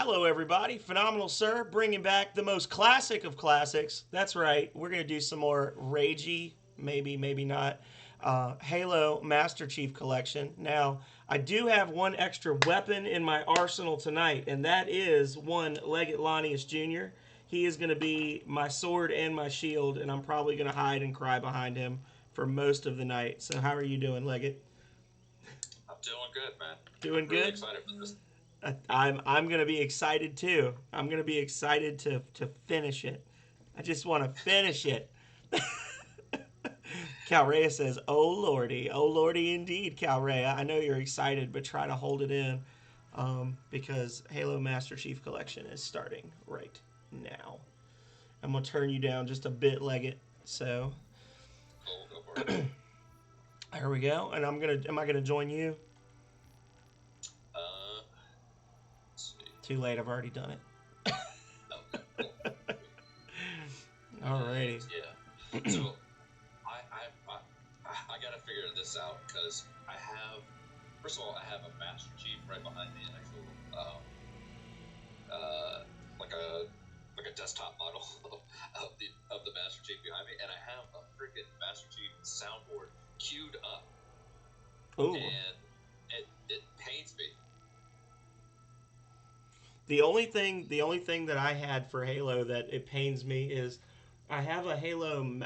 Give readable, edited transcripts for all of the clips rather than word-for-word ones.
Hello, everybody. Phenomenal Sir, bringing back the most classic of classics. That's right. We're going to do some more ragey, maybe not, Halo Master Chief Collection. Now, I do have one extra weapon in my arsenal tonight, and that is one Leggett Lanius Jr. He is going to be my sword and my shield, and I'm probably going to hide and cry behind him for most of the night. So, how are you doing, Leggett? I'm doing good, man. Doing Really good? excited for this. I'm gonna be excited too. I'm gonna be excited to finish it. I just want to finish it. Calrea says, oh lordy, indeed, Calrea. I know you're excited, but try to hold it in, because Halo Master Chief Collection is starting right now. I'm gonna turn you down just a bit, Leggett. So Cool, go for it. here we go, and Am I gonna join you? Uh, let's see. Too late. I've already done it. Okay, cool. Alrighty. Yeah. So I gotta figure this out because first of all, I have a Master Chief right behind me, an actual uh, like a desktop model of the Master Chief behind me, and I have a freaking Master Chief soundboard queued up, Ooh. and it pains me. The only thing that I had for Halo that it pains me is I have a Halo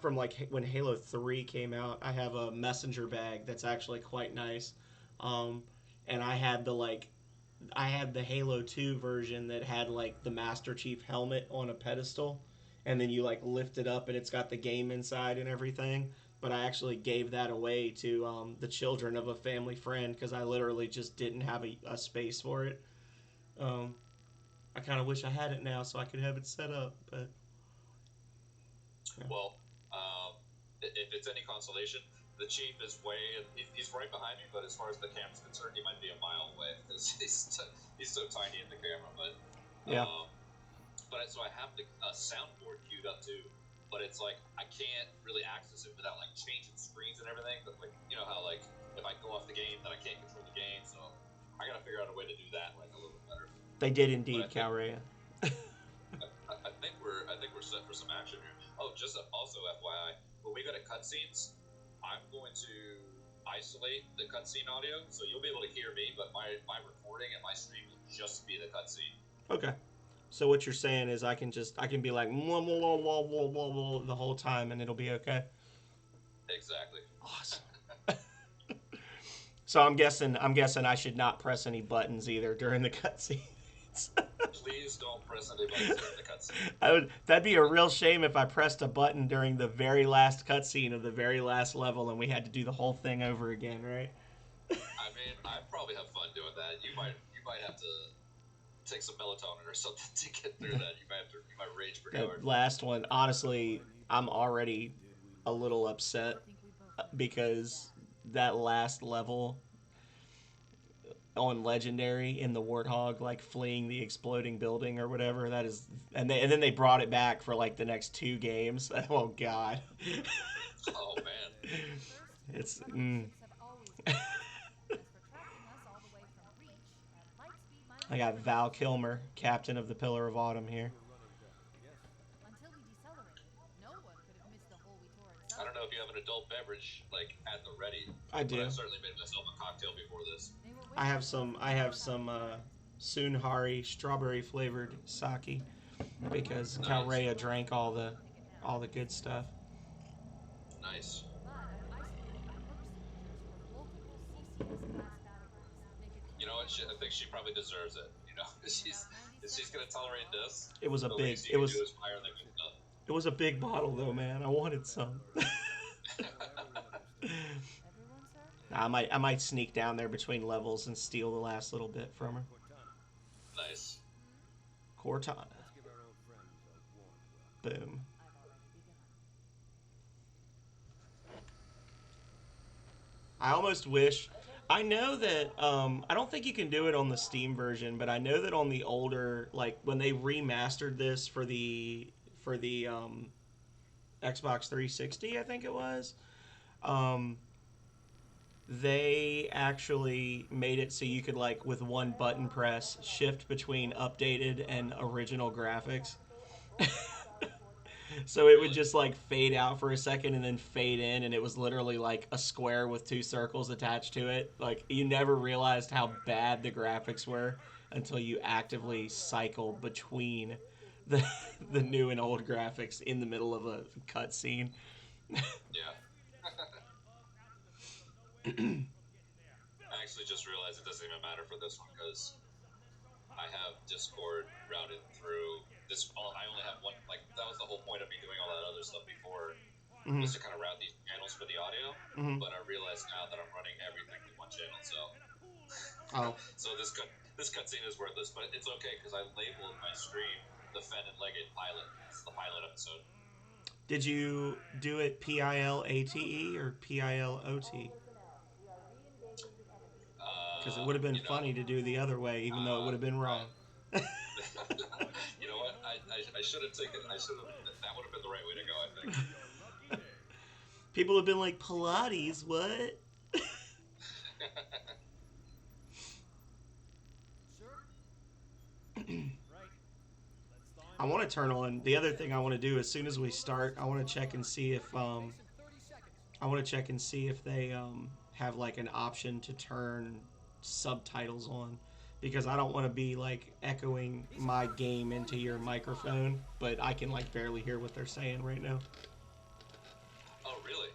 from like when Halo 3 came out. I have a messenger bag that's actually quite nice. Um and I had the Halo 2 version that had like the Master Chief helmet on a pedestal, and then you like lift it up and it's got the game inside and everything. But I actually gave that away to the children of a family friend because I literally just didn't have a space for it. um, I kind of wish I had it now so I could have it set up, but yeah. Well, if it's any consolation, the chief is he's right behind me, but as far as the camera's concerned, he might be a mile away because he's so tiny in the camera. Yeah. Um, so I have the soundboard queued up too, but it's like I can't really access it without like changing screens and everything. But like you know how like if I go off the game, then I can't control the game, so I gotta figure out a way to do that like a little bit better. They did But I indeed, think Calrea. I think we're set for some action here. Oh, just also FYI, when we go to cutscenes, I'm going to isolate the cutscene audio, so you'll be able to hear me, but my recording and my stream will just be the cutscene. Okay. So what you're saying is I can be like "Mwah, mwah, mwah, mwah, mwah, mwah, mwah," the whole time and it'll be okay. Exactly. Awesome. So I'm guessing I should not press any buttons either during the cutscenes. Please don't press any buttons during the cutscene. That'd be a real shame if I pressed a button during the very last cutscene of the very last level and we had to do the whole thing over again, right? I mean, I probably have fun doing that. You might have to take some melatonin or something to get through that. You might rage pretty hard. That last one, honestly, I'm already a little upset because that last level on legendary in the warthog, like fleeing the exploding building or whatever, that is, and then they brought it back for like the next two games. Oh god. Oh man. It's I got Val Kilmer, captain of the Pillar of Autumn here. I don't know if you have an adult beverage like at the ready, I but do. I've certainly made myself a cocktail before this. I have some Sunhari strawberry flavored sake because Nice, Calrea drank all the good stuff. nice. You know what? I think she probably deserves it. You know, if she's gonna tolerate this, It was a the big least it you can do was is fire the good it was a big bottle though, man. I wanted some. stuff. I might sneak down there between levels and steal the last little bit from her. Nice. Cortana. Boom. I almost wish. I know that I don't think you can do it on the Steam version, but I know that on the older, like when they remastered this for the Xbox 360, I think it was. Um, they actually made it so you could like with one button press shift between updated and original graphics. So it would Really? just like fade out for a second and then fade in, and it was literally like a square with two circles attached to it. Like you never realized how bad the graphics were until you actively cycle between the the new and old graphics in the middle of a cutscene. Yeah. I actually just realized it doesn't even matter for this one because I have Discord routed through this. I only have one. Like that was the whole point of me doing all that other stuff before, Mm-hmm. was to kind of route these channels for the audio. Mm-hmm. But I realize now that I'm running everything through one channel, so Oh, so this cutscene is worthless. But it's okay because I labeled my stream the Fen and Legate pilot. It's the pilot episode. did you do it PILATE or PILOT? Because it would have been You know, funny to do the other way, even though it would have been wrong. right. You know what? I should have taken. I should have. That would have been the right way to go. I think. People have been like, Pilates, what? I want to turn on. The other thing I want to do as soon as we start, I want to check and see if they have like an option to turn subtitles on, because I don't want to be like echoing my game into your microphone, but I can like barely hear what they're saying right now. Oh, really?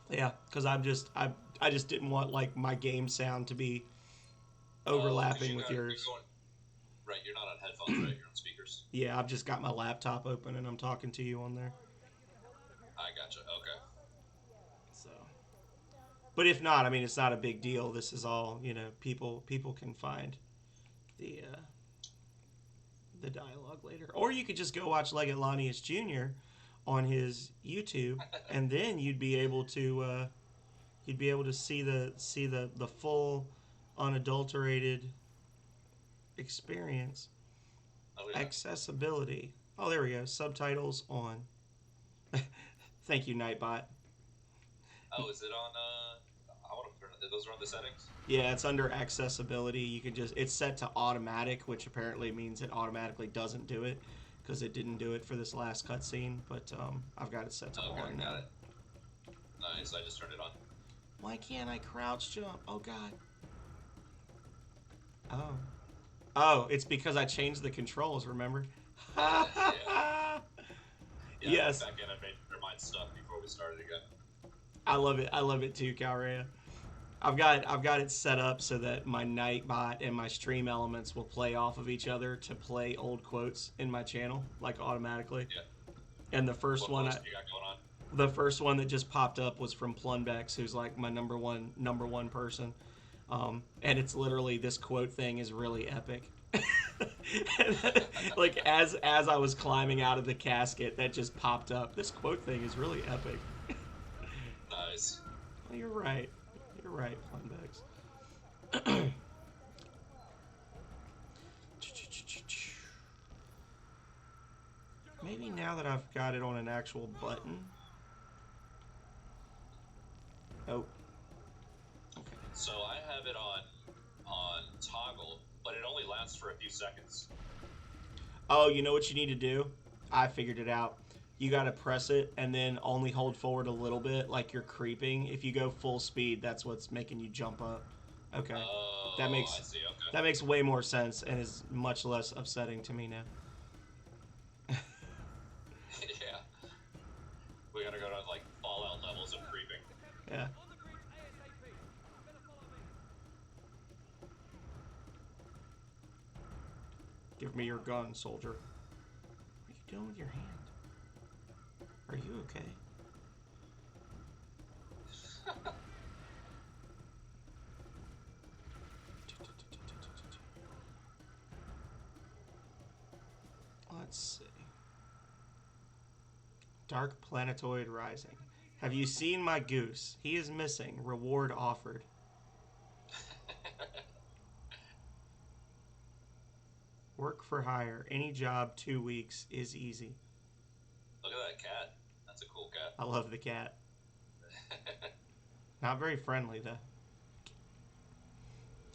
Yeah, because I just didn't want like my game sound to be 'Cause overlapping with yours. You're going, right. You're not on headphones, right? You're on speakers. Yeah, I've just got my laptop open and I'm talking to you on there. I gotcha. Okay. So, but if not, I mean, it's not a big deal. This is all, you know. People can find the the dialogue later, or you could just go watch Leggett Lanius Jr. on his YouTube, and then you'd be able to see the full, unadulterated experience. Oh yeah. Accessibility. Oh, there we go. Subtitles on. Thank you, Nightbot. Oh, is it on? I want to turn. Those are on the settings. Yeah, it's under accessibility. You can just it's set to automatic, which apparently means it automatically doesn't do it because it didn't do it for this last cutscene. But I've got it set to Okay, on got now. it. Nice. I just turned it on. Why can't I crouch jump? Oh God. Oh. Oh, it's because I changed the controls. Remember? Yeah. Yeah. Yes. I went back in and made sure mine stuck before we started again. I love it. I love it too, Calrea. I've got it set up so that my Nightbot and my stream elements will play off of each other to play old quotes in my channel, like automatically. Yeah. And the first What one, post you got going on? the first one that just popped up was from Plunbex, who's like my number one person. And it's literally this quote thing is really epic. Like as I was climbing out of the casket, that just popped up. This quote thing is really epic. Nice. Well, you're right. You're right, Plunbex. Maybe now that I've got it on an actual button. Oh. Okay. So I have it on toggle, but it only lasts for a few seconds. Oh, you know what you need to do? I figured it out. You got to press it and then only hold forward a little bit, like you're creeping. If you go full speed, that's what's making you jump up. Okay. Oh, That I makes see. Okay. that makes way more sense and is much less upsetting to me now. Yeah. We gotta go to like Fallout levels of creeping. Yeah. Give me your gun, soldier. What are you doing with your hand? Are you okay? Let's see. Dark Planetoid Rising. Have you seen my goose? He is missing. Reward offered. Work for hire. Any job 2 weeks is easy. Look at that cat. That's a cool cat. I love the cat. Not very friendly though.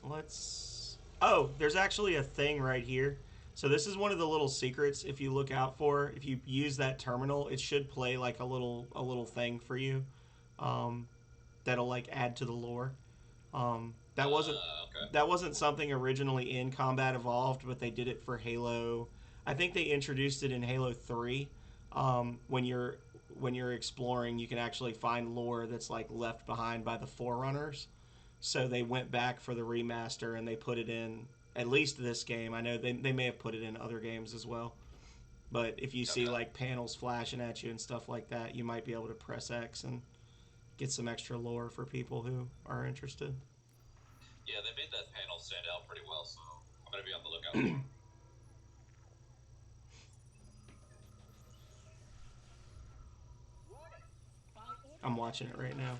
Let's. Oh, there's actually a thing right here. So this is one of the little secrets. If you look out for, if you use that terminal, it should play like a little thing for you. Um, that'll like add to the lore. That wasn't Okay. something originally in Combat Evolved, but they did it for Halo. I think they introduced it in Halo 3. When you're exploring, you can actually find lore that's like left behind by the Forerunners. So they went back for the remaster and they put it in at least this game. I know they may have put it in other games as well. But if you see Okay. like panels flashing at you and stuff like that, you might be able to press X and get some extra lore for people who are interested. Yeah, they made that panel stand out pretty well, so I'm gonna be on the lookout for them. I'm watching it right now.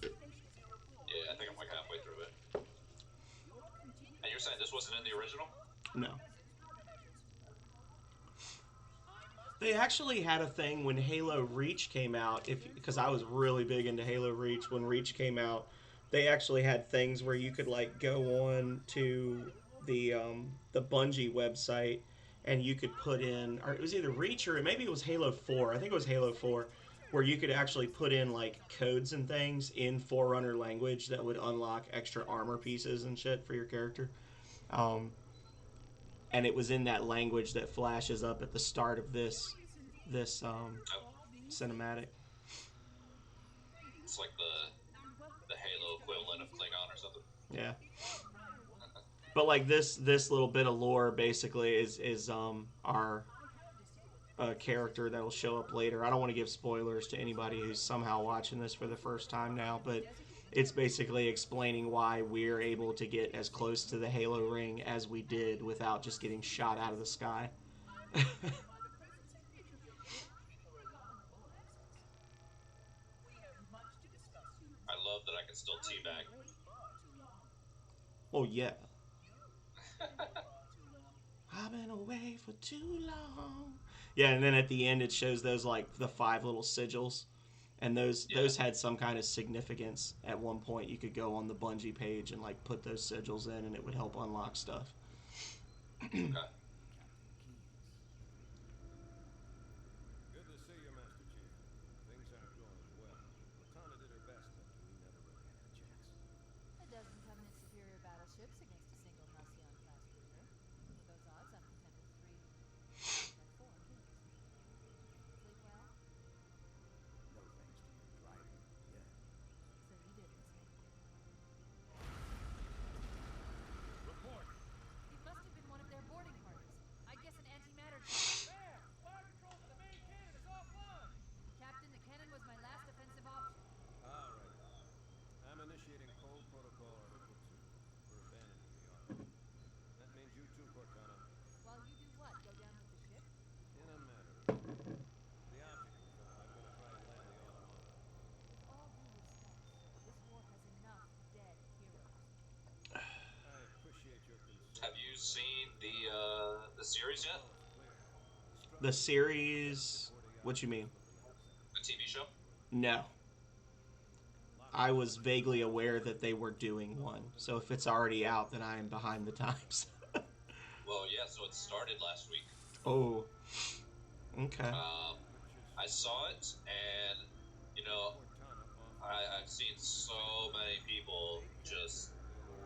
Yeah, I think I'm like halfway through it. And you're saying this wasn't in the original? No. They actually had a thing when Halo Reach came out. If because I was really big into Halo Reach when Reach came out, they actually had things where you could like go on to the Bungie website and you could put in, or it was either Reach or maybe it was Halo 4. I think it was Halo 4, where you could actually put in like codes and things in Forerunner language that would unlock extra armor pieces and shit for your character. Um, and it was in that language that flashes up at the start of this Oh, cinematic. it's like the Halo equivalent of Klingon or something. Yeah, but like this little bit of lore basically is our character that'll show up later. I don't want to give spoilers to anybody who's somehow watching this for the first time now, but it's basically explaining why we're able to get as close to the Halo ring as we did without just getting shot out of the sky. I love that I can still teabag. Oh yeah, I've been away for too long. Yeah, and then at the end it shows those like the five little sigils, and Yeah. those had some kind of significance. At one point, you could go on the Bungie page and like put those sigils in, and it would help unlock stuff. Okay. Good to see you, Master Chief. Things aren't going well. Cortana did her best, but we never really had a chance. A dozen covenant superior battleships against a single Halcyon-class cruiser. With those odds, I'm content with 3, then 4 kings. Sleep well? No thanks to your driving. Yeah. So you didn't sleep. Report! It must have been one of their boarding parties. I guess an antimatter charge. There! Fire control for the main cannon is offline! Captain, the cannon was my last offensive option. All right. I'm initiating Code Protocol Article 2. We're abandoning the Ark. That means you too, Cortana. While you do what? Go down with the ship? In a matter of time. The object is that I'm gonna try to land the Automata. With all due respect, this war has enough dead heroes. I appreciate your concern. Have you seen the series yet? The series, what you mean? The TV show? No, I was vaguely aware that they were doing one. So if it's already out, then I am behind the times. Well, yeah. So it started last week. Oh, okay. I saw it, and you know, I've seen so many people just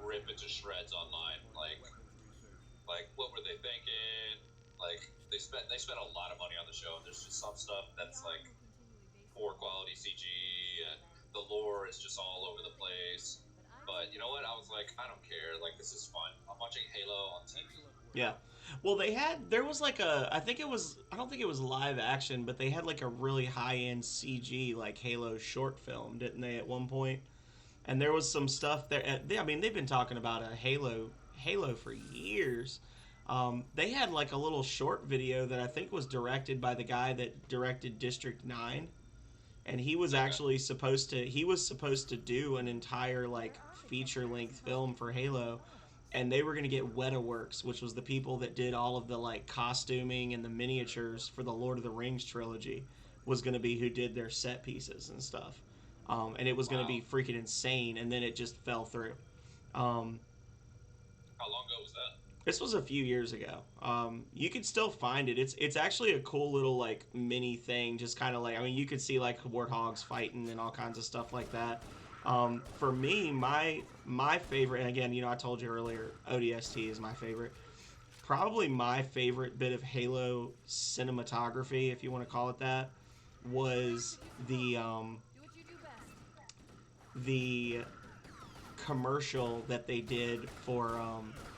rip it to shreds online. Like what were they thinking? Like they spent a lot of money on the show, and there's just some stuff that's like poor quality CG, and the lore is just all over the place. But you know what? I was like, I don't care. Like this is fun. I'm watching Halo on TV. Yeah. Well, there was like I don't think it was live action, but they had like a really high end CG like Halo short film, didn't they, at one point? And there was some stuff there. I mean, they've been talking about a Halo for years. They had like a little short video that I think was directed by the guy that directed District 9, and he was Okay. actually supposed to do an entire like feature length film for Halo, and they were going to get Wetaworks, which was the people that did all of the like costuming and the miniatures for the Lord of the Rings trilogy, was going to be who did their set pieces and stuff. And it was going to Wow. be freaking insane, and then it just fell through. Um, How long ago was that? this was a few years ago. You can still find it. It's actually a cool little like mini thing. Just kind of like, I mean, you could see like warthogs fighting and all kinds of stuff like that. For me, my favorite, and again, I told you earlier, ODST is my favorite. Probably my favorite bit of Halo cinematography, if you want to call it that, was Do what you do best. the commercial that they did for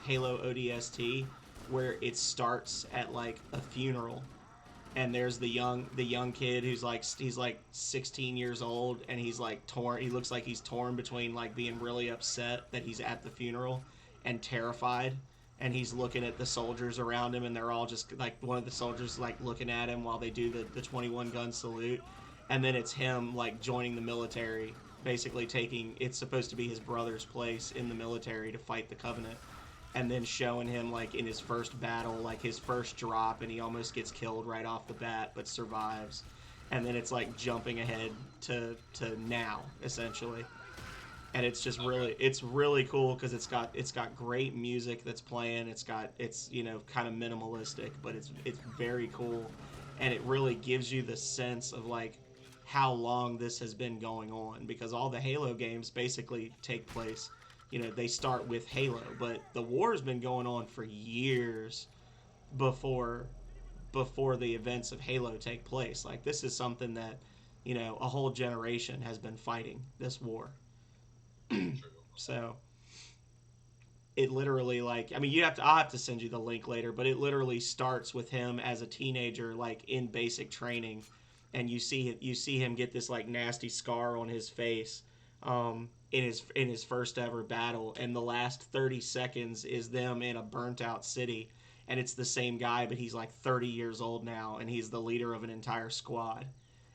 Halo ODST, where it starts at like a funeral, and there's the young kid who's like he's like 16 years old, and he's like torn. He looks like he's torn between like being really upset that he's at the funeral and terrified. And he's looking at the soldiers around him, and they're all just like one of the soldiers like looking at him while they do the 21 gun salute, and then it's him like joining the military, basically taking it's supposed to be his brother's place in the military to fight the Covenant, and then showing him like in his first battle, like his first drop, and he almost gets killed right off the bat but survives, and then it's like jumping ahead to now essentially, and it's just really cool because it's got great music that's playing. It's kind of minimalistic, but it's very cool, and it really gives you the sense of like how long this has been going on, because all the Halo games basically take place, they start with Halo, but the war has been going on for years before the events of Halo take place. Like, this is something that a whole generation has been fighting this war. So it literally, like, I mean, I'll have to send you the link later, but it literally starts with him as a teenager, like in basic training, and you see him get this like nasty scar on his face, in his first ever battle, and the last 30 seconds is them in a burnt out city, and it's the same guy, but he's like 30 years old now, and he's the leader of an entire squad,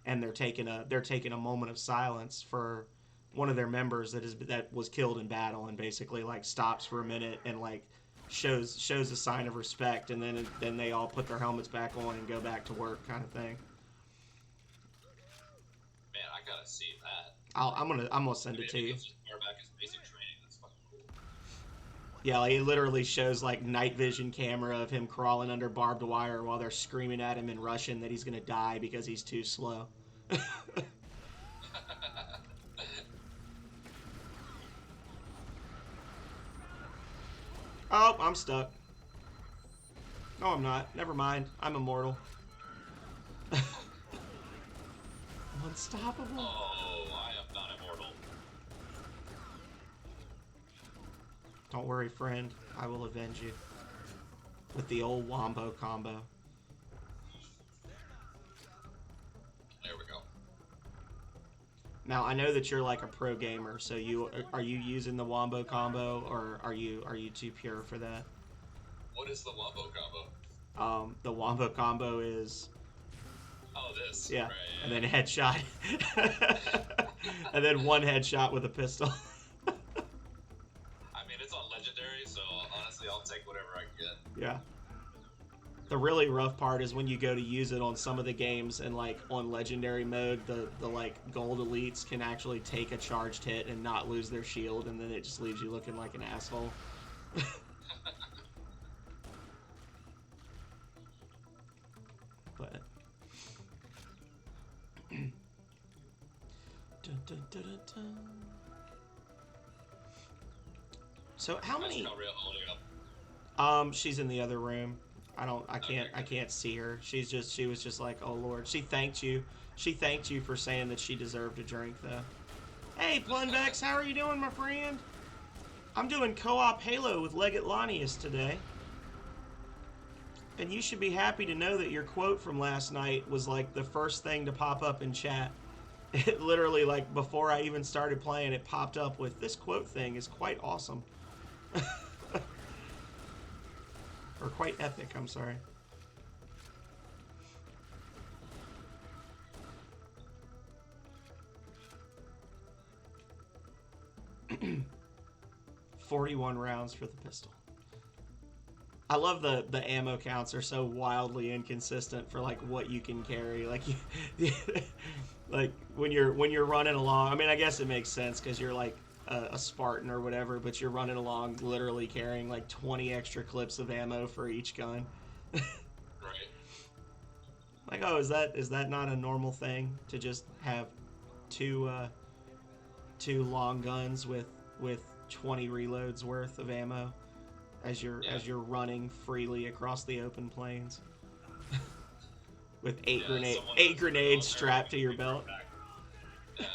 and they're taking a moment of silence for one of their members that was killed in battle, and basically like stops for a minute and like shows a sign of respect, and then they all put their helmets back on and go back to work, kind of thing. Man, I gotta see that. I'm gonna send it to you. As far back as basic training, that's fucking cool. Yeah, like it literally shows like night vision camera of him crawling under barbed wire while they're screaming at him in Russian that he's gonna die because he's too slow. Oh, I'm stuck. No, I'm not. Never mind. I'm immortal. Unstoppable. Oh, I am not immortal. Don't worry, friend. I will avenge you. With the old wombo combo. There we go. Now, I know that you're like a pro gamer, so are you using the wombo combo, or are you too pure for that? What is the wombo combo? The wombo combo is, Oh, this. yeah, Right, yeah. and then headshot, and then one headshot with a pistol. I mean, it's on legendary, so honestly, I'll take whatever I can get. Yeah. The really rough part is when you go to use it on some of the games, and like on legendary mode, the like gold elites can actually take a charged hit and not lose their shield, and then it just leaves you looking like an asshole. But dun, dun, dun, dun, dun. So how many? How's Calriel holding up? She's in the other room. I can't see her. She was just like, oh Lord. She thanked you for saying that she deserved a drink, though. Hey, Plunvex, how are you doing, my friend? I'm doing co-op Halo with Legate Lanius today. And you should be happy to know that your quote from last night was like the first thing to pop up in chat. It literally, like, before I even started playing, it popped up with, this quote thing is quite awesome. Or quite epic, I'm sorry. $41 rounds for the pistol. I love the ammo counts are so wildly inconsistent for like what you can carry. Like like when you're running along. I mean, I guess it makes sense because you're like a Spartan or whatever, but you're running along literally carrying like 20 extra clips of ammo for each gun. Right. Like, oh, is that not a normal thing to just have two long guns with 20 reloads worth of ammo as you're running freely across the open plains with eight grenades strapped to your belt. Yeah,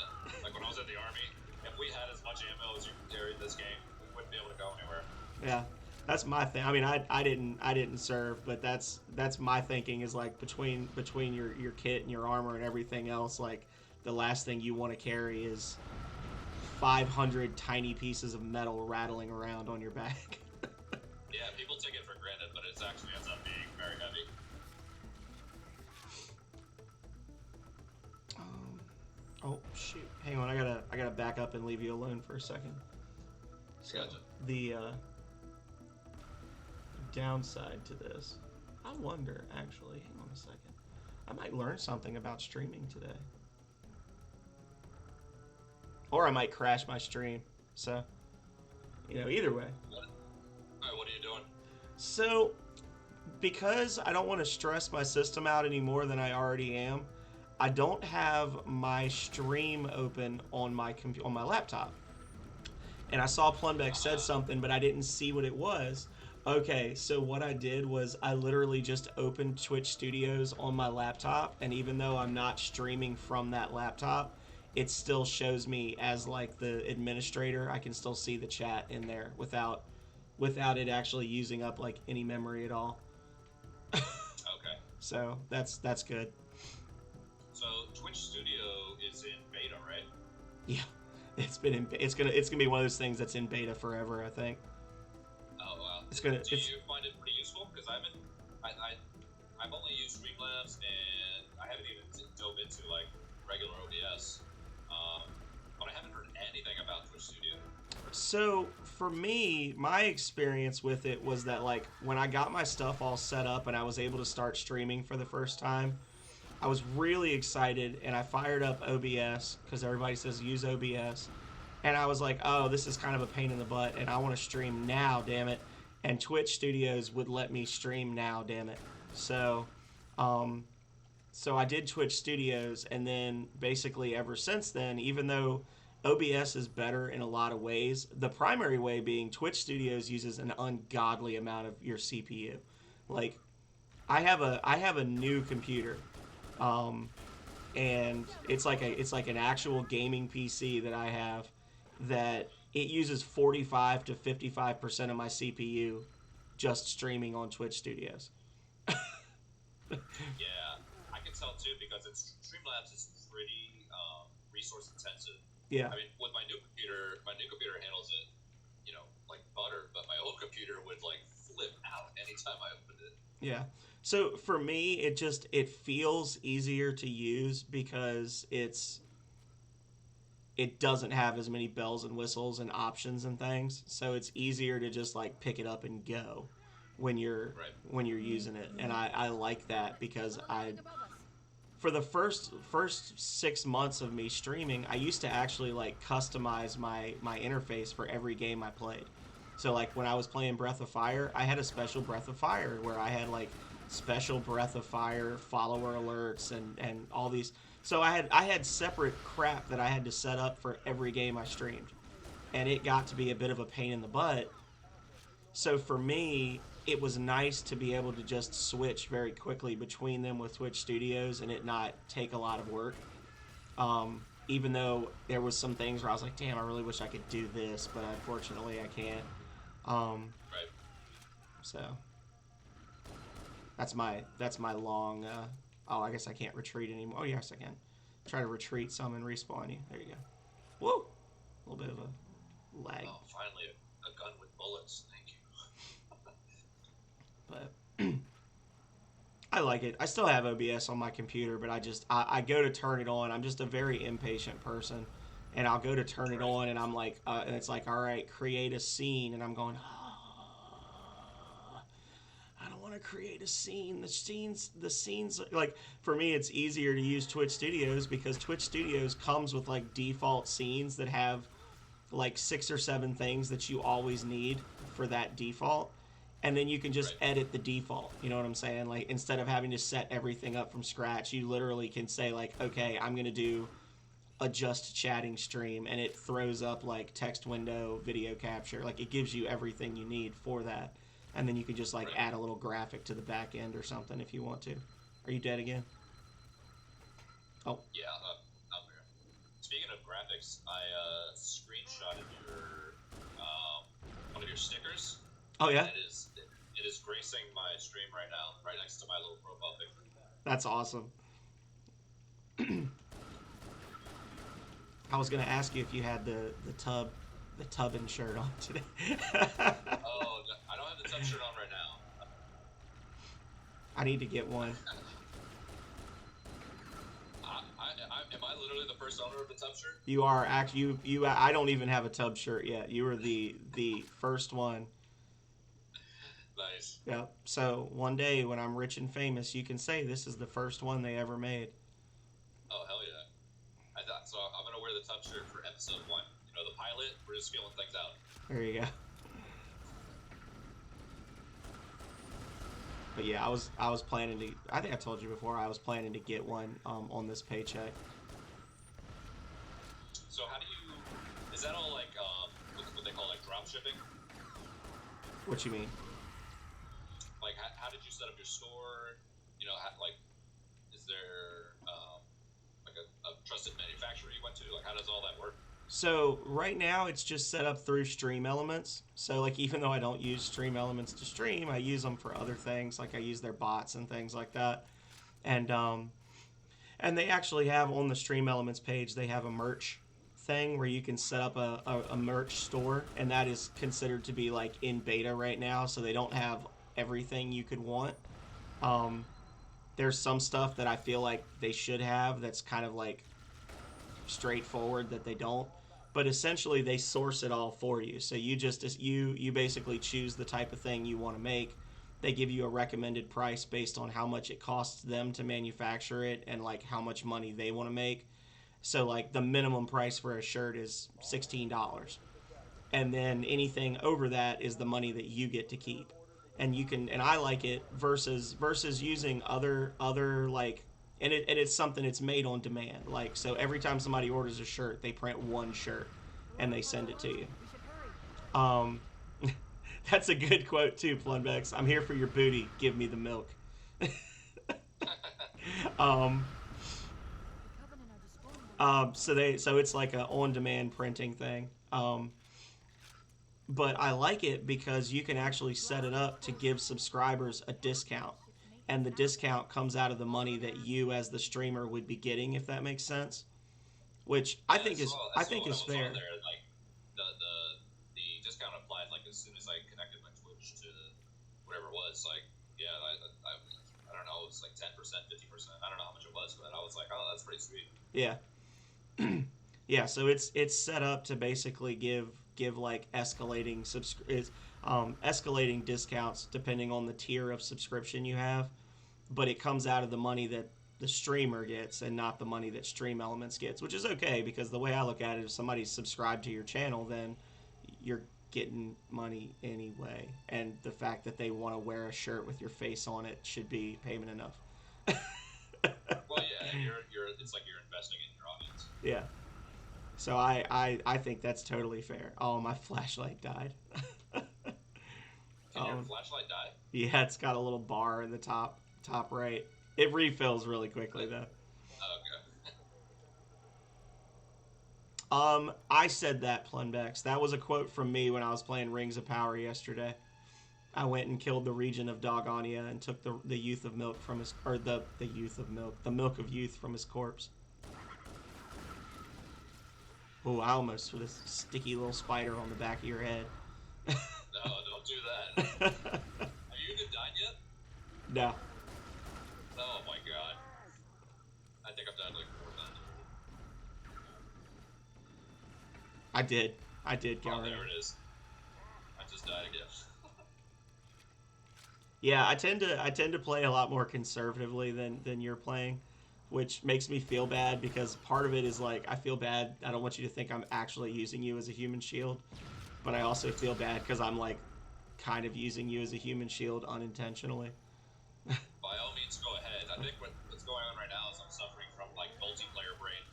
like when I was in the army, if we had as much ammo as you can carry in this game, we wouldn't be able to go anywhere. Yeah, that's my thing. I mean, I didn't serve, but that's my thinking is like between your kit and your armor and everything else, like the last thing you want to carry is 500 tiny pieces of metal rattling around on your back. Yeah, people take it for granted, but it actually ends up being very heavy. Oh shoot! Hang on, I gotta back up and leave you alone for a second. So Gotcha. the downside to this, I wonder actually. Hang on a second. I might learn something about streaming today, or I might crash my stream. So, either way. Alright, what are you doing? So, because I don't want to stress my system out any more than I already am, I don't have my stream open on my on my laptop. And I saw Plunbeck said something, but I didn't see what it was. Okay, so what I did was I literally just opened Twitch Studios on my laptop, and even though I'm not streaming from that laptop, it still shows me as like the administrator. I can still see the chat in there without it actually using up like any memory at all. Okay. So that's good. So Twitch Studio is in beta, right? Yeah, it's gonna be one of those things that's in beta forever, I think. Oh wow. Do you find it pretty useful? Because I've only used Streamlabs and I haven't even dove into like regular OBS. But I haven't heard anything about Twitch Studio. So for me, my experience with it was that like when I got my stuff all set up and I was able to start streaming for the first time, I was really excited and I fired up OBS because everybody says use OBS. And I was like, oh, this is kind of a pain in the butt and I want to stream now, damn it. And Twitch Studios would let me stream now, damn it. So I did Twitch Studios, and then basically ever since then, even though OBS is better in a lot of ways, the primary way being Twitch Studios uses an ungodly amount of your CPU. Like, I have a new computer, and it's like an actual gaming PC that I have that it uses 45 to 55% of my CPU just streaming on Twitch Studios. Yeah, I can tell too because Streamlabs is pretty resource intensive. Yeah. I mean, with my new computer handles it, like butter, but my old computer would like flip out anytime I opened it. Yeah. So for me, it feels easier to use because it doesn't have as many bells and whistles and options and things. So it's easier to just like pick it up and go when you're using it. And I like that because for the first 6 months of me streaming, I used to actually like customize my interface for every game I played. So like when I was playing Breath of Fire, I had a special Breath of Fire where I had like special Breath of Fire follower alerts and all these. So I had separate crap that I had to set up for every game I streamed. And it got to be a bit of a pain in the butt. So for me, it was nice to be able to just switch very quickly between them with Twitch Studios and it not take a lot of work. Even though there was some things where I was like, damn, I really wish I could do this, but unfortunately I can't. Right. So that's my long. I guess I can't retreat anymore. Oh yes, I can. Try to retreat some and respawn you. There you go. Whoa! A little bit of a lag. Oh, finally a gun with bullets. Thank you. But I like it. I still have OBS on my computer, but I go to turn it on. I'm just a very impatient person, and I'll go to turn it on, and I'm like, and it's like, all right, create a scene, and I'm going, I don't want to create a scene. The scenes, like for me, it's easier to use Twitch Studios because Twitch Studios comes with like default scenes that have like 6 or 7 things that you always need for that default, and then you can just Right. edit the default. You know what I'm saying? Like, instead of having to set everything up from scratch, you literally can say like, okay, I'm gonna do a just chatting stream, and it throws up like text window, video capture. Like, it gives you everything you need for that, and then you can just like Right. add a little graphic to the back end or something if you want to. Are you dead again? Oh, Yeah, I'm here. Speaking of graphics, I screenshotted your one of your stickers. oh yeah, It is gracing my stream right now, right next to my little profile picture. that's awesome. I was gonna ask you if you had the tubbin shirt on today. Oh, I don't have the tub shirt on right now. I need to get one. Am I literally the first owner of the tub shirt? You are actually you. I don't even have a tub shirt yet. You were the first one. Nice. Yep. So one day when I'm rich and famous, you can say this is the first one they ever made. Oh, hell yeah. I thought so. I'm gonna wear the tub shirt for episode 1. You know, the pilot. We're just feeling things out. There you go. But yeah, I was planning to. I think I told you before. I was planning to get one on this paycheck. So how do you? Is that all like what they call like drop shipping? What you mean? Like how did you set up your store? You know, like is there like a trusted manufacturer you went to? Like how does all that work? So right now it's just set up through Stream Elements. So like, even though I don't use Stream Elements to stream, I use them for other things. Like, I use their bots and things like that. And they actually have on the Stream Elements page, they have a merch thing where you can set up a merch store, and that is considered to be like in beta right now. So they don't have everything you could want. There's some stuff that I feel like they should have that's kind of like straightforward that they don't, but essentially they source it all for you. So you basically choose the type of thing you want to make. They give you a recommended price based on how much it costs them to manufacture it and like how much money they want to make. So like the minimum price for a shirt is $16, and then anything over that is the money that you get to keep. And you can, and I like it versus using other like, and it's something that's made on demand. Like, so every time somebody orders a shirt, they print one shirt and they send it to you. Um, that's a good quote too, Plunbex. I'm here for your booty. Give me the milk. um, so it's like a on-demand printing thing. But I like it because you can actually set it up to give subscribers a discount, and the discount comes out of the money that you as the streamer would be getting, if that makes sense. Which I think is fair. On there, like the discount applied like as soon as I connected my Twitch to whatever it was. Like yeah, I don't know, it was like 10%, 50%. I don't know how much it was, but I was like, oh, that's pretty sweet. Yeah. Yeah, so it's set up to basically give like escalating discounts depending on the tier of subscription you have, but it comes out of the money that the streamer gets and not the money that Stream Elements gets, which is okay, because the way I look at it, if somebody's subscribed to your channel, then you're getting money anyway, and the fact that they want to wear a shirt with your face on it should be payment enough. Well, yeah, you're it's like you're investing in your audience. Yeah. So I think that's totally fair. Oh, my flashlight died. Did your flashlight die? Yeah, it's got a little bar in the top right. It refills really quickly though. Okay. I said that, Plunbex. That was a quote from me when I was playing Rings of Power yesterday. I went and killed the region of Dogania and took the youth of milk from his, or the milk of youth from his corpse. Oh, I almost put a sticky little spider on the back of your head. No, don't do that. Have you even died yet? No. Oh my god. I think I've died like 4 times already. I did, Oh, Gallery. there it is. I just died again. Yeah, I tend to play a lot more conservatively than you're playing, which makes me feel bad because part of it is like I feel bad. I don't want you to think I'm actually using you as a human shield, but I also feel bad because I'm like kind of using you as a human shield unintentionally. By all means, go ahead. I think what's going on right now is I'm suffering from like multiplayer brain,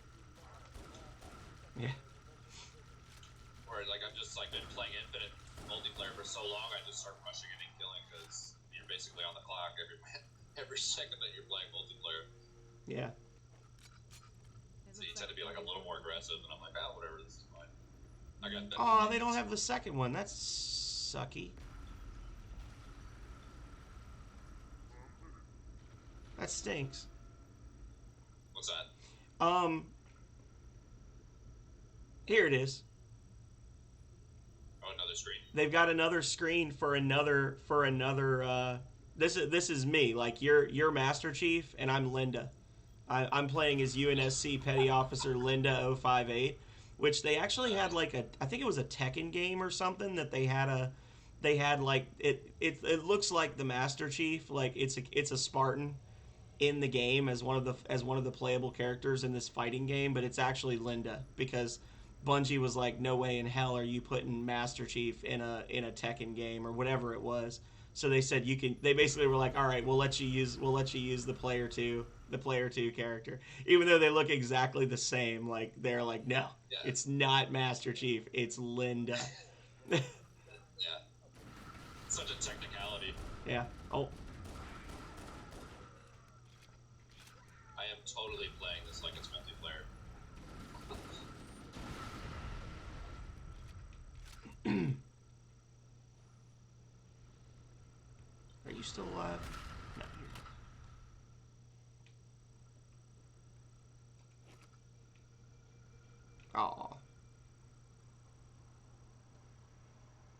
Yeah. where like I've just like been playing infinite multiplayer for so long, I just start rushing it and killing because you're basically on the clock every second that you're playing multiplayer. Yeah. So you tend to be like a little more aggressive, and I'm like, ah, whatever, this is fine. I got that. Oh, they don't have the second one. That's sucky. That stinks. What's that? Here it is. Oh, another screen. They've got another screen for another this is me. Like you're Master Chief and I'm Linda. I'm playing as UNSC Petty Officer Linda 058, which they actually had like I think it was a Tekken game or something that they had like it looks like the Master Chief, like it's a Spartan in the game as one of the playable characters in this fighting game, but it's actually Linda because Bungie was like, no way in hell are you putting Master Chief in a Tekken game or whatever it was. So they said you can. They basically were like, all right, we'll let you use the player two character, even though they look exactly the same. Like they're like, no, Yeah. it's not Master Chief, it's Linda. Yeah. Such a technicality. Yeah. Oh. I am totally playing this like it's multiplayer. Are you still alive? No. Oh.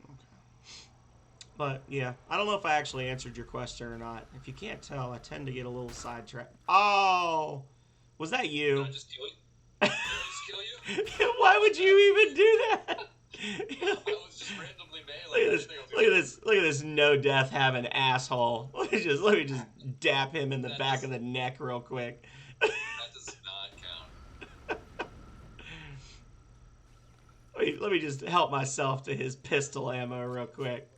Okay. But yeah, I don't know if I actually answered your question or not. If you can't tell, I tend to get a little sidetracked. Oh, was that you? Did I just kill you? Did I just kill you? Why would you even do that? I was just randomly Look at melee. this! Look at this! No death having asshole. Let me just dap him in the back of the neck real quick. That does not count. Let me just help myself to his pistol ammo real quick.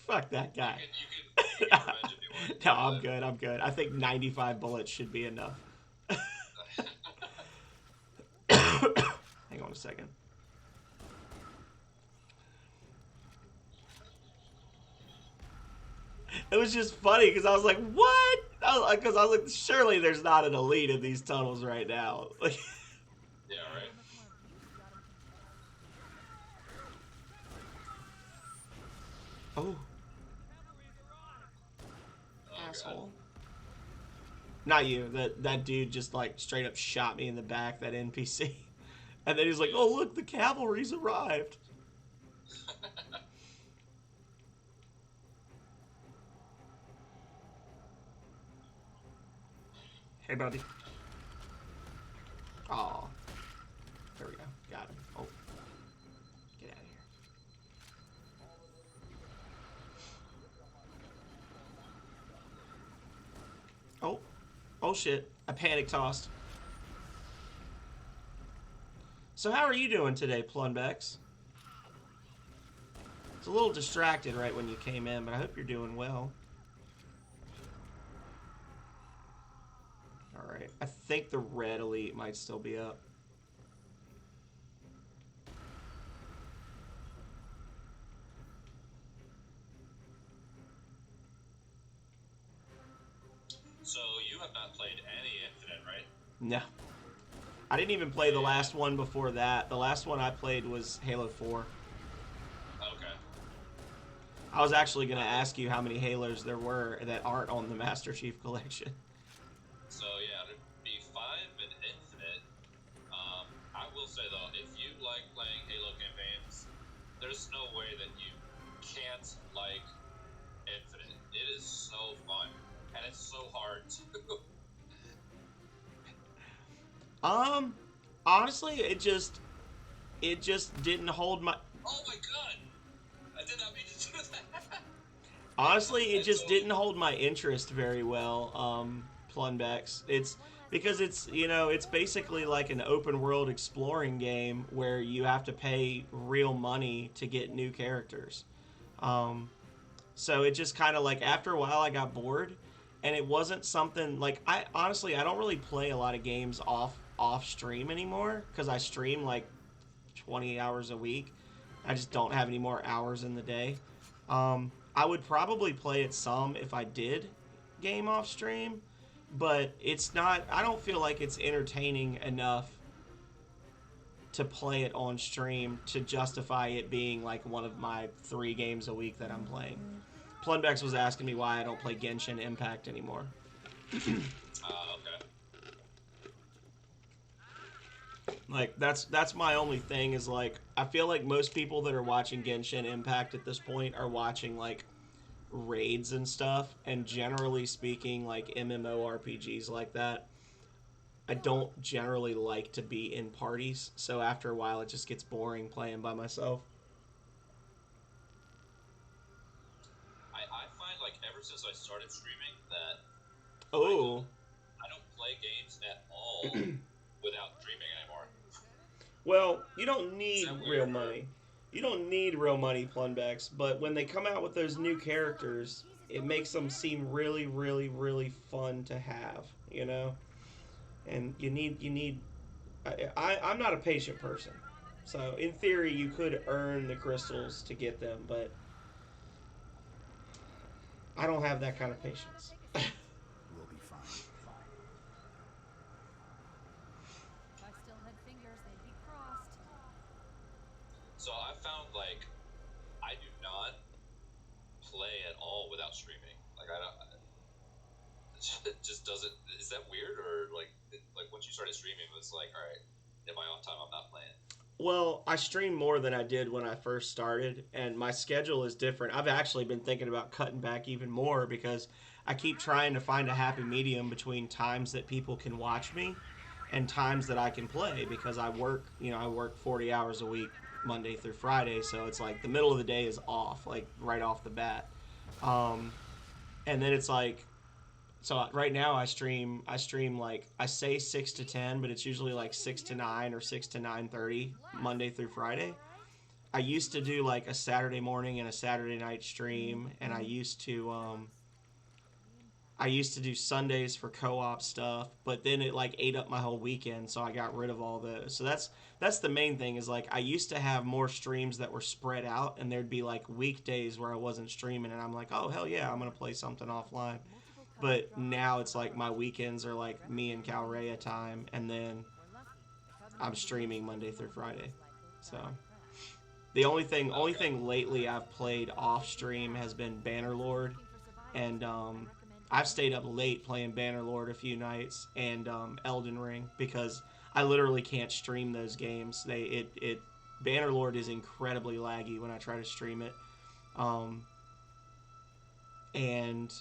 Fuck that guy. You can get revenge if you want. No, I'm good. I'm good. I think 95 bullets should be enough. Hang on a second. It was just funny because I was like, "What?" Because I was like, "Surely there's not an elite in these tunnels right now." Like, Yeah, right. oh, Oh, asshole! God. Not you. That dude just like straight up shot me in the back. That NPC, and then he's like, "Oh look, the cavalry's arrived." Hey, buddy. Oh, there we go. Got him. Oh, get out of here. Oh, oh shit! I panic tossed. So how are you doing today, Plunbex? It's a little distracted right when you came in, but I hope you're doing well. Alright, I think the red elite might still be up. So you have not played any Infinite, right? No. I didn't even play the last one before that. The last one I played was Halo 4. Okay. I was actually going to ask you how many Halos there were that aren't on the Master Chief Collection. So yeah, it'd be 5 in Infinite. I will say though, if you like playing Halo campaigns, there's no way that you can't like Infinite. It is so fun, and it's so hard too. Honestly, it just didn't hold my... Oh my god! I did not mean to do that! Honestly, it just didn't hold my interest very well, Plunbex. Because it's basically like an open world exploring game where you have to pay real money to get new characters. Um, so it just kind of like after a while I got bored, and it wasn't something like I honestly I don't really play a lot of games off stream anymore because I stream like 20 hours a week. I just don't have any more hours in the day. I would probably play it some if I did game off stream, but it's not. I don't feel like it's entertaining enough to play it on stream to justify it being like one of my 3 games a week that I'm playing. Plunbex was asking me why I don't play Genshin Impact anymore. Okay. Like that's my only thing is like I feel like most people that are watching Genshin Impact at this point are watching like raids and stuff, and generally speaking like MMORPGs like that I don't generally like to be in parties, so after a while it just gets boring playing by myself. I find like ever since I started streaming that Oh, I don't play games at all without streaming anymore. well, you don't Is need that real weird or money. You don't need real money, Plunbex, but when they come out with those new characters, it makes them seem really, really, really fun to have, you know? And you need I'm not a patient person. So in theory you could earn the crystals to get them, but I don't have that kind of patience. We'll be fine. If I still had fingers, they'd be crossed. so I found like I do not play at all without streaming. Like I don't. It just doesn't. Is that weird or like once you started streaming, it was like, all right, in my off time, I'm not playing. Well, I stream more than I did when I first started, and my schedule is different. I've actually been thinking about cutting back even more because I keep trying to find a happy medium between times that people can watch me and times that I can play because I work 40 hours a week Monday through Friday, so it's like the middle of the day is off, like right off the bat. Um, and then it's like so right now I stream like I say 6 to 10, but it's usually like 6 to 9 or 6 to 9:30 Monday through Friday. I used to do like a Saturday morning and a Saturday night stream, and I used to do Sundays for co-op stuff, but then it like ate up my whole weekend, so I got rid of all those. So that's the main thing is like I used to have more streams that were spread out, and there'd be like weekdays where I wasn't streaming, and I'm like, oh hell yeah, I'm gonna play something offline. But now it's like my weekends are like me and Calrea time, and then I'm streaming Monday through Friday. So the only thing lately I've played off stream has been Bannerlord, and I've stayed up late playing Bannerlord a few nights and Elden Ring because I literally can't stream those games. Bannerlord is incredibly laggy when I try to stream it, and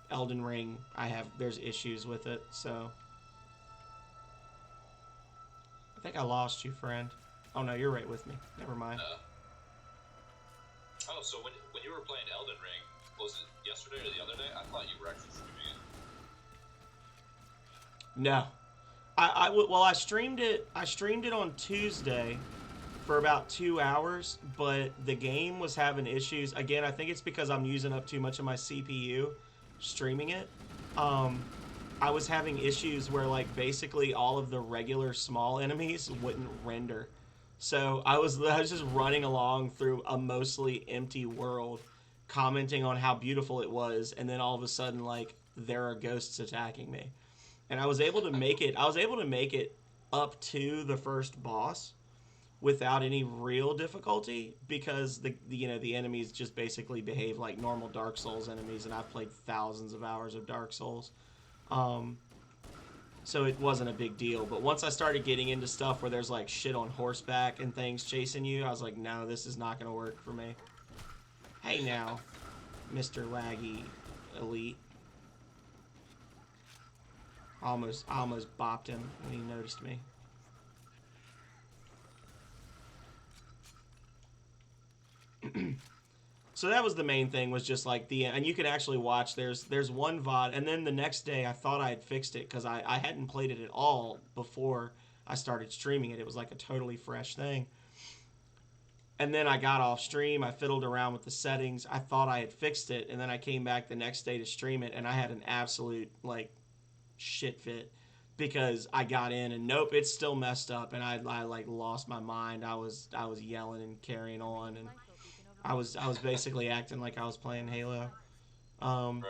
Elden Ring there's issues with it. So I think I lost you, friend. Oh no, you're right with me. Never mind. Oh, so when you were playing Elden Ring, was it yesterday or the other day? I thought you were actually streaming it. No, I streamed it. I streamed it on Tuesday for about 2 hours, but the game was having issues. Again, I think it's because I'm using up too much of my CPU streaming it. I was having issues where like basically all of the regular small enemies wouldn't render. So I was just running along through a mostly empty world, commenting on how beautiful it was, and then all of a sudden like there are ghosts attacking me. And I was able to make it. I was able to make it up to the first boss without any real difficulty because the enemies just basically behave like normal Dark Souls enemies, and I've played thousands of hours of Dark Souls. So it wasn't a big deal. But once I started getting into stuff where there's like shit on horseback and things chasing you, I was like, no, this is not going to work for me. Hey now, Mr. Laggy Elite. I almost bopped him when he noticed me. So that was the main thing, was just like and you can actually watch, there's one VOD, and then the next day I thought I had fixed it because I hadn't played it at all before I started streaming it. It was like a totally fresh thing. And then I got off stream, I fiddled around with the settings, I thought I had fixed it, and then I came back the next day to stream it, and I had an absolute, like, shit fit. Because I got in and nope, it's still messed up, and I like lost my mind. I was yelling and carrying on, and I was basically acting like I was playing Halo. Right.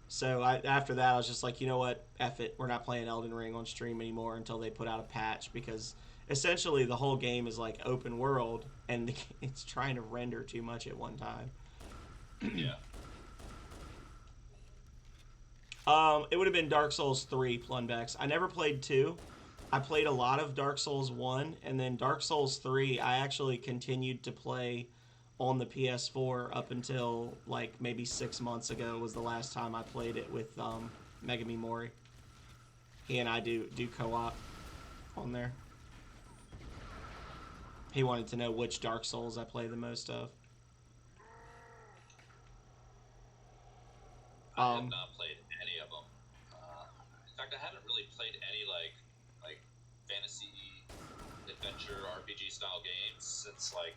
So after that, I was just like, you know what, F it, we're not playing Elden Ring on stream anymore until they put out a patch, because essentially the whole game is like open world, and it's trying to render too much at one time. Yeah. It would have been Dark Souls 3, Plunbex. I never played 2. I played a lot of Dark Souls 1, and then Dark Souls 3, I actually continued to play on the PS4 up until, like, maybe 6 months ago was the last time I played it with Megami Mori. He and I do co-op on there. He wanted to know which Dark Souls I play the most of. I have not played any of them. In fact, I haven't really played any like fantasy adventure RPG style games since like,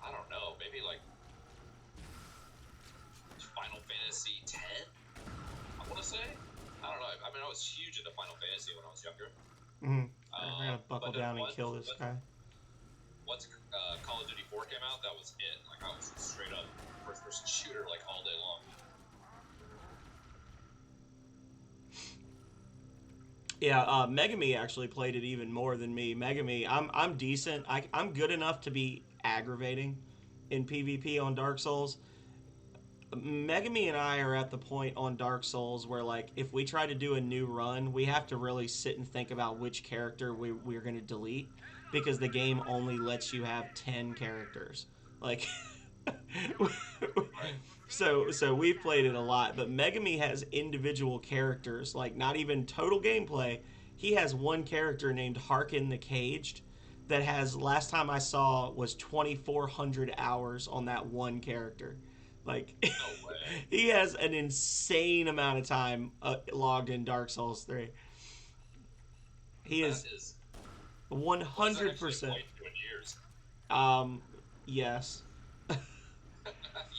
I don't know, maybe like Final Fantasy X. I want to say. I don't know. I mean, I was huge into Final Fantasy when I was younger. I'm gonna buckle down and kill this guy. Once Call of Duty 4 came out, that was it. Like, I was straight up first-person shooter like all day long. Yeah, Megami actually played it even more than me. Megami, I'm decent. I'm good enough to be aggravating in PvP on Dark Souls. Megami and I are at the point on Dark Souls where, like, if we try to do a new run, we have to really sit and think about which character we're going to delete, because the game only lets you have 10 characters. Like, so we've played it a lot, but Megami has individual characters, like not even total gameplay. He has one character named Harkin the Caged that has, last time I saw, was 2,400 hours on that one character. Like, No way. he has an insane amount of time logged in Dark Souls 3. He is 100%. Yes.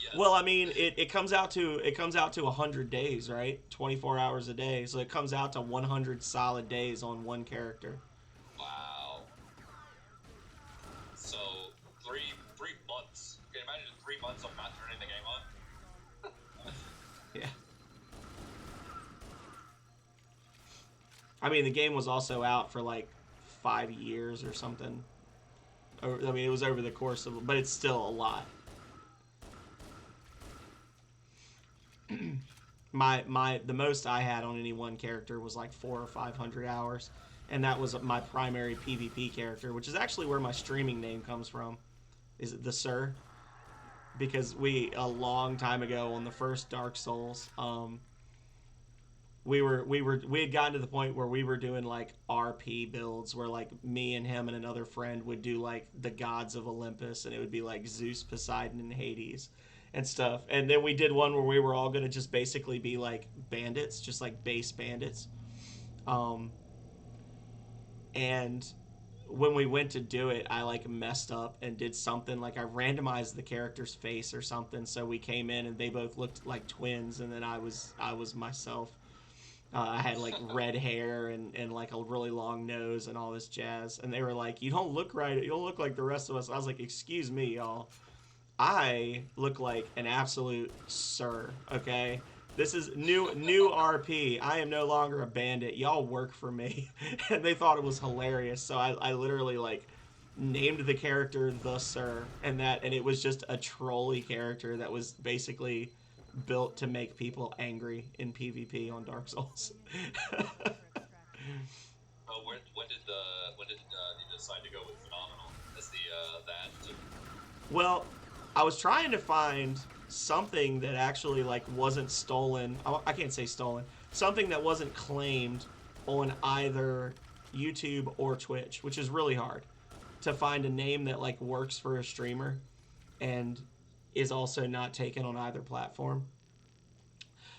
Yes. Well, I mean, it comes out to 100 days, right? 24 hours a day, so it comes out to 100 solid days on one character. Wow. So 3 months. Can you imagine 3 months of not turning the game on? Yeah. I mean, the game was also out for like 5 years or something. I mean, it was over the course of, but it's still a lot. The most I had on any one character was like 400 or 500 hours, and that was my primary PvP character, which is actually where my streaming name comes from. Is it the Sir? Because a long time ago on the first Dark Souls, we had gotten to the point where we were doing like RP builds, where like me and him and another friend would do like the gods of Olympus, and it would be like Zeus, Poseidon, and Hades and stuff. And then we did one where we were all going to just basically be like bandits, just like base bandits. And when we went to do it, I like messed up and did something, like I randomized the character's face or something, so we came in and they both looked like twins, and then I was myself. I had like red hair and like a really long nose and all this jazz, and they were like, you don't look right, you don't look like the rest of us. I was like, excuse me, y'all, I look like an absolute sir, okay? This is new RP. I am no longer a bandit. Y'all work for me. And they thought it was hilarious. So I literally like named the character the Sir, and it was just a trolly character that was basically built to make people angry in PvP on Dark Souls. Oh, when did you decide to go with Phenomenal as the adjective? Well, I was trying to find something that actually like wasn't stolen. I can't say stolen. Something that wasn't claimed on either YouTube or Twitch, which is really hard to find a name that like works for a streamer. and is also not taken on either platform.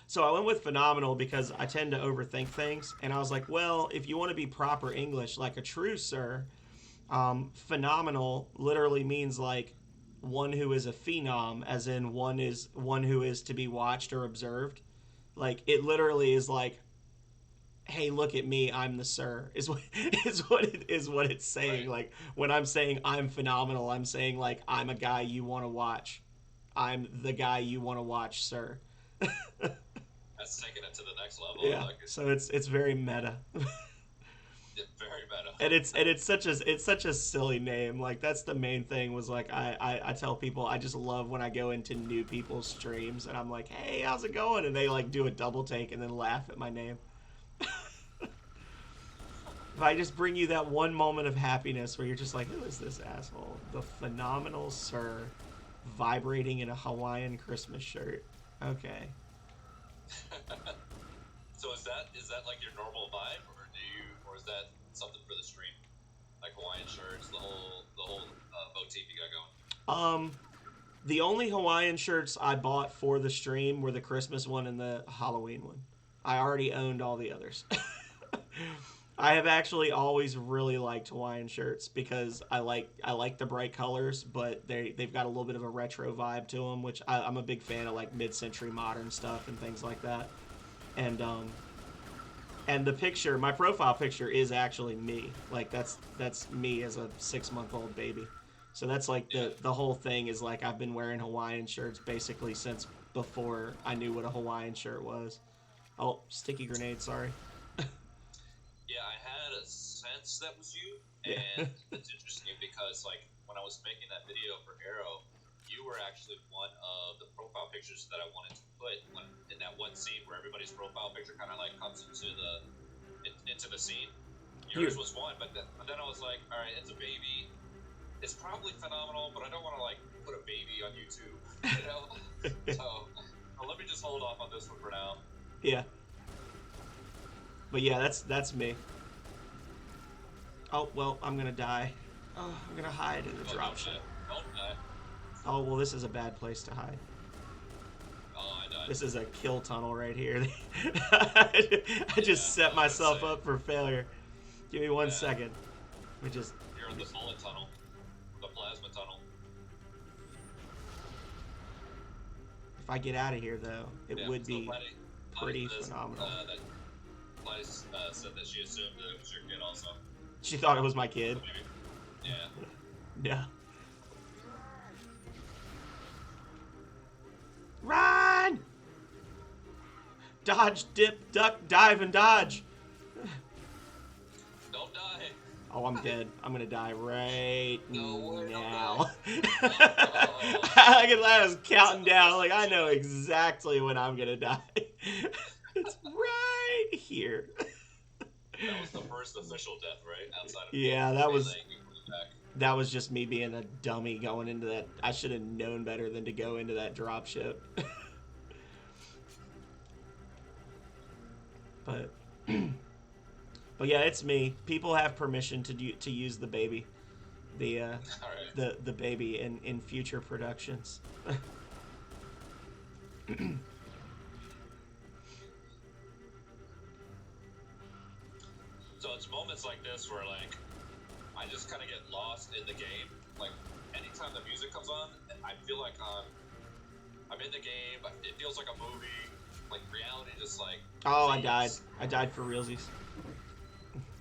So I went with phenomenal because I tend to overthink things, and I was like, well, if you want to be proper English, like a true sir, phenomenal literally means like one who is a phenom, as in one who is to be watched or observed. Like it literally is like, hey, look at me, I'm the sir, is what what it's saying. Right. Like when I'm saying I'm phenomenal, I'm saying like I'm a guy you want to watch. I'm the guy you want to watch, sir. That's taking it to the next level. Yeah. Like, So it's very meta. very meta. And it's such a silly name. Like that's the main thing was like I tell people I just love when I go into new people's streams and I'm like, hey, how's it going? And they like do a double take and then laugh at my name. If I just bring you that one moment of happiness where you're just like, who is this asshole? The phenomenal sir vibrating in a Hawaiian Christmas shirt. Okay. So is that like your normal vibe, or is that something for the stream, like Hawaiian shirts, the whole motif you got going? The only Hawaiian shirts I bought for the stream were the Christmas one and the Halloween one. I already owned all the others. I have actually always really liked Hawaiian shirts because I like the bright colors, but they've got a little bit of a retro vibe to them, which I'm a big fan of, like mid-century modern stuff and things like that. And the picture, my profile picture is actually me. Like that's me as a 6-month-old baby. So that's like the whole thing is like I've been wearing Hawaiian shirts basically since before I knew what a Hawaiian shirt was. Oh, sticky grenade, sorry. Yeah, I had a sense that was you, Yeah. and it's interesting because like when I was making that video for Arrow, you were actually one of the profile pictures that I wanted to put in that one scene where everybody's profile picture kind of like comes into the scene. Yours was one, but then I was like, all right, it's a baby. It's probably phenomenal, but I don't want to like put a baby on YouTube, you know. So let me just hold off on this one for now. Yeah. But yeah, that's me. Oh, well, I'm gonna die. Oh, I'm gonna hide in the dropship. Don't die. Oh, well, this is a bad place to hide. Oh, I died. This is a kill tunnel right here. I just set myself up for failure. Give me 1 second. Let me just... You're in the bullet tunnel. The plasma tunnel. If I get out of here, though, it would be pretty Platy phenomenal. Platy said that she assumed that it was your kid also. She thought it was my kid. Yeah. Yeah. Run! Dodge, dip, duck, dive, and dodge. Don't die. Oh, I'm dead. I'm gonna die right No, now. don't I was counting down. Like, I know exactly when I'm gonna die. It's right here. That was the first official death, right? Outside of Yeah, that was just me being a dummy going into that. I should have known better than to go into that dropship. But yeah, it's me. People have permission to use the baby, the baby in future productions. So it's moments like this where like I just kind of get lost in the game. Like anytime the music comes on, I feel like I'm in the game. It feels like a movie. Like reality, just like. Oh, I died. I died for realsies.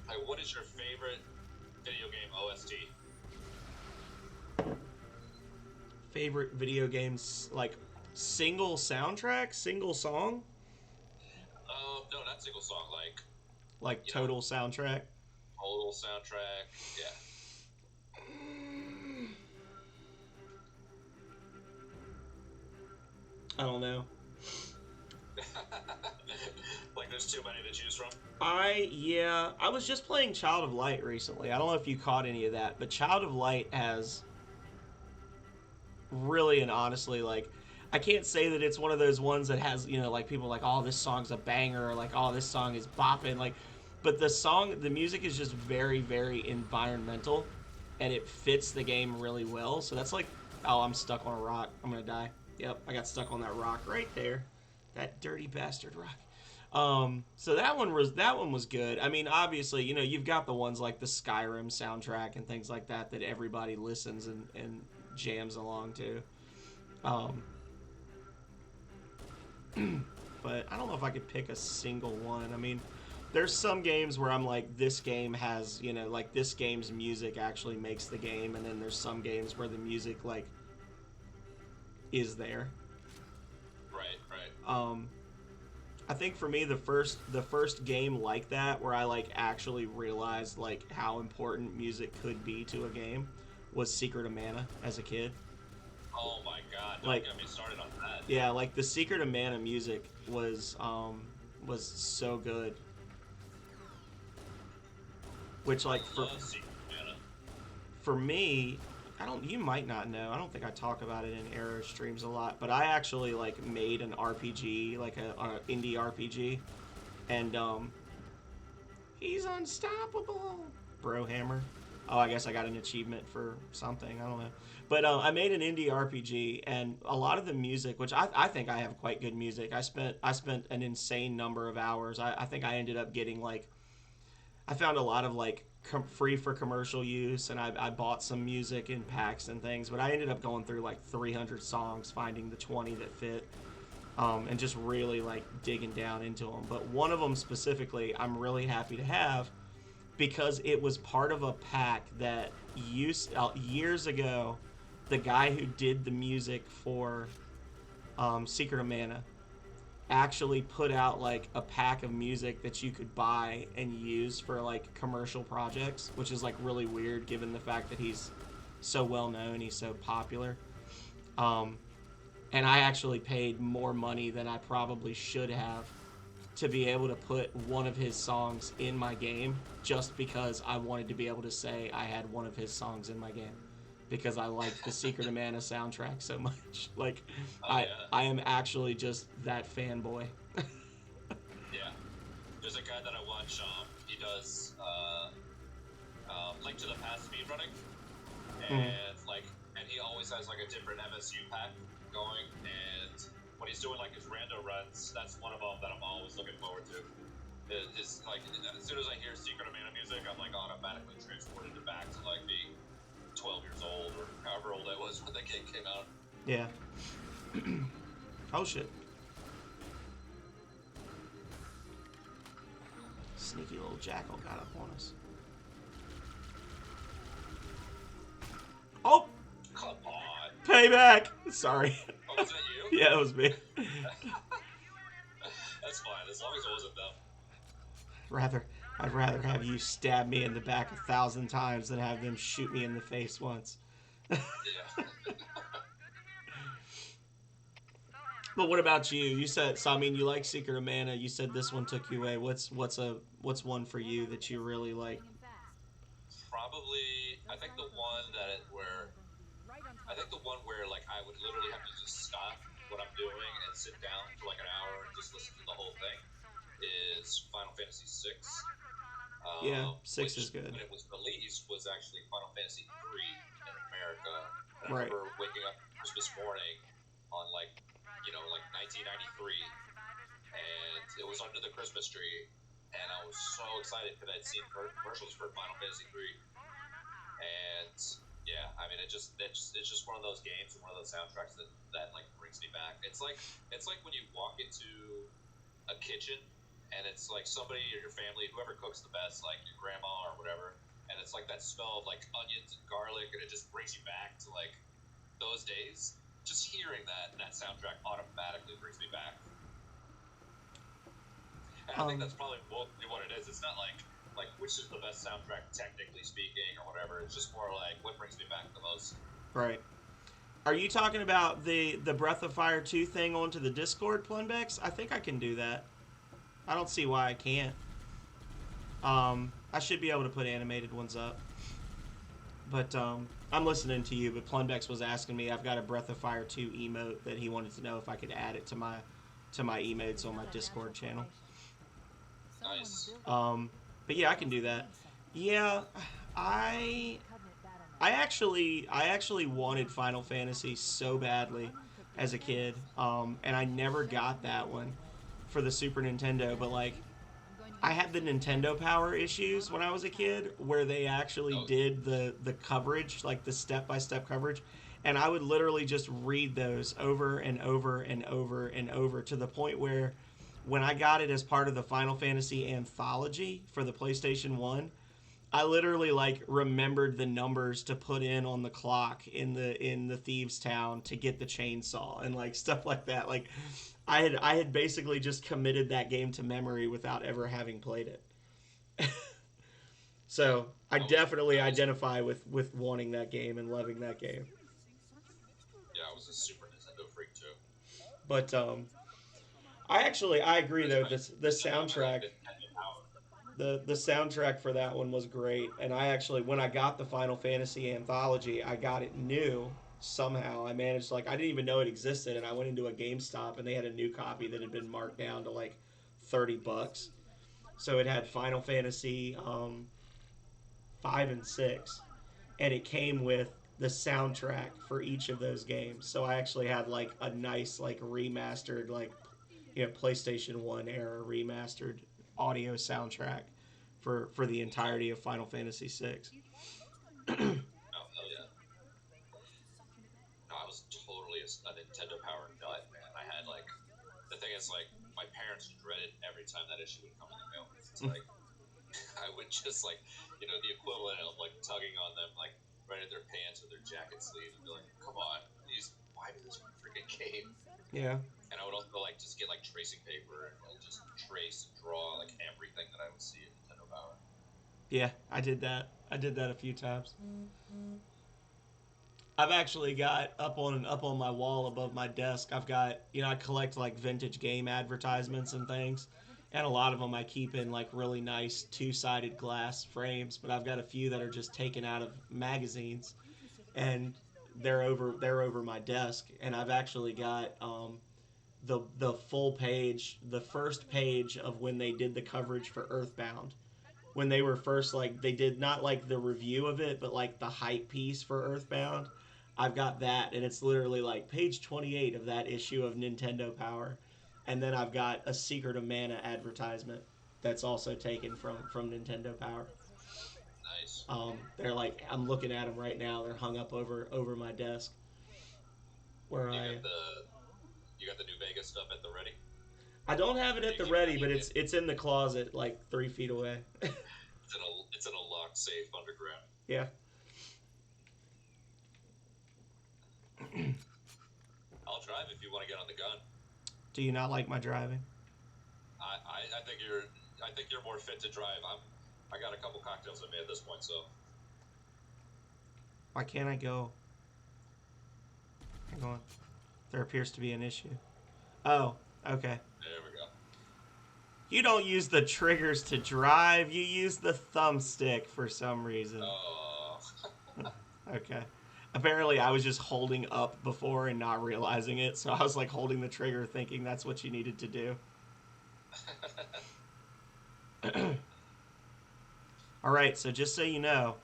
Like, what is your favorite video game OST? Favorite video games, like single soundtrack, single song? No, not single song. Like total soundtrack. Total soundtrack. Yeah. I don't know. Like there's too many to choose from. I was just playing Child of Light recently. I don't know if you caught any of that, but Child of Light has really and honestly, like, I can't say that it's one of those ones that has, you know, like people like, oh, this song's a banger, or like, oh, this song is bopping, like, but the music is just very, very environmental, and it fits the game really well. So that's like Oh, I'm stuck on a rock. I'm gonna die. Yep, I got stuck on that rock right there. That dirty bastard rock. So that one was good. I mean, obviously, you've got the ones like the Skyrim soundtrack and things like that that everybody listens and jams along to. Um, but I don't know if I could pick a single one. I mean, there's some games where I'm like, this game has, like this game's music actually makes the game, and then there's some games where the music like is there. Right. I think for me the first game like that where I like actually realized like how important music could be to a game was Secret of Mana as a kid. Oh my god, don't Like get me started on that. yeah, like the Secret of Mana music was so good. Which like I love Secret Mana. for me, you might not know. I don't think I talk about it in Arrow streams a lot, but I actually like made an RPG, like a indie RPG, and he's unstoppable, Brohammer. Oh, I guess I got an achievement for something. I don't know, but I made an indie RPG, and a lot of the music, which I think I have quite good music. I spent an insane number of hours. I think I ended up getting like I found a lot of like free for commercial use, and I bought some music in packs and things, but I ended up going through like 300 songs, finding the 20 that fit, and just really like digging down into them. But one of them specifically, I'm really happy to have because it was part of a pack that years ago, the guy who did the music for Secret of Mana actually put out like a pack of music that you could buy and use for like commercial projects, which is like really weird given the fact that he's so well known, he's so popular. And I actually paid more money than I probably should have to be able to put one of his songs in my game just because I wanted to be able to say I had one of his songs in my game because I liked the Secret of Mana soundtrack so much. Like, I am actually just that fanboy. Yeah. There's a guy that I watch, he does, Link to the Past speedrunning, and, and he always has, like, a different MSU pack going, and when he's doing, like, his rando runs, that's one of them that I'm always looking forward to. It's, like, as soon as I hear Secret of Mana music, I'm, like, automatically transported back to, like, being 12 years old or however old I was when the game came out. Yeah. Oh shit. Sneaky little jackal got up on us. Oh! Come on. Payback! Sorry. Oh, was that you? Yeah, it was me. That's fine, as long as it wasn't them. I'd rather have you stab me in the back 1,000 times than have them shoot me in the face once. Yeah. But what about you? You said so. I mean, you like Secret of Mana. You said this one took you away. What's one for you that you really like? Probably, I think the one where like I would literally have to just stop what I'm doing and sit down for like an hour and just listen to the whole thing is Final Fantasy VI. Yeah, 6 which, is good. When it was released, was actually Final Fantasy III in America. And I Right. remember waking up Christmas morning on like 1993, and it was under the Christmas tree, and I was so excited because I'd seen commercials for Final Fantasy III, and yeah, I mean it's just one of those games and one of those soundtracks that like brings me back. It's like when you walk into a kitchen and it's like somebody or your family, whoever cooks the best, like your grandma or whatever, and it's like that smell of like onions and garlic, and it just brings you back to like those days. Just hearing that soundtrack automatically brings me back. And I think that's probably what it is. It's not like which is the best soundtrack technically speaking or whatever. It's just more like what brings me back the most. Right. Are you talking about the Breath of Fire 2 thing onto the Discord, Plunbex? I think I can do that. I don't see why I can't. I should be able to put animated ones up. But I'm listening to you, but Plunbex was asking me, I've got a Breath of Fire 2 emote that he wanted to know if I could add it to my emotes on my Discord channel. Nice. But yeah, I can do that. Yeah, I I actually wanted Final Fantasy so badly as a kid, and I never got that one for the Super Nintendo. But like, I had the Nintendo Power issues when I was a kid, where they actually Oh, did the coverage, like the step by step coverage, and I would literally just read those over and over and over and over to the point where, when I got it as part of the Final Fantasy anthology for the PlayStation One, I literally like remembered the numbers to put in on the clock in the thieves town to get the chainsaw and like stuff like that. Like I had basically just committed that game to memory without ever having played it. So I definitely I was identify with wanting that game and loving that game. yeah, I was a Super Nintendo freak too. But I agree That's though. my The that's how I got my like soundtrack Nintendo Power. the soundtrack for that one was great, and I actually, when I got the Final Fantasy anthology, I got it new somehow. I managed, like, I didn't even know it existed, and I went into a GameStop and they had a new copy that had been marked down to like $30. So it had Final Fantasy 5 and 6, and it came with the soundtrack for each of those games. So I actually had like a nice like remastered, like, PlayStation 1 era remastered audio soundtrack for the entirety of Final Fantasy 6. Oh hell yeah! No, I was totally a Nintendo Power nut, man. I had like the thing is like my parents dreaded every time that issue would come in the mail. It's like I would just like the equivalent of like tugging on them like right at their pants or their jacket sleeve and be like, come on, please buy me this freaking game. Yeah. And I would also like just get like tracing paper and like just trace and draw like everything that I would see in Nintendo Power. Yeah, I did that. I did that a few times. I've actually got up on my wall above my desk. I've got, I collect like vintage game advertisements and things, and a lot of them I keep in like really nice two-sided glass frames. But I've got a few that are just taken out of magazines, and they're over my desk. And I've actually got the full page, the first page of when they did the coverage for Earthbound, when they were first, like, they did not like the review of it, but like the hype piece for Earthbound. I've got that, and it's literally like page 28 of that issue of Nintendo Power. And then I've got a Secret of Mana advertisement that's also taken from Nintendo Power. Nice. They're like, I'm looking at them right now. They're hung up over my desk where You I got the New Vegas stuff at the ready. I don't have it Or at you the keep it ready, on but you? it's in the closet like 3 feet away. It's in a locked safe underground. Yeah. I'll drive if you want to get on the gun. Do you not like my driving? I think you're more fit to drive. I got a couple cocktails I made at this point, so Why can't I go? Hang on. There appears to be an issue. Oh, okay. there we go. You don't use the triggers to drive. You use the thumbstick for some reason. Oh, Okay. Apparently, I was just holding up before and not realizing it, so I was like holding the trigger thinking that's what you needed to do. All right, so just so you know,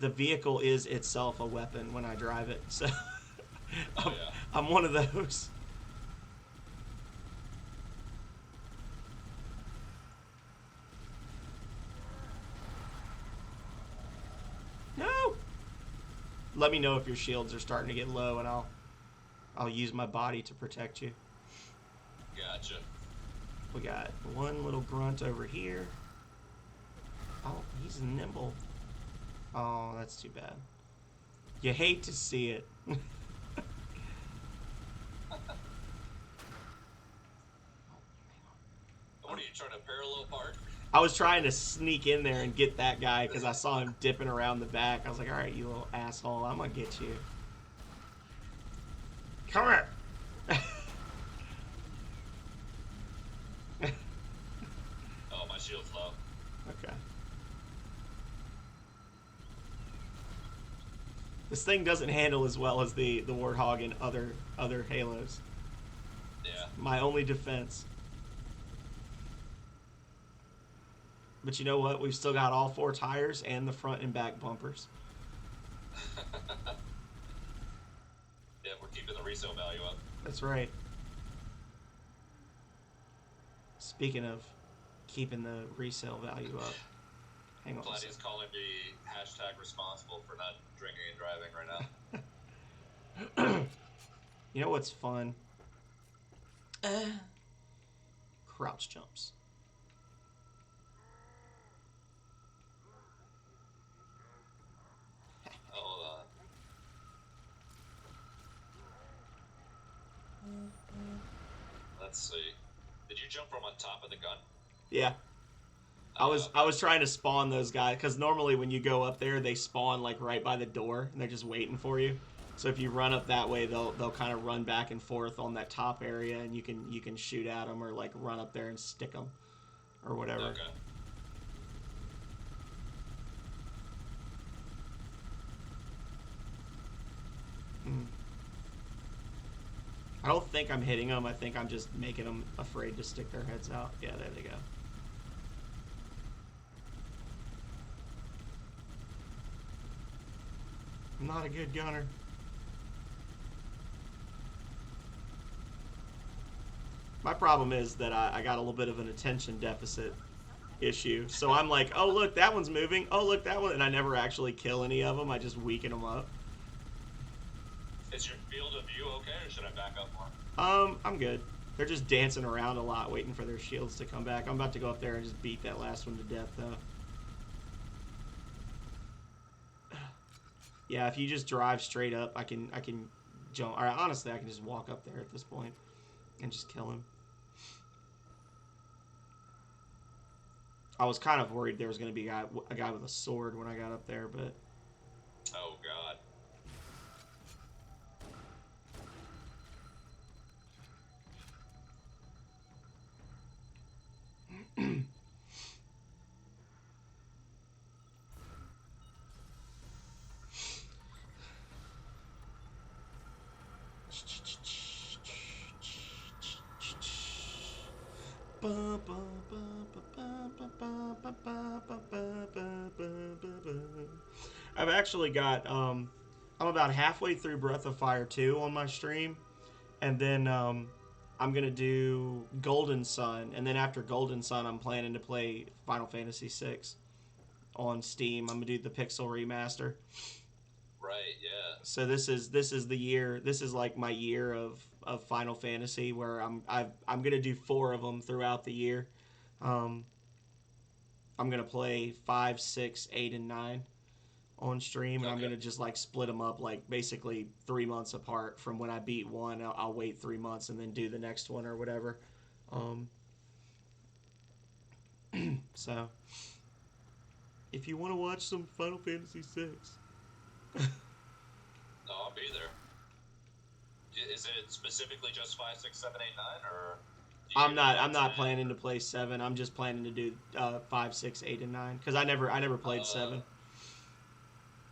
the vehicle is itself a weapon when I drive it, so I'm, yeah. I'm one of those. No! Let me know if your shields are starting to get low, and I'll use my body to protect you. Gotcha. We got one little grunt over here. Oh, he's nimble. Oh, that's too bad. You hate to see it. What are you trying to parallel park? I was trying to sneak in there and get that guy because I saw him dipping around the back. I was like, all right, you little asshole, I'm going to get you. Come here. Oh, my shield's low. Okay. This thing doesn't handle as well as the Warthog and other Halos. Yeah. My only defense. But you know what? We've still got all 4 tires and the front and back bumpers. Yeah, we're keeping the resale value up. That's right. Speaking of keeping the resale value up, hang on. Vladdy's calling me #responsible for not drinking and driving right now. You know what's fun? Crouch jumps. Hold on. Let's see. Did you jump from on top of the gun? Yeah. I was trying to spawn those guys because normally when you go up there, they spawn like right by the door and they're just waiting for you. So if you run up that way, they'll kind of run back and forth on that top area, and you can shoot at them or like run up there and stick them or whatever. Okay. I don't think I'm hitting them. I think I'm just making them afraid to stick their heads out. Yeah, there they go. I'm not a good gunner. My problem is that I got a little bit of an attention deficit issue. So I'm like, oh, look, that one's moving. Oh, look, that one. And I never actually kill any of them. I just weaken them up. Is your field of view okay, or should I back up more? I'm good. They're just dancing around a lot, waiting for their shields to come back. I'm about to go up there and just beat that last one to death, though. Yeah, if you just drive straight up, I can jump. Or honestly, I can just walk up there at this point and just kill him. I was kind of worried there was going to be a guy with a sword when I got up there, but... Oh, God. I've actually got, I'm about halfway through Breath of Fire 2 on my stream, and then I'm going to do Golden Sun, and then after Golden Sun I'm planning to play Final Fantasy 6 on Steam. I'm going to do the Pixel Remaster. Right, yeah. So this is the year. This is like my year of Final Fantasy, where I'm gonna do 4 of them throughout the year. I'm gonna play 5, 6, 8, and 9 on stream, and I'm gonna just like split them up like basically 3 months apart. From when I beat one, I'll wait 3 months and then do the next one or whatever. So if you want to watch some Final Fantasy 6. No, I'll be there. Is it specifically just 5, 6, 7, 8, 9, or? I'm not planning to play 7. I'm just planning to do 5, 6, 8, and 9 because I never played 7.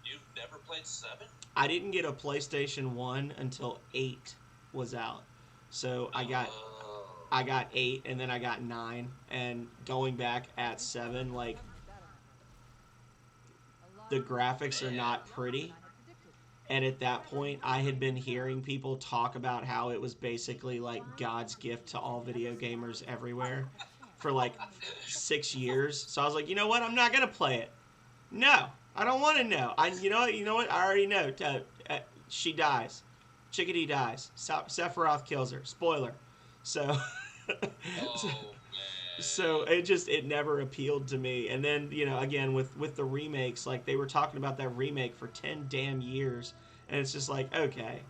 You've never played 7? I didn't get a PlayStation 1 until 8 was out, so I got 8 and then I got 9, and going back at 7, like the graphics are not pretty. And at that point, I had been hearing people talk about how it was basically like God's gift to all video gamers everywhere for like 6 years. So I was like, you know what? I'm not gonna play it. No, I don't want to know. You know what? I already know. She dies. Chickadee dies. Sephiroth kills her. Spoiler. So. So it never appealed to me. And then, again, with the remakes, like they were talking about that remake for 10 damn years, and it's just like, okay,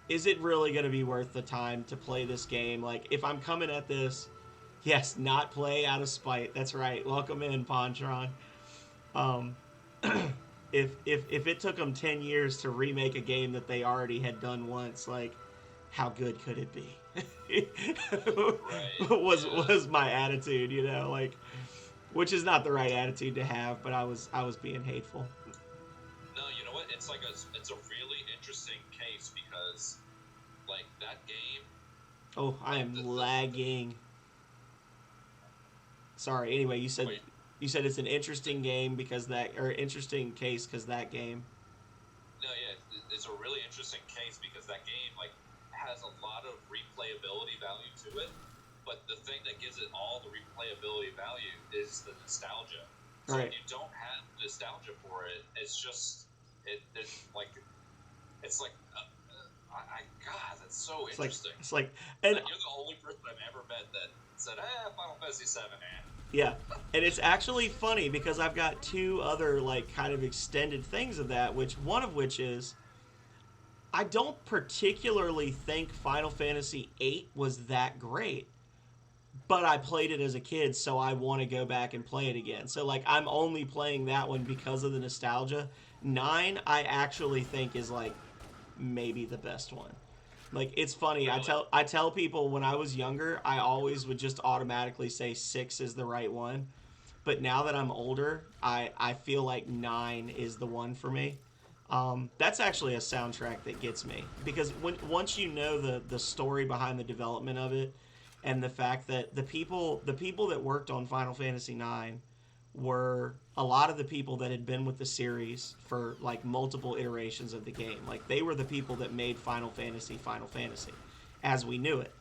is it really going to be worth the time to play this game? Like, if I'm coming at this, yes, not play out of spite. That's right. Welcome in, Pontron. If it took them 10 years to remake a game that they already had done once, like, how good could it be? was my attitude, like, which is not the right attitude to have, but I was being hateful. No, you know what? It's a really interesting case because, like, that game. Oh, I am lagging Sorry. Anyway, Wait, you said it's an interesting game because that, or interesting case because that game. no, yeah, it's a really interesting case because that game like has a lot of replayability value to it, but the thing that gives it all the replayability value is the nostalgia. So Right. if you don't have nostalgia for it, it's just it's like God, that's so interesting. It's like, and You're the only person I've ever met that said, Final Fantasy VII, man. yeah, and it's actually funny because I've got two other like kind of extended things of that, which one of which is I don't particularly think Final Fantasy VIII was that great, but I played it as a kid, so I want to go back and play it again. So like I'm only playing that one because of the nostalgia. 9 I actually think is like maybe the best one. Like it's funny. Really? I tell people when I was younger, I always would just automatically say 6 is the right one. But now that I'm older, I feel like 9 is the one for me. That's actually a soundtrack that gets me because once you know the story behind the development of it, and the fact that the people that worked on Final Fantasy 9 were a lot of the people that had been with the series for like multiple iterations of the game. Like they were the people that made Final Fantasy as we knew it.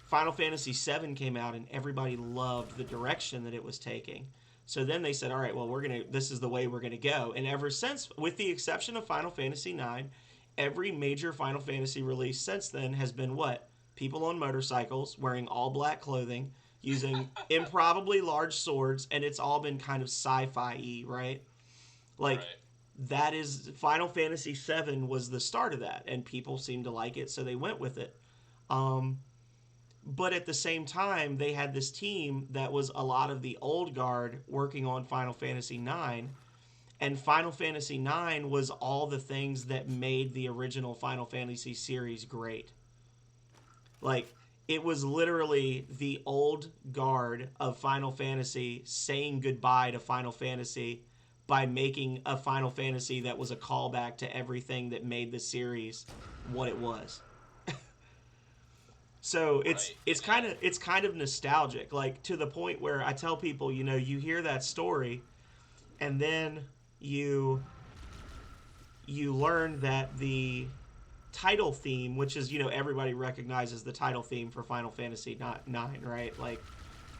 Final Fantasy VII came out and everybody loved the direction that it was taking. So then they said, "All right, well, this is the way we're gonna go." And ever since, with the exception of Final Fantasy IX, every major Final Fantasy release since then has been what? People on motorcycles wearing all black clothing, using improbably large swords, and it's all been kind of sci-fi-y, right? Like Right. that is Final Fantasy VII was the start of that, and people seemed to like it, so they went with it. But at the same time, they had this team that was a lot of the old guard working on Final Fantasy IX, and Final Fantasy IX was all the things that made the original Final Fantasy series great. Like, it was literally the old guard of Final Fantasy saying goodbye to Final Fantasy by making a Final Fantasy that was a callback to everything that made the series what it was. So it's kind of nostalgic, like to the point where I tell people, you hear that story, and then you learn that the title theme, which is everybody recognizes the title theme for Final Fantasy IX, right? Like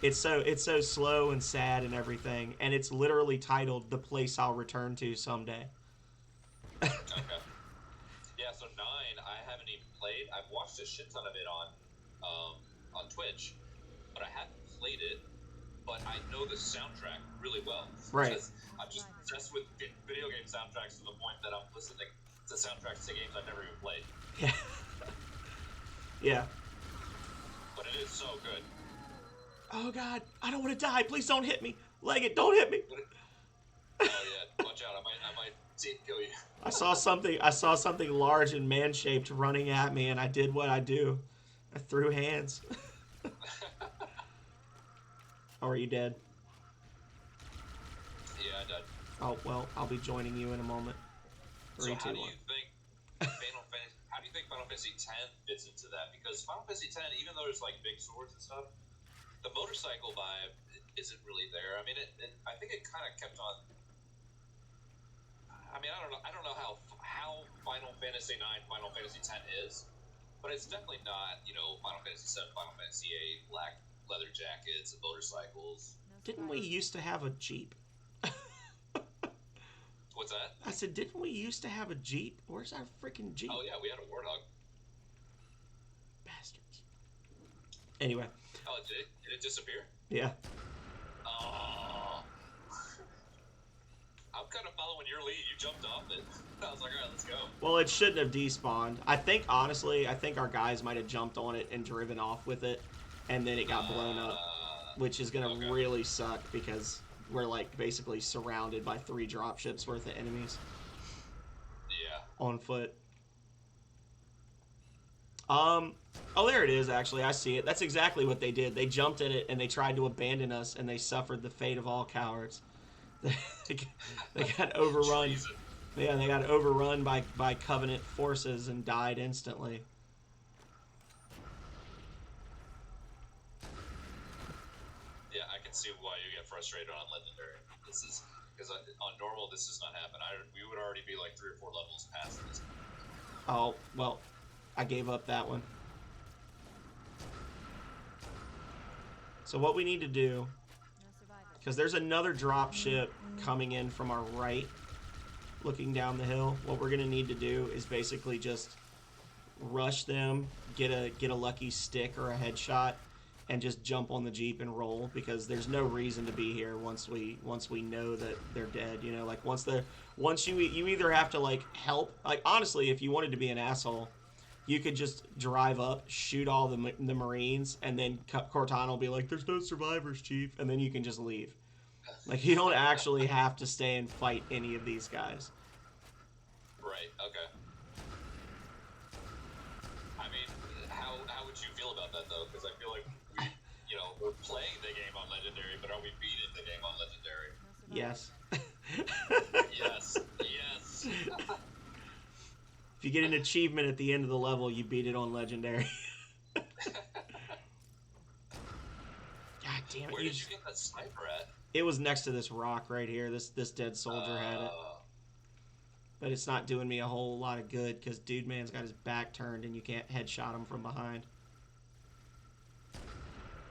it's so slow and sad and everything, and it's literally titled "The Place I'll Return to Someday." Okay. Yeah, so 9, I haven't even played. I've watched a shit ton of it on Twitch, but I haven't played it. But I know the soundtrack really well. Right. Because I'm just obsessed with video game soundtracks to the point that I'm listening to soundtracks to games I've never even played. Yeah. Yeah. But it is so good. Oh God, I don't want to die. Please don't hit me. Legate, don't hit me. Oh yeah, watch out! I might see it kill you. I saw something large and man-shaped running at me, and I did what I do. I threw hands. Oh, are you dead? Yeah, I died. Oh well, I'll be joining you in a moment. So 3, how 2, do 1. you think how do you think Final Fantasy X fits into that? Because Final Fantasy X, even though there's like big swords and stuff, the motorcycle vibe isn't really there. I mean, I think it kind of kept on. I mean, I don't know how Final Fantasy IX, Final Fantasy X is, but it's definitely not Final Fantasy VII, Final Fantasy VIII, black leather jackets and motorcycles. Didn't we used to have a Jeep? What's that? I said, didn't we used to have a Jeep? Where's our freaking Jeep? Oh yeah, we had a Warthog. Bastards. Anyway. Oh, did it disappear? Yeah. Oh. I'm kind of following your lead. You jumped off it. I was like, all right, let's go. Well, it shouldn't have despawned. I think our guys might have jumped on it and driven off with it, and then it got blown up, which is going to really suck because we're like basically surrounded by 3 dropships worth of enemies. Yeah. On foot. Oh, there it is, actually. I see it. That's exactly what they did. They jumped in it, and they tried to abandon us, and they suffered the fate of all cowards. They got overrun. Treason. Yeah, they got overrun by Covenant forces and died instantly. Yeah, I can see why you get frustrated on legendary. This is because on normal this does not happen. We would already be like 3 or 4 levels past this. Oh, well, I gave up that one. So what we need to do, No survivors. because there's another drop ship coming in from our right, looking down the hill. What we're gonna need to do is basically just rush them, get a lucky stick or a headshot, and just jump on the Jeep and roll, because there's no reason to be here once we know that they're dead. You know, like once you either have to like help. Like honestly, if you wanted to be an asshole, you could just drive up, shoot all the Marines, and then Cortana will be like, "There's no survivors, Chief," and then you can just leave. Like you don't actually have to stay and fight any of these guys. Right. Okay. I mean, how would you feel about that though? Because I feel like we're playing the game on legendary, but are we beating the game on legendary? No survivors. Yes. Yes. If you get an achievement at the end of the level, you beat it on legendary. God damn it! Where did you get that sniper at? It was next to this rock right here. This dead soldier had it. But it's not doing me a whole lot of good because Dude Man's got his back turned and you can't headshot him from behind.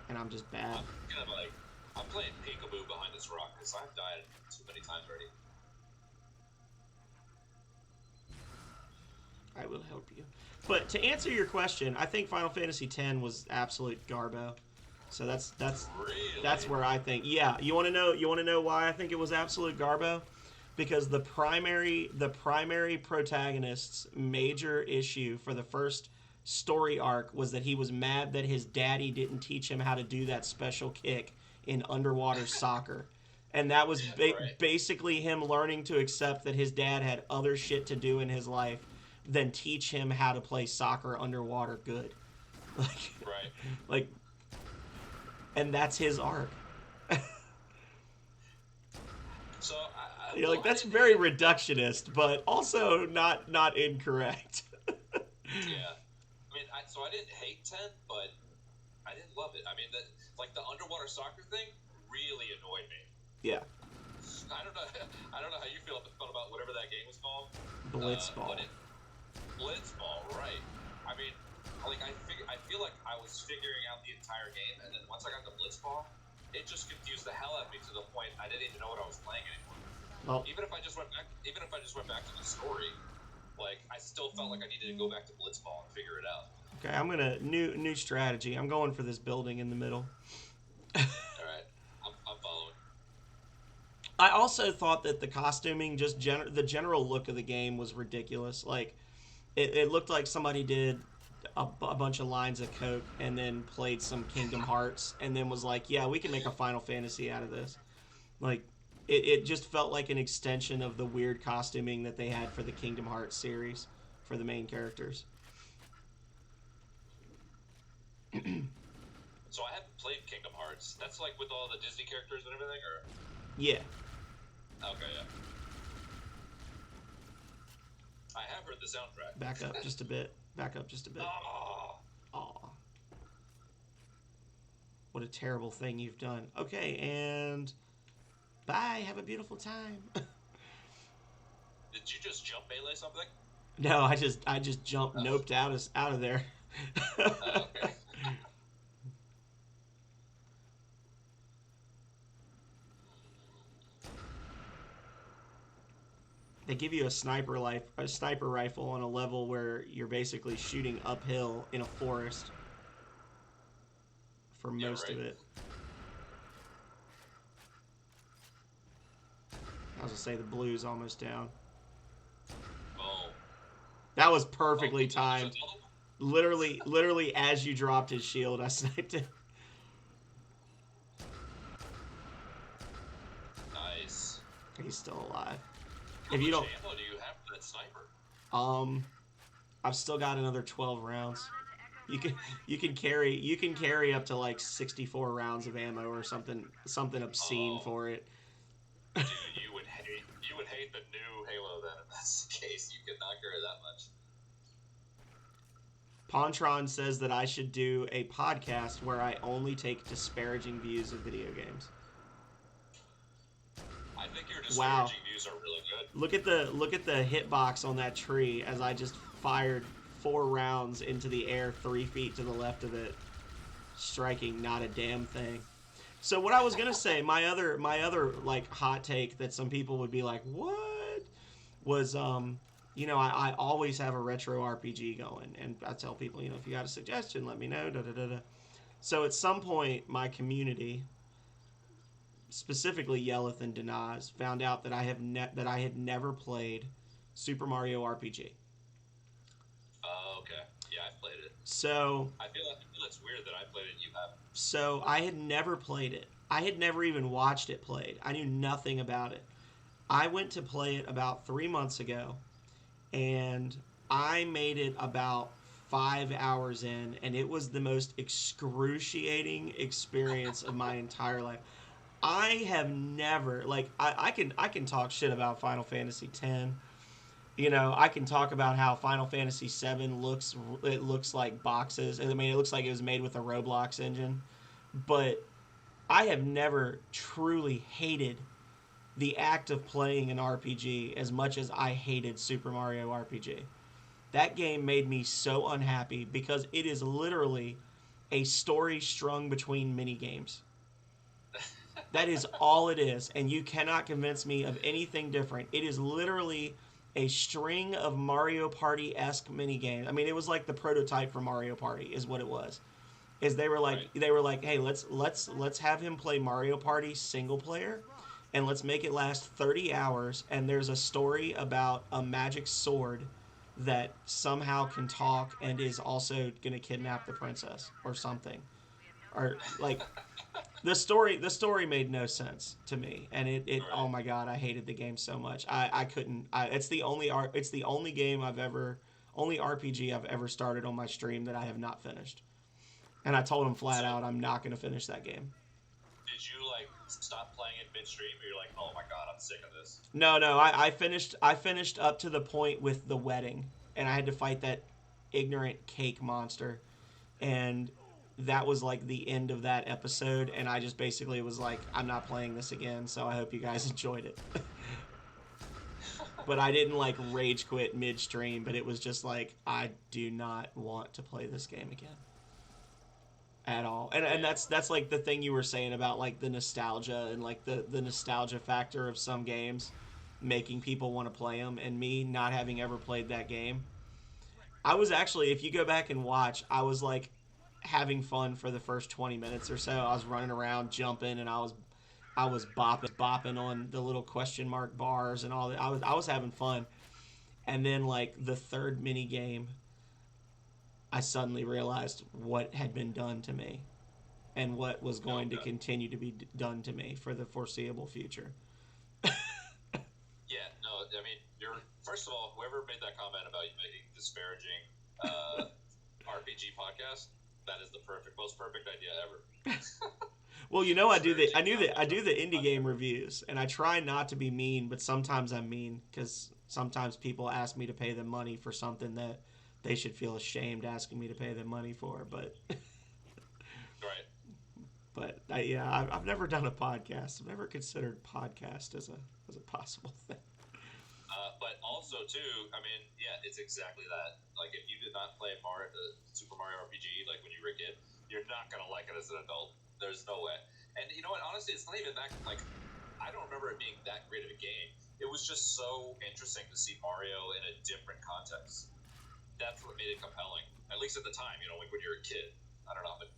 And I'm just bad. I'm playing peekaboo behind this rock because I've died too many times already. I will help you. But to answer your question, I think Final Fantasy X was absolute garbo. So that's Really? where I think. Yeah, you want to know why I think it was absolute garbo? Because the primary protagonist's major issue for the first story arc was that he was mad that his daddy didn't teach him how to do that special kick in underwater soccer. And that was basically him learning to accept that his dad had other shit to do in his life than teach him how to play soccer underwater good. Like, and that's his arc. So You're like, that's very reductionist, but also not incorrect. Yeah. I mean, so I didn't hate 10, but I didn't love it. I mean, the underwater soccer thing really annoyed me. Yeah. I don't know how you felt about whatever that game was called. Blitzball. Blitzball, right? I mean, like I feel like I was figuring out the entire game, and then once I got to Blitzball, it just confused the hell out of me to the point I didn't even know what I was playing anymore. Well, Even if I just went back to the story, like I still felt like I needed to go back to Blitzball and figure it out. okay, I'm gonna new strategy. I'm going for this building in the middle. All right, I'm following. I also thought that the costuming, just the general look of the game was ridiculous. Like, it looked like somebody did a bunch of lines of coke and then played some Kingdom Hearts and then was like, yeah, we can make a Final Fantasy out of this. Like, it just felt like an extension of the weird costuming that they had for the Kingdom Hearts series for the main characters. So I haven't played Kingdom Hearts. That's like with all the Disney characters and everything, or? Yeah. Okay, yeah. I have heard the soundtrack. Back up just a bit. Oh. Aw. What a terrible thing you've done. Okay, and bye. Have a beautiful time. Did you just jump melee something? No, I just jumped noped out of there. Okay. They give you a sniper rifle on a level where you're basically shooting uphill in a forest for most of it. I was gonna say the blue's almost down. Oh. That was perfectly timed. Literally as you dropped his shield, I sniped him. Nice. He's still alive. How If you much don't, ammo do you have for that sniper? I've still got another 12 rounds. You can carry up to like 64 rounds of ammo or something obscene for it. Dude, you would hate the new Halo then if that's the case. You could not carry that much. Pontron says that I should do a podcast where I only take disparaging views of video games. think your Wow. disparaging views are really good. Look at the hitbox on that tree as I just fired 4 rounds into the air 3 feet to the left of it, striking not a damn thing. So what I was gonna say, my other like hot take that some people would be like, what? Was you know, I always have a retro RPG going, and I tell people, you know, if you got a suggestion, let me know. Da da da da. So at some point, my community, specifically Yelleth and Denaz, found out that that I had never played Super Mario RPG. Oh, okay. Yeah, I've played it. So I feel it's weird that I played it and you haven't. so I had never played it. I had never even watched it played. I knew nothing about it. I went to play it about 3 months ago, and I made it about 5 hours in, and it was the most excruciating experience of my entire life. I have never like I can talk shit about Final Fantasy X. You know, I can talk about how Final Fantasy VII looks. It looks like boxes. I mean, it looks like it was made with a Roblox engine. But I have never truly hated the act of playing an RPG as much as I hated Super Mario RPG. That game made me so unhappy because it is literally a story strung between mini games. That is all it is, and you cannot convince me of anything different. It is literally a string of Mario Party-esque mini games. I mean, it was like the prototype for Mario Party, is what it was. Is they were like, hey, let's have him play Mario Party single player, and let's make it last 30 hours. And there's a story about a magic sword that somehow can talk and is also gonna kidnap the princess or something, or like the story made no sense to me, and it Right. oh my god, I hated the game so much. I couldn't. It's the only game I've ever only RPG I've ever started on my stream that I have not finished. And I told him flat So, out I'm not going to finish that game. did you like stop playing it midstream, or you're like, oh my god, I'm sick of this? No, no, I finished up to the point with the wedding, and I had to fight that ignorant cake monster, and that was like the end of that episode, and I just basically was like, I'm not playing this again, so I hope you guys enjoyed it. But I didn't like rage quit midstream, but it was just like, I do not want to play this game again at all. And that's like the thing you were saying about like the nostalgia and like the nostalgia factor of some games making people want to play them, and me not having ever played that game. I was actually, if you go back and watch, I was like having fun for the first 20 minutes or so. I was running around jumping, and I was bopping on the little question mark bars and all that. I was having fun. And then like the third mini game, I suddenly realized what had been done to me and what was going to continue to be done to me for the foreseeable future. Yeah, no, I mean, you're first of all, whoever made that comment about you making disparaging RPG podcast, that is the most perfect idea ever. Well, you know, I do the indie game reviews, and I try not to be mean, but sometimes I'm mean because sometimes people ask me to pay them money for something that they should feel ashamed asking me to pay them money for. But Right. yeah, I've never done a podcast. I've never considered podcast as a possible thing. But also too, I mean, yeah, it's exactly that. Like, if you did not play Super Mario RPG like when you were a kid, you're not gonna like it as an adult. There's no way. And you know what? Honestly, it's not even that. Like, I don't remember it being that great of a game. It was just so interesting to see Mario in a different context. That's what made it compelling. At least at the time, you know, like when you're a kid. I don't know, but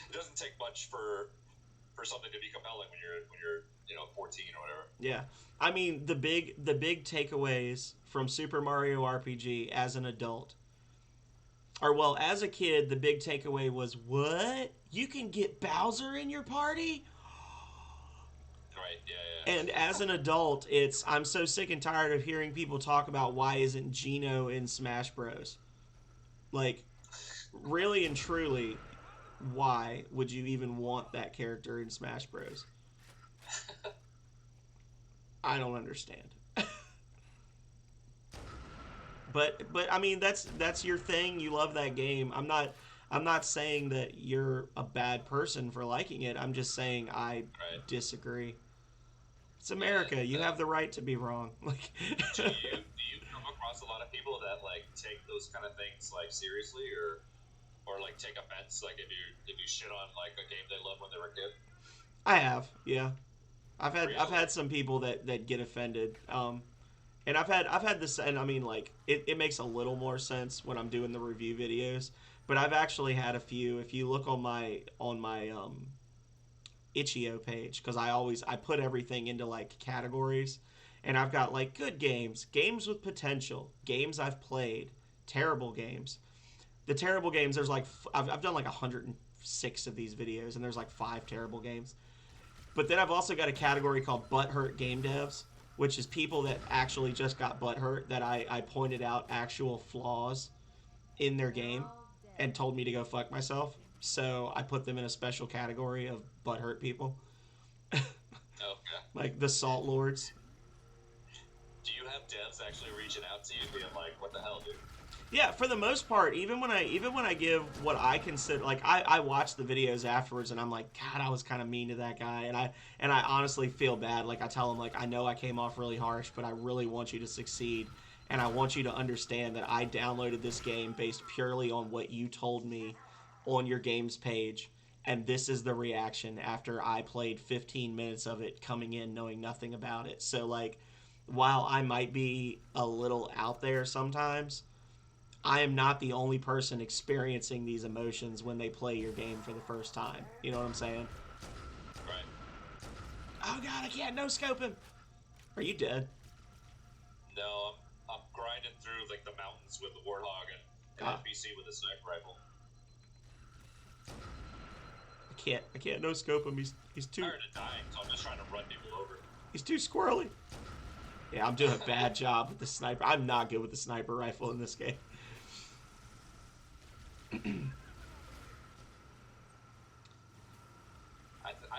it doesn't take much for something to be compelling when you're 14 or whatever. Yeah, I mean the big takeaways from Super Mario RPG as an adult, or well, as a kid, the big takeaway was, what? You can get Bowser in your party? Right? Yeah. And as an adult, I'm so sick and tired of hearing people talk about why isn't Gino in Smash Bros. Like, really and truly, why would you even want that character in Smash Bros? I don't understand. But I mean, that's your thing. You love that game. I'm not saying that you're a bad person for liking it. I'm just saying I Right. disagree. It's America. You have the right to be wrong. Like, do you come across a lot of people that like take those kind of things like seriously, or like take offense, like if you shit on like a game they loved when they were a kid? I have, yeah. Really? I've had some people that get offended. And I've had this, and I mean, like, it makes a little more sense when I'm doing the review videos. But I've actually had a few. If you look on my itch.io page, because I put everything into like categories, and I've got like good games, games with potential, games I've played, terrible games. The terrible games, there's like I've done like 106 of these videos, and there's like 5 terrible games. But then I've also got a category called butthurt game devs, which is people that actually just got butthurt that I pointed out actual flaws in their game and told me to go fuck myself. So I put them in a special category of butthurt people, Okay. like the Salt Lords. Do you have devs actually reaching out to you, being like, "What the hell, dude"? Yeah, for the most part, even when I give what I consider, like, I watch the videos afterwards and I'm like, God, I was kind of mean to that guy, and I honestly feel bad. Like, I tell him, like, I know I came off really harsh, but I really want you to succeed, and I want you to understand that I downloaded this game based purely on what you told me on your games page, and this is the reaction after I played 15 minutes of it coming in knowing nothing about it. So, like, while I might be a little out there sometimes, I am not the only person experiencing these emotions when they play your game for the first time. You know what I'm saying? Right. Oh God, I can't no scope him. Are you dead? No, I'm grinding through like the mountains with the warthog and Ah. NPC with a sniper rifle. I can't no scope him. He's I'm too tired of dying, so I'm just trying to run people over. he's too squirrely. Yeah, I'm doing a bad job with the sniper. I'm not good with the sniper rifle in this game. I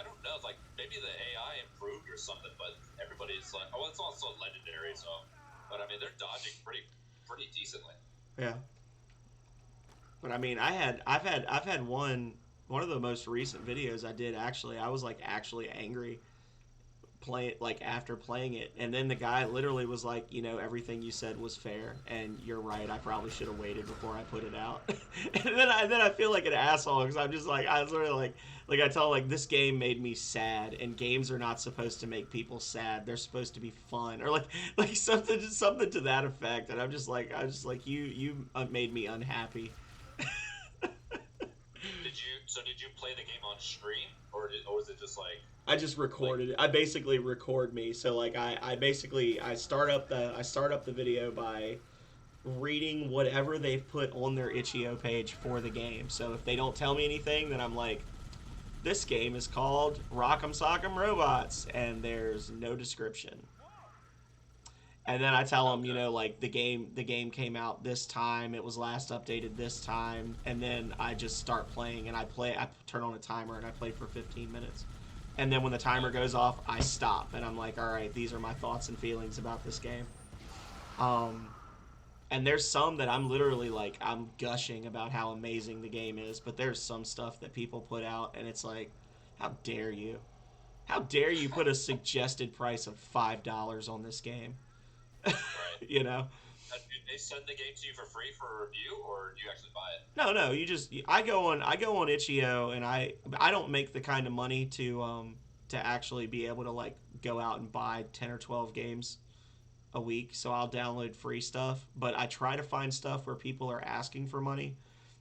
don't know, like maybe the AI improved or something, but everybody's like, oh, it's also legendary, so. But I mean, they're dodging pretty decently. Yeah. But I mean, I've had one of the most recent videos I did actually. I was like actually angry after playing it, and then the guy literally was like, you know, everything you said was fair, and you're right. I probably should have waited before I put it out. And then I feel like an asshole because I'm just like, I was sort of like I tell, like, this game made me sad, and games are not supposed to make people sad. They're supposed to be fun, or like something to that effect. And I'm just like you made me unhappy. Did you play the game on stream, or was it just like? I just recorded it. I basically record me. So like I start up the video by reading whatever they've put on their itch.io page for the game. So if they don't tell me anything, then I'm like, this game is called Rock'em Sock'em Robots, and there's no description. And then I tell them, you know, like the game came out this time, it was last updated this time, and then I just start playing, and I turn on a timer and I play for 15 minutes. And then when the timer goes off, I stop, and I'm like, all right, these are my thoughts and feelings about this game. And there's some that I'm literally like, I'm gushing about how amazing the game is, but there's some stuff that people put out, and it's like, how dare you? How dare you put a suggested price of $5 on this game? Right. You know? Did they send the game to you for free for a review, or do you actually buy it? No, I go on itch.io, and I don't make the kind of money to actually be able to like go out and buy 10 or 12 games a week, so I'll download free stuff, but I try to find stuff where people are asking for money,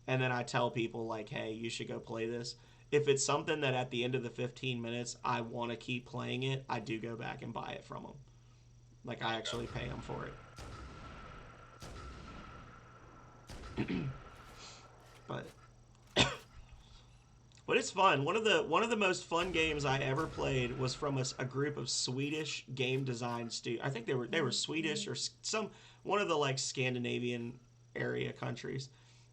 and then I tell people like, hey, you should go play this. If it's something that at the end of the 15 minutes I want to keep playing it, I do go back and buy it from them. Like, I actually pay them for it. But it's fun. One of the most fun games I ever played was from a group of Swedish game design students. I think they were Swedish or one of the like Scandinavian area countries,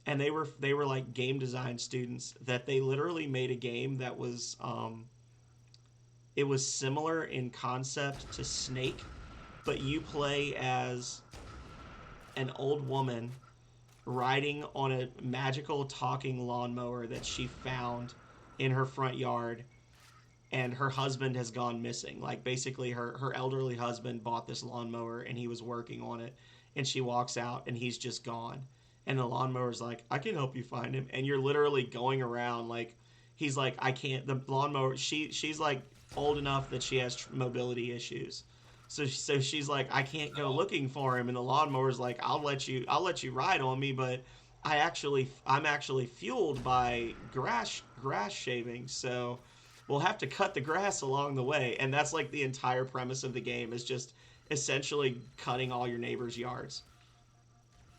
and they were like game design students that they literally made a game that was it was similar in concept to Snake, but you play as an old woman riding on a magical talking lawnmower that she found in her front yard, and her husband has gone missing. Like basically her elderly husband bought this lawnmower and he was working on it, and she walks out and he's just gone. And the lawnmower's like, I can help you find him. And you're literally going around like he's like, I can't. The lawnmower. She's like old enough that she has mobility issues. So she's like, I can't go looking for him. And the lawnmower's like, I'll let you ride on me, but I'm actually fueled by grass shavings. So we'll have to cut the grass along the way. And that's like the entire premise of the game is just essentially cutting all your neighbors' yards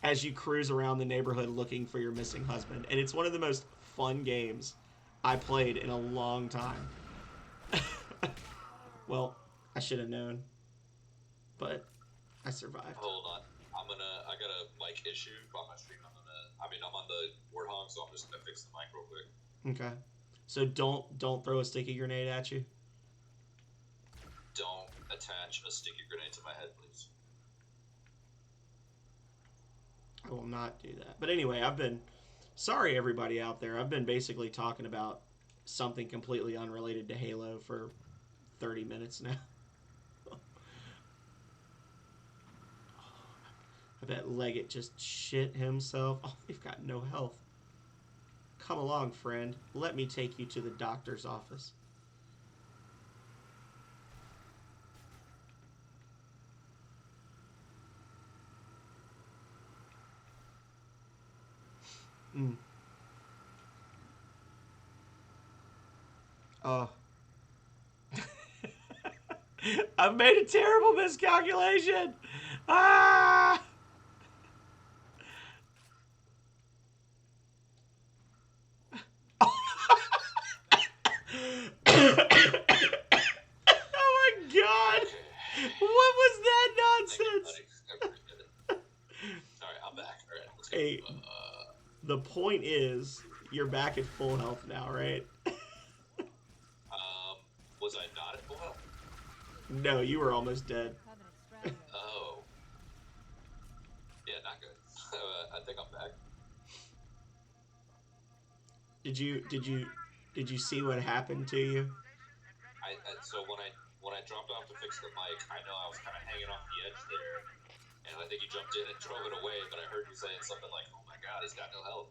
as you cruise around the neighborhood looking for your missing husband. And it's one of the most fun games I played in a long time. Well, I should have known, but I survived. Hold on. I got a mic issue on my stream. I'm on the Warthog, so I'm just gonna fix the mic real quick. Okay. So don't throw a sticky grenade at you. Don't attach a sticky grenade to my head, please. I will not do that. But anyway, sorry everybody out there. I've been basically talking about something completely unrelated to Halo for 30 minutes now. I bet Legate just shit himself. Oh, we've got no health. Come along, friend. Let me take you to the doctor's office. Oh. I've made a terrible miscalculation. Ah! Oh my god! What was that nonsense? Alright, I'm back. Alright, let's go. Hey, the point is, you're back at full health now, right? Was I not at full health? No, you were almost dead. Oh. Yeah, not good. I think I'm back. Did you see what happened to you? So when I dropped off to fix the mic, I know I was kind of hanging off the edge there, and I think you jumped in and drove it away. But I heard you saying something like, "Oh my God, he's got no health."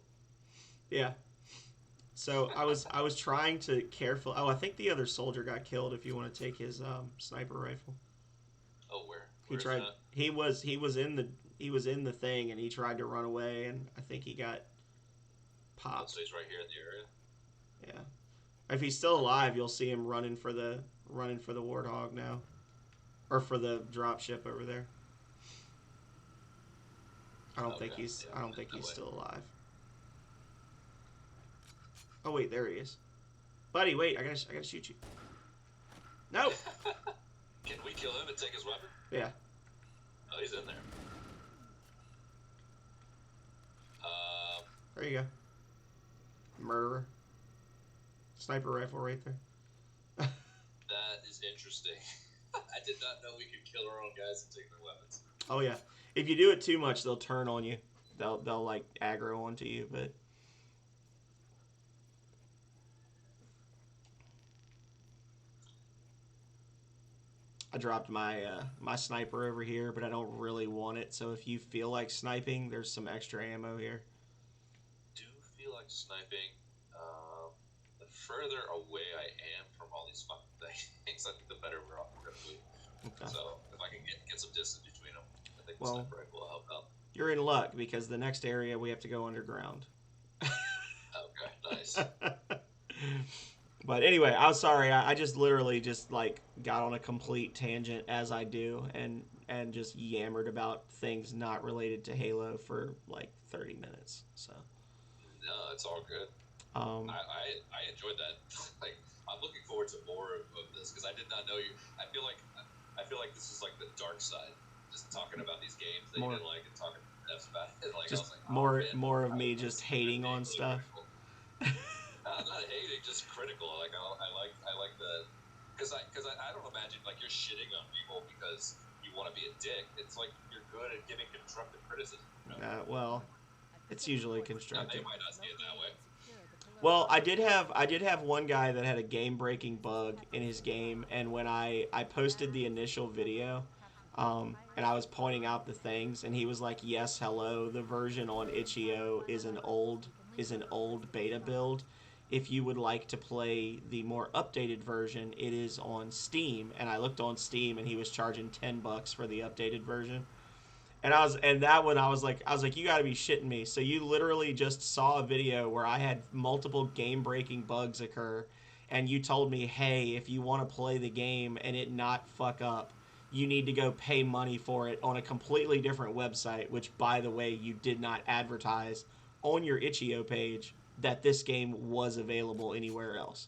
Yeah. So I was trying to carefully. Oh, I think the other soldier got killed. If you want to take his sniper rifle. Oh, where? He tried. He was in the thing, and he tried to run away, and I think he got popped. Oh, so he's right here in the area. Yeah. If he's still alive, you'll see him running for the Warthog now, or for the drop ship over there. I don't think he's still alive. Oh wait, there he is. Buddy, wait, I gotta shoot you. No! Can we kill him and take his weapon? Yeah. Oh, he's in there. There you go. Murderer. Sniper rifle right there. That is interesting. I did not know we could kill our own guys and take their weapons. Oh yeah. If you do it too much, they'll turn on you. They'll like aggro onto you, but I dropped my my sniper over here, but I don't really want it. So if you feel like sniping, there's some extra ammo here. Do feel like sniping. The further away I am from all these fucking things, I think the better we're going to be. Okay. So if I can get some distance between them, I think the sniper rifle will help out. You're in luck because the next area we have to go underground. Okay, nice. But anyway, I'm sorry. I just literally just like got on a complete tangent as I do, and just yammered about things not related to Halo for like 30 minutes. So. No, it's all good. I enjoyed that. Like, I'm looking forward to more of this because I did not know you. I feel like this is like the dark side, just talking about these games that you didn't like and talking about it. Like, just I was like, more of me just hating on stuff. Not hating, just critical. Like I like the because I don't imagine like you're shitting on people because you want to be a dick. It's like you're good at giving constructive criticism. You know? Well, it's usually constructive. They might not see it that way. Well, I did have one guy that had a game breaking bug in his game, and when I posted the initial video, and I was pointing out the things, and he was like, "Yes, hello, the version on itch.io is an old beta build. If you would like to play the more updated version, it is on Steam." And I looked on Steam, and he was charging $10 for the updated version. And that one I was like, you gotta be shitting me. So you literally just saw a video where I had multiple game breaking bugs occur, and you told me, hey, if you want to play the game and it not fuck up, you need to go pay money for it on a completely different website, which by the way you did not advertise on your itch.io page that this game was available anywhere else.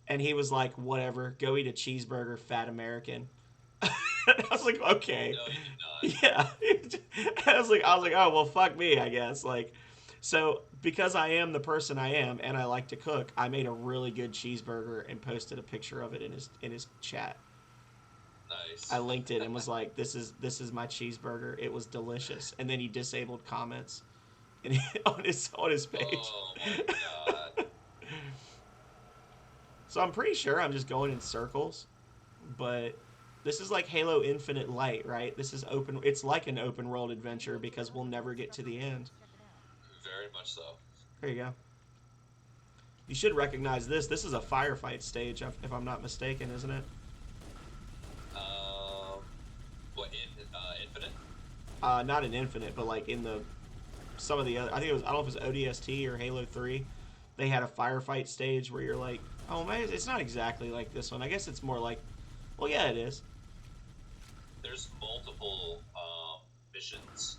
And he was like, whatever, go eat a cheeseburger, fat American. I was like, okay. No, you did not. Yeah. I was like, oh well, fuck me, I guess. Like, so because I am the person I am and I like to cook, I made a really good cheeseburger and posted a picture of it in his chat. Nice. I linked it and was like, this is my cheeseburger. It was delicious. And then he disabled comments on his page. Oh my god. So I'm pretty sure I'm just going in circles, but this is like Halo Infinite Light, right? This is open. It's like an open world adventure because we'll never get to the end. Very much so. There you go. You should recognize this. This is a firefight stage, if I'm not mistaken, isn't it? What in Infinite? Not in Infinite, but like in some of the other. I think it was. I don't know if it was ODST or Halo 3. They had a firefight stage where you're like, oh man, it's not exactly like this one. I guess it's more like, well, yeah, it is. There's multiple missions,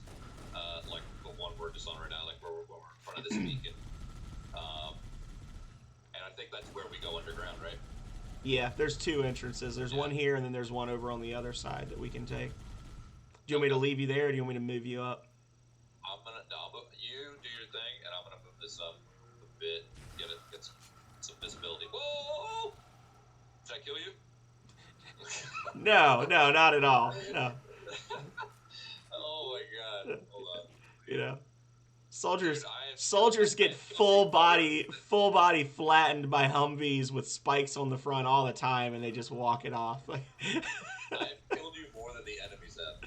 like the one we're just on right now, like where we're in front of this beacon. And I think that's where we go underground, right? Yeah, there's two entrances. There's one here, and then there's one over on the other side that we can take. Do you want me to leave you there, or do you want me to move you up? You do your thing, and I'm gonna move this up a bit, get some visibility. Whoa! Did I kill you? No, not at all. No. Oh my god! Hold on. You know, soldiers Dude, get full body flattened by Humvees with spikes on the front all the time, and they just walk it off. I've killed you more than the enemies have.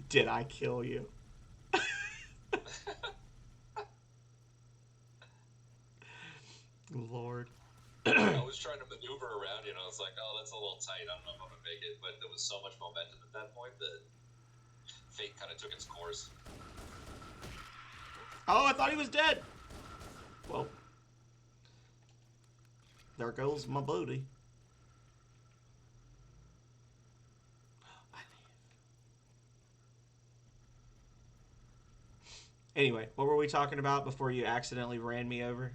Did I kill you? Lord. I was trying to maneuver around, it's like, oh, that's a little tight. I don't know if I'm gonna make it, but there was so much momentum at that point that fate kind of took its course. Oh, I thought he was dead. Well, there goes my booty. Anyway, what were we talking about before you accidentally ran me over?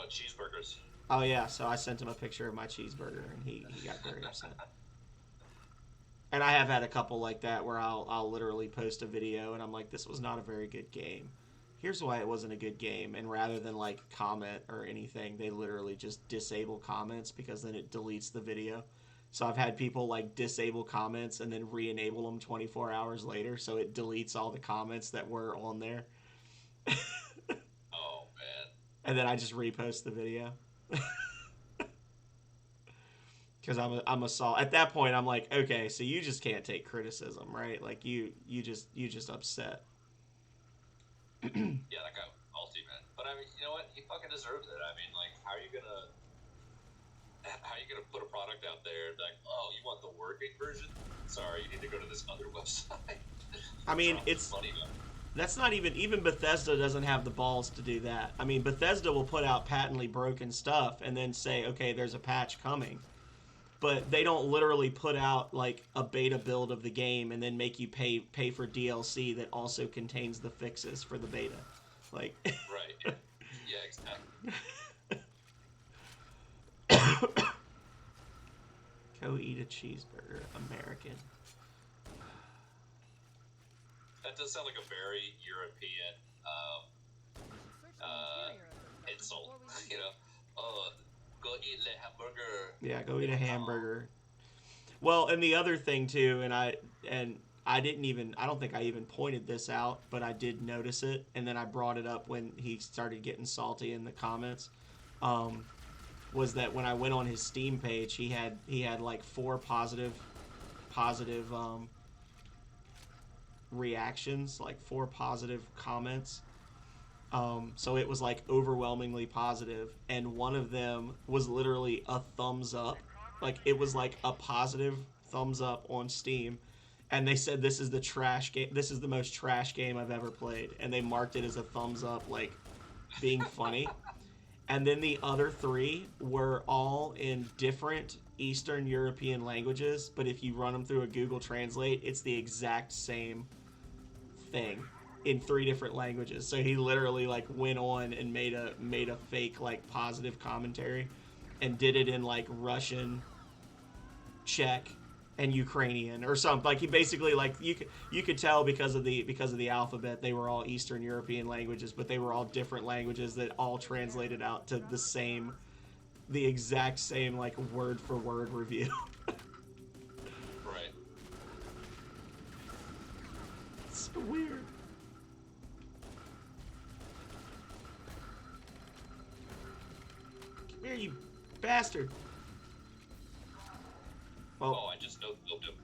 Cheeseburgers. Oh yeah, so I sent him a picture of my cheeseburger, and he got very upset. And I have had a couple like that where I'll literally post a video and I'm like, this was not a very good game. Here's why it wasn't a good game. And rather than like comment or anything, they literally just disable comments because then it deletes the video. So I've had people like disable comments and then re-enable them 24 hours later, so it deletes all the comments that were on there. Oh man. And then I just repost the video. Because I'm a salt. At that point, I'm like, okay, so you just can't take criticism, right? Like you just upset. Yeah, that guy ulti, man. But I mean, you know what? He fucking deserves it. I mean, like, how are you gonna put a product out there like, oh, you want the working version? Sorry, you need to go to this other website. I mean, it's funny, man. That's not even Bethesda doesn't have the balls to do that. I mean, Bethesda will put out patently broken stuff and then say, okay, there's a patch coming. But they don't literally put out like a beta build of the game and then make you pay for DLC that also contains the fixes for the beta. Like Right. Yeah, exactly. Go eat a cheeseburger, American. That does sound like a very European insult. Oh, go eat a hamburger. Yeah, go eat a hamburger. Well, and the other thing too, and I didn't even, I don't think I even pointed this out, but I did notice it, and then I brought it up when he started getting salty in the comments. Um, was that when I went on his Steam page, he had like four positive reactions, like four positive comments. So it was like overwhelmingly positive, and one of them was literally a thumbs up. Like it was like a positive thumbs up on Steam, and they said this is the trash game. This is the most trash game I've ever played, and they marked it as a thumbs up, like being funny. And then the other three were all in different Eastern European languages, but if you run them through a Google Translate, it's the exact same thing in three different languages. So he literally like went on and made a fake like positive commentary and did it in like Russian, Czech, and Ukrainian or something. Like he basically like you could tell because of the alphabet they were all Eastern European languages, but they were all different languages that all translated out to the exact same like word for word review. Right. It's so weird. Come here, you bastard. Well, Oh, I just no scoped him.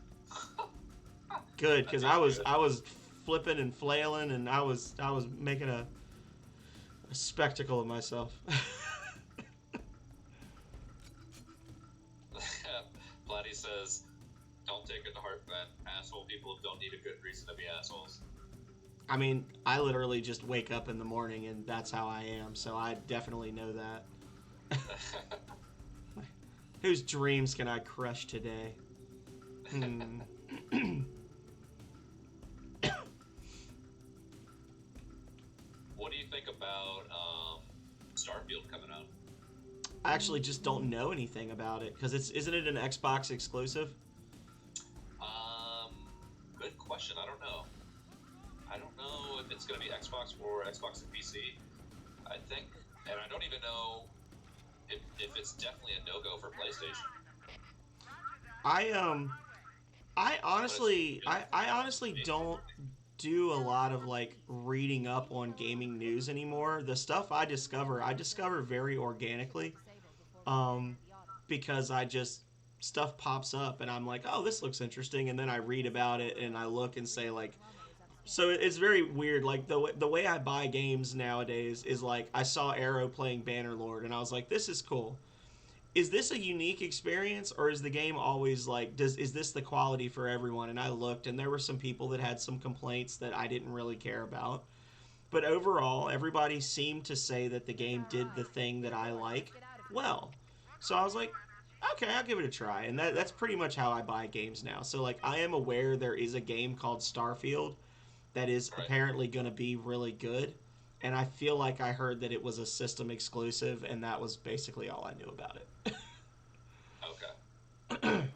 good, because I was flipping and flailing, and I was making a spectacle of myself. Vladdy says, "Don't take it to heart, man. Asshole people don't need a good reason to be assholes." I mean, I literally just wake up in the morning, and that's how I am. So I definitely know that. Whose dreams can I crush today? What do you think about Starfield coming out? I actually just don't know anything about it because isn't it an Xbox exclusive? Good question. I don't know. I don't know if it's going to be Xbox or Xbox and PC. I think, and I don't even know if it's definitely a no-go for PlayStation. I honestly don't do a lot of like reading up on gaming news anymore. The stuff I discover very organically. Um, because I just stuff pops up and I'm like, oh, this looks interesting, and then I read about it and I look and say like, so it's very weird. Like the way I buy games nowadays is like I saw Arrow playing Bannerlord and I was like, this is cool. Is this a unique experience, or is the game always like is this the quality for everyone? And I looked and there were some people that had some complaints that I didn't really care about. But overall, everybody seemed to say that the game did the thing that I like well. So I was like, okay, I'll give it a try. And that's pretty much how I buy games now. So like I am aware there is a game called Starfield that is Right. apparently going to be really good. And I feel like I heard that it was a system exclusive, and that was basically all I knew about it. Okay.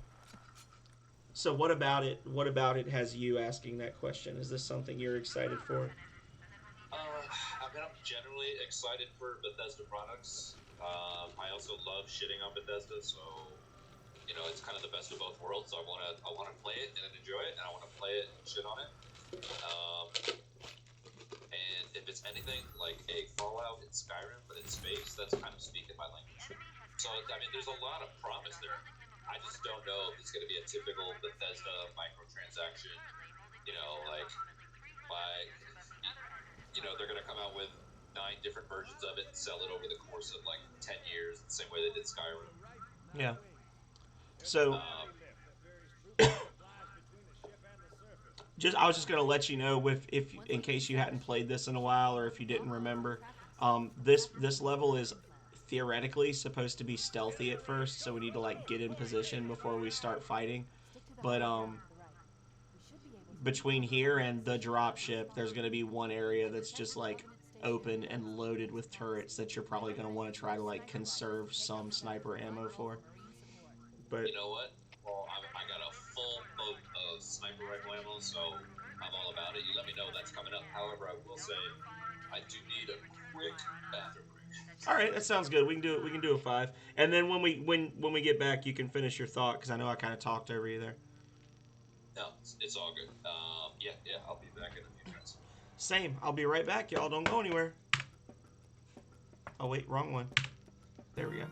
So what about it? What about it has you asking that question? Is this something you're excited for? I mean, I'm generally excited for Bethesda products. I also love shitting on Bethesda, so it's kind of the best of both worlds. So I wanna play it and enjoy it, and I wanna play it and shit on it. Um, and if it's anything like a Fallout in Skyrim but in space, that's kind of speaking my language. So I mean, there's a lot of promise there. I just don't know if it's going to be a typical Bethesda microtransaction. Like they're going to come out with 9 different versions of it and sell it over the course of like 10 years, the same way they did Skyrim. Yeah. So Um, I was just gonna let you know if in case you hadn't played this in a while or if you didn't remember, this level is theoretically supposed to be stealthy at first, so we need to like get in position before we start fighting. But between here and the drop ship, there's gonna be one area that's just like open and loaded with turrets that you're probably gonna want to try to like conserve some sniper ammo for. But you know what? Well, I got a full boat of sniper rifle ammo, so I'm all about it. You let me know that's coming up. However, I will say I do need a quick bathroom break. all right, that sounds good. We can do it. We can do a 5, and then when we get back, you can finish your thought because I know I kind of talked over you there. No, it's all good. Yeah, yeah, I'll be back in a few minutes. Same. I'll be right back. Y'all don't go anywhere. Oh wait, wrong one. There we go.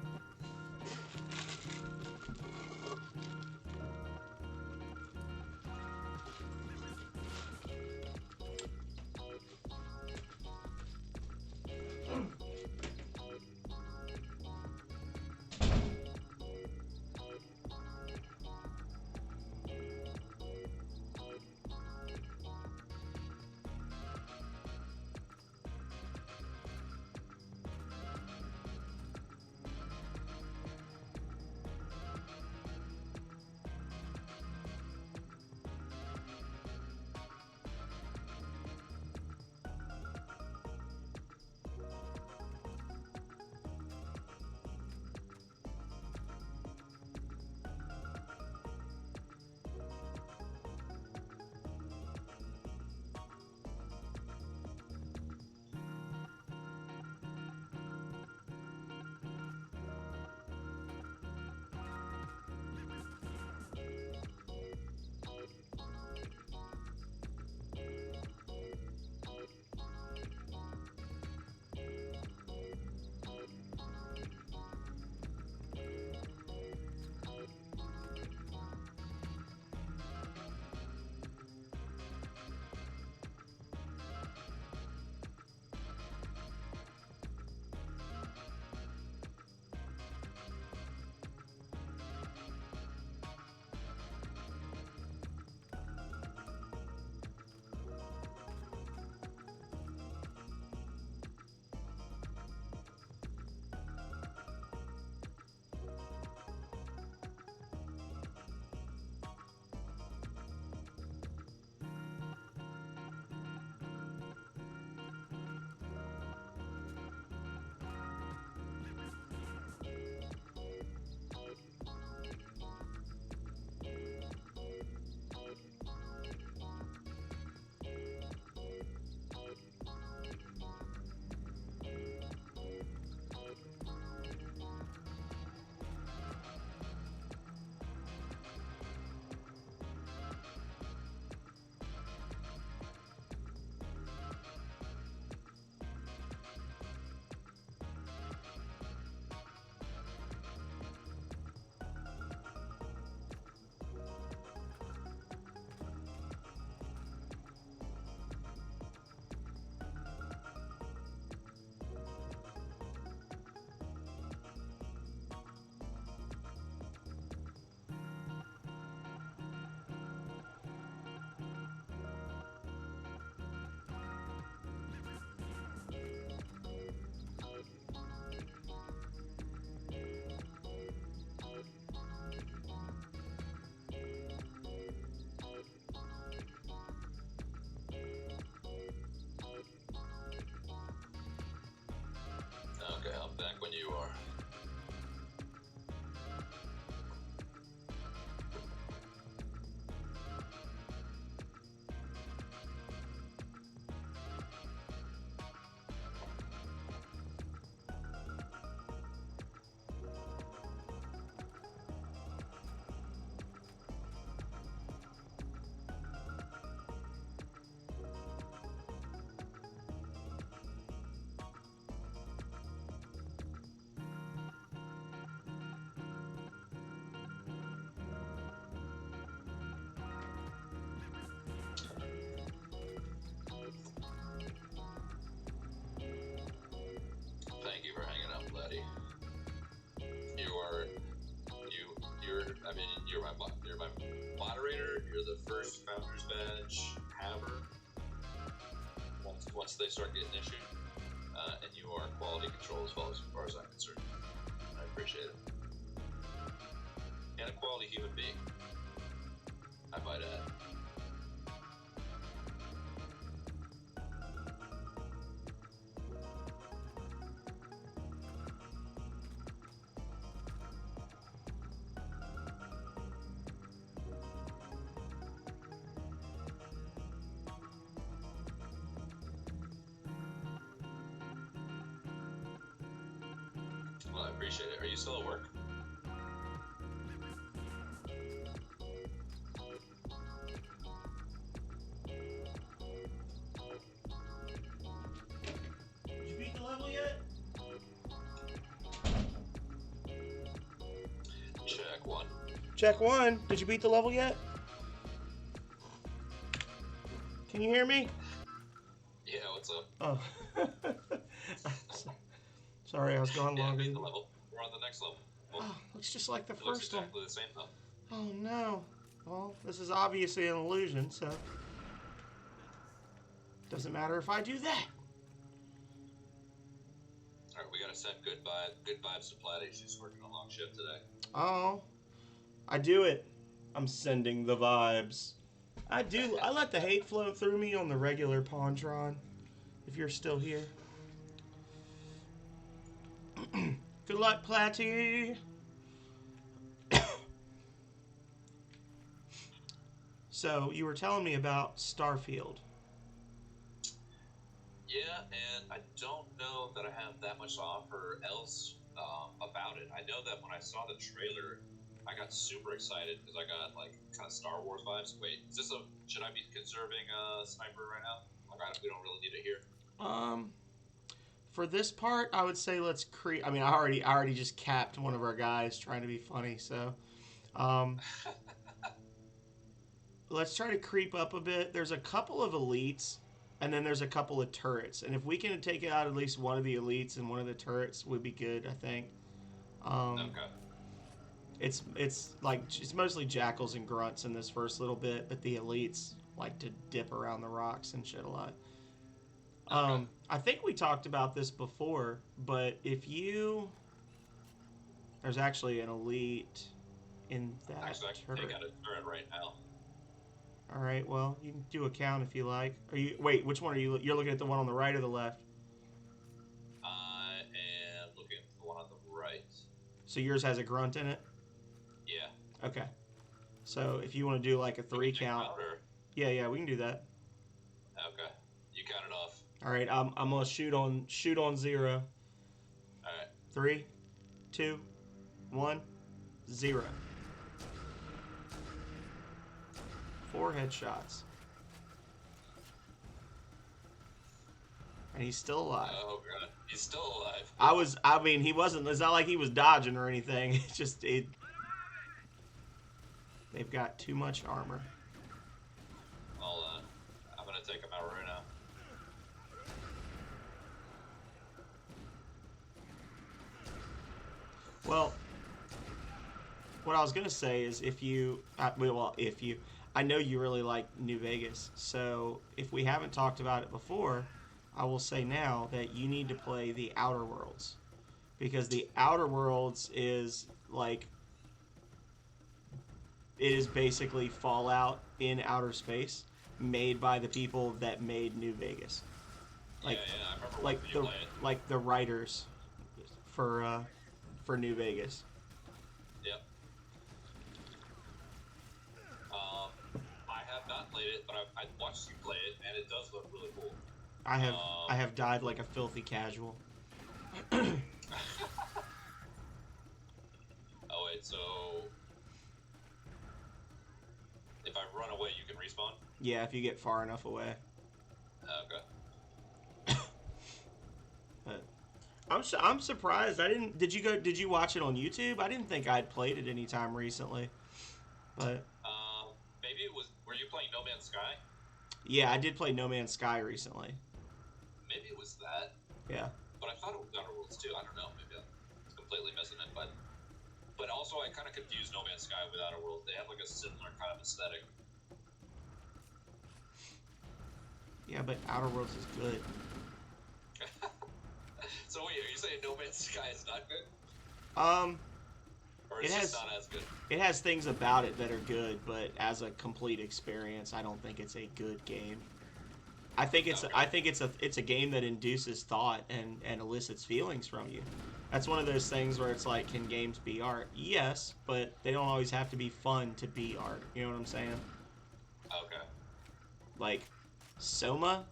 Okay, I'm back when you are. Thank you for hanging out, Letty. You are I mean, you're my moderator. You're the first Founders Badge haver. Once they start getting issued, and you are quality control as far as I'm concerned. I appreciate it. And a quality human being, I might add. Well, I appreciate it. Are you still at work? Check 1. Check 1. Did you beat the level yet? Can you hear me? Yeah, what's up? Oh. Sorry, I was gone Yeah, longer. beat the level. We're on the next level. Oh, looks just like the It looks first one. exactly the same though. Oh no. Well, this is obviously an illusion, so doesn't matter if I do that. Alright, we gotta send good vibes to Platty. She's working a long shift today. Oh, I do it. I'm sending the vibes. I let the hate flow through me on the regular Pontron. If you're still here. Good luck, Platty. So, you were telling me about Starfield. Yeah, and I don't know that I have that much to offer else about it. I know that when I saw the trailer, I got super excited because I got like kind of Star Wars vibes. Wait, should I be conserving sniper right now? We don't really need it here. For this part, I would say let's create. I mean, I already just capped one of our guys trying to be funny, so let's try to creep up a bit. There's a couple of elites, and then there's a couple of turrets, and if we can take out at least one of the elites and one of the turrets, would be good. I think. Okay. It's mostly jackals and grunts in this first little bit, but the elites like to dip around the rocks and shit a lot. Okay. I think we talked about this before, but there's actually an elite in that Actually, I can turret. take out a turret right now. All right, well, you can do a count if you like. Wait, which one are you? You're looking at the one on the right or the left? I am looking at the one on the right. So yours has a grunt in it? Yeah. Okay. So if you want to do like a 3 count. Yeah, we can do that. Okay. You count it off. All right, I'm gonna shoot on 0. All right. 3, 2, 1, 0. 4 headshots. And he's still alive. Oh god, he's still alive. He wasn't. It's not like he was dodging or anything. It's just they've got too much armor. I'm gonna take him out right now. Well, what I was gonna say is I know you really like New Vegas, so if we haven't talked about it before, I will say now that you need to play the Outer Worlds, because the Outer Worlds is like, it is basically Fallout in outer space, made by the people that made New Vegas. Like, yeah, I remember watching you play it. Like the writers for New Vegas. Yep. I have not played it, but I've watched you play it, and it does look really cool. I have died like a filthy casual. Oh wait, so if I run away, you can respawn? Yeah, if you get far enough away. Okay. But I'm surprised. Did you watch it on YouTube? I didn't think I'd played it any time recently. But maybe it was. Were you playing No Man's Sky? yeah, I did play No Man's Sky recently. Maybe it was that. Yeah. But I thought it was Outer Worlds too. I don't know. Maybe I'm completely missing it. But also, I kind of confused No Man's Sky with Outer Worlds. They have like a similar kind of aesthetic. Yeah, but Outer Worlds is good. So wait, are you saying No Man's Sky is not good? Or It it's has- just not as good? It has things about it that are good, but as a complete experience, I don't think it's a good game. I think it's a game that induces thought and elicits feelings from you. That's one of those things where it's like, can games be art? Yes, but they don't always have to be fun to be art. You know what I'm saying? Okay. Like Soma,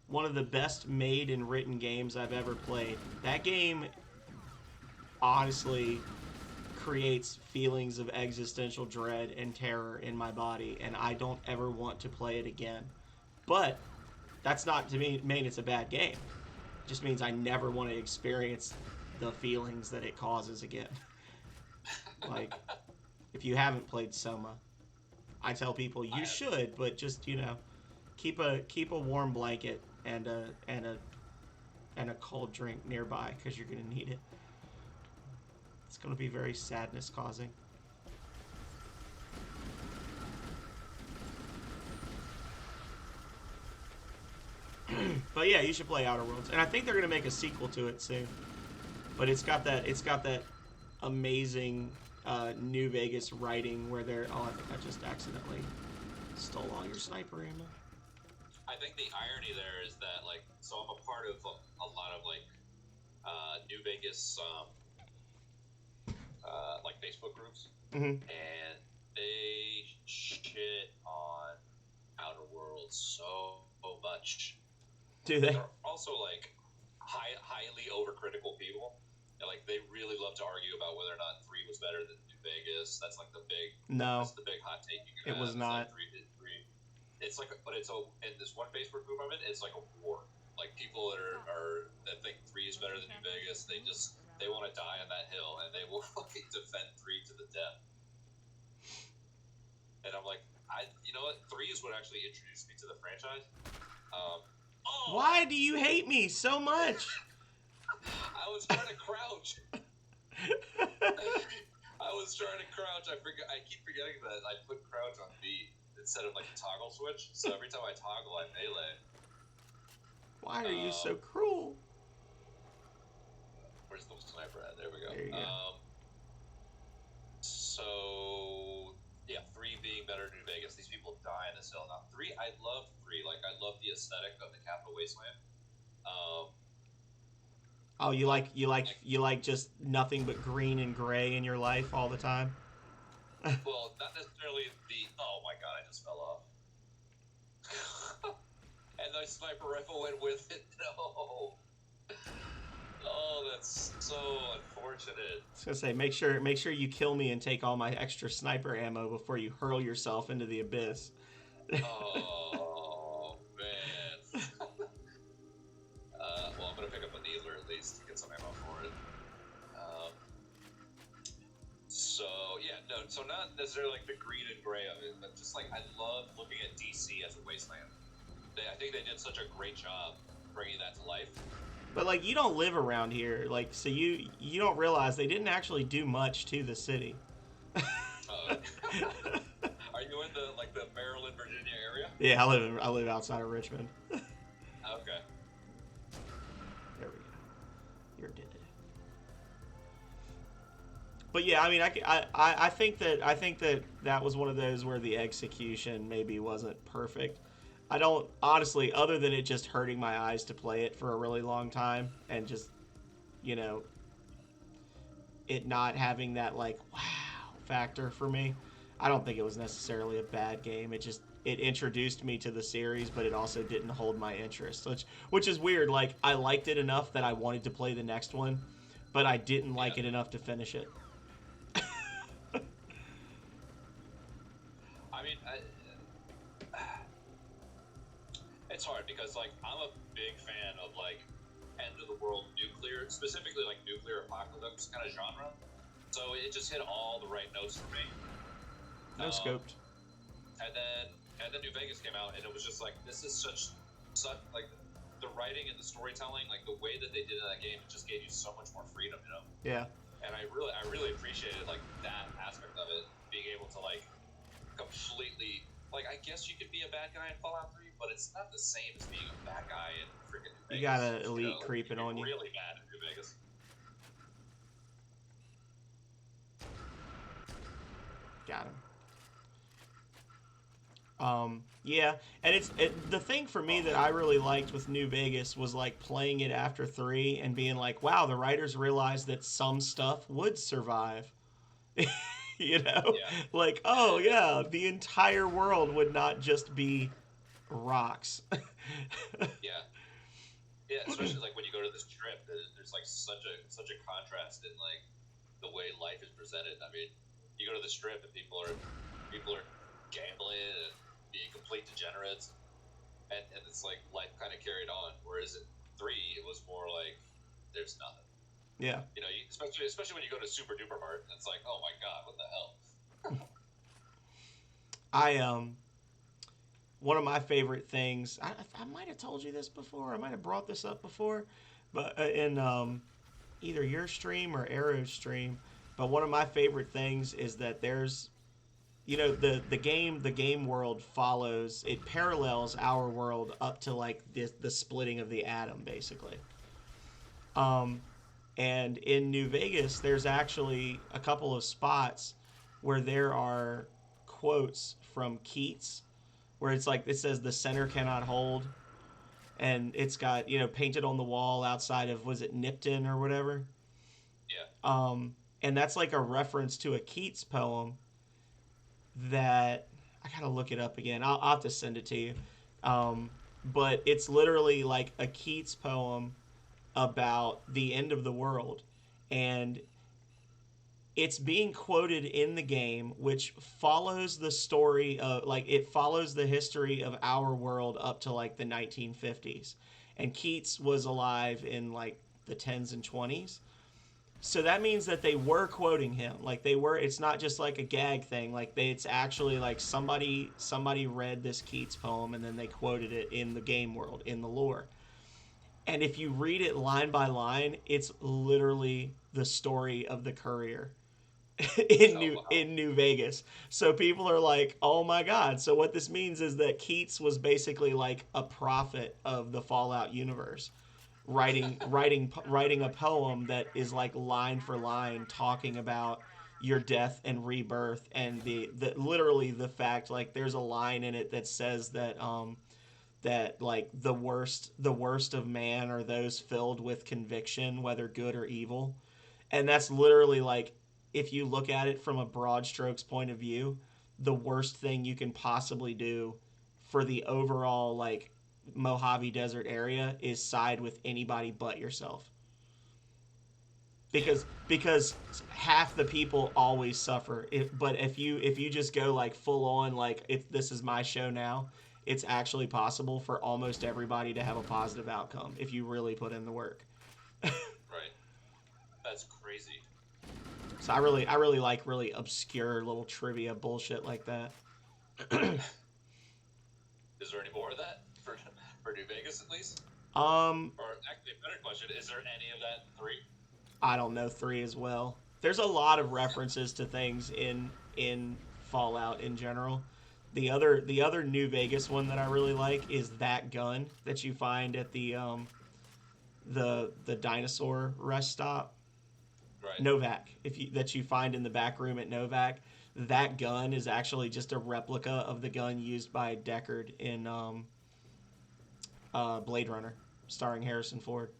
one of the best made and written games I've ever played. That game honestly creates feelings of existential dread and terror in my body, and I don't ever want to play it again. But that's not to mean it's a bad game. It just means I never want to experience the feelings that it causes again. Like, if you haven't played Soma. I tell people I you have. should, but just keep a warm blanket and a cold drink nearby because you're gonna need it. It's gonna be very sadness causing. But yeah, you should play Outer Worlds, and I think they're gonna make a sequel to it soon. But it's got that amazing New Vegas writing where they're. Oh, I think I just accidentally stole all your sniper ammo. I think the irony there is that like, so I'm a part of a lot of like New Vegas like Facebook groups, Mm-hmm. and they shit on Outer Worlds so much. Do But they? they're also like highly overcritical people. And, like they really love to argue about whether or not 3 was better than New Vegas. That's like No, that's the big hot take you it can was have. It's like not. three. It's like, but it's in this one Facebook group I'm in. It's like a war. Like people that think 3 is better than New Vegas. They want to die on that hill, and they will fucking defend 3 to the death. And I'm like, you know what? 3 is what actually introduced me to the franchise. Why do you hate me so much? I was trying to crouch. I was trying to crouch. I keep forgetting that I put crouch on B instead of like a toggle switch. So every time I toggle, I melee. Why are you so cruel? Where's the sniper at? There we go. There you go. So yeah, 3 being better than New Vegas. These people die in this hill. Now 3, I love 3. Like I love the aesthetic of the Capital Wasteland. Oh, you like just nothing but green and gray in your life all the time? Well, not necessarily the. Oh my god, I just fell off. And the sniper rifle went with it. No. Oh, that's so unfortunate. I was gonna say, make sure you kill me and take all my extra sniper ammo before you hurl yourself into the abyss. Oh man. Well, I'm gonna pick up a needler at least to get some ammo for it. So yeah, no, so not necessarily like the green and gray of it, but just like I love looking at DC as a wasteland. I think they did such a great job bringing that to life. But like, you don't live around here, like, so you don't realize they didn't actually do much to the city. Are you in the Maryland, Virginia area? Yeah, I live outside of Richmond. Okay. There we go. You're dead. But yeah, I mean, I think that was one of those where the execution maybe wasn't perfect. I don't honestly, other than it just hurting my eyes to play it for a really long time and just, it not having that like wow factor for me. I don't think it was necessarily a bad game. It introduced me to the series, but it also didn't hold my interest, which is weird. Like I liked it enough that I wanted to play the next one, but I didn't like it enough to finish it. I mean, it's hard because like I'm a big fan of like end of the world nuclear, specifically like nuclear apocalypse kind of genre. So it just hit all the right notes for me. No scoped. And then New Vegas came out, and it was just like this is such like the writing and the storytelling, like the way that they did in that game, it just gave you so much more freedom, Yeah. And I really appreciated like that aspect of it, being able to like completely like I guess you could be a bad guy in Fallout 3, but it's not the same as being a bad guy in freaking New Vegas. You got an elite creeping on you. Really bad in New Vegas. Got him. Yeah, and the thing for me that I really liked with New Vegas was like playing it after 3 and being like, wow, the writers realized that some stuff would survive. Yeah. Like, oh yeah, the entire world would not just be rocks. Yeah, especially like when you go to the strip, there's like such a contrast in like the way life is presented. I mean, you go to the strip and people are gambling and being complete degenerates, and it's like life kind of carried on. Whereas in 3, it was more like there's nothing. Yeah. Especially when you go to Super Duper Mart, and it's like, oh my god, what the hell? I one of my favorite things. I might have told you this before. I might have brought this up before, but in either your stream or Arrow's stream. But one of my favorite things is that there's the game world follows it parallels our world up to like the splitting of the atom basically. Um, and in New Vegas, there's actually a couple of spots where there are quotes from Keats, where it's like it says the center cannot hold, and it's got painted on the wall outside of was it Nipton or whatever. Yeah. And that's like a reference to a Keats poem that I gotta look it up again. I'll have to send it to you. But it's literally like a Keats poem about the end of the world, and it's being quoted in the game, which follows the story of like it follows the history of our world up to like the 1950s, and Keats was alive in like the 10s and 20s. So that means that they were quoting him. Like they were. It's not just like a gag thing. Like it's actually like somebody read this Keats poem and then they quoted it in the game world in the lore. And if you read it line by line, it's literally the story of the courier in Oh, New wow. in New Vegas. So people are like, "Oh my god." So what this means is that Keats was basically like a prophet of the Fallout universe, writing a poem that is like line for line talking about your death and rebirth, and the literally the fact like there's a line in it that says that like the worst of man are those filled with conviction, whether good or evil. And that's literally like, if you look at it from a broad strokes point of view, the worst thing you can possibly do for the overall like Mojave Desert area is side with anybody but yourself. Because half the people always suffer. But if you just go like full on like if this is my show now, it's actually possible for almost everybody to have a positive outcome if you really put in the work. Right. That's crazy. So I really like really obscure little trivia bullshit like that. Is there any more of that for New Vegas at least? Um, Or actually, a better question: is there any of that in 3? I don't know 3 as well. There's a lot of references to things in Fallout in general. The other New Vegas one that I really like is that gun that you find at the dinosaur rest stop. Right. Novak, if you that you find in the back room at Novak, that gun is actually just a replica of the gun used by Deckard in Blade Runner, starring Harrison Ford.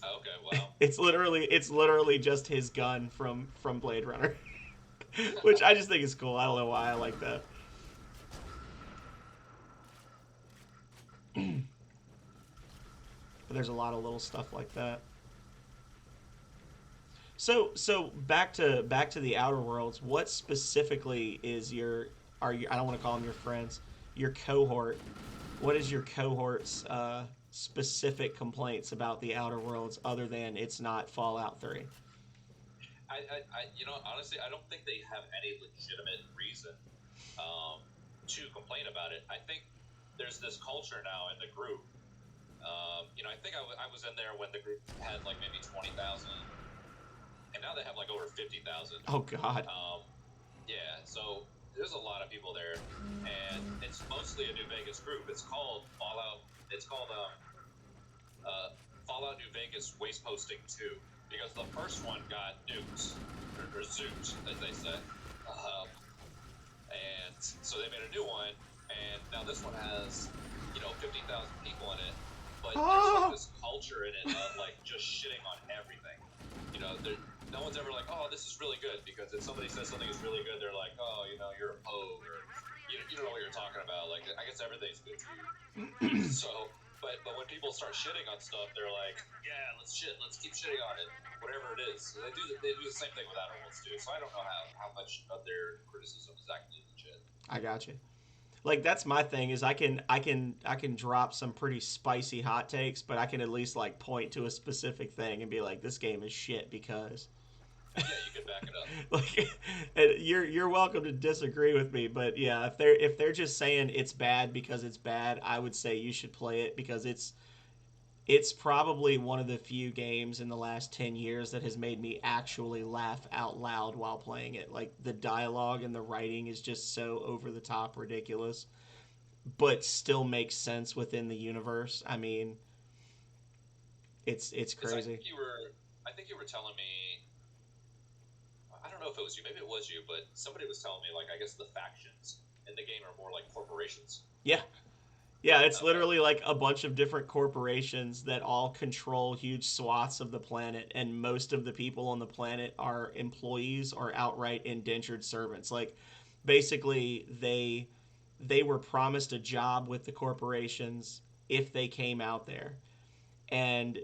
Oh, okay. Wow. It's literally just his gun from Blade Runner, which I just think is cool. I don't know why I like that. But there's a lot of little stuff like that. So back to the Outer Worlds. What specifically is your are you? I don't want to call them your friends. Your cohort. What is your cohort's specific complaints about the Outer Worlds other than it's not Fallout 3? Honestly, I don't think they have any legitimate reason to complain about it. I think there's this culture now in the group. I think I was in there when the group had like maybe 20,000, and now they have like over 50,000. Oh God. Yeah, so there's a lot of people there, and it's mostly a New Vegas group. It's called Fallout. It's called Fallout New Vegas Waste Posting 2, because the first one got nuked, or zooped, as they say. And so they made a new one, and now this one has 50,000 people in it, but there's like this culture in it of like just shitting on everything. No one's ever like, oh, this is really good, because if somebody says something is really good, they're like, oh, you're a pogue, or you don't know what you're talking about. Like, I guess everything's good to you. So, but when people start shitting on stuff, they're like, yeah, let's keep shitting on it, whatever it is. So they do the same thing with Outer Worlds too. So I don't know how much of their criticism is actually legit. I got you. Like that's my thing is I can drop some pretty spicy hot takes, but I can at least like point to a specific thing and be like, this game is shit because. Yeah, you can back it up. Like, you're welcome to disagree with me, but yeah, if they're just saying it's bad because it's bad, I would say you should play it because it's probably one of the few games in the last 10 years that has made me actually laugh out loud while playing it. Like the dialogue and the writing is just so over the top ridiculous, but still makes sense within the universe. I mean, it's crazy. I think you were telling me. I don't know if it was you. Maybe it was you, but somebody was telling me like I guess the factions in the game are more like corporations. Yeah. Yeah, it's Okay. literally like a bunch of different corporations that all control huge swaths of the planet, and most of the people on the planet are employees or outright indentured servants. Like, basically, they were promised a job with the corporations if they came out there, and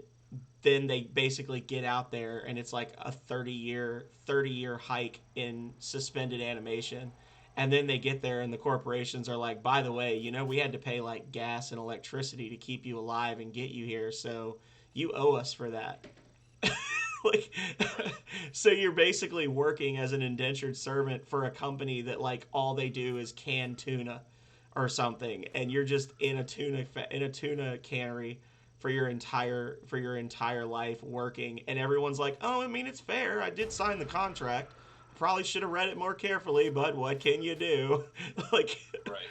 then they basically get out there, and it's like a 30-year hike in suspended animation, and then they get there and the corporations are like, by the way, we had to pay like gas and electricity to keep you alive and get you here, so you owe us for that. Like, so you're basically working as an indentured servant for a company that like all they do is can tuna or something, and you're just in a tuna cannery for your entire life working, and everyone's like, oh, I mean, it's fair, I did sign the contract, probably should have read it more carefully, but what can you do? like Right.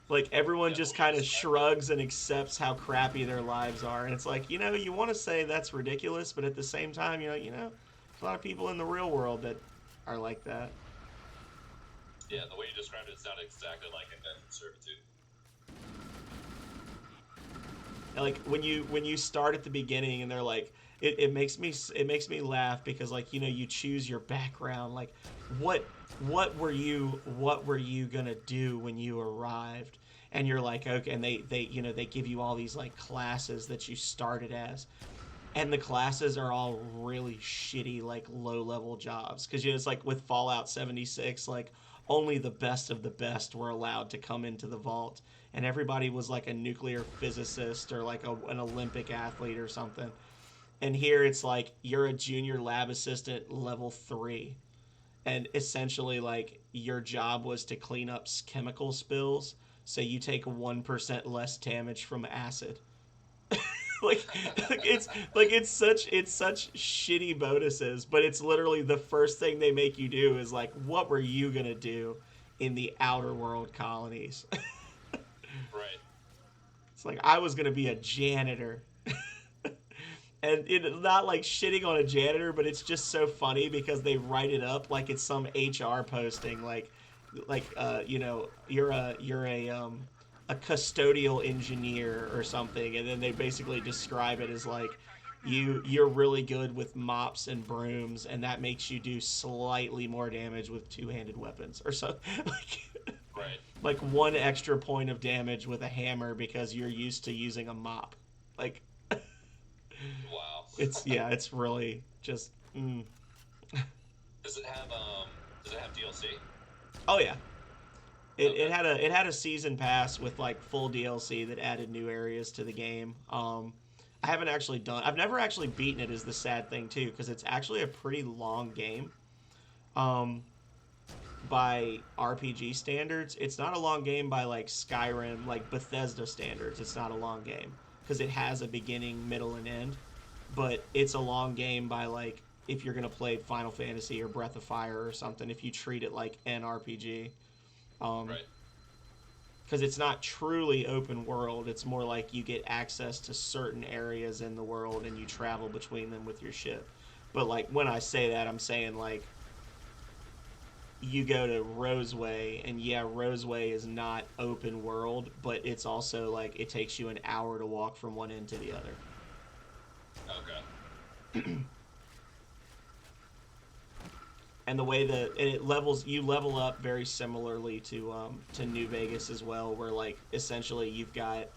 like everyone Yeah, the just way you kind of described it. shrugs and accepts how crappy their lives are, and it's like, you want to say that's ridiculous, but at the same time, there's a lot of people in the real world that are like that. Yeah, the way you described it sounded exactly like indentured servitude. Like when you start at the beginning and they're like, it makes me laugh because like you choose your background, like what what were you gonna do when you arrived, and you're like, okay, and they give you all these like classes that you started as, and the classes are all really shitty, like low level jobs, because it's like with Fallout 76, like only the best of the best were allowed to come into the vault, and everybody was like a nuclear physicist or like an Olympic athlete or something. And here it's like you're a junior lab assistant level 3, and essentially like your job was to clean up chemical spills, so you take 1% less damage from acid. like, it's such shitty bonuses, but it's literally the first thing they make you do is like, what were you gonna do in the outer world colonies? Right. It's like, I was gonna be a janitor. And it's not like shitting on a janitor, but it's just so funny because they write it up like it's some HR posting, you're a custodial engineer or something, and then they basically describe it as like you're really good with mops and brooms, and that makes you do slightly more damage with two-handed weapons or so. like, Right. like one extra point of damage with a hammer because you're used to using a mop. Like, Wow. it's really just Does it have DLC? oh yeah. It, Okay. it had a season pass with like full DLC that added new areas to the game. I've never actually beaten it, is the sad thing too, because it's actually a pretty long game. Um, by RPG standards, it's not a long game by like Skyrim, like Bethesda standards. It's not a long game because it has a beginning, middle, and end. But it's a long game by like if you're gonna play Final Fantasy or Breath of Fire or something. If you treat it like an RPG, Right. because it's not truly open world. It's more like you get access to certain areas in the world and you travel between them with your ship. But like when I say that, I'm saying like you go to Roseway, and yeah, Roseway is not open world, but it's also like it takes you an hour to walk from one end to the other. Okay. And the way that and you level up very similarly to New Vegas as well, where like essentially you've got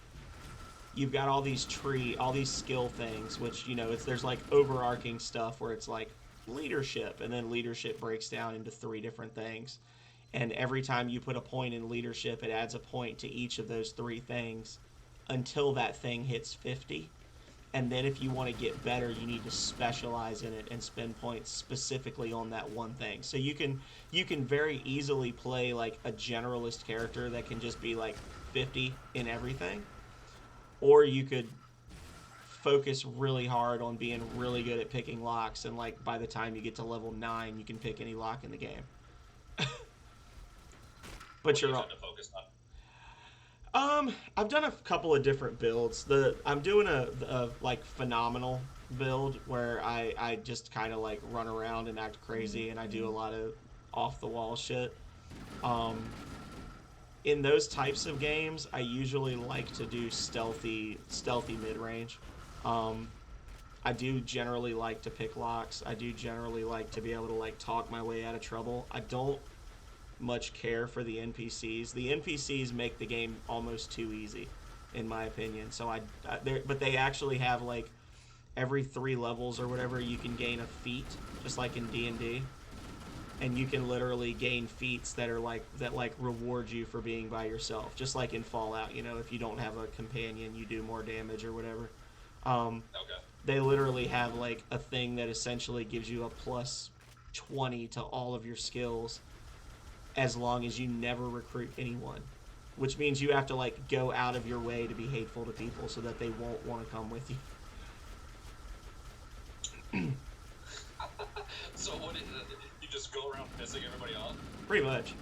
all these skill things, which there's like overarching stuff where it's like leadership, and then leadership breaks down into three different things, and every time you put a point in leadership, it adds a point to each of those three things until that thing hits 50, And then if you want to get better, you need to specialize in it and spend points specifically on that one thing. So you can very easily play like a generalist character that can just be like 50 in everything, or you could focus really hard on being really good at picking locks, and like by the time you get to level 9 you can pick any lock in the game. But What do you you're tend to focus on? I've done a couple of different builds. I'm doing a like phenomenal build where I just kind of like run around and act crazy, and I do a lot of off the wall shit. Um, in those types of games, I usually like to do stealthy mid range. Um, I do generally like to pick locks. I do generally like to be able to like talk my way out of trouble. I don't much care for the NPCs. The NPCs make the game almost too easy, in my opinion. So but they actually have like every 3 levels or whatever you can gain a feat, just like in D&D, and you can literally gain feats that are like reward you for being by yourself, just like in Fallout. You know, if you don't have a companion, you do more damage or whatever. Okay. They literally have like a thing that essentially gives you a plus 20 to all of your skills as long as you never recruit anyone, which means you have to like go out of your way to be hateful to people so that they won't want to come with you. So what? You just go around pissing everybody off? Pretty much.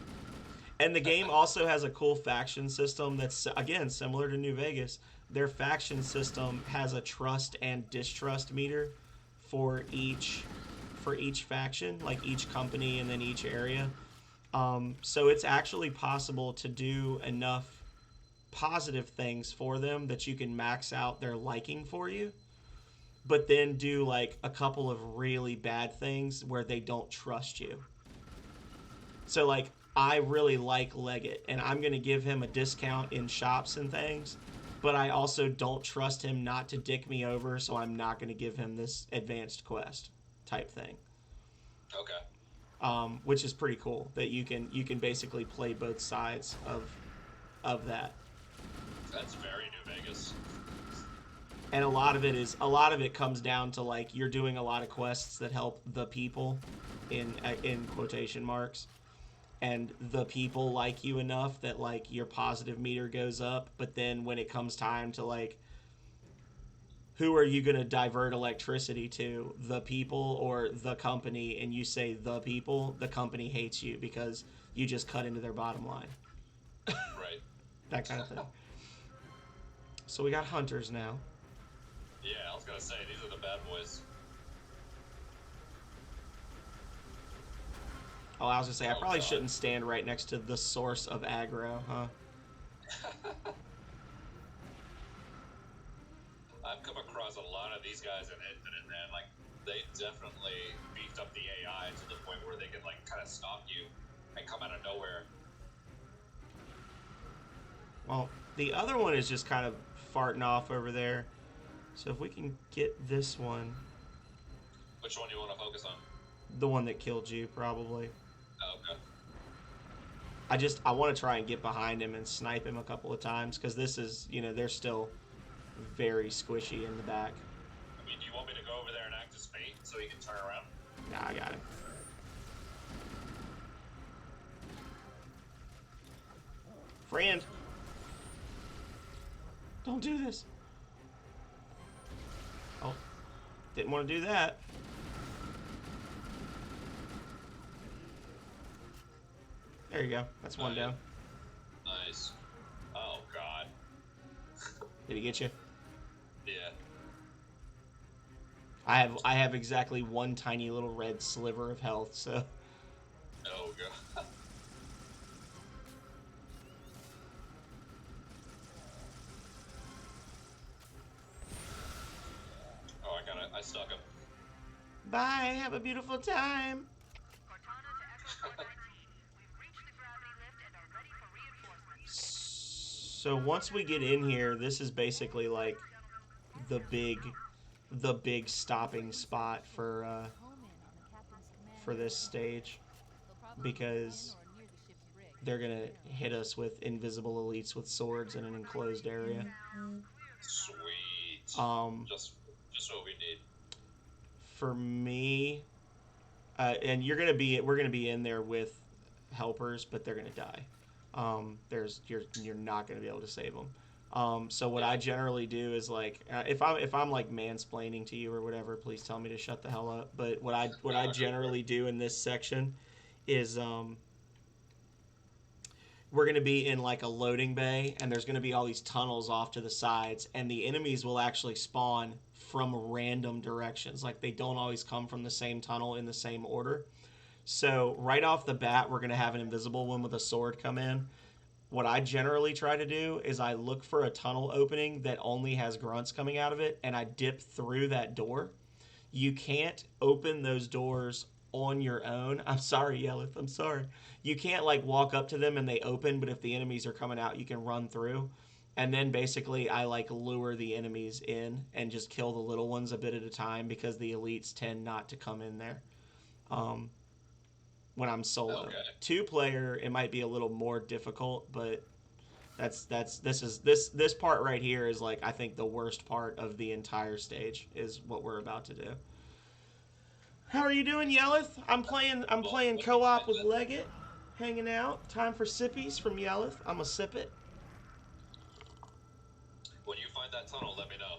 And the game also has a cool faction system that's again similar to New Vegas. Their faction system has a trust and distrust meter for each faction, like each company and then each area. So it's actually possible to do enough positive things for them that you can max out their liking for you, but then do like a couple of really bad things where they don't trust you. So like I really like Leggett, and I'm gonna give him a discount in shops and things, but I also don't trust him not to dick me over, so I'm not gonna give him this advanced quest type thing. Okay. Which is pretty cool that you can basically play both sides of that. That's very New Vegas. And a lot of it comes down to like you're doing a lot of quests that help the people in quotation marks, and the people like you enough that like your positive meter goes up, but then when it comes time to like who are you going to divert electricity to, the people or the company, and you say the people, the company hates you because you just cut into their bottom line. Right. That kind of thing. So we got hunters now. Yeah, I was gonna say these are the bad boys. Oh, I was gonna say I Oh, probably God. shouldn't stand right next to the source of aggro, huh? I've come across a lot of these guys in Infinite, man. Like, they definitely beefed up the AI to the point where they can, like, kind of stalk you and come out of nowhere. Well, the other one is just kind of farting off over there. So if we can get this one, Which one do you want to focus on? the one that killed you, probably. Oh, okay. I want to try and get behind him and snipe him a couple of times because this is, they're still very squishy in the back. I mean, do you want me to go over there and act as fate so he can turn around? Nah, I got him. Friend, don't do this. Oh, didn't want to do that. There you go. That's one down. Nice. Oh, God. Did he get you? Yeah. I have exactly one tiny little red sliver of health, so Oh, God. Oh, I stuck him. bye. Have a beautiful time. Cortana to Echo 419. We've reached the gravity lift and are ready for reinforcements. So once we get in here, this is basically like the big stopping spot for Home in on the captain's command. for this stage, They'll probably because be in or near the ship's rig. they're gonna hit us with invisible elites with swords in an enclosed area. Sweet. Just what we need. For me, and we're gonna be in there with helpers, but they're gonna die. You're not gonna be able to save them. So what I generally do is like if I'm like mansplaining to you or whatever, please tell me to shut the hell up. But what I generally do in this section is we're going to be in like a loading bay, and there's going to be all these tunnels off to the sides, and the enemies will actually spawn from random directions. Like they don't always come from the same tunnel in the same order. So right off the bat, we're going to have an invisible one with a sword come in. What I generally try to do is I look for a tunnel opening that only has grunts coming out of it, and I dip through that door. You can't open those doors on your own. I'm sorry, Yelith. I'm sorry. You can't like walk up to them and they open, but if the enemies are coming out, you can run through. And then basically I like lure the enemies in and just kill the little ones a bit at a time because the elites tend not to come in there. When I'm solo. Okay. 2-player, it might be a little more difficult, but this part right here is like I think the worst part of the entire stage is what we're about to do. How are you doing, Yelith? I'm playing co-op with Legate, hanging out. Time for sippies from Yelith. I'm a sip it. When you find that tunnel, let me know.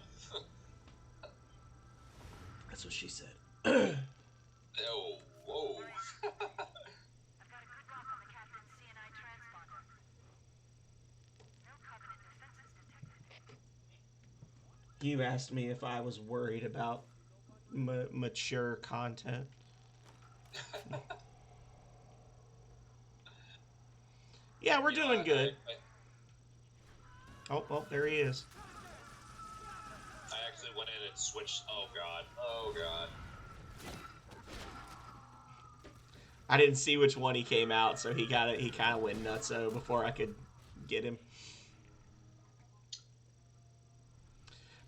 That's what she said. Oh, whoa. I've got a good lock on the captain's CNI transponder. No Covenant defenses detected. You asked me if I was worried about mature content. Yeah, we're doing good. Oh, well, there he is. I actually went in and switched. Oh god. Oh god. I didn't see which one he came out, so he kind of went nutso before I could get him.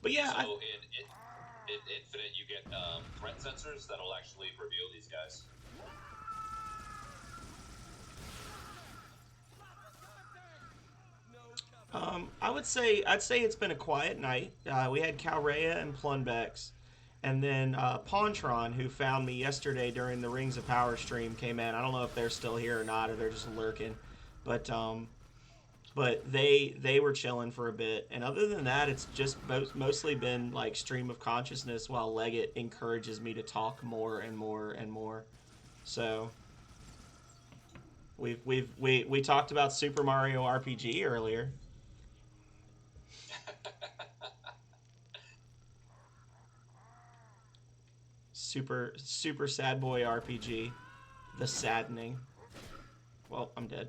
But yeah, so in Infinite, you get threat sensors that'll actually reveal these guys. I'd say it's been a quiet night. We had Calrea and Plunbex, and then Pontron, who found me yesterday during the Rings of Power stream, came in. I don't know if they're still here or not, or they're just lurking, but they were chilling for a bit. And other than that, it's just mostly been like stream of consciousness while Legate encourages me to talk more and more and more. So we talked about Super Mario RPG earlier. Super sad boy RPG, The Saddening. Well, I'm dead.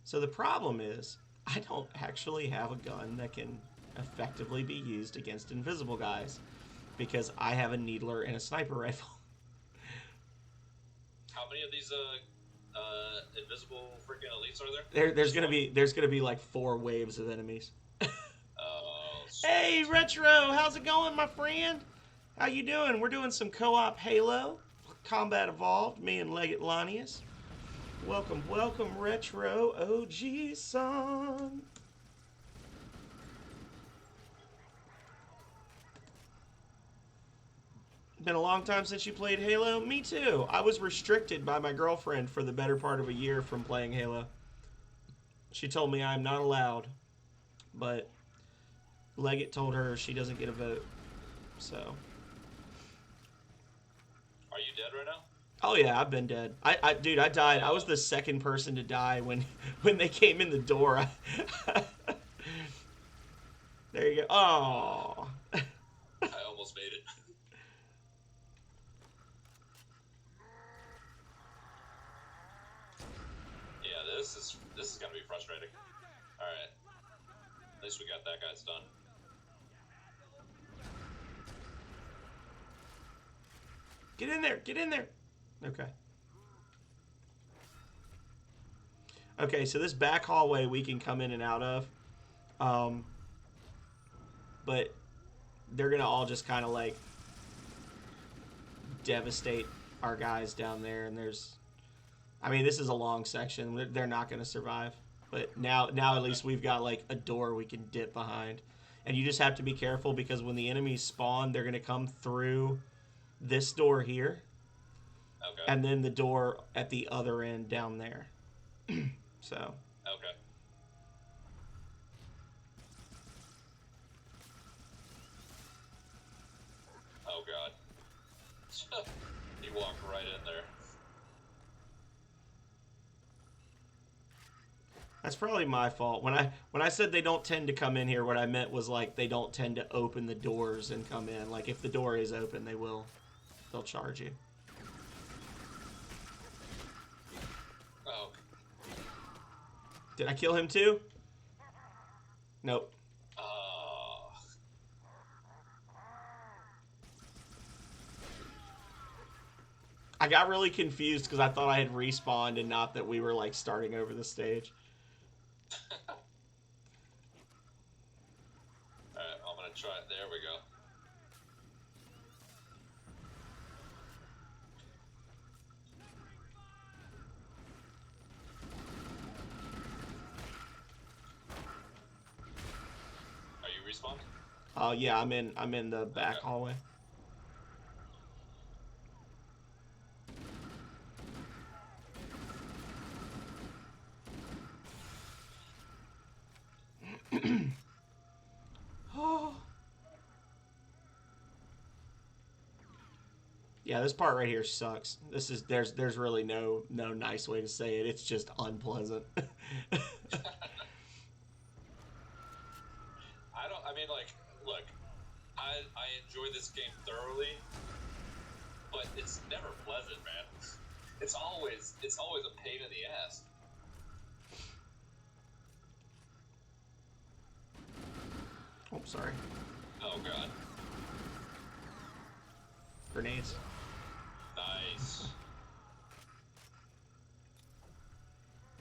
So the problem is, I don't actually have a gun that can effectively be used against invisible guys, because I have a needler and a sniper rifle. How many of these invisible freaking elites are there? There's gonna be like 4 waves of enemies. Oh. Hey, Retro, how's it going, my friend? How you doing? We're doing some co-op Halo, Combat Evolved. Me and Legate Lanius. Welcome, welcome, Retro OG son. Been a long time since you played Halo? Me too. I was restricted by my girlfriend for the better part of a year from playing Halo. She told me I'm not allowed, but Legate told her she doesn't get a vote, so. Are you dead right now? Oh yeah, I've been dead. Dude, I died. I was the second person to die when they came in the door. There you go. Oh. I almost made it. Yeah, this is gonna be frustrating. All right, at least we got that guy's done. Get in there! Get in there! Okay. Okay, so this back hallway we can come in and out of. But they're gonna all just kind of like devastate our guys down there, and there's... I mean, this is a long section. They're not gonna survive. But now at least we've got like a door we can dip behind. And you just have to be careful because when the enemies spawn, they're gonna come through this door here, Okay. and then the door at the other end down there. So. Okay. Oh god. He walked right in there. That's probably my fault. When I said they don't tend to come in here, what I meant was like they don't tend to open the doors and come in. Like if the door is open, they'll charge you. Oh. Did I kill him too? Nope. I got really confused because I thought I had respawned and not that we were like starting over the stage. Alright, I'm gonna try it. There we go. Are you respawned? Yeah, I'm in the back Okay. hallway. Oh. Yeah, this part right here sucks. There's really no nice way to say it. It's just unpleasant. I mean, like, look, I enjoy this game thoroughly, but it's never pleasant, man. It's always a pain in the ass. Oh, sorry. Oh god. Grenades. Nice.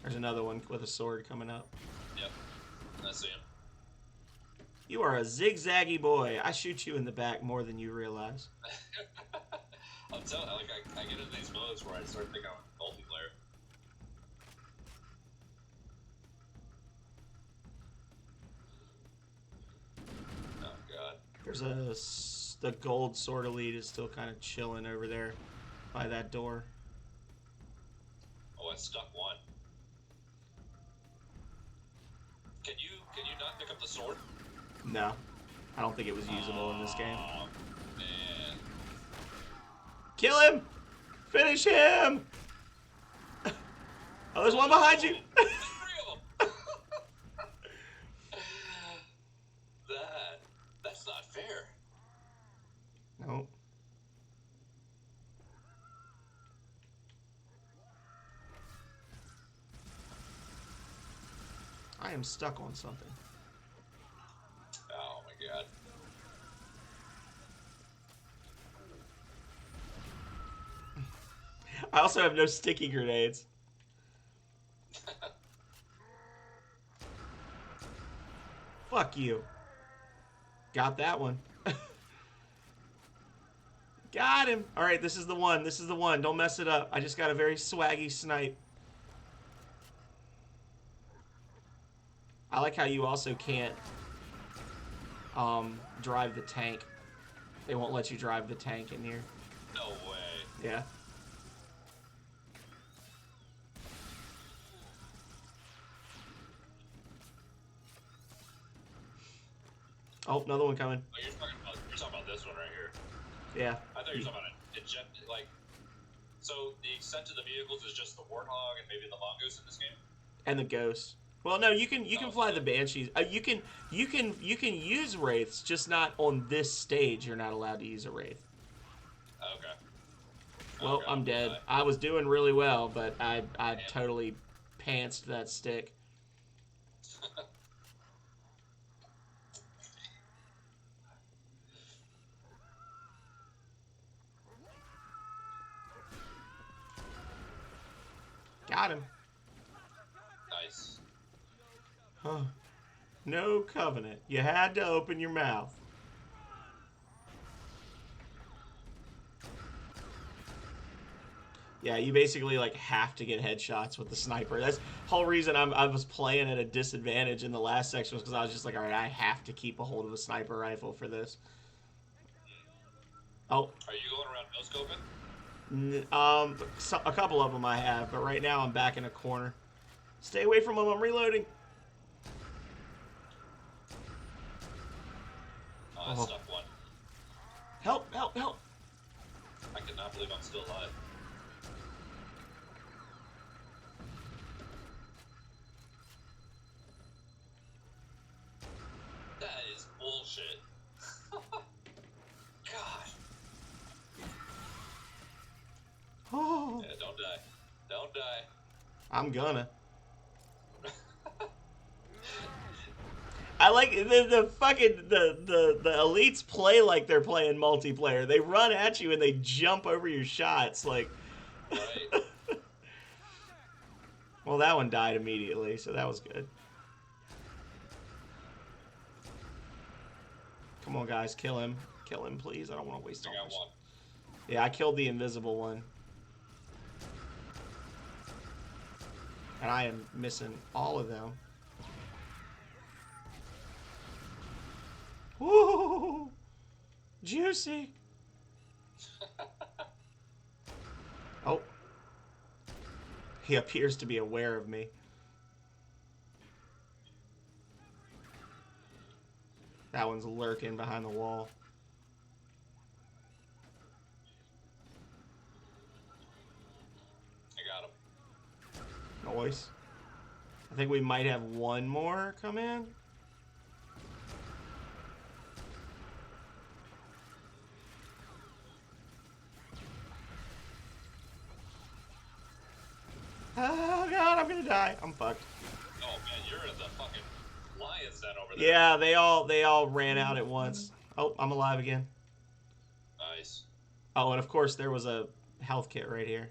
There's another one with a sword coming up. Yep. I see him. You are a zigzaggy boy. I shoot you in the back more than you realize. I'm telling, like, I get into these modes where I start thinking I'm multiplayer. Oh god. There's the gold sword elite is still kind of chilling over there by that door. Oh, I stuck one. Can you not pick up the sword? No, I don't think it was usable in this game. Oh, man. Kill him! Finish him! Oh, there's one behind you! There's 3 of them! That's not fair. No. I am stuck on something. Oh my god. I also have no sticky grenades. Fuck you. Got that one. Got him. All right, this is the one. This is the one. Don't mess it up. I just got a very swaggy snipe. I like how you also can't drive the tank. They won't let you drive the tank in here. No way. Yeah. Oh, another one coming. Oh, you're talking about this one right here. Yeah. I thought you were talking about it. Like, so the extent of the vehicles is just the Warthog and maybe the Mongoose in this game? And the Ghost. Well, no, you can fly the Banshees. You can use Wraiths, just not on this stage. You're not allowed to use a Wraith. Okay. Well, Okay. I'm dead. I was doing really well, but I totally pantsed that stick. Got him. Nice. Huh. No covenant. You had to open your mouth. Yeah, you basically like have to get headshots with the sniper. That's the whole reason I was playing at a disadvantage in the last section was because I was just like, all right, I have to keep a hold of a sniper rifle for this. Oh, Are you going around no scoping? a couple of them I have, but right now I'm back in a corner. Stay away from them. I'm reloading. Oh, I stuck one. Help! Help! Help! I cannot believe I'm still alive. That is bullshit. God. Oh, Yeah, don't die. Don't die. I'm gonna. I like the fucking the elites play like they're playing multiplayer. They run at you and they jump over your shots like. Right? Well, that one died immediately, so that was good. Come on, guys, kill him. Kill him, please. I don't want to waste all I got my one. Yeah, I killed the invisible one. And I am missing all of them. Woo! Juicy! Oh. He appears to be aware of me. That one's lurking behind the wall. I got him. Noise. I think we might have one more come in. Oh god, I'm gonna die. I'm fucked. Oh man, you're in the fucking lion's den over there. Yeah, they all ran out at once. Oh, I'm alive again. Nice. Oh, and of course there was a health kit right here.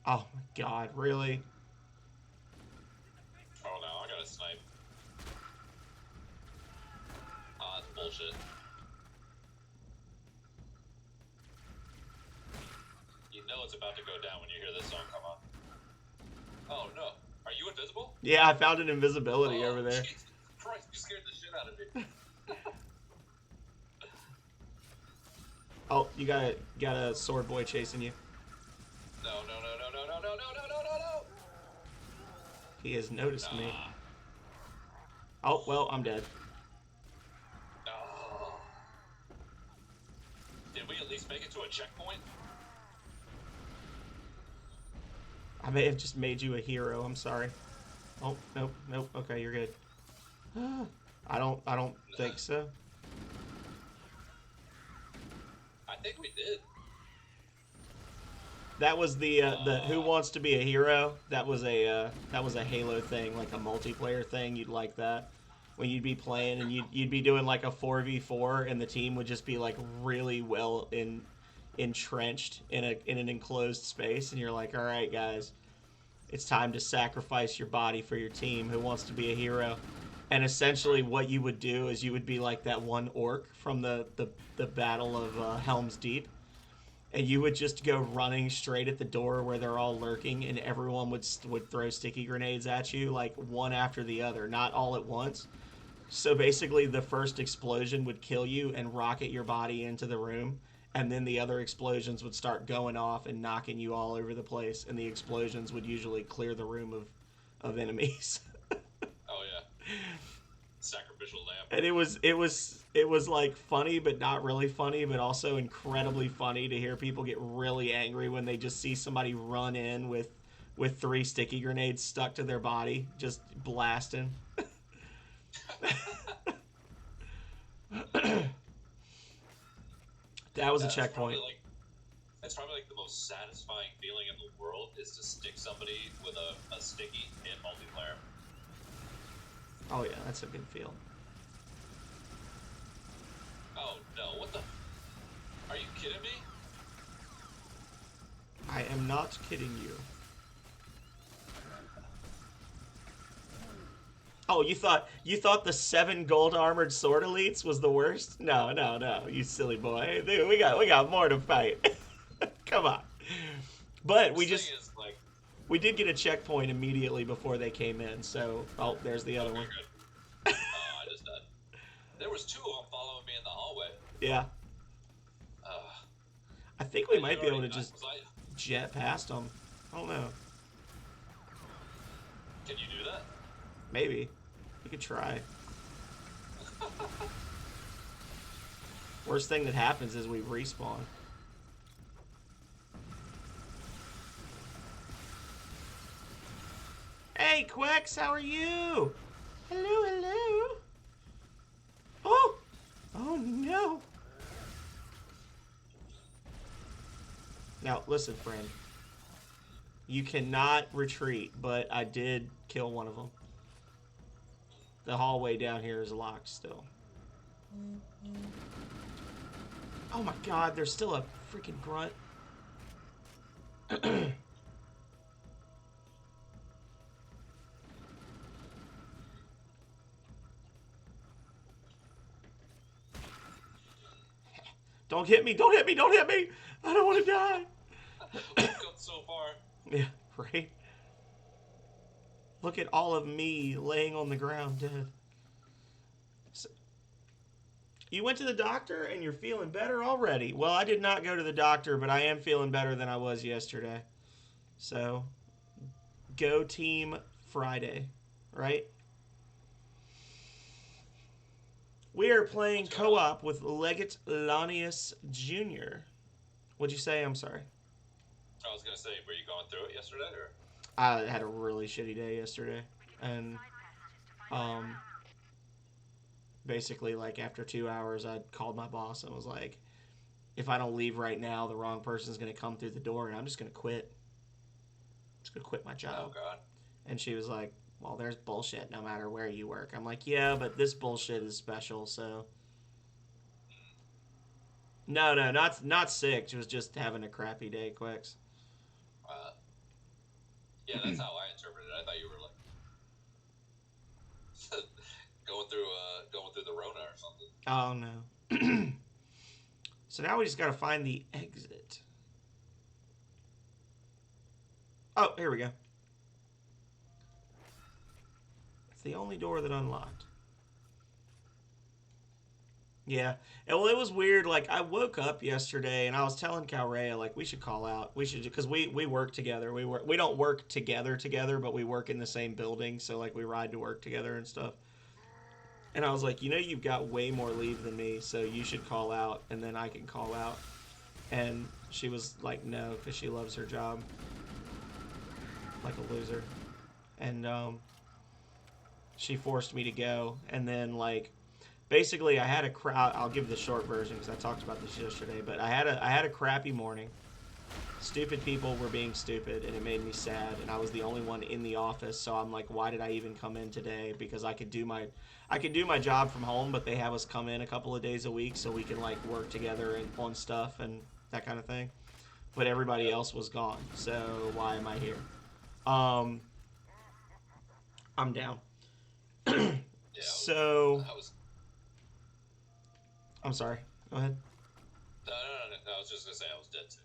Oh my god, really? Oh no, I got a snipe. Ah, that's bullshit. You know it's about to go down when you hear this song come on. Oh no. Are you invisible? Yeah, I found an invisibility over there. Jesus Christ, you scared the shit out of me. Oh, you got a sword boy chasing you. No, no, no, no, no, no, no, no, no, no, no, no. He has noticed me. Nah. Oh, well, I'm dead. Oh. Did we at least make it to a checkpoint? I may have just made you a hero. I'm sorry. Oh, nope, nope. Okay, you're good. I don't think so. I think we did. That was the Who Wants to Be a Hero. That was a Halo thing, like a multiplayer thing. You'd like that when you'd be playing and you'd be doing like a 4v4 and the team would just be like really well entrenched in an enclosed space and you're like, all right, guys, it's time to sacrifice your body for your team. Who wants to be a hero? And essentially, what you would do is you would be like that one orc from the Battle of Helm's Deep. And you would just go running straight at the door where they're all lurking, and everyone would throw sticky grenades at you, like one after the other, not all at once. So basically, the first explosion would kill you and rocket your body into the room, and then the other explosions would start going off and knocking you all over the place, and the explosions would usually clear the room of enemies. Oh yeah. Sacrificial lamb. And it was like funny but not really funny, but also incredibly funny to hear people get really angry when they just see somebody run in with 3 sticky grenades stuck to their body, just blasting. That was a checkpoint. That's probably like the most satisfying feeling in the world is to stick somebody with a sticky in multiplayer. Oh yeah, that's a good feel. Oh no, what the? Are you kidding me? I am not kidding you. Oh, you thought the 7 gold armored sword elites was the worst? No, no, no, you silly boy. Dude, we got more to fight. Come on. But This thing is like, we did get a checkpoint immediately before they came in. So there's the other okay, one. good. I just died. There was 2 of them following me in the hallway. Yeah, Uh, I think we you might be able already- to just was I- jet past them. I don't know. Can you do that? Maybe we could try. Worst thing that happens is we respawn. Hey, Quex, how are you? Hello, hello. Oh! Oh, no. Now, listen, friend. You cannot retreat, but I did kill one of them. The hallway down here is locked still. Oh my god, there's still a freaking grunt. Don't hit me, don't hit me, don't hit me! I don't want to die! We've come so far. Yeah, right? Look at all of me laying on the ground dead. So, you went to the doctor and you're feeling better already. Well, I did not go to the doctor, but I am feeling better than I was yesterday. So, go Team Friday, right? We are playing co-op with Legate Lanius Jr. What'd you say? I'm sorry. I was gonna say, were you going through it yesterday, or? I had a really shitty day yesterday. And, basically, like, after 2 hours, I called my boss and was like, if I don't leave right now, the wrong person's going to come through the door and I'm just going to quit. I'm just going to quit my job. Oh God. And she was like, well, there's bullshit no matter where you work. I'm like, yeah, but this bullshit is special, so. No, not sick. She was just having a crappy day, Quex. Yeah, that's how I interpreted it. I thought you were like going through the Rona or something. Oh, no. So now we just got to find the exit. Oh, here we go. It's the only door that unlocked. Yeah. And, well, it was weird. Like, I woke up yesterday and I was telling Calrea, like, we should call out. We should, because we work together. We don't work together, but we work in the same building. So, like, we ride to work together and stuff. And I was like, you know, you've got way more leave than me, so you should call out, and then I can call out. And she was like, no, because she loves her job. Like a loser. And she forced me to go. And then, like, basically I had a I'll give the short version because I talked about this yesterday, but I had a crappy morning. Stupid people were being stupid, and it made me sad, and I was the only one in the office, so I'm like, why did I even come in today? Because I could do my job from home, but they have us come in a couple of days a week so we can, like, work together and on stuff and that kind of thing. But everybody else was gone, so why am I here? I'm down. Yeah. So I'm sorry. Go ahead. No. I was just gonna say I was dead too.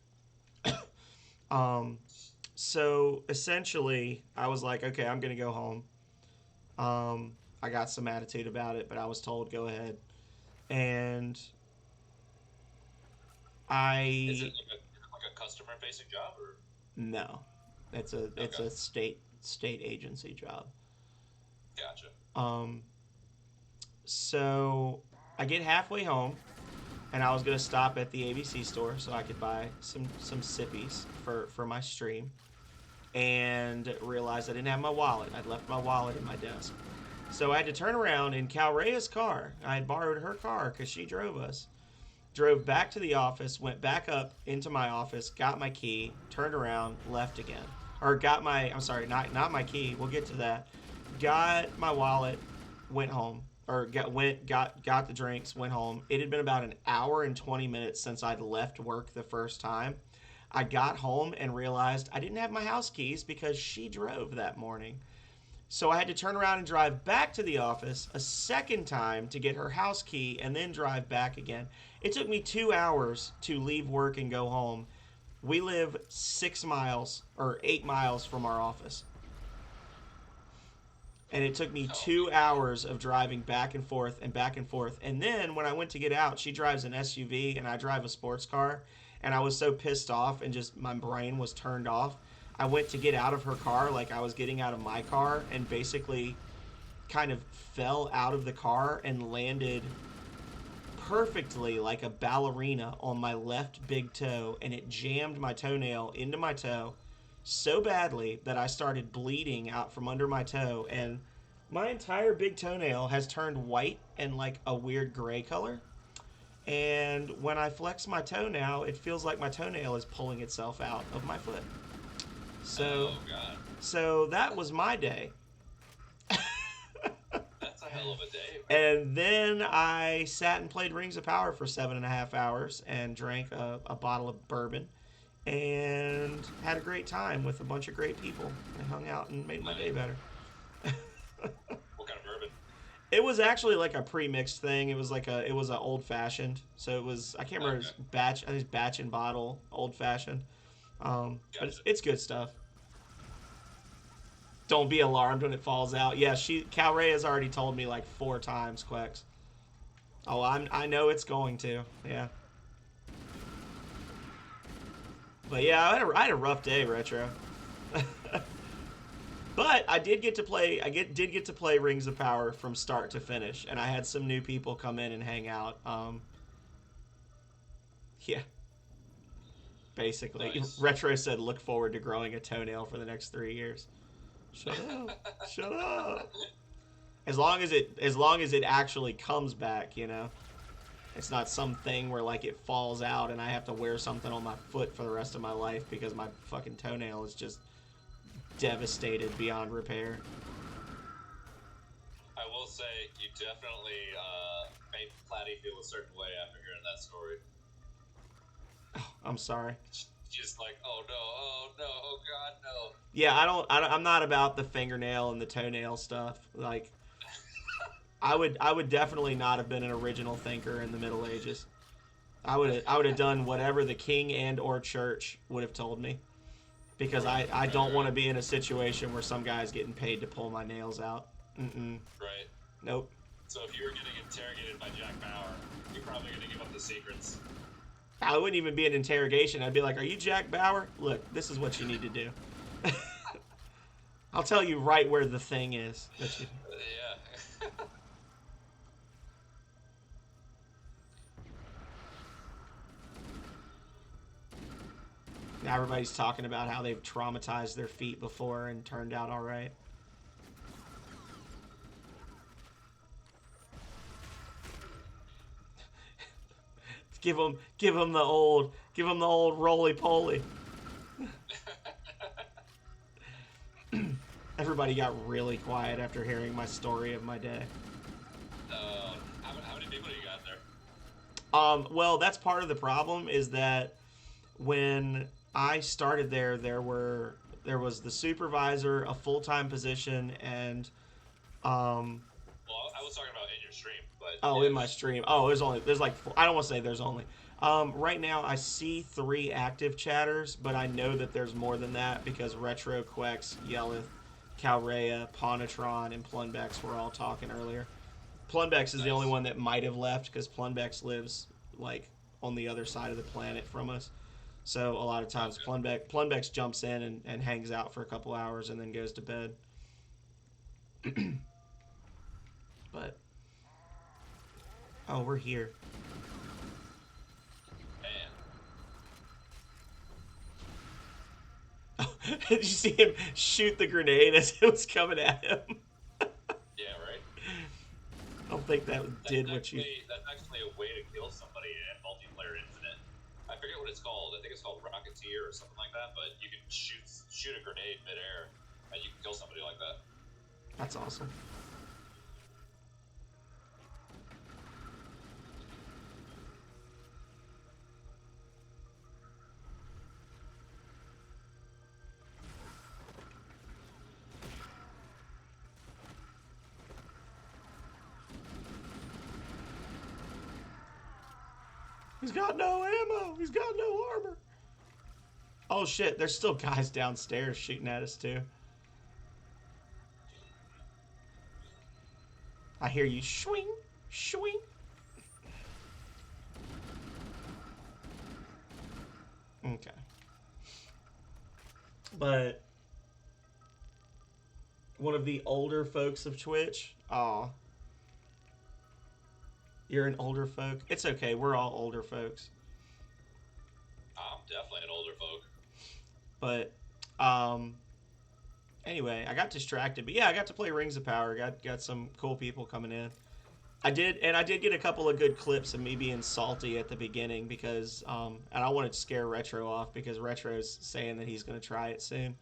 So essentially, I was like, okay, I'm gonna go home. I got some attitude about it, but I was told go ahead, and Is it like a customer facing job, or? No, it's a state agency job. Gotcha. So I get halfway home, and I was gonna stop at the ABC store so I could buy some sippies for my stream, and realized I didn't have my wallet. I'd left my wallet in my desk, so I had to turn around in Calrea's car. I had borrowed her car because she drove us. Drove back to the office, went back up into my office, got my key, turned around, left again. Or got my, I'm sorry, not my key. We'll get to that. Got my wallet, went home. Or got the drinks, went home. It had been about an hour and 20 minutes since I'd left work the first time. I got home and realized I didn't have my house keys because she drove that morning. So I had to turn around and drive back to the office a second time to get her house key and then drive back again. It took me 2 hours to leave work and go home. We live 6 miles or 8 miles from our office. And it took me 2 hours of driving back and forth and back and forth. And then when I went to get out, she drives an SUV and I drive a sports car. And I was so pissed off and just my brain was turned off. I went to get out of her car like I was getting out of my car and basically kind of fell out of the car and landed perfectly like a ballerina on my left big toe. And it jammed my toenail into my toe so badly that I started bleeding out from under my toe, and my entire big toenail has turned white and like a weird gray color. And when I flex my toe now, it feels like my toenail is pulling itself out of my foot. So, Oh, God. so that was my day. That's a hell of a day. And then I sat and played Rings of Power for 7.5 hours and drank a bottle of bourbon and had a great time with a bunch of great people. I hung out and made my day better. What kind of bourbon? It was actually like a pre-mixed thing. It was an old fashioned. So it was, I can't remember, Okay. it was batch. I think it's batch and bottle old fashioned. But it's good stuff. Don't be alarmed when it falls out. Yeah, Cal Ray has already told me like 4 times, Quex. Oh, I know it's going to. Yeah. But yeah, I had a rough day, Retro. But I did get to play. Did get to play Rings of Power from start to finish, and I had some new people come in and hang out. Yeah. Basically, Nice. Retro said, "Look forward to growing a toenail for the next 3 years." Shut up! Shut up! As long as it actually comes back, you know. It's not something where like it falls out and I have to wear something on my foot for the rest of my life because my fucking toenail is just devastated beyond repair. I will say, you definitely made Platy feel a certain way after hearing that story. I'm sorry. Just like, oh no, oh God, no. Yeah, I'm not about the fingernail and the toenail stuff. Like, I would definitely not have been an original thinker in the Middle Ages. I would have done whatever the king and or church would have told me, because I don't want to be in a situation where some guy's getting paid to pull my nails out. Right. Nope. So if you were getting interrogated by Jack Bauer, you're probably going to give up the secrets. I wouldn't even be an interrogation. I'd be like, "Are you Jack Bauer? Look, this is what you need to do." I'll tell you right where the thing is. Yeah. Now everybody's talking about how they've traumatized their feet before and turned out all right. Give them the old roly poly. Everybody got really quiet after hearing my story of my day. How many people you got there? Well, that's part of the problem, is that when I started there was the supervisor, a full-time position, and Well, I was talking about in your stream, but in my stream. Oh, there's like four, I don't want to say there's only. Right now I see 3 active chatters, but I know that there's more than that because Retro, Quex, Yelleth, Calrea, Ponatron, and Plunbex were all talking earlier. Plunbex is the only one that might have left because Plunbex lives like on the other side of the planet from us. So a lot of times Plunbex jumps in and hangs out for a couple hours and then goes to bed. But oh, we're here. Man. Did you see him shoot the grenade as it was coming at him? Yeah, right? I don't think that did what you... That's actually a way to kill somebody in Multiplayer Infinite. I forget what it's called. I think it's called Rocketeer or something like that, but you can shoot a grenade midair, and you can kill somebody like that. That's awesome. He's got no ammo. He's got no armor. Oh shit, there's still guys downstairs shooting at us too. I hear you swing, swing. Okay. But one of the older folks of Twitch, aw. You're an older folk? It's okay, we're all older folks. I'm definitely an older folk. But, anyway, I got distracted. But yeah, I got to play Rings of Power. Got some cool people coming in. I did get a couple of good clips of me being salty at the beginning because, and I wanted to scare Retro off because Retro's saying that he's going to try it soon.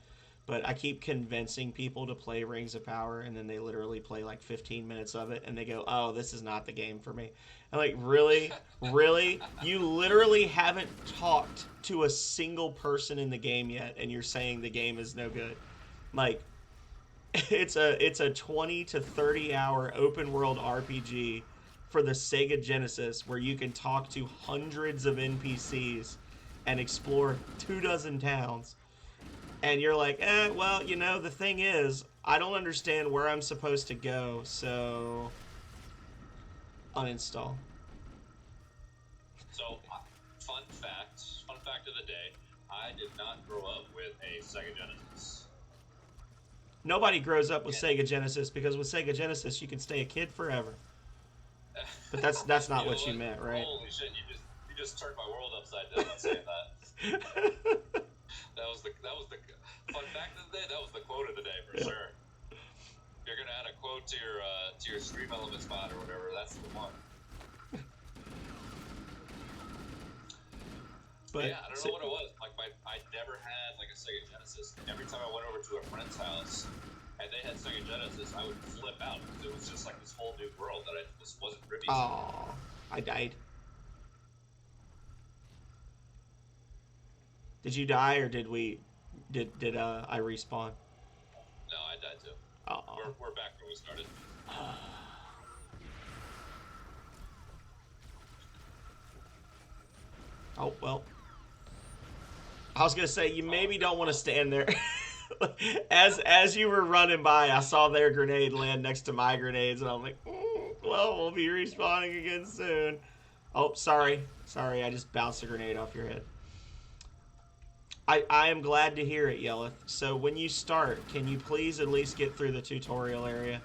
But I keep convincing people to play Rings of Power, and then they literally play like 15 minutes of it, and they go, "Oh, this is not the game for me." I'm like, really? Really? You literally haven't talked to a single person in the game yet, and you're saying the game is no good. Like, it's a 20 to 30 hour open world RPG for the Sega Genesis where you can talk to hundreds of NPCs and explore 24 towns. And you're like, well, you know, the thing is, I don't understand where I'm supposed to go, so uninstall. So, fun fact of the day, I did not grow up with a Sega Genesis. Nobody grows up with Sega Genesis because with Sega Genesis you can stay a kid forever. But that's not what you meant, right? Holy shit! You just turned my world upside down by saying that. That was the fun fact of the day. That was the quote of the day for sure. If you're gonna add a quote to your Stream Element spot or whatever, that's the one. But yeah, I don't know what it was. Like I never had like a Sega Genesis. Every time I went over to a friend's house and they had Sega Genesis, I would flip out because it was just like this whole new world that I just wasn't privy to. Oh, I died. Did you die or did I respawn? No, I died too. We're back where we started. Oh well. I was gonna say you maybe don't want to stand there. as you were running by, I saw their grenade land next to my grenades, and I'm like, well, we'll be respawning again soon. Oh, sorry, I just bounced a grenade off your head. I am glad to hear it, Yelleth. So when you start, can you please at least get through the tutorial area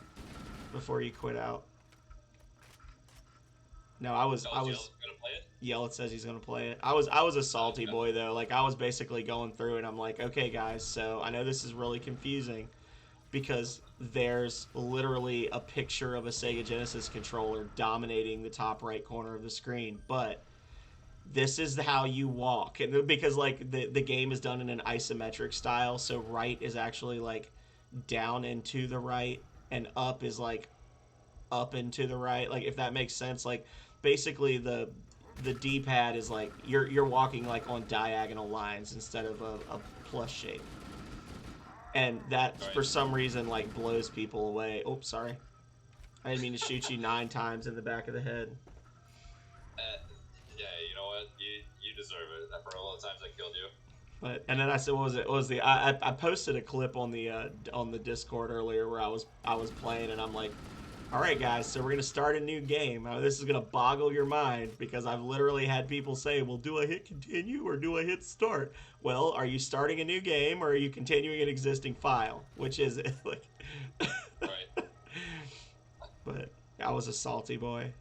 before you quit out? No, I was. Gonna play it? Yelleth says he's gonna play it. I was a salty boy though. Like I was basically going through and I'm like, okay guys, so I know this is really confusing because there's literally a picture of a Sega Genesis controller dominating the top right corner of the screen, but this is how you walk, and because like the game is done in an isometric style, so right is actually like down and to the right, and up is like up and to the right. Like if that makes sense. Like basically the D-pad is like you're walking like on diagonal lines instead of a plus shape, and that for some reason like blows people away. Oops, sorry, I didn't mean to shoot you 9 times in the back of the head. Yeah, you know what? You deserve it for all the times I killed you. But and then I said, what was the? I posted a clip on the Discord earlier where I was playing, and I'm like, all right guys, so we're gonna start a new game. This is gonna boggle your mind because I've literally had people say, well, do I hit continue or do I hit start? Well, are you starting a new game or are you continuing an existing file? Which is it? Like, right. But I was a salty boy.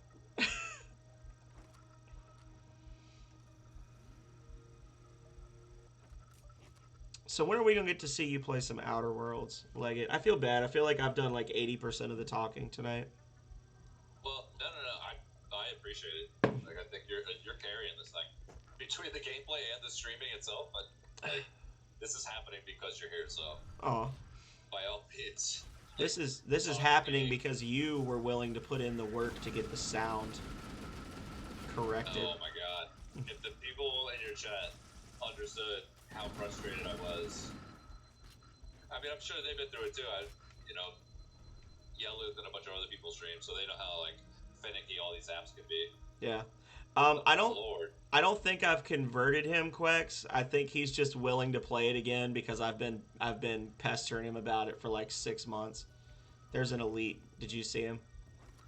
So when are we gonna get to see you play some Outer Worlds, Legate? I feel bad. I feel like I've done like 80% of the talking tonight. Well, no. I appreciate it. Like I think you're carrying this thing between the gameplay and the streaming itself. But like, this is happening because you're here. So, by all means. This is happening because you were willing to put in the work to get the sound corrected. Oh my god! If the people in your chat understood how frustrated I was. I mean, I'm sure they've been through it too. Yelleth and a bunch of other people stream, so they know how like finicky all these apps can be. Yeah. I don't think I've converted him, Quex. I think he's just willing to play it again because I've been pestering him about it for like 6 months. There's an elite. Did you see him?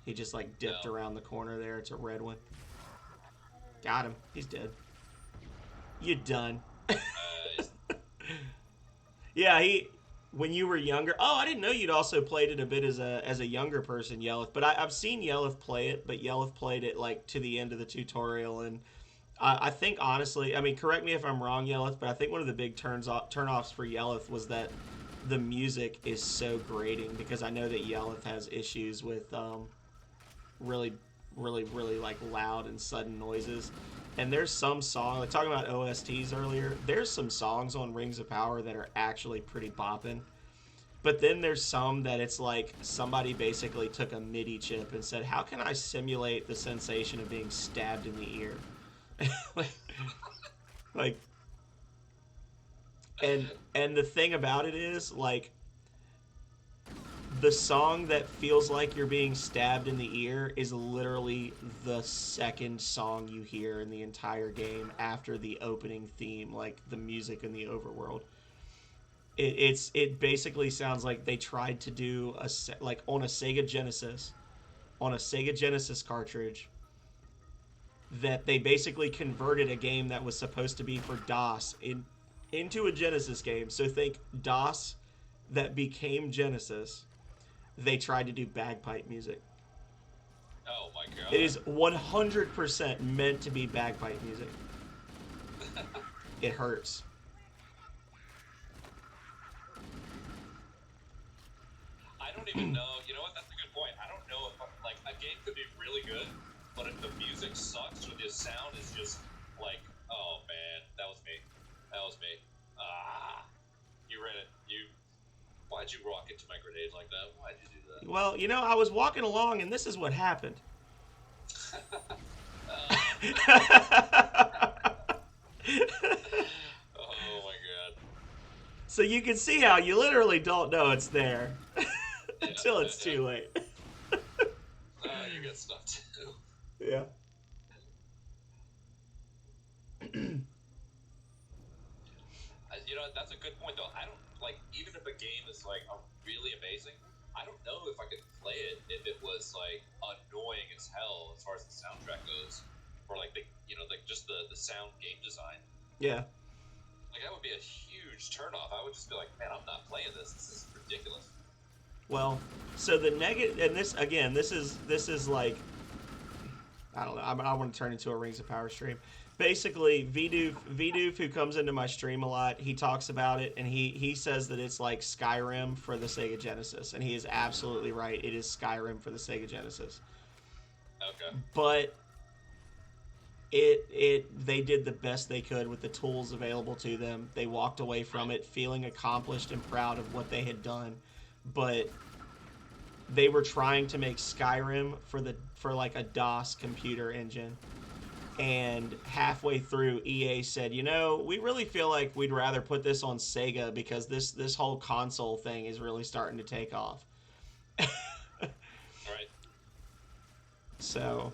He just like dipped No. around the corner there. It's a red one. Got him. He's dead. You done. Yeah, he. When you were younger. Oh, I didn't know you'd also played it a bit as a younger person, Yelleth. But I've seen Yelleth play it. But Yelleth played it like to the end of the tutorial, and I think honestly, I mean, correct me if I'm wrong, Yelleth, but I think one of the big turnoffs for Yelleth was that the music is so grating because I know that Yelleth has issues with really, really, really like loud and sudden noises. And there's some song, like talking about OSTs earlier, there's some songs on Rings of Power that are actually pretty bopping. But then there's some that it's like somebody basically took a MIDI chip and said, how can I simulate the sensation of being stabbed in the ear? like, and the thing about it is, like, the song that feels like you're being stabbed in the ear is literally the second song you hear in the entire game after the opening theme, like the music in the overworld. It basically sounds like they tried to do like on a Sega Genesis cartridge that they basically converted a game that was supposed to be for DOS into a Genesis game. So think DOS that became Genesis. They tried to do bagpipe music. Oh my god. It is 100% meant to be bagpipe music. It hurts. I don't even know. You know what? That's a good point. I don't know if like a game could be really good, but if the music sucks or the sound is just like, oh man, that was me. That was me. You read it. Why'd you rock into my grenade like that? Why'd you do that? Well, you know, I was walking along and this is what happened. Oh my god. So you can see how you literally don't know it's there until it's too late. You get stuff too. Yeah. You know, that's a good point though. I don't like, even if a game is like really amazing, I don't know if I could play it if it was like annoying as hell as far as the soundtrack goes, or like the, you know, like just the sound game design. Yeah. Like that would be a huge turnoff. I would just be like, man, I'm not playing this. This is ridiculous. Well, so the negative, and this again, this is like, I don't know. I want to turn into a Rings of Power stream. Basically, Vidoof, who comes into my stream a lot, he talks about it, and he says that it's like Skyrim for the Sega Genesis, and he is absolutely right. It is Skyrim for the Sega Genesis. Okay. But they did the best they could with the tools available to them. They walked away from it feeling accomplished and proud of what they had done, but they were trying to make Skyrim for like a DOS computer engine. And halfway through, EA said, you know, we really feel like we'd rather put this on Sega because this whole console thing is really starting to take off. Right. So,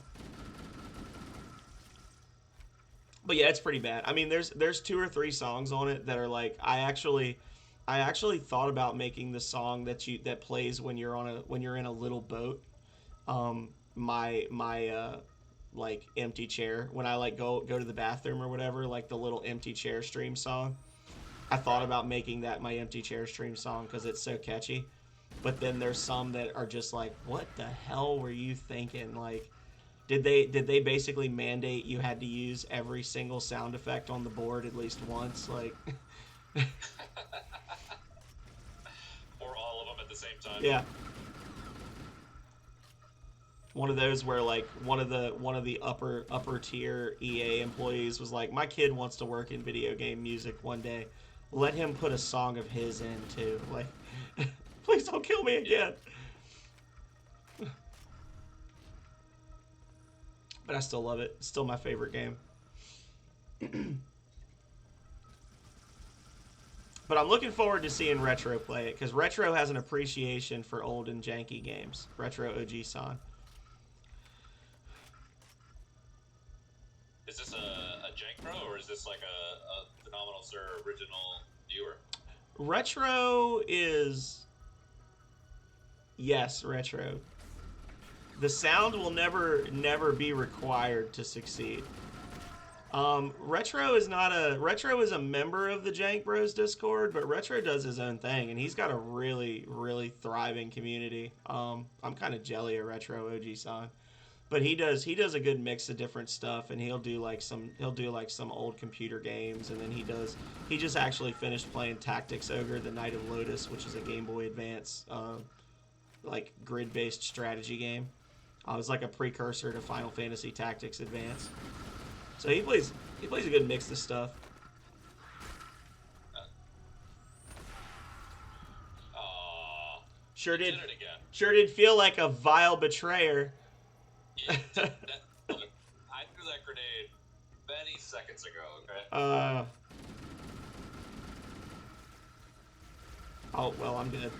but yeah, it's pretty bad. I mean, there's 2 or 3 songs on it that are like, I actually thought about making the song that plays when you're in a little boat. My like empty chair when I like go to the bathroom or whatever, like the little empty chair stream song. I thought about making that my empty chair stream song because it's so catchy. But then there's some that are just like, what the hell were you thinking? Like, did they basically mandate you had to use every single sound effect on the board at least once? Like, Or all of them at the same time. yeah. One of those where like one of the upper tier EA employees was like, my kid wants to work in video game music one day. Let him put a song of his in too. Like, please don't kill me again. But I still love it. It's still my favorite game. But I'm looking forward to seeing Retro play it because Retro has an appreciation for old and janky games. Retro OG-san. Is this a Jank Pro, or is this like a Phenomenal Sir original viewer? Retro is... Yes, retro. The sound will never be required to succeed. Retro is a member of the Jank Bros Discord, but Retro does his own thing, and he's got a really thriving community. I'm kind of jelly of Retro OG-san, but he does a good mix of different stuff, and he'll do like some old computer games, and then he just actually finished playing Tactics Ogre: The Night of Lotus, which is a Game Boy Advance like grid-based strategy game. It was like a precursor to Final Fantasy Tactics Advance. So he plays a good mix of stuff. Sure did. Did it again. Sure did feel like a vile betrayer. Yeah, look, I threw that grenade many seconds ago. Okay. Oh well, I'm dead.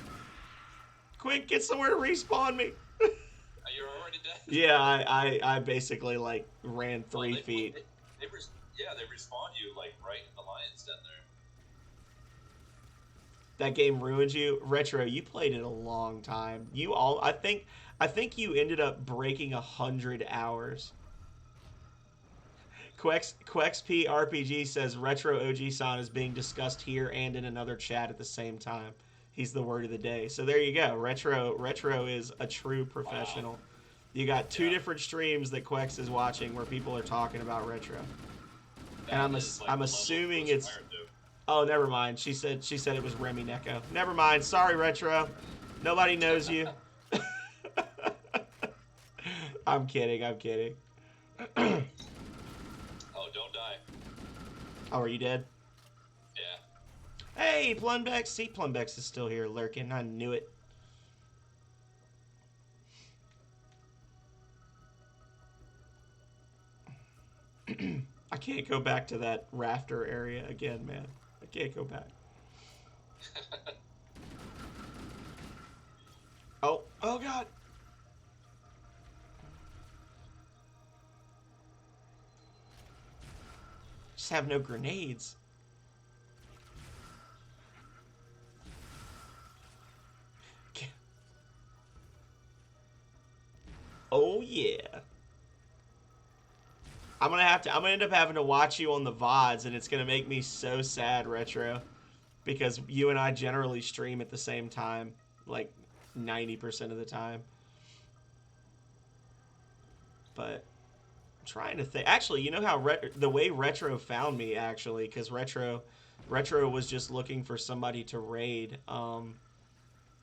Quick, get somewhere to respawn me. You're already dead. Yeah, I basically like ran 3 feet. They respawn you like right in the lion's den there. That game ruined you. Retro, you played it a long time. I think you ended up breaking 100 hours. QuexP RPG says Retro OG-san is being discussed here and in another chat at the same time. He's the word of the day. So there you go. Retro is a true professional. Wow. You got 2 different streams that Quex is watching where people are talking about Retro. And I'm assuming it's... Oh, never mind. She said it was Remy Neko. Never mind. Sorry, Retro. Nobody knows you. I'm kidding. Oh, don't die. Oh, are you dead? Yeah. Hey, Plumbex. See, Plumbex is still here lurking. I knew it. I can't go back to that rafter area again, man. I can't go back. Oh God. Just have no grenades. Oh yeah. I'm gonna end up having to watch you on the VODs, and it's gonna make me so sad, Retro, because you and I generally stream at the same time, like 90% of the time. But I'm trying to think. Actually, you know how the way Retro found me, actually, because Retro was just looking for somebody to raid,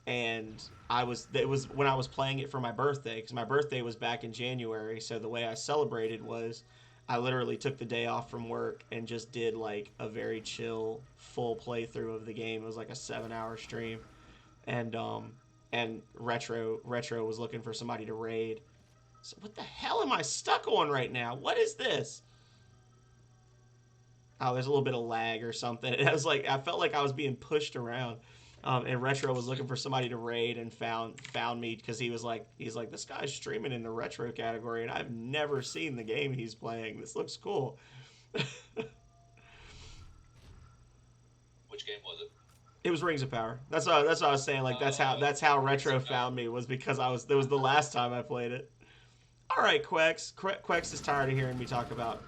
and it was when I was playing it for my birthday, because my birthday was back in January. So the way I celebrated was I literally took the day off from work and just did like a very chill full playthrough of the game. It was like a 7-hour stream, and Retro was looking for somebody to raid. So what the hell am I stuck on right now? What is this? Oh, there's a little bit of lag or something. And I felt like I was being pushed around. And Retro was looking for somebody to raid and found me because he's like, this guy's streaming in the retro category, and I've never seen the game he's playing. This looks cool. Which game was it? It was Rings of Power. That's what I was saying. Like that's how Retro found me, was because that was the last time I played it. All right, Quex. Quex is tired of hearing me talk about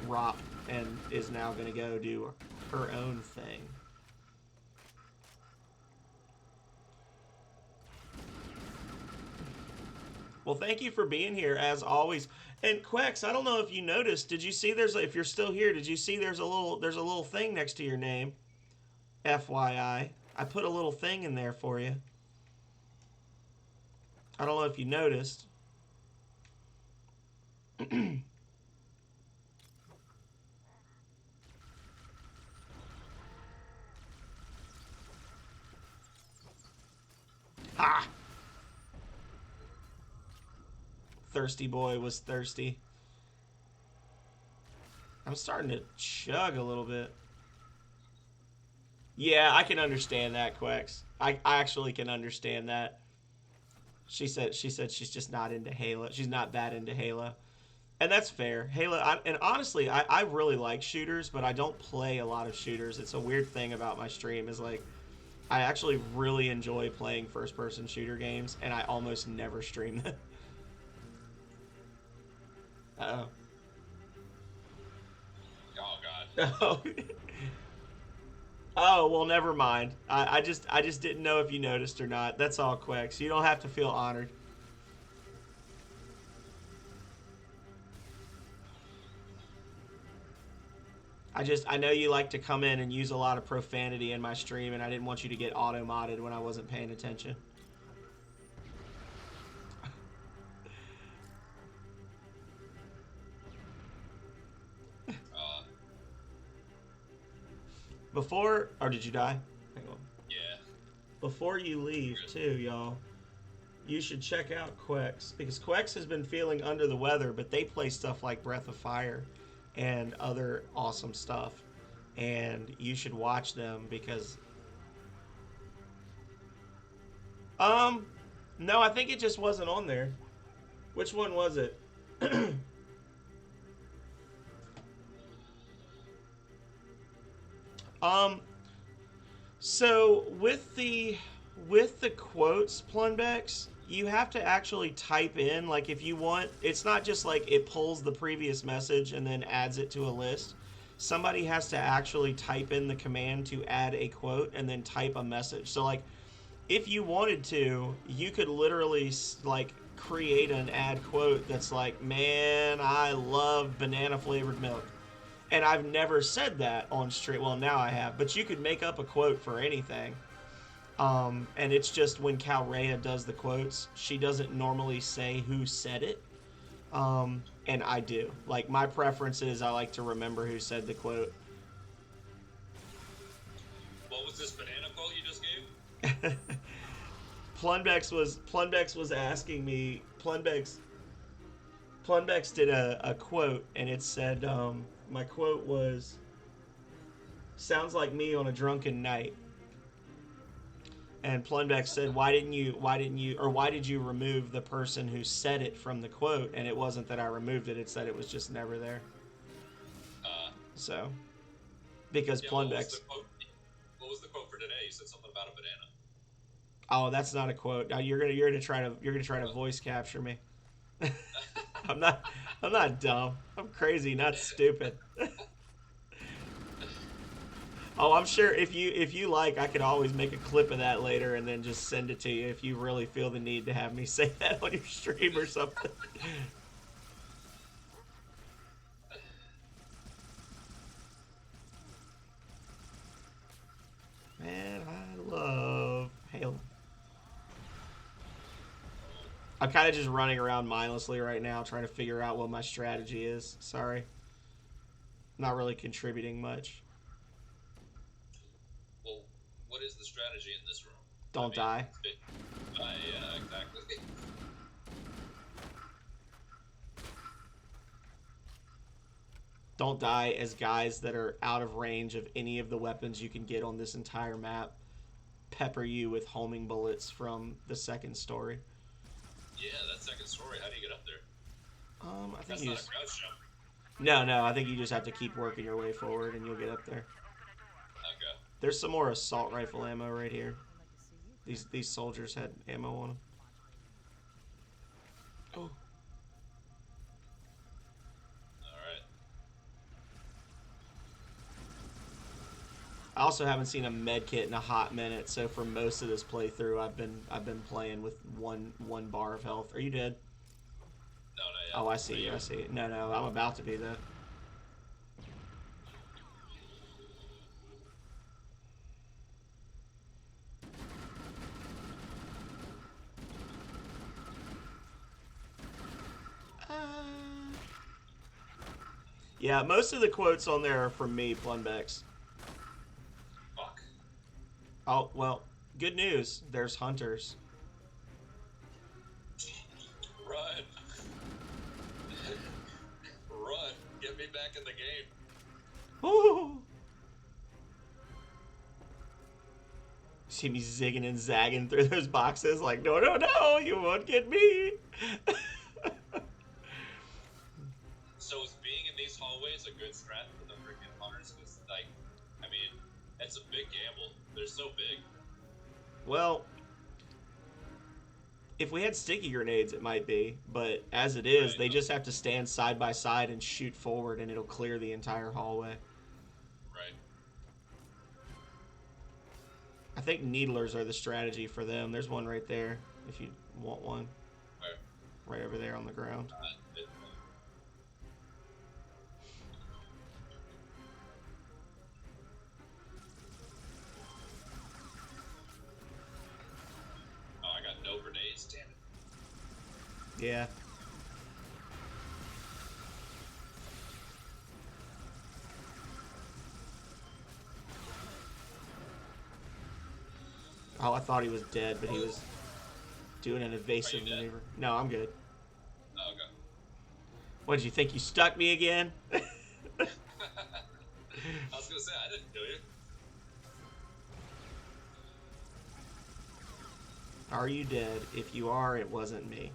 ROP and is now gonna go do her own thing. Well, thank you for being here as always. And Quex, I don't know if you noticed. Did you see if you're still here? Did you see there's a little thing next to your name? FYI, I put a little thing in there for you. I don't know if you noticed. Ha! Thirsty boy was thirsty. I'm starting to chug a little bit. Yeah, I can understand that, Quex. I actually can understand that. She said she's just not into Halo. She's not that into Halo. And that's fair. Halo, and honestly, I really like shooters, but I don't play a lot of shooters. It's a weird thing about my stream is like I actually really enjoy playing first-person shooter games, and I almost never stream them. Uh Oh God. oh. Oh well, never mind. I just didn't know if you noticed or not. That's all, Quex. You don't have to feel honored. I know you like to come in and use a lot of profanity in my stream, and I didn't want you to get auto-modded when I wasn't paying attention. Before, or did you die? Hang on. Yeah. Before you leave, too, y'all, you should check out Quex, because Quex has been feeling under the weather, but they play stuff like Breath of Fire and other awesome stuff. And you should watch them because no, I think it just wasn't on there. Which one was it? So with the quotes, Plunbex, you have to actually type in, like, if you want, it's not just like it pulls the previous message and then adds it to a list. Somebody has to actually type in the command to add a quote and then type a message. So, like, if you wanted to, you could literally, like, create an ad quote that's like, man, I love banana flavored milk. And I've never said that on stream. Well, now I have. But you could make up a quote for anything. And it's just when Calrea does the quotes, she doesn't normally say who said it. And I do. Like, my preference is I like to remember who said the quote. What was this banana quote you just gave? Plunbex was asking me. Plunbex did a quote, and it said, my quote was, "Sounds like me on a drunken night." And Plunbex said, why did you remove the person who said it from the quote? And it wasn't that I removed it, it's that it was just never there. So, because Plunbex... What was the quote for today? You said something about a banana. Oh, that's not a quote. You're gonna try to voice capture me. I'm not dumb. I'm crazy, not stupid. Oh, I'm sure if you like, I could always make a clip of that later and then just send it to you if you really feel the need to have me say that on your stream or something. Man, I love Halo. I'm kind of just running around mindlessly right now trying to figure out what my strategy is. Sorry. Not really contributing much. Well, what is the strategy in this room? Don't die. Yeah, exactly. Don't die as guys that are out of range of any of the weapons you can get on this entire map pepper you with homing bullets from the second story. Yeah, that second story, how do you get up there? I think That's you not just... a crouch jump. No, I think you just have to keep working your way forward and you'll get up there. Okay. There's some more assault rifle ammo right here. These soldiers had ammo on them. Oh. Alright. I also haven't seen a med kit in a hot minute, so for most of this playthrough, I've been playing with one bar of health. Are you dead? No, not yet. Oh, I see you. I see you. No, I'm about to be though. Yeah, most of the quotes on there are from me, Plunbex. Fuck. Oh, well, good news. There's hunters. Run. Run. Get me back in the game. Woo! See me zigging and zagging through those boxes like, no, you won't get me. a good strat for the freaking hunters because, like, I mean, it's a big gamble. They're so big. Well, if we had sticky grenades, it might be, but as it is, Right. they just have to stand side by side and shoot forward, and it'll clear the entire hallway. Right. I think needlers are the strategy for them. There's one right there, if you want one. Where? Right over there on the ground. Oh, I got no grenades. Damn it. Yeah. Oh, I thought he was dead, but he was doing an evasive Are you dead? maneuver. No, I'm good. Oh, okay. What, did you think you stuck me again? I was gonna say I didn't kill you. Are you dead? If you are, it wasn't me.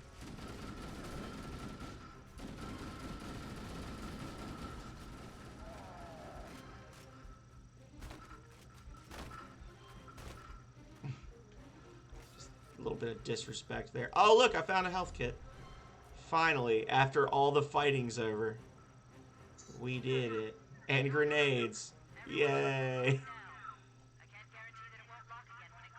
Just a little bit of disrespect there. Oh, look, I found a health kit. Finally, after all the fighting's over, we did it. And grenades. Yay. Now, I can't guarantee that it won't lock again when it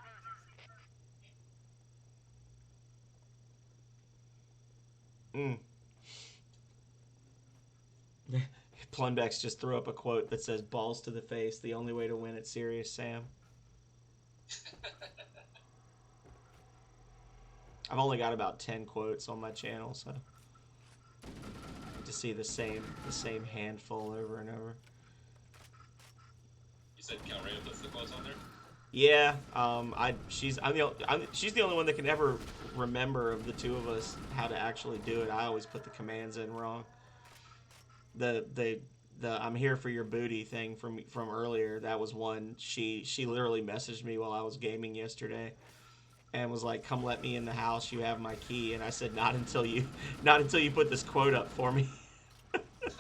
closes. Plundex just threw up a quote that says, balls to the face, the only way to win at Serious Sam. I've only got about 10 quotes on my channel, so I get to see the same handful over and over. You said Calraya puts the quotes on there? Yeah, she's the only one that can ever remember of the two of us how to actually do it. I always put the commands in wrong. The I'm here for your booty thing from earlier, that was one. She literally messaged me while I was gaming yesterday and was like, come let me in the house, you have my key. And I said, not until you put this quote up for me. How did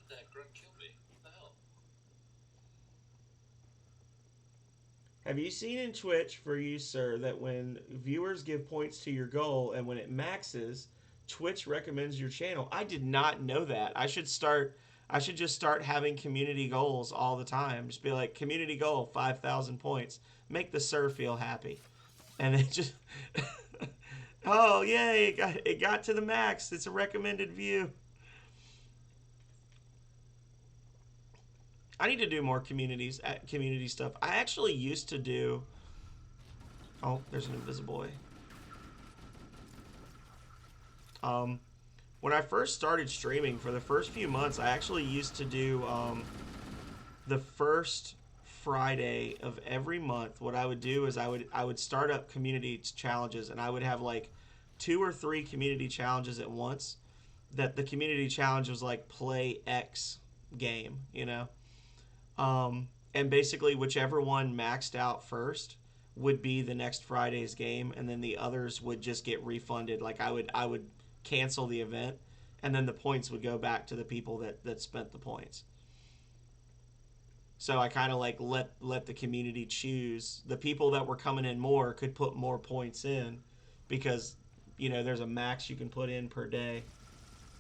that grunt kill me? What the hell? Have you seen in Twitch, for you, sir, that when viewers give points to your goal and when it maxes, Twitch recommends your channel? I did not know that. I should just start having community goals all the time. Just be like, community goal, 5,000 points. Make the sir feel happy. And then just, oh, yay, it got to the max. It's a recommended view. I need to do more community stuff. I actually used to do... Oh, there's an invisible way. When I first started streaming, for the first few months, I actually used to do the first Friday of every month. What I would do is I would start up community challenges, and I would have like 2 or 3 community challenges at once. That the community challenge was like play X game, you know. And basically whichever one maxed out first would be the next Friday's game, and then the others would just get refunded. Like I would cancel the event, and then the points would go back to the people that spent the points. So I kind of like let the community choose. The people that were coming in more could put more points in because, you know, there's a max you can put in per day.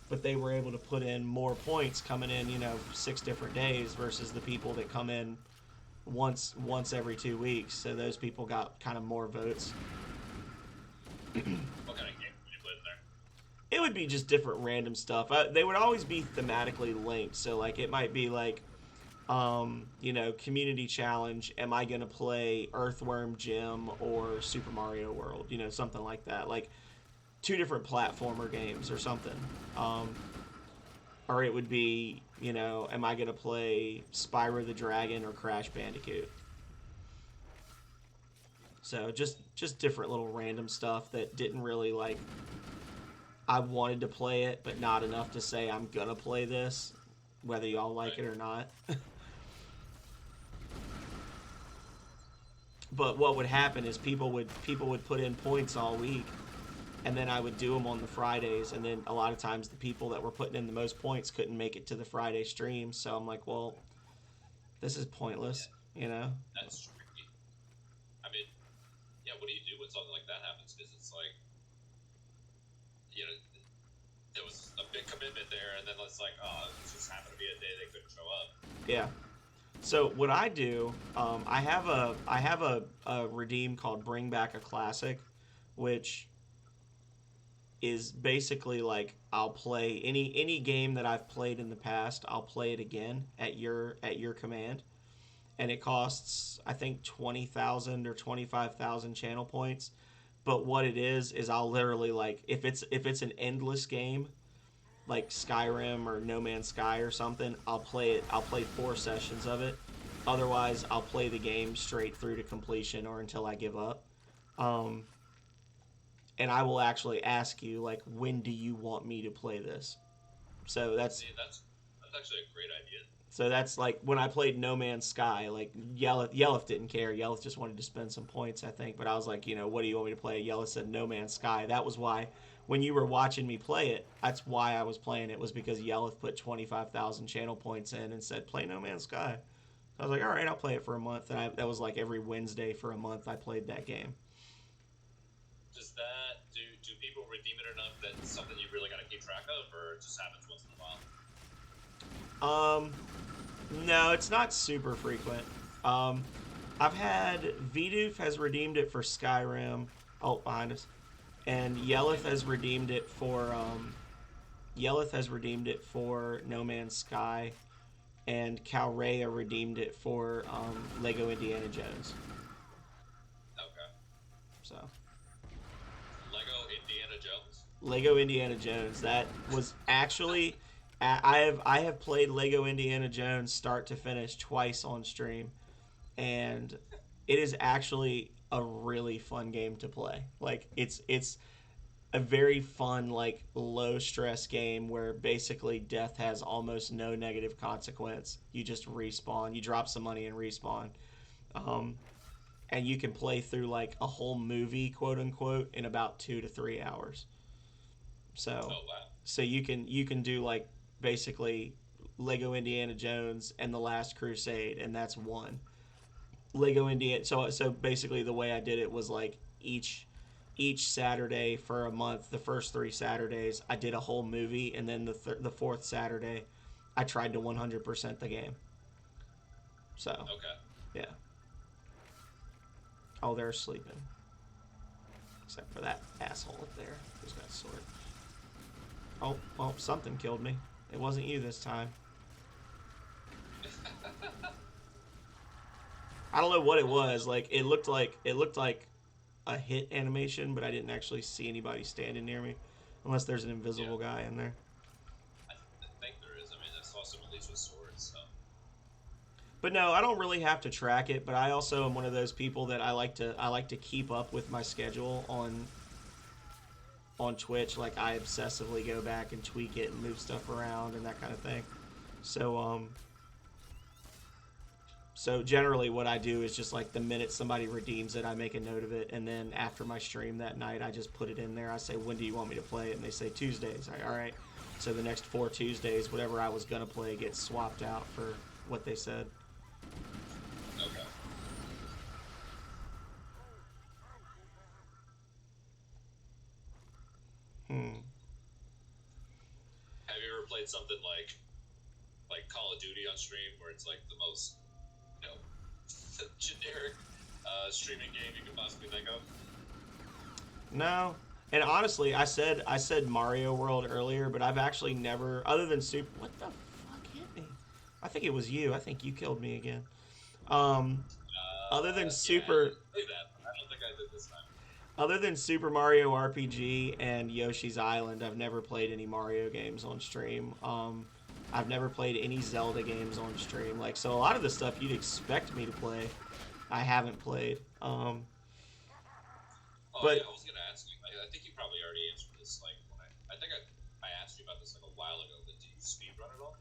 But they were able to put in more points coming in, you know, 6 different days versus the people that come in once every 2 weeks. So those people got kind of more votes. What kind of game would you put in there? It would be just different random stuff. They would always be thematically linked. So like it might be like, you know, community challenge. Am I gonna play Earthworm Jim or Super Mario World? You know, something like that. Like 2 different platformer games or something. Or it would be, you know, am I gonna play Spyro the Dragon or Crash Bandicoot? So just different little random stuff that didn't really like. I wanted to play it, but not enough to say I'm gonna play this, whether y'all like it or not. But what would happen is people would put in points all week, and then I would do them on the Fridays, and then a lot of times the people that were putting in the most points couldn't make it to the Friday stream, so I'm like, well, this is pointless, Yeah, you know? that's tricky. I mean, yeah, what do you do when something like that happens? Because it's like, you know, there was a big commitment there, and then it's like, oh, it just happened to be a day they couldn't show up. Yeah. So what I do, I have a redeem called Bring Back a Classic, which is basically like I'll play any game that I've played in the past. I'll play it again at your command, and it costs I think 20,000 or 25,000 channel points. But what it is I'll literally like if it's an endless game like Skyrim or No Man's Sky or something, I'll play it. I'll play 4 sessions of it. Otherwise, I'll play the game straight through to completion or until I give up. Um, and I will actually ask you like, when do you want me to play this? So See, that's actually a great idea. that's like when I played No Man's Sky. Like Yeleth didn't care. Yeleth just wanted to spend some points, I think. But I was like, what do you want me to play? Yeleth said No Man's Sky. That was why when you were watching me play it, that's why I was playing it was because Yeleth put 25,000 channel points in and said play No Man's Sky. I was like, all right, I'll play it for a month. And that was like every Wednesday for a month I played that game. Does that do people redeem it enough that it's something you really got to keep track of, or it just happens once in a while? No, it's not super frequent. I've had Vidoof has redeemed it for Skyrim. Oh, behind us. And Yeleth has redeemed it for No Man's Sky, and Calrea redeemed it for Lego Indiana Jones. Okay. So Indiana Jones. Lego Indiana Jones. That was actually I have played Lego Indiana Jones start to finish twice on stream, and it is actually a really fun game to play. Like it's a very fun like low stress game where basically death has almost no negative consequence. You just respawn, you drop some money and respawn. Um, and you can play through like a whole movie, quote unquote, in about 2 to 3 hours. Oh So, wow. you can do like basically Lego Indiana Jones and The Last Crusade, and that's one. Lego Indiana. So basically, the way I did it was like each Saturday for a month. The first 3 Saturdays, I did a whole movie, and then the fourth Saturday, I tried to 100% the game. So Okay. yeah. Oh, they're sleeping. Except for that asshole up there who's got a sword. Oh, well, something killed me. It wasn't you this time. I don't know what it was. Like it looked like a hit animation, but I didn't actually see anybody standing near me, unless there's an invisible guy in there. I think there is. I mean, I saw some of these with swords. So. But no, I don't really have to track it. But I also am one of those people that I like to keep up with my schedule on Twitch. Like I obsessively go back and tweak it and move stuff around and that kind of thing. So generally what I do is just like the minute somebody redeems it, I make a note of it, and then after my stream that night, I just put it in there. I say, when do you want me to play it? And they say Tuesdays. All right. So the next 4 Tuesdays, whatever I was gonna play gets swapped out for what they said. Okay. Have you ever played something like Call of Duty on stream, where it's like the most, generic streaming game you could possibly think of? No. And honestly, I said Mario World earlier, but I've actually never, other than Super. What the fuck hit me? I think it was you. I think you killed me again. Other than Super. Yeah, I did that. I don't think I did this time. Other than Super Mario RPG and Yoshi's Island, I've never played any Mario games on stream. I've never played any Zelda games on stream. Like, so a lot of the stuff you'd expect me to play, I haven't played. But Yeah, I was gonna ask you. I think you probably already answered this. Like, when I think I asked you about this like a while ago. But do you speedrun at all?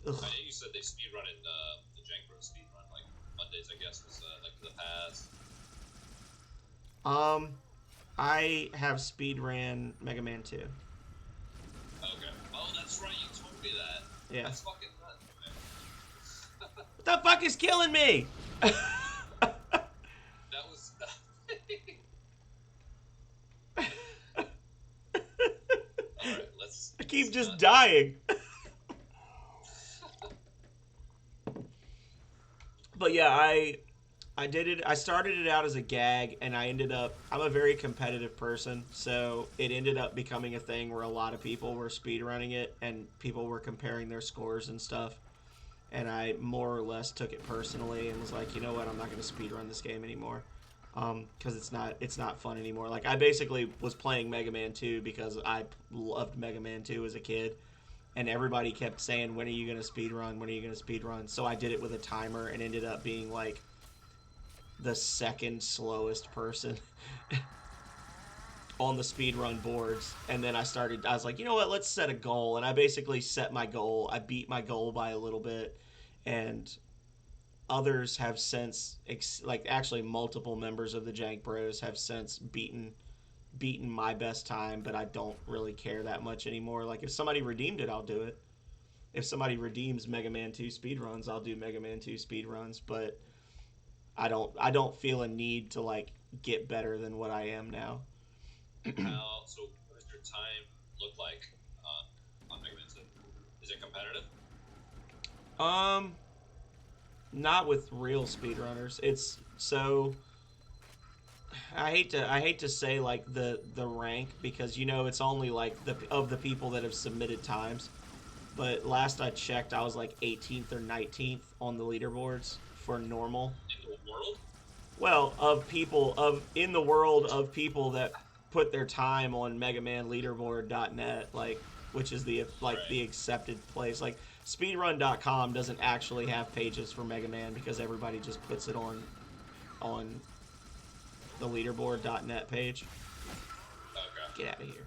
ugh. I know you said they speedrun in the Jank Bros speedrun, like Mondays, I guess, was like to the past. I have speed ran Mega Man 2. Okay. Oh, that's right. You told me that. Yeah. That's fucking nuts, man. What the fuck is killing me? That was. Alright, let's. I keep let's just not- dying. But yeah, I did it. I started it out as a gag, and I ended up. I'm a very competitive person, so it ended up becoming a thing where a lot of people were speedrunning it, and people were comparing their scores and stuff. And I more or less took it personally and was like, you know what, I'm not going to speedrun this game anymore, because it's not fun anymore. Like, I basically was playing Mega Man 2 because I loved Mega Man 2 as a kid, and everybody kept saying, when are you going to speedrun? When are you going to speedrun? So I did it with a timer and ended up being like the second slowest person on the speedrun boards. And then I was like, you know what, let's set a goal. And I basically set my goal. I beat my goal by a little bit, and others have since, like actually multiple members of the Jank Bros have since beaten my best time, but I don't really care that much anymore. Like, if somebody redeemed it, I'll do it. If somebody redeems Mega Man 2 speedruns, I'll do Mega Man 2 speedruns, but I don't feel a need to like get better than what I am now. So what does your time look like on Mega Man 2? Is it competitive? Not with real speedrunners. It's so I hate to say like the rank, because it's only like the people that have submitted times. But last I checked, I was like 18th or 19th on the leaderboards for normal. In the world? Well, in the world of people that put their time on MegaManLeaderboard.net, like, which is the accepted place. Like, speedrun.com doesn't actually have pages for Mega Man because everybody just puts it on the leaderboard.net page. Okay. Get out of here.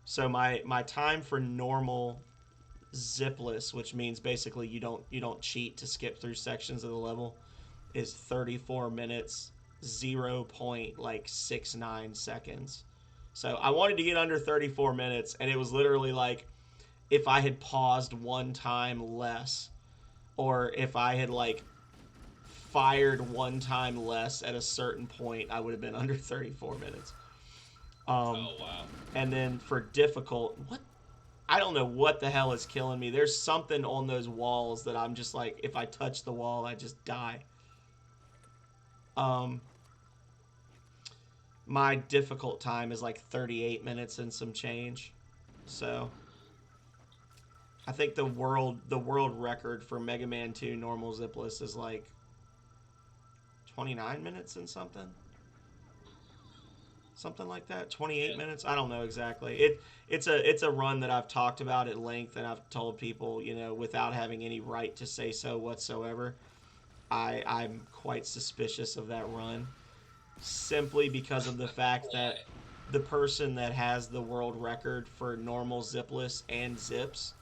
So my time for normal zipless, which means basically you don't cheat to skip through sections of the level, is 34 minutes 0.69 seconds. So I wanted to get under 34 minutes, and it was literally like if I had paused one time less, or if I had like fired one time less at a certain point, I would have been under 34 minutes. Oh wow. And then for difficult, I don't know what the hell is killing me. There's something on those walls that I'm just like, if I touch the wall, I just die. My difficult time is like 38 minutes and some change. So I think the world record for Mega Man 2 normal zipless is like 29 minutes and something. Something like that. 28 minutes. I don't know exactly. It's a run that I've talked about at length, and I've told people, without having any right to say so whatsoever, I'm quite suspicious of that run, simply because of the fact that the person that has the world record for normal zipless and zips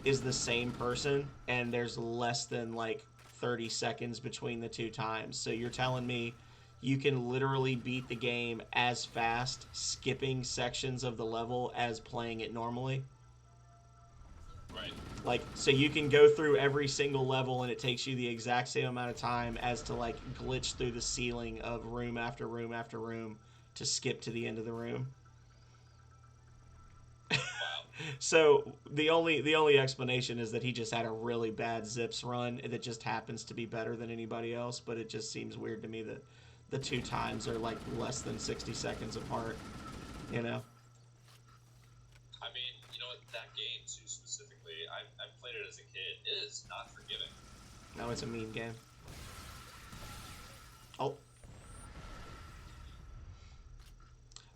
is the same person, and there's less than like 30 seconds between the two times. So you're telling me you can literally beat the game as fast skipping sections of the level as playing it normally? Right. Like, so you can go through every single level and it takes you the exact same amount of time as to like glitch through the ceiling of room after room after room to skip to the end of the room. Wow. So the only explanation is that he just had a really bad zips run that just happens to be better than anybody else, but it just seems weird to me that the two times are like less than 60 seconds apart, I mean, that game too specifically, I've played it as a kid. It is not forgiving. No, it's a mean game. Oh.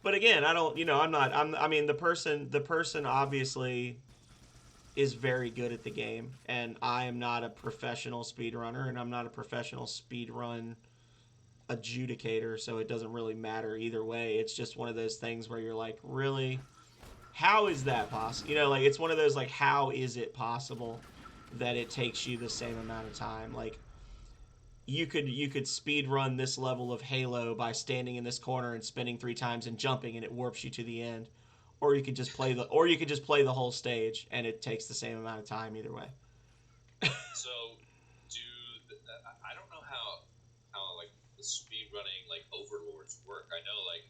But again, the person obviously is very good at the game, and I am not a professional speedrunner, and I'm not a professional speedrun adjudicator, so it doesn't really matter either way. It's just one of those things where you're like, really? How is that possible? Like, it's one of those, like, how is it possible that it takes you the same amount of time? Like, you could speed run this level of Halo by standing in this corner and spinning 3 times and jumping, and it warps you to the end. Or you could just play the whole stage, and it takes the same amount of time either way. So, do I don't know how like the speed running like overlords work. I know like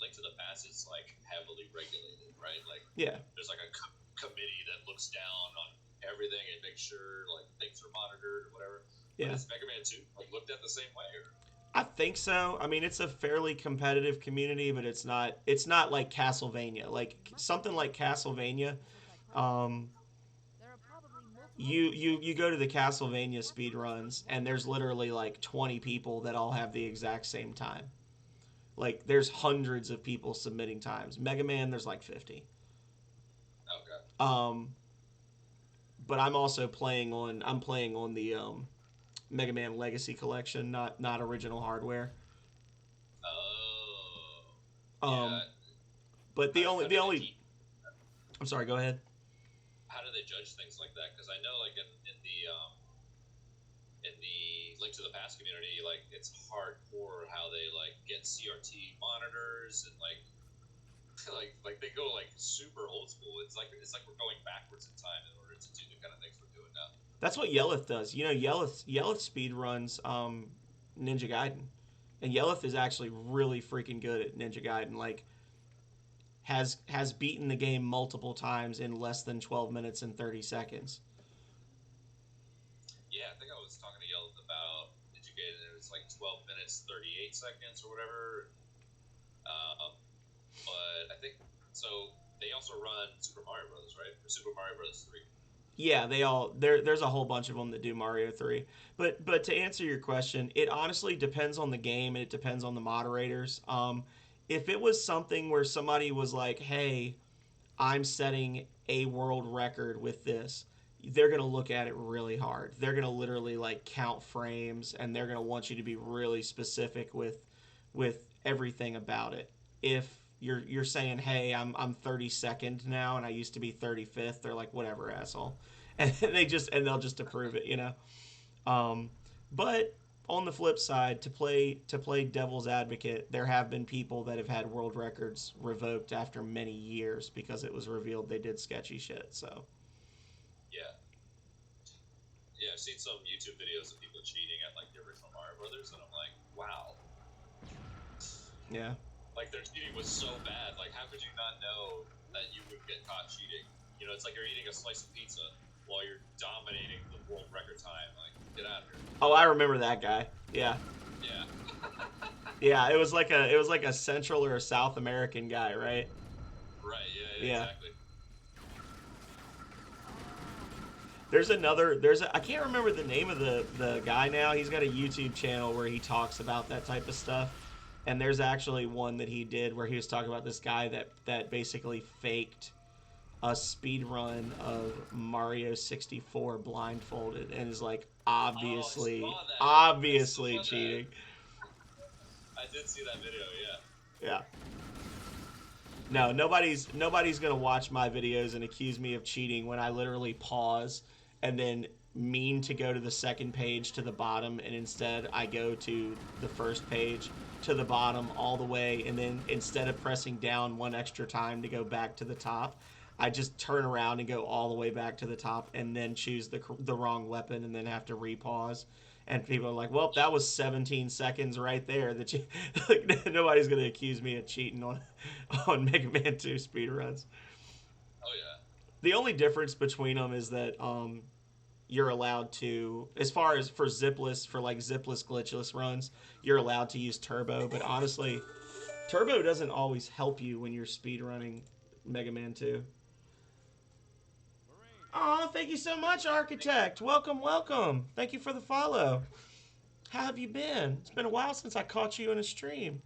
Link to the Past is like heavily regulated, right? Like Yeah, there's like a committee that looks down on everything and makes sure like things are monitored or whatever. But yeah. is Mega Man 2 like looked at the same way? Or I think so. I mean, it's a fairly competitive community, but it's not like Castlevania. Like something like Castlevania, um, There are probably multiple you go to the Castlevania speed runs, and there's literally like 20 people that all have the exact same time. Like there's hundreds of people submitting times. Mega Man, there's like 50. okay, Um, but I'm playing on the Mega Man Legacy Collection, not original hardware. oh Um, yeah. but How, the only how the do they only I'm sorry, go ahead. how do they judge things like that? Because I know like in the Link to the Past community, like it's hardcore how they like get CRT monitors and like like they go like super old school. It's like we're going backwards in time in order to do the kind of things we're doing now. That's what Yelleth does. You know, Yelleth speed runs Ninja Gaiden, and Yelleth is actually really freaking good at Ninja Gaiden. Like has beaten the game multiple times in less than 12 minutes and 30 seconds. Yeah, I think I was talking to Yelleth about Educated, and it was like 12 minutes 38 seconds or whatever. But I think so. They also run Super Mario Brothers, right? Or Super Mario Brothers 3. Yeah, there's a whole bunch of them that do Mario 3. But to answer your question, it honestly depends on the game and it depends on the moderators. If it was something where somebody was like, "Hey, I'm setting a world record with this," they're going to look at it really hard. They're going to literally like count frames, and they're going to want you to be really specific with everything about it. If you're saying, "Hey, I'm 32nd now and I used to be 35th," they're like, "Whatever, asshole." And they'll just approve it, you know. Um, but on the flip side, to play devil's advocate, there have been people that have had world records revoked after many years because it was revealed they did sketchy shit. So Yeah, yeah. I've seen some YouTube videos of people cheating at like the original Mario Brothers, and I'm like, wow, yeah, like their cheating was so bad. Like, how could you not know that you would get caught cheating? You know, it's like you're eating a slice of pizza while you're dominating the world record time. Like, get out of here. oh, I remember that guy. Yeah, Yeah. yeah. It was like a Central or a South American guy, right? Right. Yeah. Yeah. Exactly. I can't remember the name of the guy now. He's got a YouTube channel where he talks about that type of stuff. And there's actually one that he did where he was talking about this guy that basically faked a speed run of Mario 64 blindfolded and is like obviously saw that. obviously I saw that. cheating. I did see that video. Yeah. Yeah. No, nobody's gonna watch my videos and accuse me of cheating when I literally pause and then mean to go to the second page to the bottom, and instead I go to the first page to the bottom all the way, and then instead of pressing down one extra time to go back to the top, I just turn around and go all the way back to the top and then choose the wrong weapon and then have to repause. And people are like, "Well, that was 17 seconds right there." That you like, nobody's gonna accuse me of cheating on Mega Man 2 speedruns. Oh yeah. The only difference between them is that you're allowed to, as far as for like zipless glitchless runs, you're allowed to use turbo. But honestly, turbo doesn't always help you when you're speedrunning Mega Man 2. Oh, thank you so much, Architect. Welcome, welcome. Thank you for the follow. How have you been? It's been a while since I caught you in a stream.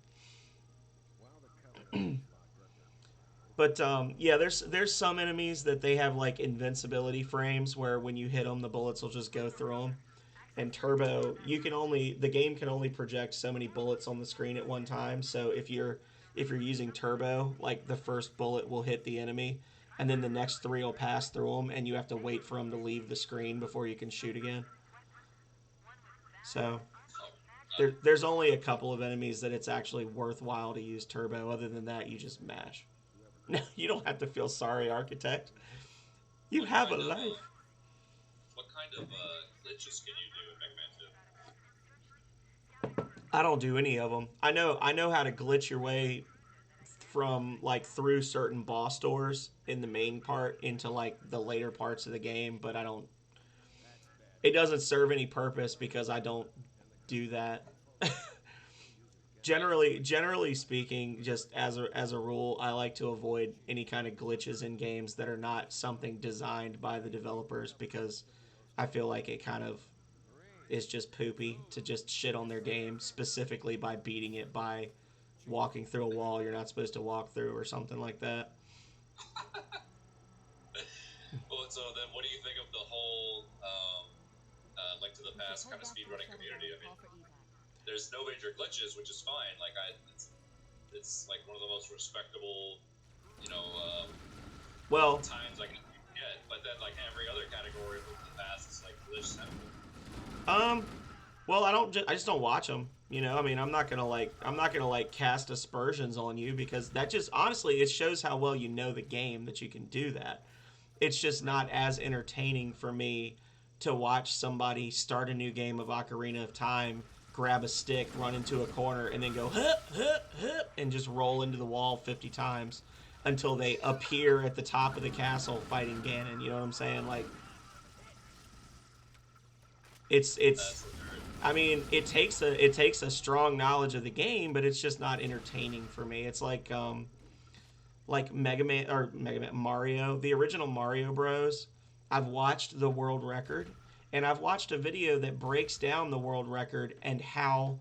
But yeah, there's some enemies that they have like invincibility frames where when you hit them, the bullets will just go through them. And turbo, the game can only project so many bullets on the screen at one time. So if you're using turbo, like the first bullet will hit the enemy, and then the next three will pass through them, and you have to wait for them to leave the screen before you can shoot again. So There's only a couple of enemies that it's actually worthwhile to use turbo. Other than that, you just mash. No, you don't have to feel sorry, Architect. You What have a kind of life. glitches can you do in Mega Man 2? I don't do any of them. I know how to glitch your way from like through certain boss doors in the main part into like the later parts of the game, but I don't. It doesn't serve any purpose because I don't do that. Right. Generally speaking, just as a rule, I like to avoid any kind of glitches in games that are not something designed by the developers because I feel like it kind of is just poopy to just shit on their game specifically by beating it by walking through a wall you're not supposed to walk through or something like that. Well, so then, what do you think of the whole Link to the You should Past head kind of back to the speedrunning shuttle community? bay I and mean, call for evac. there's no major glitches, which is fine. Like, it's like one of the most respectable, you know, Well, times I can get. But then, like every other category of Link to the Past, it's like glitch central. um, well, I just don't watch them. You know, I mean, I'm not gonna like cast aspersions on you because that just honestly it shows how well you know the game that you can do that. It's just Right. not as entertaining for me to watch somebody start a new game of Ocarina of Time, grab a stick, run into a corner, and then go hup hup hup and just roll into the wall 50 times until they appear at the top of the castle fighting Ganon. You know what I'm saying? Like it's That's for sure. I mean, it takes a strong knowledge of the game, but it's just not entertaining for me. It's like Mega Man Mario, the original Mario Bros. I've watched the world record, and I've watched a video that breaks down the world record and how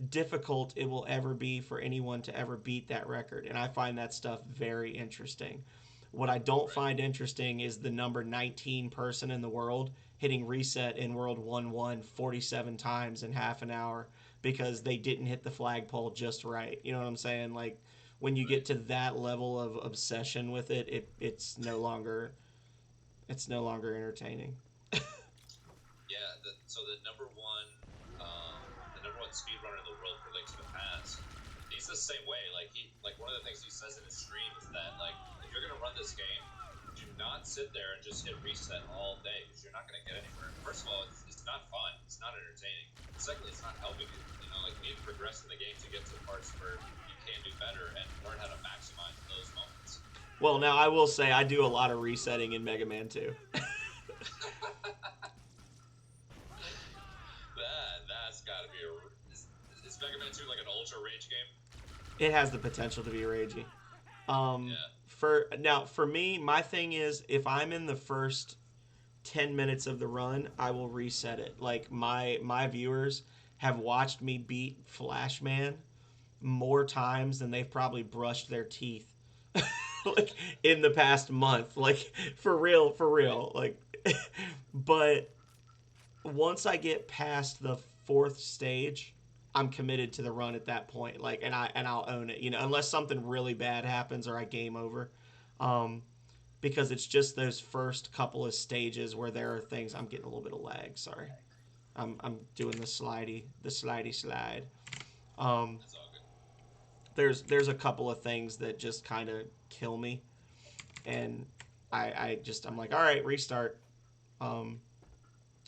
difficult it will ever be for anyone to ever beat that record. And I find that stuff very interesting. What I don't Right. find interesting is the number 19 person in the world hitting reset in World 1 47 times in half an hour because they didn't hit the flagpole just right. You know what I'm saying? Like when you Right. get to that level of obsession with it, it's no longer entertaining. Yeah. So the number one speedrunner in the world for Link to the Past, he's the same way. Like one of the things he says in his stream is that like if you're gonna run this game, do not sit there and just hit reset all day because you're not gonna get anywhere. First of all, it's not fun. It's not entertaining. Secondly, it's not helping you. You know, like you need to progress in the game to get to parts where you can do better and learn how to maximize those moments. Well, now I will say I do a lot of resetting in Mega Man 2. That's got to be is Mega Man 2 like an ultra rage game? It has the potential to be ragey. Yeah. For me, my thing is if I'm in the first 10 minutes of the run, I will reset it. Like my viewers have watched me beat Flashman more times than they've probably brushed their teeth like in the past month. Like for Right. real. Like but once I get past the fourth stage, I'm committed to the run at that point. Like, I'll own it. You know, unless something really bad happens or I game over, um, because it's just those first couple of stages where there are things. I'm getting a little bit of lag. Sorry, I'm doing the slidey slide. Um, That's all good. there's a couple of things that just kind of kill me, and I'm like, all right, restart. Um,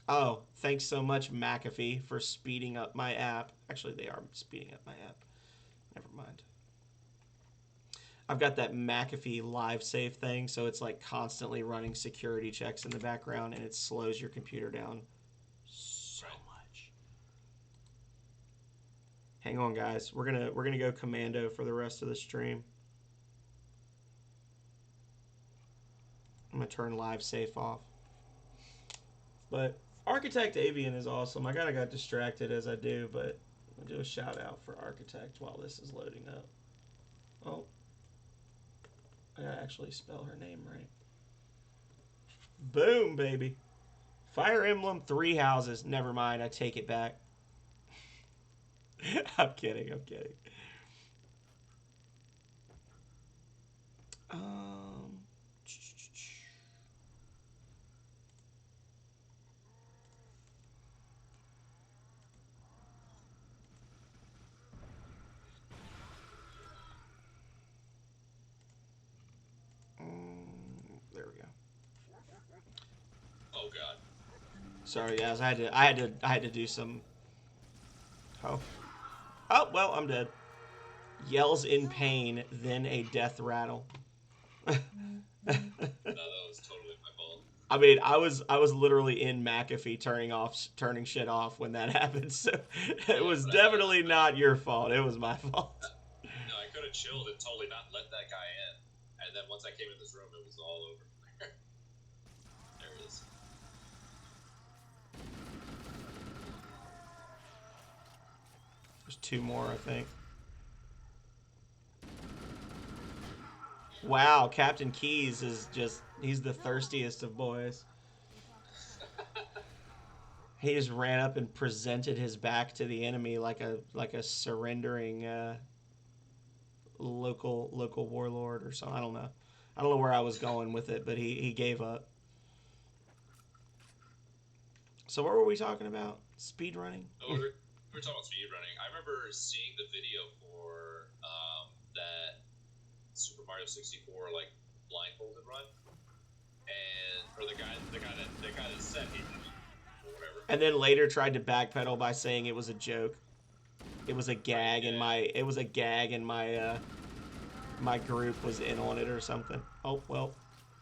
Oh, thanks so much, McAfee, for speeding up my app. Actually, they are speeding up my app. Never mind. I've got that McAfee live save thing, so it's like constantly running security checks in the background, and it slows your computer down so Right. much. Hang on, guys. We're gonna go commando for the rest of the stream. I'm gonna turn live safe off. But Architect Avian is awesome. I kind of got distracted as I do, but I'll do a shout out for Architect while this is loading up. Oh, I gotta actually spell her name right. Boom, baby. Fire Emblem Three Houses. Never mind, I take it back. I'm kidding. I'm kidding. Um, Oh god. Sorry, guys. I had to do some. Oh. Oh well, I'm dead. Yells in pain, then a death rattle. No, that was totally my fault. I mean, I was literally in McAfee turning shit off when that happened. So it Yeah, was but definitely not your fault. It was my fault. no, I could have chilled and totally not let that guy in. And then once I came in this room, it was all over. There it is. There's two more, I think. Wow, Captain Keys is he's the thirstiest of boys. He just ran up and presented his back to the enemy like a surrendering local warlord or something. I don't know. I don't know where I was going with it, but he gave up. So what were we talking about? Speed running? So we were talking about speed running. I remember seeing the video for that Super Mario 64 like blindfolded run, and or the guy that said he did it, or whatever. And then later tried to backpedal by saying it was a joke. It was a gag, and my group was in on it or something. Oh well,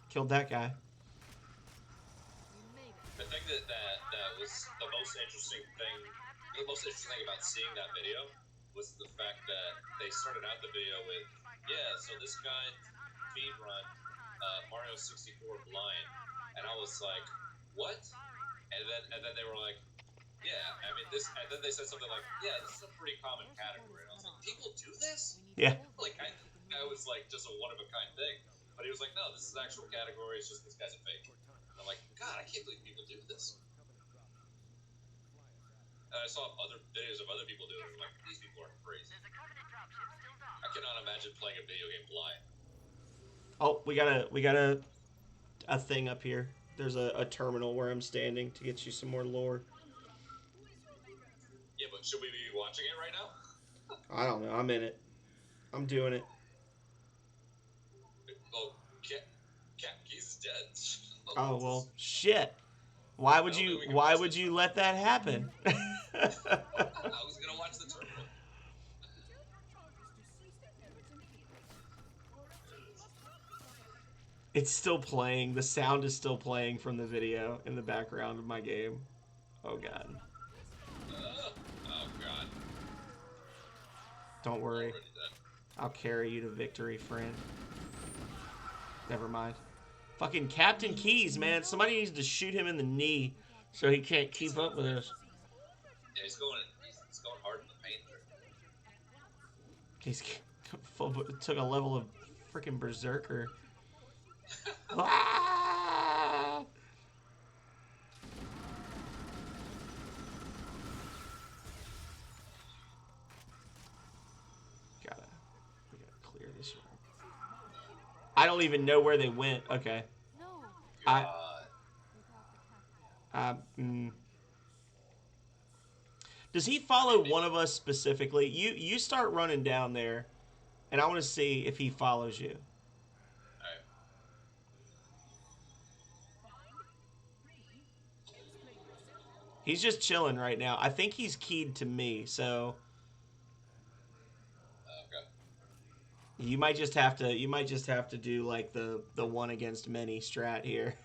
killed that guy. I think that was the most interesting thing. The most interesting thing about seeing that video was the fact that they started out the video with, yeah, so this guy speed run Mario 64 blind, and I was like, what? And then they were like, yeah, I mean this, and then they said something like, yeah, this is a pretty common category, and I was like, people do this? Yeah. Like I was like just a one of a kind thing, but he was like, no, this is actual category. It's just this guy's a fake. And I'm like, God, I can't believe people do this. And I saw other videos of other people doing it. I'm like, these people are crazy. I cannot imagine playing a video game blind. Oh, we got a thing up here. There's a terminal where I'm standing to get you some more lore. Yeah, but should we be watching it right now? I don't know. I'm in it. I'm doing it. Well, Keys is dead. Oh well, shit. Why would you let that happen? I was gonna watch the terminal. It's still playing. The sound is still playing from the video in the background of my game. Oh god. Oh god. Don't worry. Already dead. I'll carry you to victory, friend. Never mind. Fucking Captain Keys, man. Somebody needs to shoot him in the knee so he can't keep up with us. Yeah, he's going hard in the paint there. He's took a level of freaking berserker. Ah! We gotta clear this room. I don't even know where they went. Okay. God. Does he follow one of us specifically? You start running down there, and I want to see if he follows you. Alright. He's just chilling right now. I think he's keyed to me, so Okay. you might just have to do like the one against many strat here.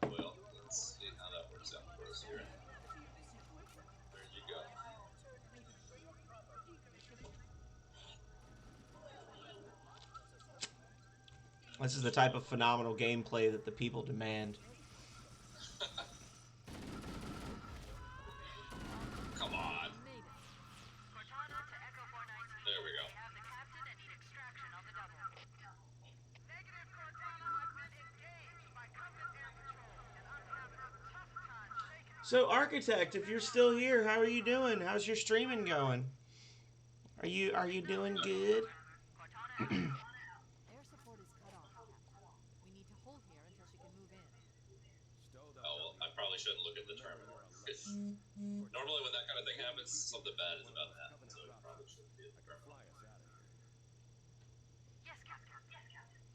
Alright, well, let's see how that works out for us here. Where'd you go? This is the type of phenomenal gameplay that the people demand. Come on. There we go. So, Architect, if you're still here, how are you doing? How's your streaming going? Are you doing good? Air support is cut off. We need to hold here until she can move in. Oh, well, I probably shouldn't look at the terminal. Normally when that kind of thing happens, something bad is about to happen, so it probably shouldn't be at the terminal. Yes, Captain.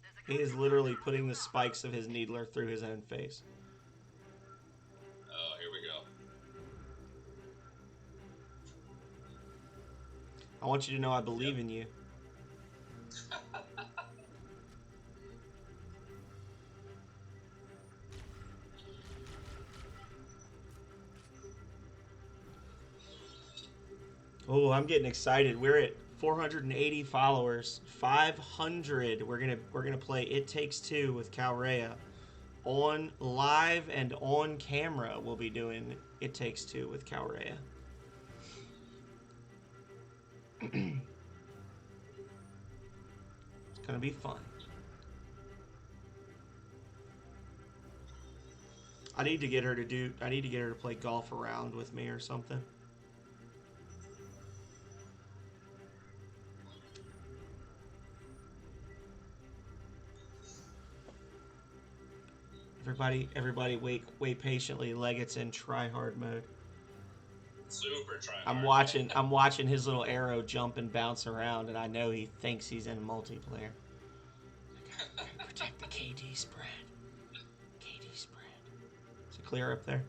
There's a He is literally putting the spikes of his needler through his own face. Oh, here we go. I want you to know I believe in you. Oh, I'm getting excited. We're at 480 followers. 500. We're gonna play It Takes Two with Calrea. On live and on camera, we'll be doing It Takes Two with Calrea. It's gonna be fun. I need to get her to play golf around with me or something. Everybody, wait patiently. Legate's in try hard mode. Super try hard. I'm watching his little arrow jump and bounce around, and I know he thinks he's in multiplayer. Gotta protect the KD spread. KD spread. Is it clear up there?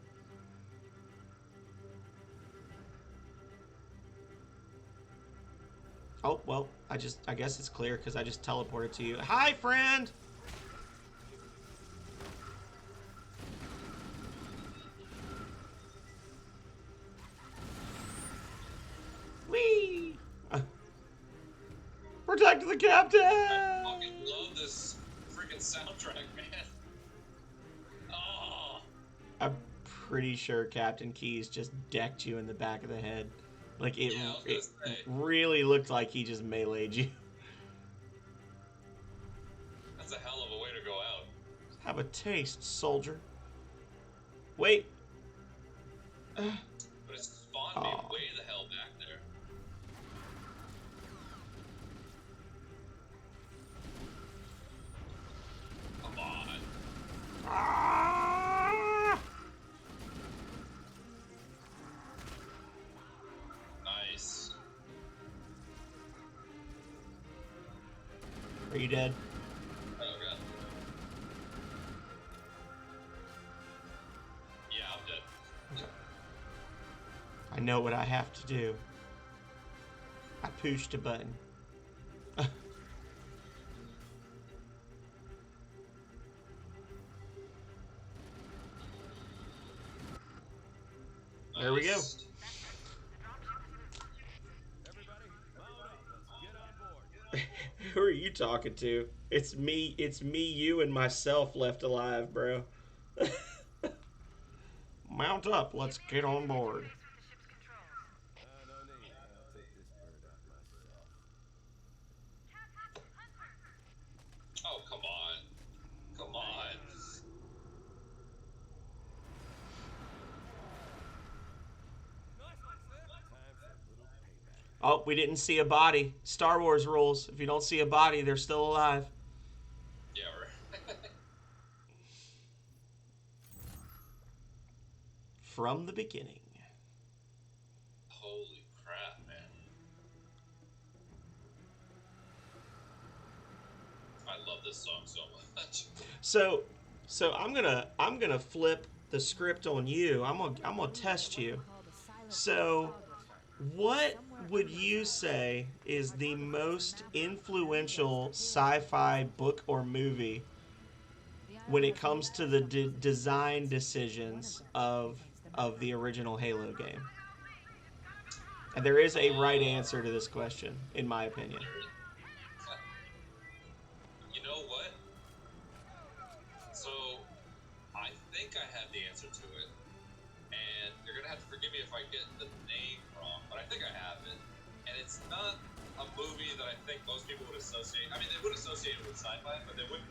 Oh well, I guess it's clear because I just teleported to you. Hi, friend. Whee! Protect the captain! I fucking love this freaking soundtrack, man. Oh. I'm pretty sure Captain Keys just decked you in the back of the head. Like it really looked like he just meleeed you. That's a hell of a way to go out. Have a taste, soldier. Wait. But it spawned me way the hell back there. Come on. Ah! Nice. Are you dead? Oh god. Yeah, I'm dead. I know what I have to do. I pushed a button. There we go. Nice. Everybody, mount up. Let's get on board. Who are you talking to? It's me, you, and myself left alive, bro. Mount up, let's get on board. No need. I'll take this bird out myself. Oh, come on. Come on. Time for a little payback. Oh, we didn't see a body. Star Wars rules. If you don't see a body, they're still alive. Yeah, right. From the beginning. Holy crap, man. I love this song so much. So I'm gonna flip the script on you. I'm gonna test you. So, what would you say is the most influential sci-fi book or movie when it comes to the design decisions of the original Halo game? And there is a right answer to this question, in my opinion. You know what? So, I think I have the answer to it. And you're going to have to forgive me if I get the name wrong, but I think I have it. And it's not a movie that I think most people would associate. I mean, they would associate it with sci-fi, but they wouldn't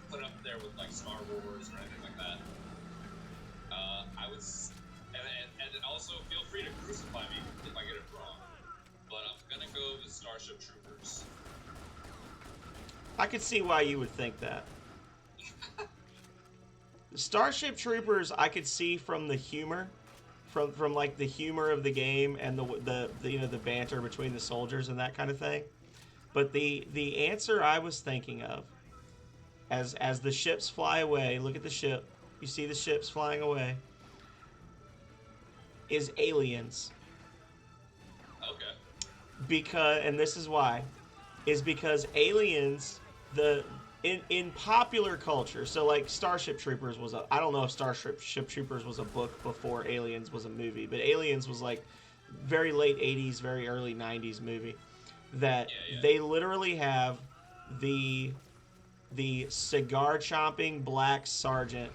put it up there with, like, Star Wars or anything like that. I would... And also, feel free to crucify me if I get it wrong. But I'm going to go with Starship Troopers. I could see why you would think that. Starship Troopers, I could see from the humor, from like the humor of the game and the you know, the banter between the soldiers and that kind of thing. But the answer I was thinking of as the ships fly away, look at the ship. You see the ships flying away. Is aliens. Okay. Because, and this is why, is because aliens, the in popular culture, so like Starship Troopers was a, I don't know if Starship Troopers was a book before Aliens was a movie, but Aliens was like very late 80s, very early 90s movie that they literally have the cigar chomping black sergeant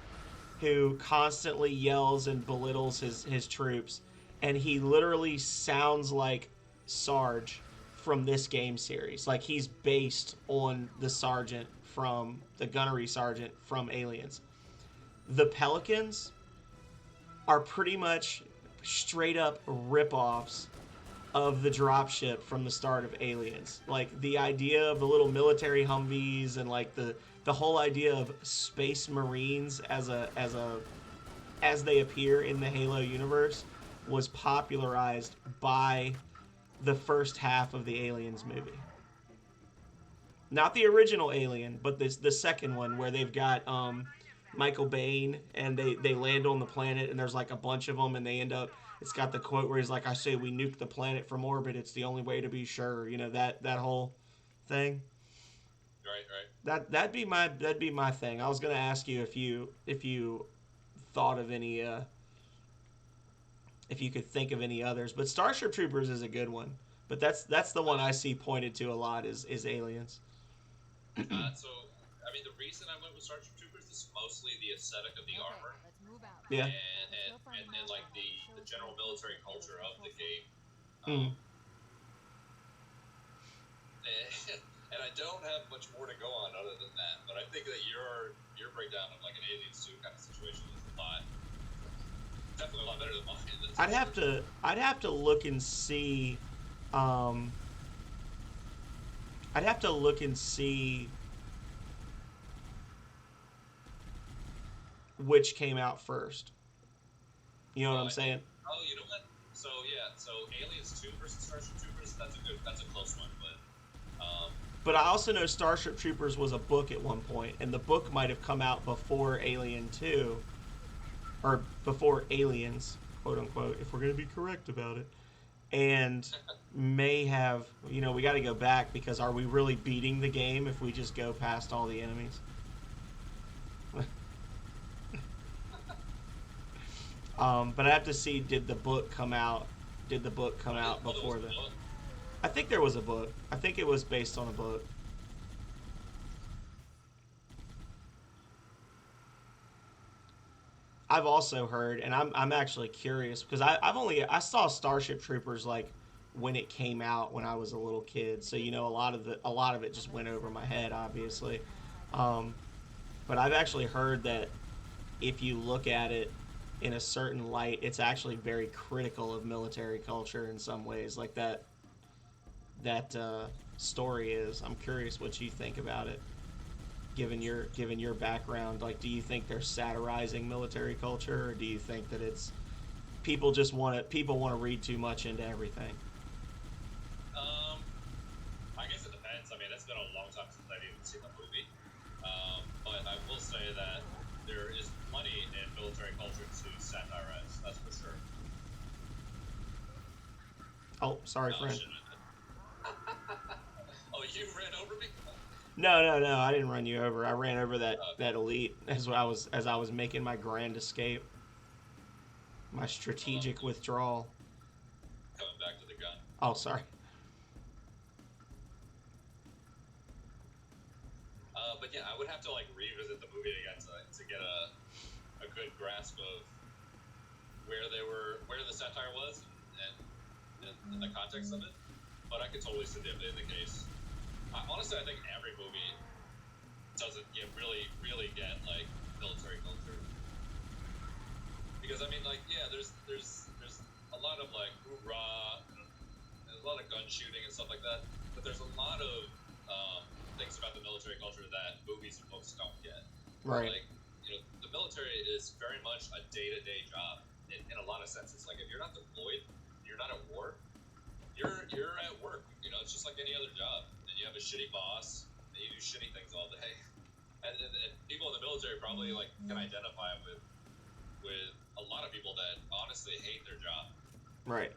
who constantly yells and belittles his troops, and he literally sounds like Sarge from this game series. Like he's based on the sergeant from the gunnery sergeant from Aliens. The Pelicans are pretty much straight up rip-offs of the dropship from the start of Aliens. Like the idea of the little military Humvees and like the whole idea of space marines as they appear in the Halo universe was popularized by the first half of the Aliens movie. Not the original Alien, but the second one where they've got Michael Bain and they land on the planet and there's like a bunch of them and they end up. It's got the quote where he's like, "I say we nuke the planet from orbit. It's the only way to be sure." You know that whole thing. Right. That'd be my thing. I was gonna ask you if you thought of any if you could think of any others, but Starship Troopers is a good one. But that's the one I see pointed to a lot is Aliens. So, I mean, the reason I went with Starship Troopers is mostly the aesthetic of the armor. Let's move out. Yeah. And like the general military culture of the game. Mm. And I don't have much more to go on other than that, but I think that your breakdown of like an Aliens 2 kind of situation is definitely a lot better than mine. I'd have to look and see. I'd have to look and see which came out first. You know what I'm saying? Oh, you know what? So Aliens 2 versus Starship Troopers, that's a close one, but I also know Starship Troopers was a book at one point, and the book might have come out before Alien 2, or before Aliens, quote unquote, if we're going to be correct about it. And may have, we got to go back because are we really beating the game if we just go past all the enemies? But I have to see, did the book come out? Did the book come out before the? I think there was a book. I think it was based on a book. I've also heard, and I'm actually curious because I saw Starship Troopers like when it came out when I was a little kid, so a lot of it just went over my head, obviously. But I've actually heard that if you look at it in a certain light, it's actually very critical of military culture in some ways, like that story is. I'm curious what you think about it, given your background. Like, do you think they're satirizing military culture, or do you think that it's people want to read too much into everything? I guess it depends. I mean, it's been a long time since I've even seen the movie, but I will say that there is plenty in military culture to satirize. That's for sure. Oh, sorry, friend. Oh, you ran over me? No, I didn't run you over. I ran over that elite as I was making my grand escape, my strategic withdrawal. Coming back to the gun. Oh, sorry. But yeah, I would have to like revisit the movie again to get a good grasp of where the satire was, and the context of it. But I could totally see it in the case. Honestly, I think every movie doesn't really get like military culture, because I mean, like, yeah, there's a lot of like hoorah, there's a lot of gun shooting and stuff like that, but there's a lot of things about the military culture that movies and books don't get. Right. Like, the military is very much a day-to-day job in a lot of senses. Like, if you're not deployed, you're not at war, you're at work. It's just like any other job. And you have a shitty boss, and you do shitty things all day. and people in the military probably like can identify with a lot of people that honestly hate their job. Right.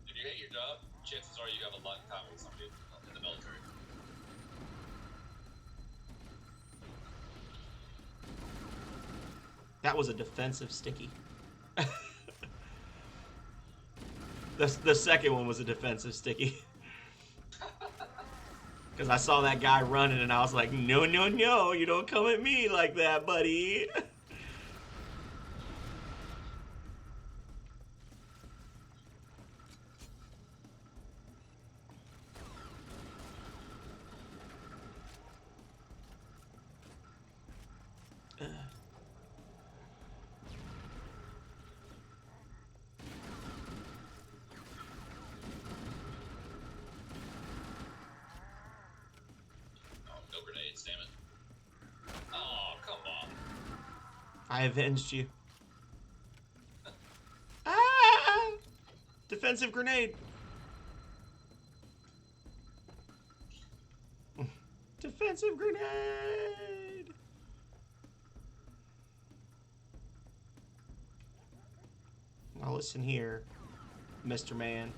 If you hate your job, chances are you have a lot in common with somebody in the military. That was a defensive sticky. The second one was a defensive sticky. Because I saw that guy running and I was like, no, no, no, you don't come at me like that, buddy. Oh, no grenades, damn it. Oh, come on. I avenged you. Ah! Defensive grenade. Defensive grenade. Now listen here, Mr. Man.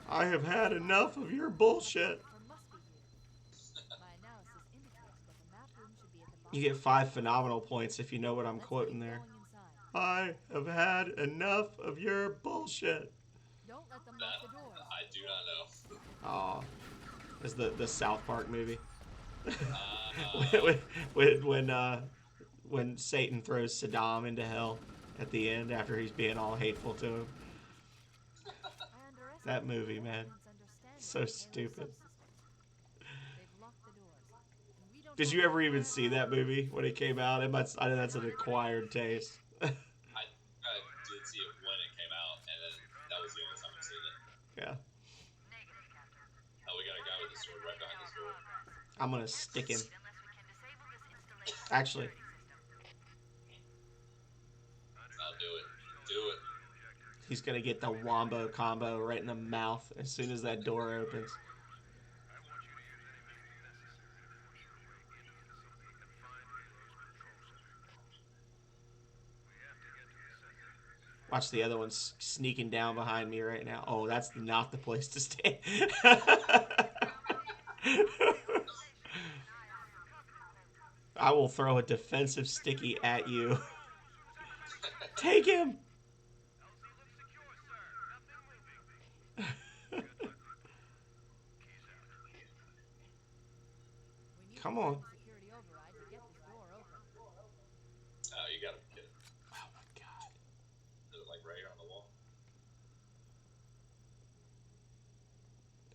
I have had enough of your bullshit. You get 5 phenomenal points if you know what I'm quoting there. I have had enough of your bullshit. Don't let them That lock the doors. I do not know. Aw. It's the South Park movie. Uh, when Satan throws Saddam into hell at the end after he's being all hateful to him. That movie, man. So stupid. Did you ever even see that movie when it came out? I know that's an acquired taste. I did see it when it came out, and then that was the only time I've seen it. Yeah. Oh, we got a guy with a sword right behind this door. I'm gonna stick him. Actually, I'll do it. Do it. he's gonna get the wombo combo right in the mouth as soon as that door opens. Watch the other one sneaking down behind me right now. Oh, that's not the place to stay. I will throw a defensive sticky at you. Take him! Come on. Security override to get this door open. Oh, you gotta be kidding. Oh my god. Is it like right here on the wall?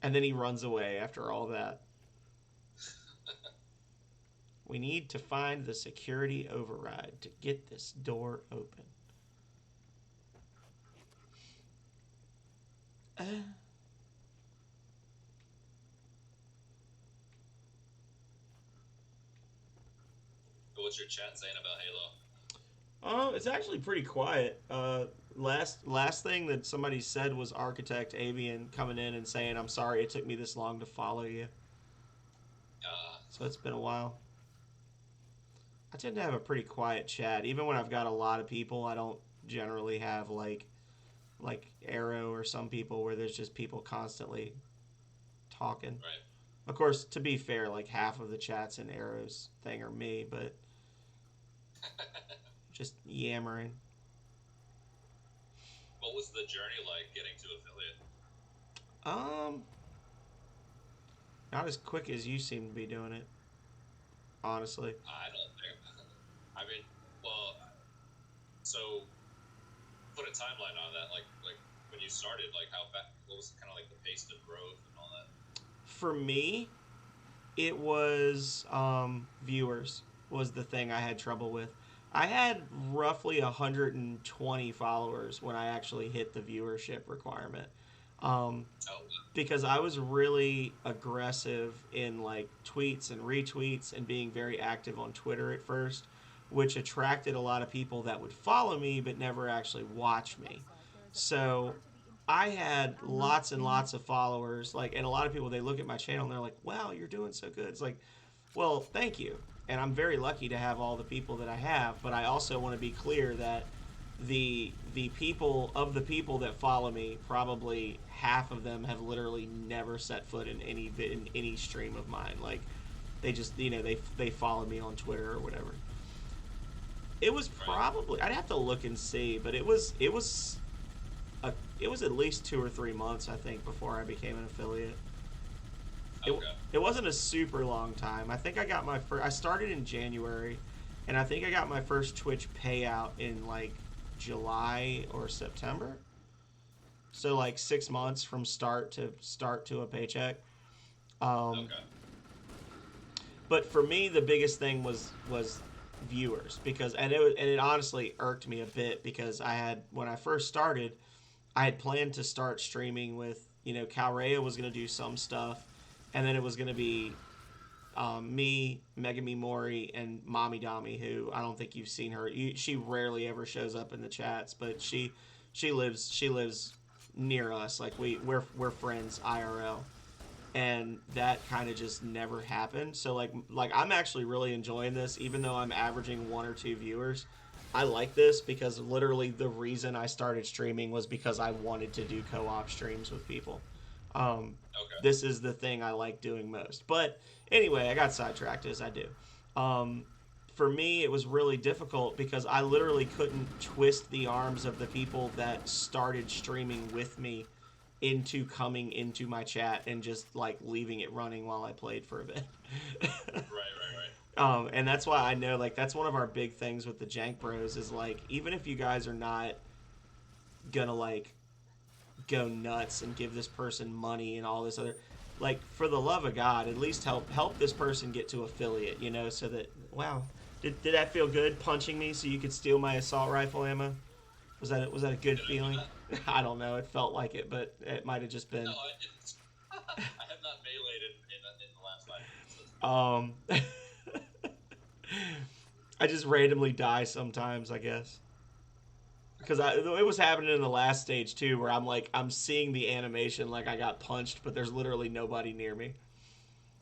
And then he runs away after all that. We need to find the security override to get this door open. What's your chat saying about Halo? It's actually pretty quiet. Last thing that somebody said was Architect Avian coming in and saying, "I'm sorry it took me this long to follow you." So it's been a while. I tend to have a pretty quiet chat. Even when I've got a lot of people, I don't generally have like Arrow or some people where there's just people constantly talking. Right. Of course, to be fair, like half of the chats in Arrow's thing are me, but just yammering. What was the journey like getting to affiliate? Not as quick as you seem to be doing it. Honestly. I don't think. I mean, well, so put a timeline on that. Like when you started, like how fast? What was kind of like the pace of growth and all that? For me, it was viewers was the thing I had trouble with. I had roughly 120 followers when I actually hit the viewership requirement. Because I was really aggressive in like tweets and retweets and being very active on Twitter at first, which attracted a lot of people that would follow me but never actually watch me. So I had lots and lots of followers, like, and a lot of people, they look at my channel and they're like, wow, you're doing so good. It's like, well, thank you. And I'm very lucky to have all the people that I have, but I also want to be clear that the people that follow me, probably half of them have literally never set foot in any stream of mine. Like, they just, they follow me on Twitter or whatever. It was probably, I'd have to look and see, but it was at least 2 or 3 months, I think, before I became an affiliate. It wasn't a super long time. I think I got my first. I started in January, and I think I got my first Twitch payout in like July or September. So like 6 months from start to a paycheck. But for me, the biggest thing was viewers, because it honestly irked me a bit, because when I first started, I had planned to start streaming with, Calrea was going to do some stuff, and then it was going to be me, Megami Mori, and Mommy Dami, who I don't think you've seen her. She rarely ever shows up in the chats, but she lives near us. Like we're friends IRL, and that kind of just never happened. So like I'm actually really enjoying this, even though I'm averaging 1 or 2 viewers. I like this because literally the reason I started streaming was because I wanted to do co-op streams with people. This is the thing I like doing most. But anyway, I got sidetracked, as I do. For me, it was really difficult because I literally couldn't twist the arms of the people that started streaming with me into coming into my chat and just like leaving it running while I played for a bit. Right. And that's why I know, like, that's one of our big things with the Jank Bros is, like, even if you guys are not gonna, like, go nuts and give this person money and all this other, like, for the love of God, at least help this person get to affiliate, so that, wow. Did that feel good, punching me so you could steal my assault rifle ammo? Was that a good feeling? I don't know. It felt like it, but it might have just been. No, I didn't. I have not meleeed in the last 5 minutes. I just randomly die sometimes, I guess. Because it was happening in the last stage too, where I'm seeing the animation like I got punched, but there's literally nobody near me.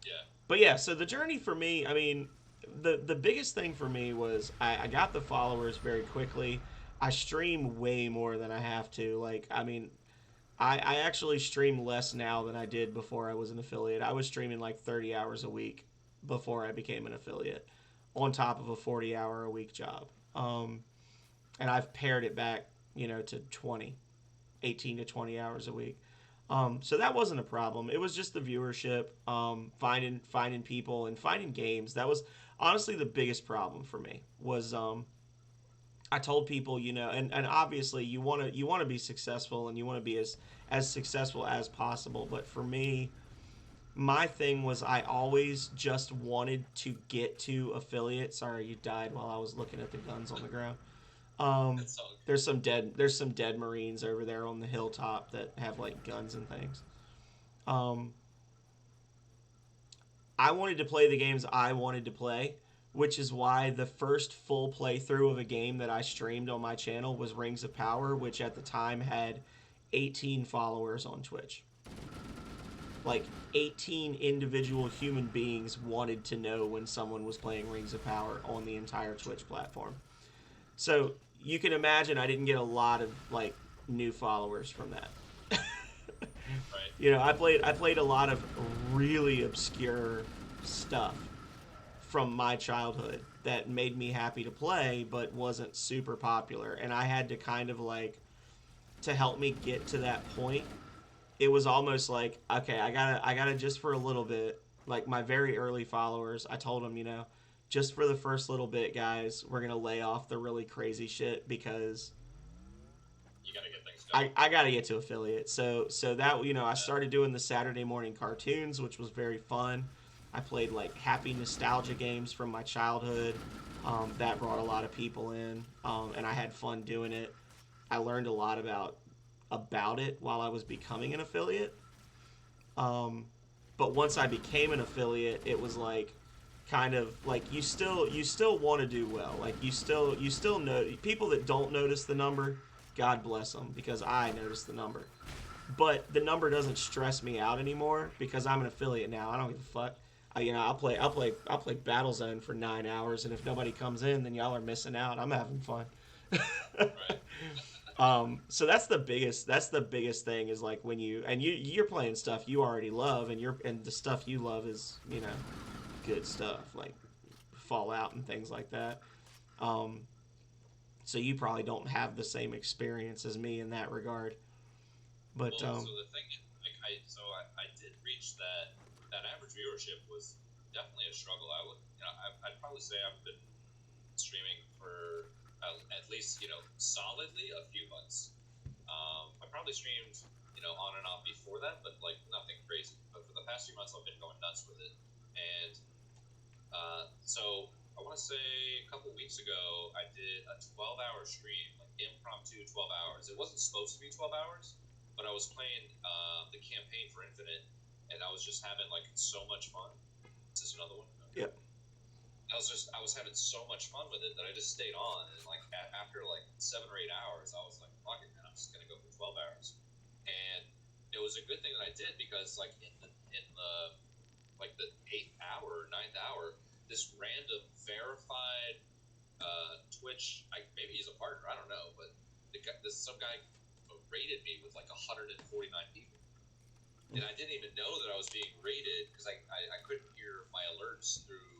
Yeah. But yeah, so the journey for me, I mean, the biggest thing for me was I got the followers very quickly. I stream way more than I have to. Like, I mean, I actually stream less now than I did before I was an affiliate. I was streaming like 30 hours a week before I became an affiliate, on top of a 40-hour-a-week job. And I've pared it back, to 18 to 20 hours a week. So that wasn't a problem. It was just the viewership, finding people and finding games. That was honestly the biggest problem for me. Was I told people, and obviously you want to be successful and you want to be as successful as possible. But for me, my thing was I always just wanted to get to affiliate. Sorry, you died while I was looking at the guns on the ground. There's some dead Marines over there on the hilltop that have like guns and things. I wanted to play the games I wanted to play, which is why the first full playthrough of a game that I streamed on my channel was Rings of Power, which at the time had 18 followers on Twitch. Like 18 individual human beings wanted to know when someone was playing Rings of Power on the entire Twitch platform. So you can imagine I didn't get a lot of like new followers from that. Right. I played a lot of really obscure stuff from my childhood that made me happy to play but wasn't super popular, and I had to kind of like, to help me get to that point, it was almost like, okay, I gotta just for a little bit, like my very early followers, I told them, just for the first little bit, guys, we're gonna lay off the really crazy shit because You gotta get things going. I gotta get to affiliate. So that, I started doing the Saturday morning cartoons, which was very fun. I played like happy nostalgia games from my childhood. That brought a lot of people in, and I had fun doing it. I learned a lot about it while I was becoming an affiliate. But once I became an affiliate, it was like kind of like you still want to do well. Like you still know people that don't notice the number. God bless them, because I noticed the number. But the number doesn't stress me out anymore because I'm an affiliate now. I don't give a fuck. I'll play Battlezone for 9 hours, and if nobody comes in, then y'all are missing out. I'm having fun. Right. So that's the biggest thing is like when you're playing stuff you already love, and the stuff you love is good stuff like Fallout and things like that. Um, so you probably don't have the same experience as me in that regard. But Well, so the thing, like, I did reach that average viewership was definitely a struggle. I would, I'd probably say I've been streaming for at least, solidly a few months. I probably streamed, on and off before that, but like nothing crazy. But for the past few months, I've been going nuts with it, and so I want to say a couple weeks ago, I did a 12-hour stream, like impromptu 12 hours. It wasn't supposed to be 12 hours, but I was playing the campaign for Infinite, and I was just having like so much fun. Is this another one? Okay. yep, I was having so much fun with it that I just stayed on, and like after like 7 or 8 hours, I was like, fuck it, man, I'm just gonna go for 12 hours, and it was a good thing that I did because like in the like the 8th hour, 9th hour, this random verified Twitch, maybe he's a partner, I don't know, but some guy rated me with like 149 people. And I didn't even know that I was being rated because I couldn't hear my alerts through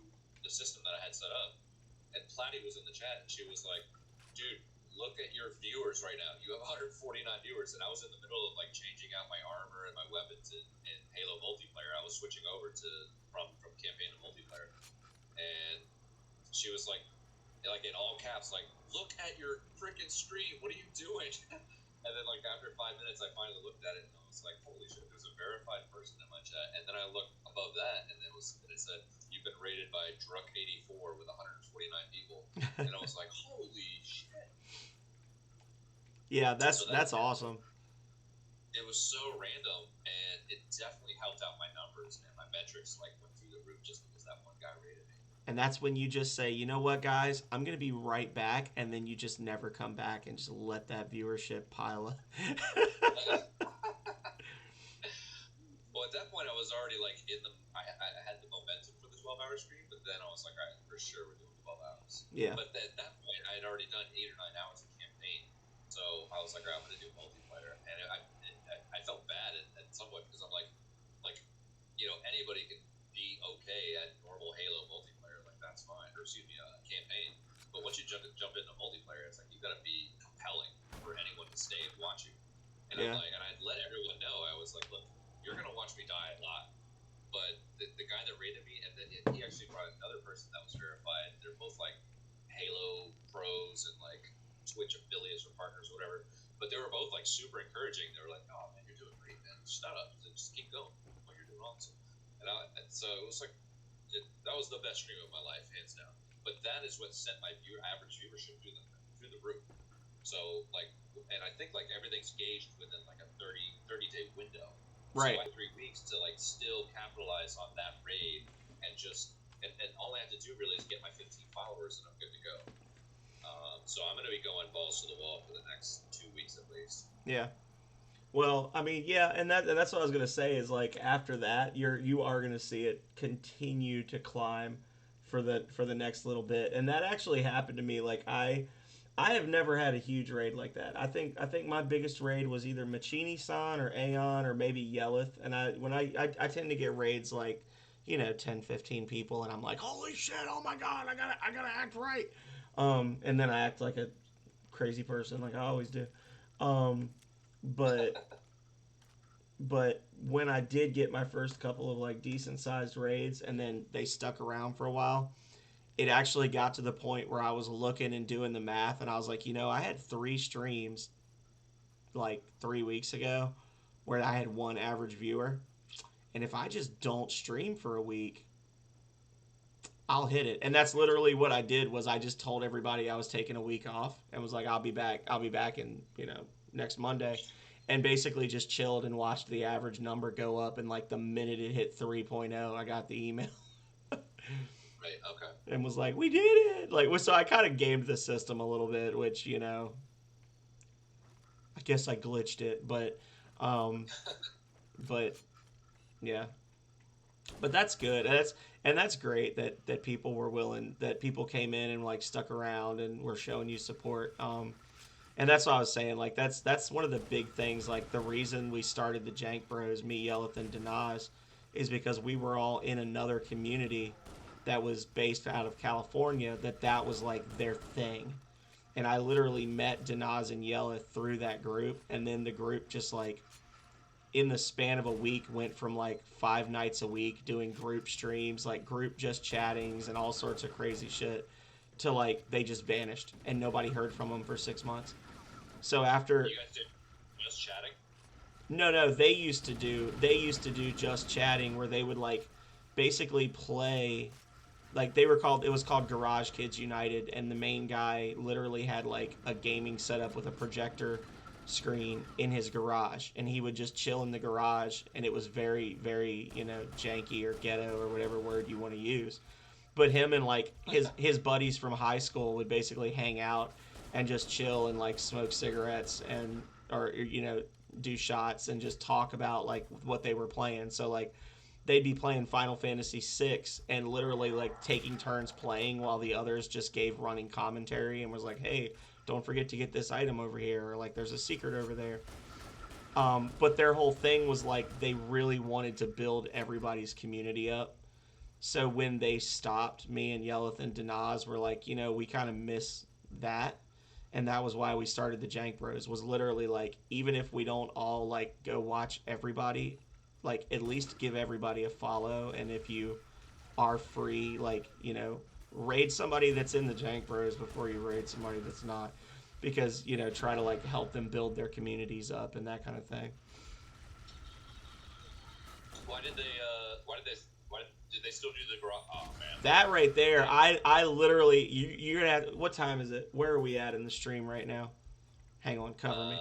the system that I had set up. And Platy was in the chat, and she was like, dude, look at your viewers right now. You have 149 viewers. And I was in the middle of like changing out my armor and my weapons in Halo multiplayer. I was switching over from campaign to multiplayer. And she was like in all caps, like, look at your freaking stream. What are you doing? And then, like, after 5 minutes, I finally looked at it, and I was like, holy shit, there's a verified person in my chat. And then I looked above that, and it said, you've been rated by Druck84 with 149 people. And I was like, holy shit. yeah, that's awesome. It was so random, and it definitely helped out my numbers, and my metrics, like, went through the roof just because that one guy rated me. And that's when you just say, you know what, guys, I'm going to be right back. And then you just never come back and just let that viewership pile up. Well, at that point, I was already like I had the momentum for the 12-hour stream, but then I was like, all right, for sure, we're doing 12 hours. Yeah. But at that point, I had already done 8 or 9 hours of campaign. So I was like, all right, I'm going to do multiplayer. And I felt bad at somewhat because I'm like, anybody can be okay at normal Halo multiplayer, like that's fine, or excuse me, campaign. But once you jump into multiplayer, it's like you got to be compelling for anyone to stay and watch you. And Yeah. and I'd let everyone know. I was like, look, you're gonna watch me die a lot, but the guy that rated me, and then he actually brought another person that was verified. They're both like Halo pros and like Twitch affiliates or partners or whatever. But they were both like super encouraging. They were like, oh man, you're doing great, man. Shut up, just keep going. Well, you're doing awesome. And so it was like, that was the best stream of my life, hands down. But that is what sent my average viewership through the roof. So like, and I think like everything's gauged within like a 30-day window. Right. So I had 3 weeks to like still capitalize on that raid and and all I have to do really is get my 15 followers and I'm good to go. So I'm gonna be going balls to the wall for the next 2 weeks at least. Yeah. Well, I mean, yeah, and that's what I was gonna say is like after that, you are gonna see it continue to climb for the next little bit, and that actually happened to me. Like I have never had a huge raid like that. I think my biggest raid was either Machini-san or Aeon or maybe Yelleth, and I tend to get raids like 10, 15 people, and I'm like, holy shit, oh my god, I gotta act right, and then I act like a crazy person like I always do. But when I did get my first couple of like decent sized raids and then they stuck around for a while, it actually got to the point where I was looking and doing the math and I was like, I had 3 streams like 3 weeks ago where I had 1 average viewer. And if I just don't stream for a week, I'll hit it. And that's literally what I did was I just told everybody I was taking a week off and was like, I'll be back in, next Monday, and basically just chilled and watched the average number go up. And like the minute it hit 3.0, I got the email. Right. Okay. And was like, we did it. Like, so I kind of gamed the system a little bit, which I guess I glitched it, um, but yeah, but that's good. And that's great that people were willing, that people came in and like stuck around and were showing you support. And that's what I was saying. Like that's one of the big things. Like the reason we started the Jank Bros, me, Yelleth, and Denaz, is because we were all in another community that was based out of California. That was like their thing. And I literally met Denaz and Yelleth through that group, and then the group just like in the span of a week went from like 5 nights a week doing group streams, like group just chattings and all sorts of crazy shit, to like they just vanished and nobody heard from them for 6 months. So after, You guys did just chatting? no, they used to do just chatting, where they would like basically play, like they were called, it was called Garage Kids United, and the main guy literally had like a gaming setup with a projector screen in his garage, and he would just chill in the garage, and it was very, very, janky or ghetto or whatever word you want to use. But him and like his buddies from high school would basically hang out and just chill and like smoke cigarettes, and or do shots and just talk about like what they were playing. So like they'd be playing Final Fantasy VI and literally like taking turns playing while the others just gave running commentary and was like, hey, don't forget to get this item over here, or like there's a secret over there. But their whole thing was like they really wanted to build everybody's community up. So when they stopped, me and Yelleth and Denaz were like, we kind of miss that. And that was why we started the Jank Bros. Was literally like, even if we don't all like go watch everybody, like at least give everybody a follow. And if you are free, like, raid somebody that's in the Jank Bros before you raid somebody that's not. Because, try to like help them build their communities up and that kind of thing. Why did they? Why did they still do the garage? Oh man. That right there, I literally, you're gonna have, what time is it? Where are we at in the stream right now? Hang on, cover me.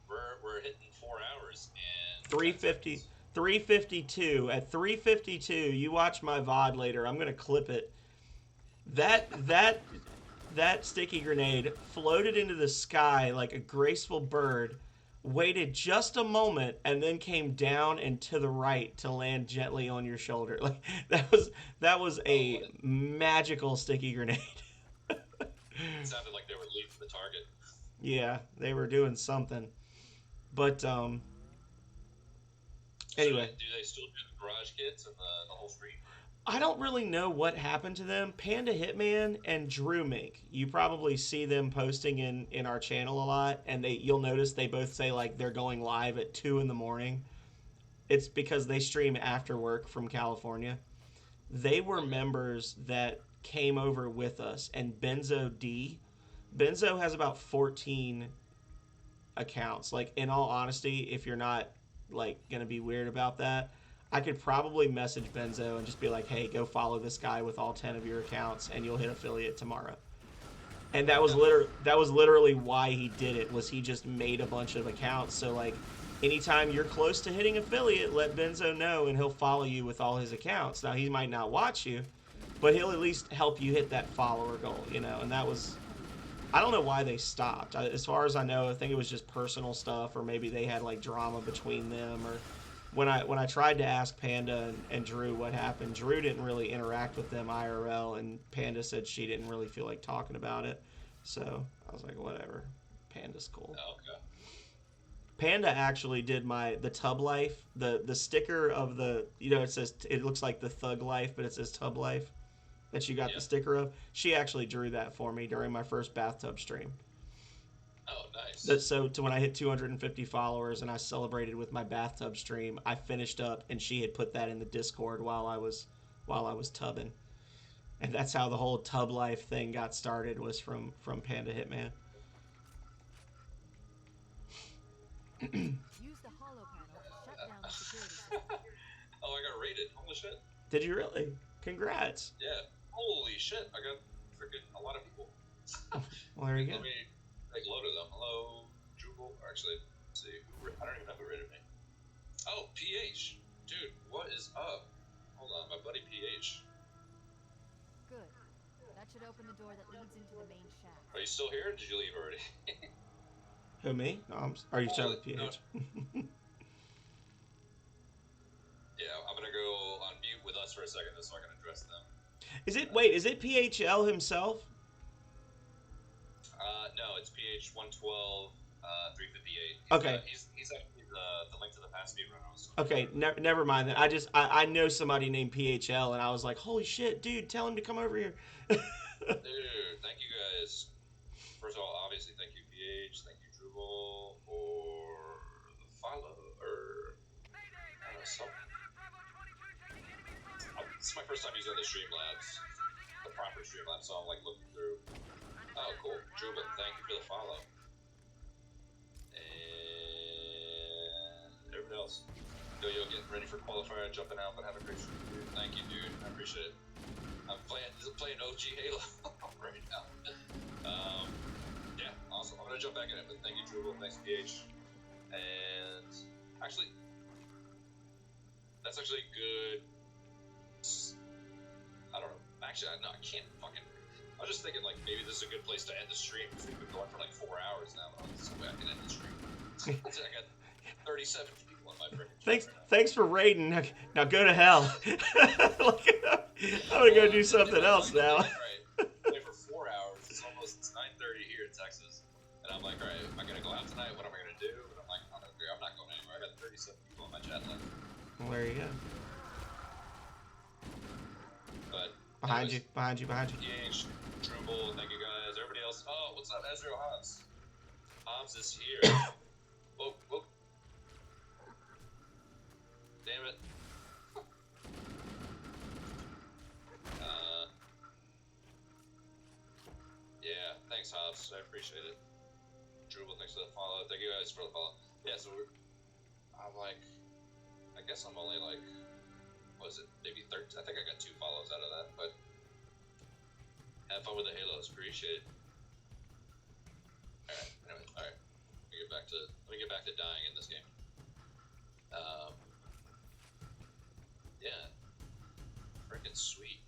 We're hitting 4 hours and 350, 352. At 352, you watch my VOD later. I'm gonna clip it. That sticky grenade floated into the sky like a graceful bird, waited just a moment, and then came down and to the right to land gently on your shoulder. Like that was a magical sticky grenade. It sounded like they were leaving the target. Yeah, they were doing something. But anyway, So do they still do the garage kits and the whole stream? I don't really know what happened to them. Panda Hitman and Drew Mink. You probably see them posting in our channel a lot, and you'll notice they both say like they're going live at 2 in the morning. It's because they stream after work from California. They were members that came over with us, and Benzo has about 14 accounts. Like, in all honesty, if you're not like gonna be weird about that, I could probably message Benzo and just be like, hey, go follow this guy with all 10 of your accounts and you'll hit affiliate tomorrow. And that was literally why he did it, was he just made a bunch of accounts. So like anytime you're close to hitting affiliate, let Benzo know and he'll follow you with all his accounts. Now he might not watch you, but he'll at least help you hit that follower goal, and that was, I don't know why they stopped. As far as I know, I think it was just personal stuff, or maybe they had like drama between them. Or when I tried to ask Panda and Drew what happened, Drew didn't really interact with them IRL, and Panda said she didn't really feel like talking about it. So I was like, whatever. Panda's cool. Oh, okay. Panda actually did the Tub Life, the sticker of the, it says, it looks like the Thug Life, but it says Tub Life that you got the sticker of. She actually drew that for me during my first bathtub stream. Oh, nice. So when I hit 250 followers and I celebrated with my bathtub stream, I finished up and she had put that in the Discord while I was tubbing. And that's how the whole Tub Life thing got started, was from Panda Hitman. Use the hollow panel to shut down the security system. Oh, I got raided. Holy shit. Did you really? Congrats. Yeah. Holy shit. I got freaking a lot of people. Well, there you go. Let me make a load of them. Hello, Jubal. Actually, let's see. I don't even know who raided me. Oh, PH. Dude, what is up? Hold on, my buddy PH. Good. That should open the door that leads into the main shaft. Are you still here? Or did you leave already? Who, me? No, are you talking Oh, with no. PH? Yeah, I'm gonna go on mute with us for a second just so I can address them. Is it PHL himself? No, it's PH 112 358. Okay. He's actually the link to the past speedrun I was talking about Okay, earlier. never mind then. I know somebody named PHL, and I was like, holy shit, dude, tell him to come over here. Dude, thank you guys. First of all, obviously, thank you, PH. Thank you, Drupal, for the follow. This is my first time using the Streamlabs, the proper Streamlabs, so I'm like looking through. Oh, cool. Drupal, thank you for the follow. And everybody else. Yo, getting ready for qualifier, jumping out, but have a great stream, dude. Thank you, dude. I appreciate it. I'm playing OG Halo right now. Yeah, awesome. I'm gonna jump back in it, but thank you, Drupal. Thanks, PH. And actually, that's actually good. I don't know. Actually, no, I can't fucking. I was just thinking, like, maybe this is a good place to end the stream because we've been going for like 4 hours now. But this is the way I can end the stream. I got 37 people on my freaking stream right now. Thanks for raiding. Now go to hell. I'm gonna go do something else now. Right. For 4 hours. It's 9:30 here in Texas, and I'm like, all right, am I gonna go out tonight? What am I gonna do? And I'm like, I'm not going anywhere. I got 37 people on my chat list. Well, there you go. But behind you. PH, Drupal, thank you guys. Everybody else. Oh, what's up, Ezreal Hobbs? Hobbs is here. Whoa. Damn it. Yeah, thanks, Hobbs. I appreciate it. Drupal, thanks for the follow. Thank you guys for the follow. Yeah, so I'm like, I guess I'm only like, what is it? Maybe 13. I think I got 2 follows out of that, but have fun with the Halos. Appreciate it. Alright, anyway, alright. Let me get back to dying in this game. Yeah. Freaking sweet.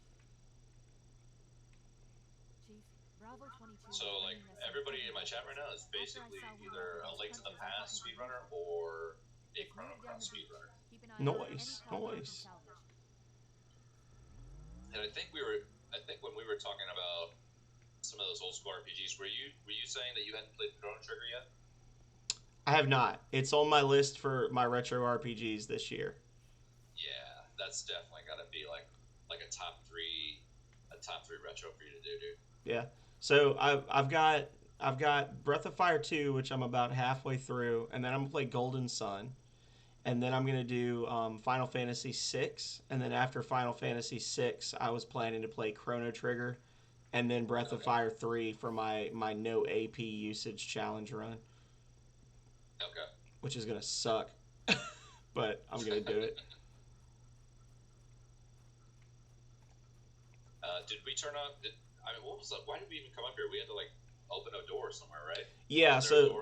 Chief, Bravo 22. So, like, everybody in my chat right now is basically either a Link to the Past speedrunner or a Chrono Cross speedrunner. Nice. And I think when we were talking about some of those old school RPGs, were you saying that you hadn't played Chrono Trigger yet? I have not. It's on my list for my retro RPGs this year. Yeah, that's definitely got to be like a top three retro for you to do, dude. Yeah. So I've got Breath of Fire 2, which I'm about halfway through, and then I'm gonna play Golden Sun, and then I'm gonna do Final Fantasy 6, and then after Final Fantasy 6, I was planning to play Chrono Trigger, and then Breath of Fire 3 for my no AP usage challenge run. Okay. Which is gonna suck, but I'm gonna do it. Did we turn on? What was that? Why did we even come up here? We had to like open a door somewhere, right? Yeah. So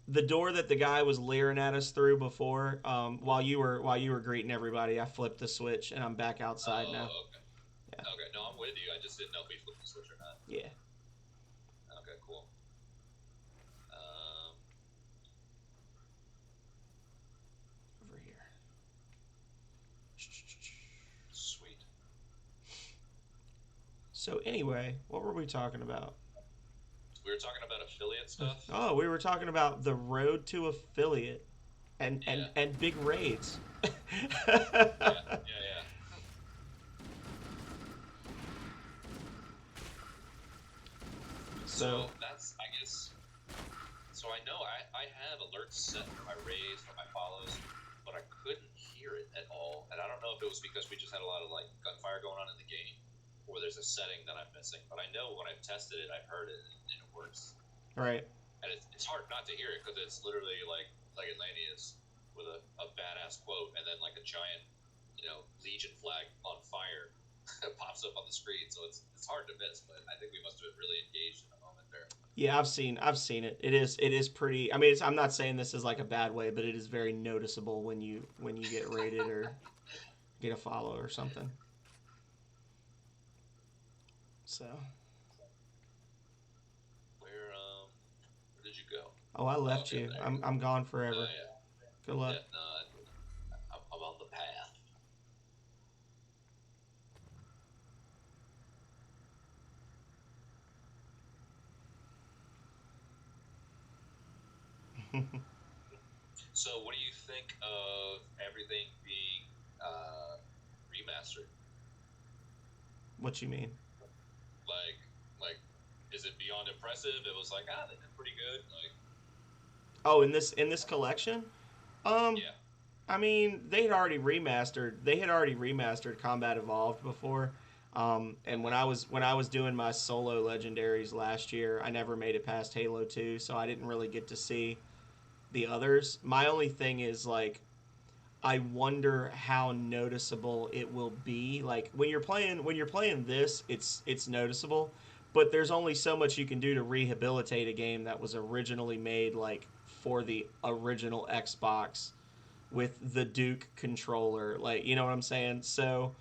the door that the guy was leering at us through before, while you were greeting everybody, I flipped the switch and I'm back outside now. Okay. Yeah. Okay. No, I'm with you. I just didn't know if we flipped the switch or not. Yeah. Okay. Cool. Over here. Sweet. So anyway, what were we talking about? We were talking about affiliate stuff. Oh, we were talking about the road to affiliate and big raids. Yeah. So that's, I guess. So I know I had alerts set for my raids, for my follows, but I couldn't hear it at all. And I don't know if it was because we just had a lot of like gunfire going on in the game, or there's a setting that I'm missing. But I know when I've tested it, I've heard it and it works. Right. And it's hard not to hear it because it's literally like Atlanteus with a badass quote and then like a giant, Legion flag on fire pops up on the screen. So it's hard to miss, but I think we must have been really engaged in the moment there. Yeah, I've seen it. It is pretty. I mean, I'm not saying this is like a bad way, but it is very noticeable when you get raided or get a follow or something. So. Where did you go? Oh, I Oh, left okay, you. there you I'm gone go. forever. Yeah, Good luck. yeah. No, I'm on the path. So, what do you think of everything being remastered? What you mean? Like, like, is it beyond impressive? It was like, they did pretty good. Like, Oh, in this collection? Um, yeah, I mean, they had already remastered. They had already remastered Combat Evolved before. And when I was doing my solo legendaries last year, I never made it past Halo 2, so I didn't really get to see the others. My only thing is like I wonder how noticeable it will be. Like when you're playing this, it's noticeable, but there's only so much you can do to rehabilitate a game that was originally made like for the original Xbox with the Duke controller. Like, you know what I'm saying? So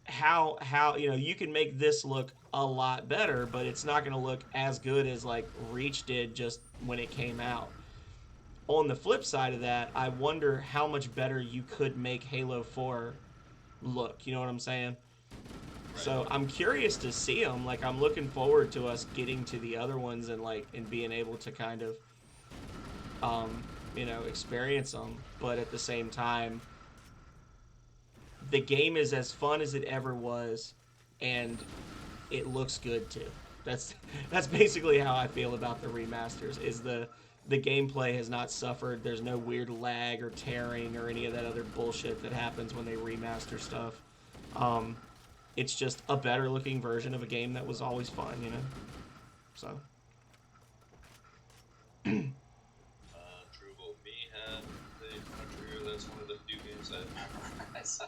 how you can make this look a lot better, but it's not going to look as good as like Reach did just when it came out. On the flip side of that, I wonder how much better you could make Halo 4 look. You know what I'm saying? right. So I'm curious to see them. Like I'm looking forward to us getting to the other ones and being able to kind of um, experience them. But at the same time, the game is as fun as it ever was, and it looks good too. That's that's basically how I feel about the remasters. Is the gameplay has not suffered. There's no weird lag or tearing or any of that other bullshit that happens when they remaster stuff. Um, it's just a better looking version of a game that was always fun, you know. So True Volt Me had the True. That's one of the few games that I saw.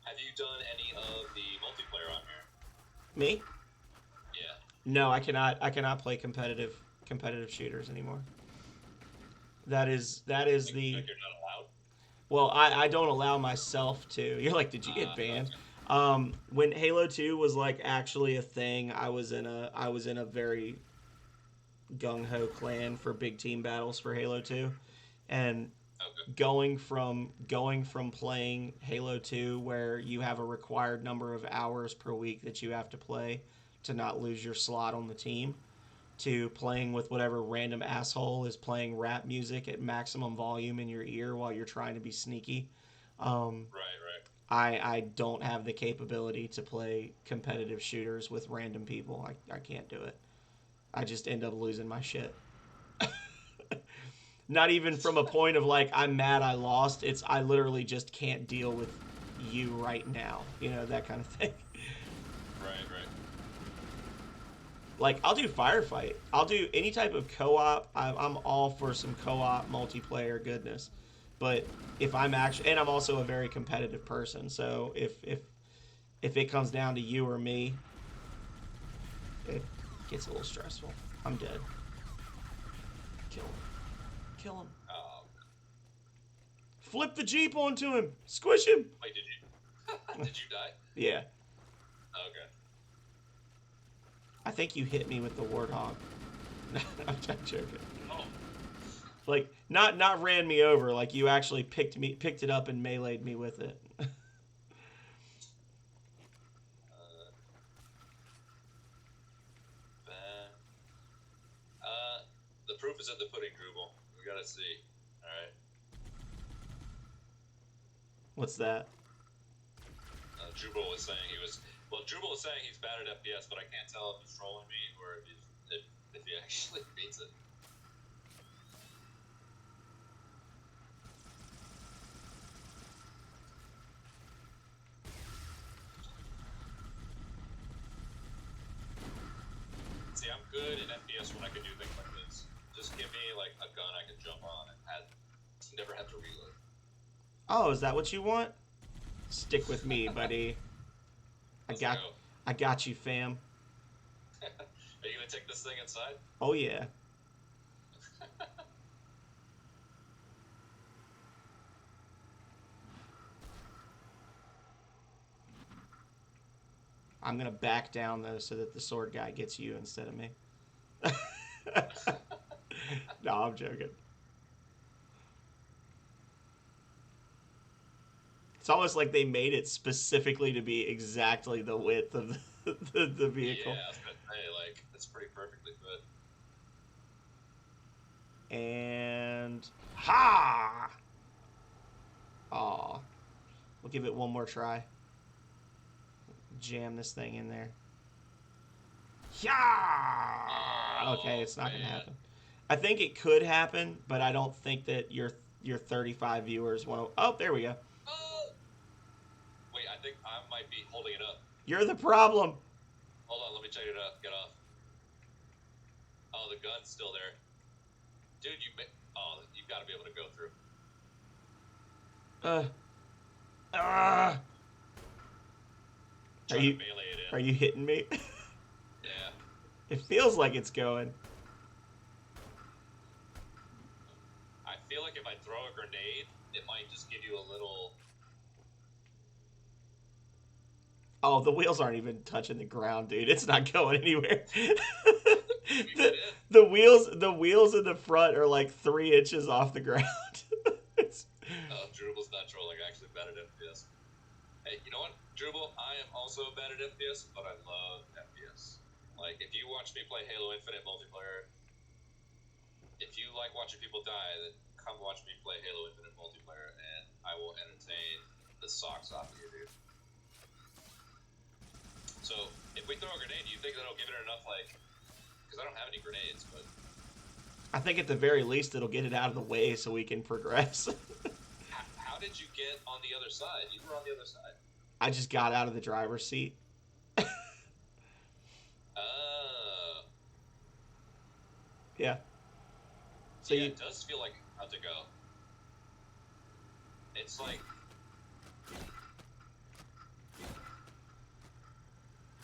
Have you done any of the multiplayer on here? me? Yeah. No, I cannot play competitive shooters anymore. That is the Like you're not allowed? well, I don't allow myself to. You're like, did you get banned? Okay. When Halo 2 was like actually a thing, I was in a very gung ho clan for big team battles for Halo 2, and Okay. going from playing Halo 2 where you have a required number of hours per week that you have to play to not lose your slot on the team to playing with whatever random asshole is playing rap music at maximum volume in your ear while you're trying to be sneaky. Um, Right, right. I don't have the capability to play competitive shooters with random people. I can't do it. I just end up losing my shit. Not even from a point of like I'm mad I lost. It's I literally just can't deal with you right now. You know, that kind of thing. Right, right. Like I'll do firefight. I'll do any type of co-op. I'm all for some co-op multiplayer goodness. But if I'm actually, and I'm also a very competitive person, so if it comes down to you or me, it gets a little stressful. I'm dead. Kill him. Kill him. Oh, Flip the jeep onto him. Squish him. wait, did you? Did you die? Yeah. Okay. I think you hit me with the warthog. I'm joking. Oh, Like not ran me over. Like you actually picked it up and meleeed me with it. uh, that. The proof is in the pudding, Drupal. We gotta see. All right. What's that? Drupal was saying he was. Well, Drupal was saying he's bad at FPS, but I can't tell if he's trolling me or if he actually means it. See, I'm good in FPS when I can do things like this. Just give me like a gun I can jump on and never have to reload. Oh, is that what you want? Stick with me, buddy. I Let's got go. I got you, fam. Are you gonna take this thing inside? Oh yeah. I'm gonna back down though, so that the sword guy gets you instead of me. No, I'm joking. It's almost like they made it specifically to be exactly the width of the vehicle. Yeah, I was gonna say, like, that's pretty perfectly fit. And ha! Aw. We'll give it one more try. Jam this thing in there. Yeah. Okay, it's not gonna happen. I think it could happen, but I don't think that your 35 viewers want to. Oh, there we go. Oh! Wait, I think I might be holding it up. You're the problem. Hold on, let me check it up. Get off. Oh, the gun's still there. Dude, you've got to be able to go through. Are Trying you to melee it in. are you hitting me? Yeah. It feels like it's going. I feel like if I throw a grenade, it might just give you a little... Oh, the wheels aren't even touching the ground, dude. It's not going anywhere. the wheels in the front are like 3 inches off the ground. Drubal's not trolling. I actually bad at FPS. Hey, you know what? Drubal, I am also bad at FPS, but I love FPS. Like, if you watch me play Halo Infinite multiplayer, if you like watching people die, then come watch me play Halo Infinite multiplayer, and I will entertain the socks off of you, dude. So, if we throw a grenade, do you think that'll give it enough, like... Because I don't have any grenades, but... I think at the very least it'll get it out of the way so we can progress. How did you get on the other side? You were on the other side. I just got out of the driver's seat. Yeah. So yeah, it does feel like about to go. It's like...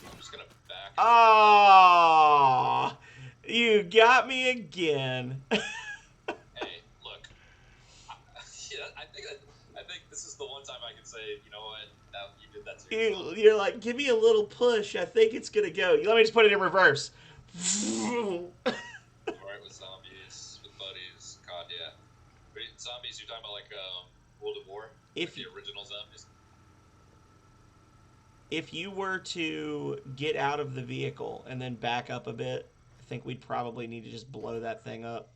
I'm just gonna back... Ah, you got me again. Hey, look. I think this is the one time I can say, you know what, you did that to yourself. You're like, give me a little push. I think it's gonna go. Let me just put it in reverse. Alright, with zombies, with buddies, COD, yeah. Wait, zombies, you're talking about like World of War? Like the original zombies? If you were to get out of the vehicle and then back up a bit, I think we'd probably need to just blow that thing up.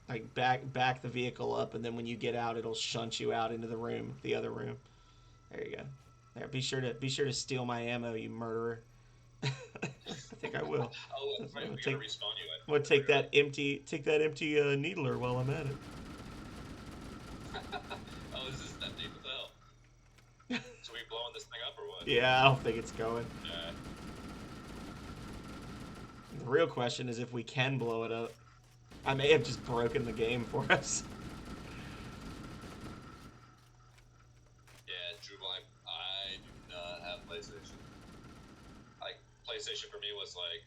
Like back the vehicle up, and then when you get out, it'll shunt you out into the room, the other room. There you go. There, be sure to steal my ammo, you murderer. I think I will. Oh, that's right. We're gonna respawn you. I'm gonna take that empty needler while I'm at it. Oh, this is that deep as hell. So we blowing this thing up or what? Yeah, I don't think it's going. The real question is if we can blow it up. I may have just broken the game for us. Yeah, Drupal, I do not have PlayStation. Like, PlayStation for me was like,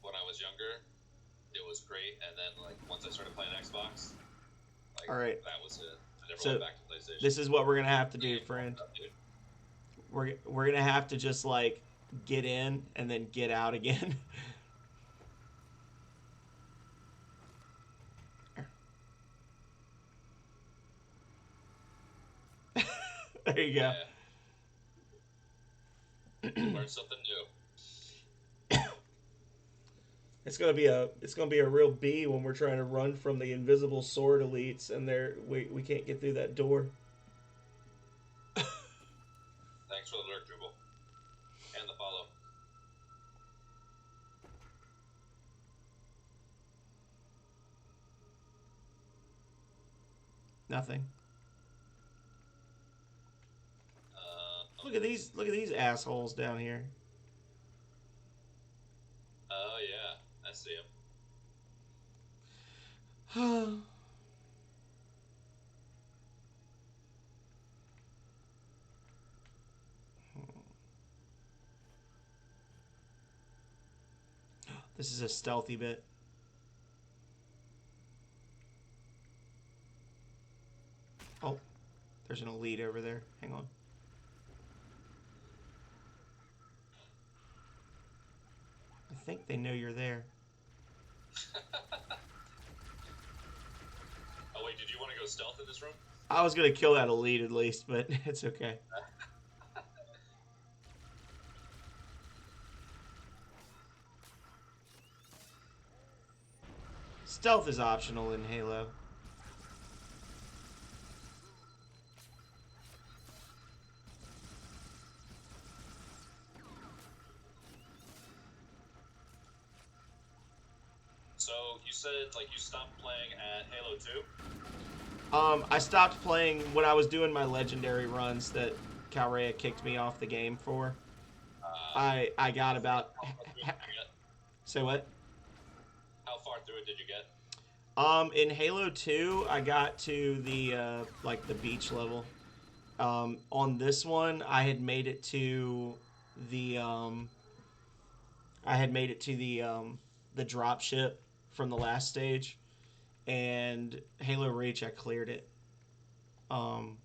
when I was younger, it was great, and then like once I started playing Xbox, like, all right, that was it. I never so went back to PlayStation. This is what we're gonna have to do, friend. We're gonna have to just like get in and then get out again. There you go. Yeah. Learn something new. It's gonna be a real B when we're trying to run from the invisible sword elites and we can't get through that door. Thanks for the lurk, Drupal. And the follow. Nothing. Look at these assholes down here. Oh yeah, I see him. This is a stealthy bit. Oh, There's an elite over there. Hang on. I think they know you're there. Oh wait, did you want to go stealth in this room? I was gonna kill that elite at least, but it's okay. Stealth is optional in Halo. So you said like you stopped playing at Halo 2? I stopped playing when I was doing my legendary runs that Calrea kicked me off the game for. I got about. How far through it did you get? Say what? How far through it did you get? In Halo 2, I got to the like the beach level. On this one, I had made it to the the drop ship from the last stage, and Halo Reach I cleared it. Um,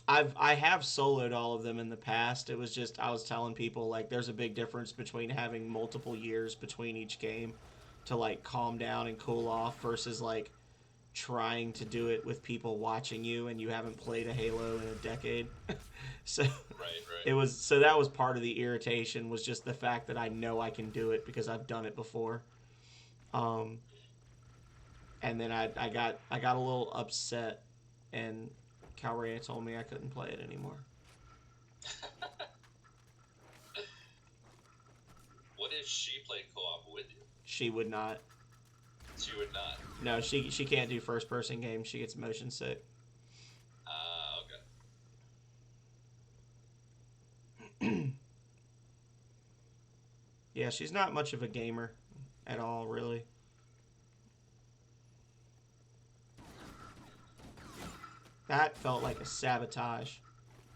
I have soloed all of them in the past. It was just I was telling people like there's a big difference between having multiple years between each game to like calm down and cool off versus like trying to do it with people watching you and you haven't played a Halo in a decade. So Right. that was part of the irritation was just the fact that I know I can do it because I've done it before. Um, and then I got a little upset and Calrea told me I couldn't play it anymore. What if she played co-op with you? She would not. She would not. No, she can't do first person games. She gets motion sick. Okay. Yeah, she's not much of a gamer at all, really. That felt like a sabotage,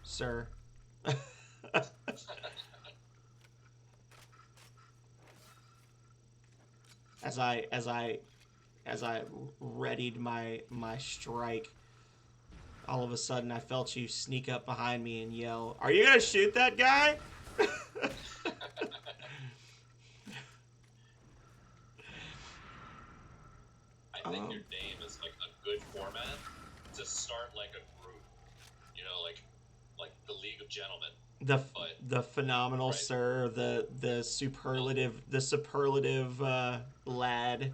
sir. as I readied my strike, all of a sudden I felt you sneak up behind me and yell, "Are you gonna shoot that guy?" I think your name is like a good format to start like a group. You know, like the League of Gentlemen. The phenomenal Right. sir, the superlative lad,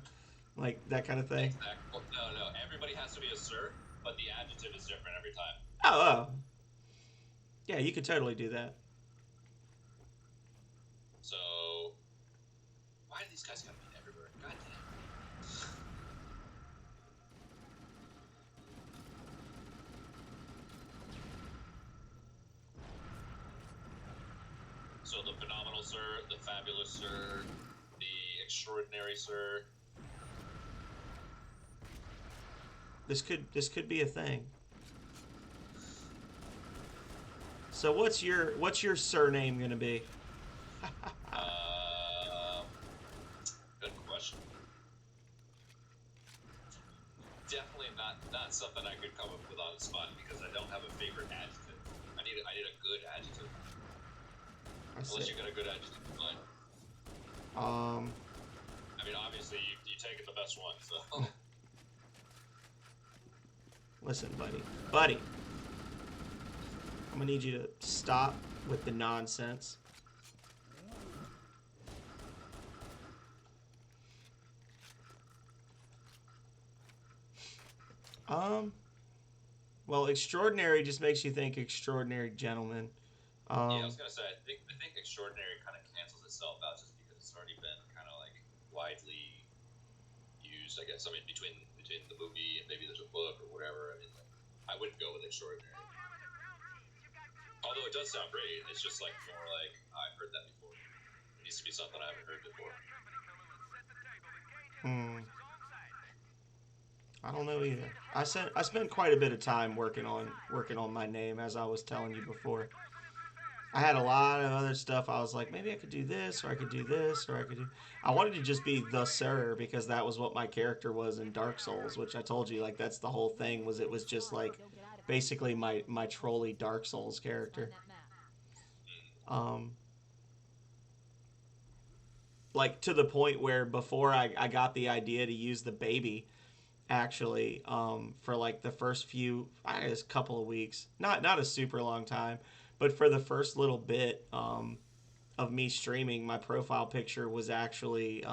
like that kind of thing. Exactly. Well, no. Everybody has to be a sir, but the adjective is different every time. Oh. Yeah, you could totally do that. So, why do these guys gotta be everywhere? God damn. So the phenomenal sir, the fabulous sir, the extraordinary sir. This could be a thing. So what's your surname gonna be? Good question. Definitely not something I could come up with on the spot because I don't have a favorite adjective. I need a good adjective. Unless you got a good adjective in mind. I mean, obviously you take it the best one. So. Listen, buddy. I'm gonna need you to stop with the nonsense. Well, extraordinary just makes you think extraordinary gentleman. Yeah, I was gonna say I think extraordinary kind of cancels itself out just because it's already been kind of like widely used. I guess I mean between the movie and maybe there's a book or whatever. I mean, like, I wouldn't go with extraordinary. Although it does sound great, it's just like more like I've heard that before. It needs to be something I haven't heard before. I don't know either. I spent quite a bit of time working on my name, as I was telling you before. I had a lot of other stuff. I was like, maybe I could do this, or I could do this, or I could do. I wanted to just be the Sir because that was what my character was in Dark Souls, which I told you like that's the whole thing. Was it was just like basically my trolley Dark Souls character. Find that map. Um, like to the point where before I got the idea to use the baby actually for like the first few I guess couple of weeks, not a super long time, but for the first little bit of me streaming, my profile picture was actually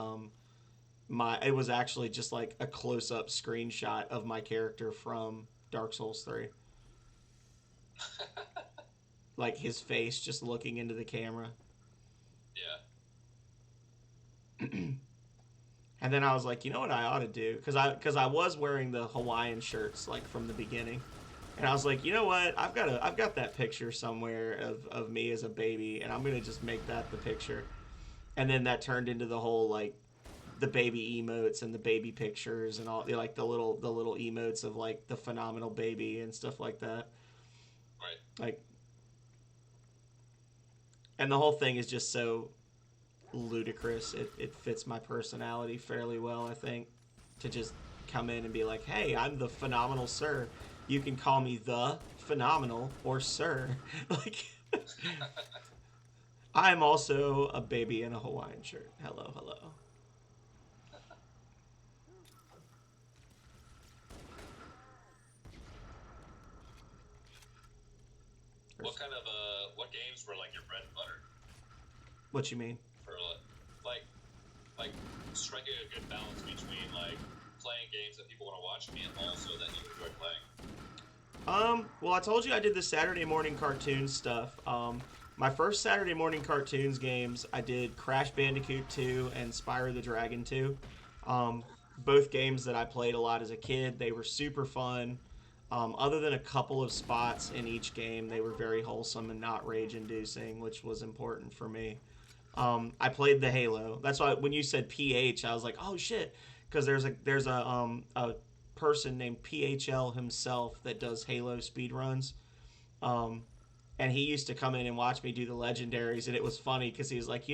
my it was actually just like a close up screenshot of my character from Dark Souls 3. Like his face just looking into the camera. Yeah. And then I was like, you know what I ought to do? Because I was wearing the Hawaiian shirts like from the beginning, and I was like, you know what? I've got that picture somewhere of me as a baby, and I'm gonna just make that the picture. And then that turned into the whole like the baby emotes and the baby pictures and all like the little emotes of like the phenomenal baby and stuff like that. Right. Like, and the whole thing is just so ludicrous. It fits my personality fairly well, I think, to just come in and be like, hey, I'm the phenomenal sir. You can call me the phenomenal or sir. Like, I'm also a baby in a Hawaiian shirt. Hello, hello. What kind of what games were like your bread and butter What you mean? for like like striking a good balance between like playing games that people want to watch and also that you enjoy playing? Well, I told you I did the Saturday morning cartoons stuff. My first Saturday morning cartoons games, I did Crash Bandicoot 2 and Spyro the Dragon 2. Both games that I played a lot as a kid. They were super fun. Other than a couple of spots in each game, they were very wholesome and not rage-inducing, which was important for me. I played the Halo. That's why when you said PH, I was like, oh shit, because there's a person named PHL himself that does Halo speedruns. And he used to come in and watch me do the legendaries, and it was funny because he was like,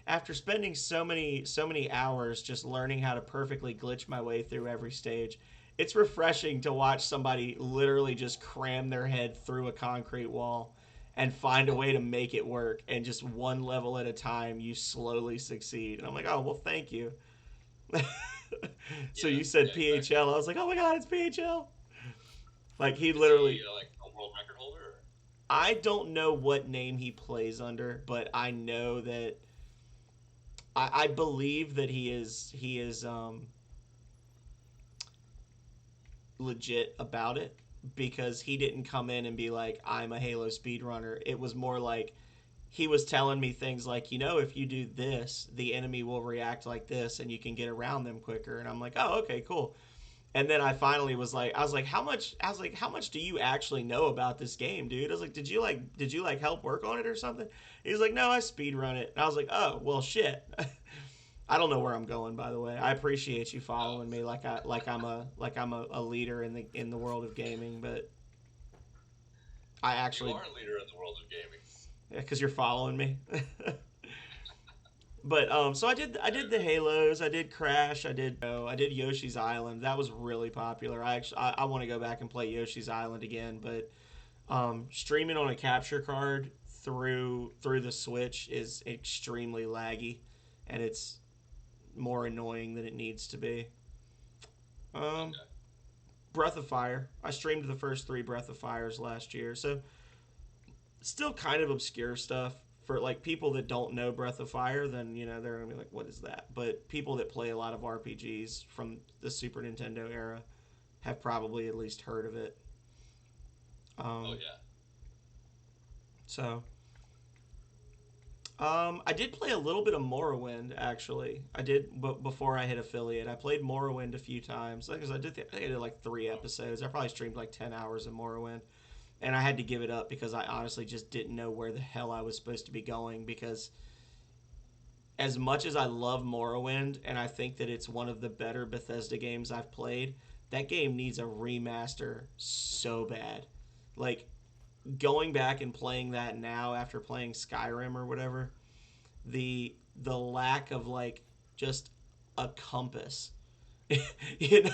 after spending so many hours just learning how to perfectly glitch my way through every stage, it's refreshing to watch somebody literally just cram their head through a concrete wall and find a way to make it work, and just one level at a time you slowly succeed. And I'm like, oh well, thank you. So Yeah, you said yeah, PHL. exactly. I was like, oh my god, it's PHL. Like he Is literally. he like a world record holder? Or? I don't know what name he plays under, but I know that I believe that he is legit about it, because he didn't come in and be like, I'm a Halo speedrunner. It was more like he was telling me things like, if you do this, the enemy will react like this and you can get around them quicker. And I'm like, oh, okay, cool. And then I finally was like, how much do you actually know about this game, dude? I was like, did you help work on it or something? He's like, no, I speed run it. And I was like, oh, well, shit. I don't know where I'm going, by the way. I appreciate you following me like I'm a leader in the world of gaming, but I You actually, are a leader in the world of gaming. yeah, because you're following me. But so I did the Halos, I did Crash, I did Yoshi's Island. That was really popular. I want to go back and play Yoshi's Island again, but streaming on a capture card through the Switch is extremely laggy, and it's more annoying than it needs to be. Um, Okay. Breath of Fire. I streamed the first 3 Breath of Fires last year, so still kind of obscure stuff for like people that don't know Breath of Fire. Then they're gonna be like, "What is that?" But people that play a lot of RPGs from the Super Nintendo era have probably at least heard of it. Oh Um, yeah. so I did play a little bit of Morrowind actually. I did, but before I hit affiliate, I played Morrowind a few times. Because I think I did like 3 episodes. I probably streamed like 10 hours of Morrowind, and I had to give it up because I honestly just didn't know where the hell I was supposed to be going. Because as much as I love Morrowind, and I think that it's one of the better Bethesda games I've played, that game needs a remaster so bad. Like, going back and playing that now after playing Skyrim or whatever, the lack of like just a compass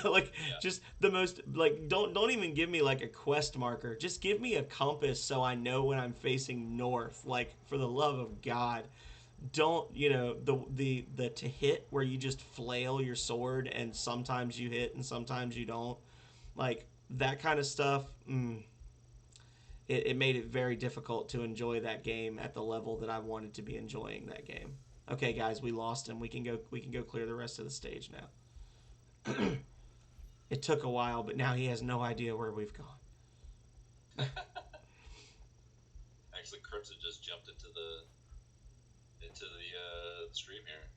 Like Yeah. just the most like don't even give me like a quest marker. Just give me a compass so I know when I'm facing north. Like for the love of God, don't the to hit where you just flail your sword and sometimes you hit and sometimes you don't. Like that kind of stuff. It made it very difficult to enjoy that game at the level that I wanted to be enjoying that game. Okay, guys, we lost him. We can go clear the rest of the stage now. It took a while, but now he has no idea where we've gone. Actually, Crimson just jumped into the stream here.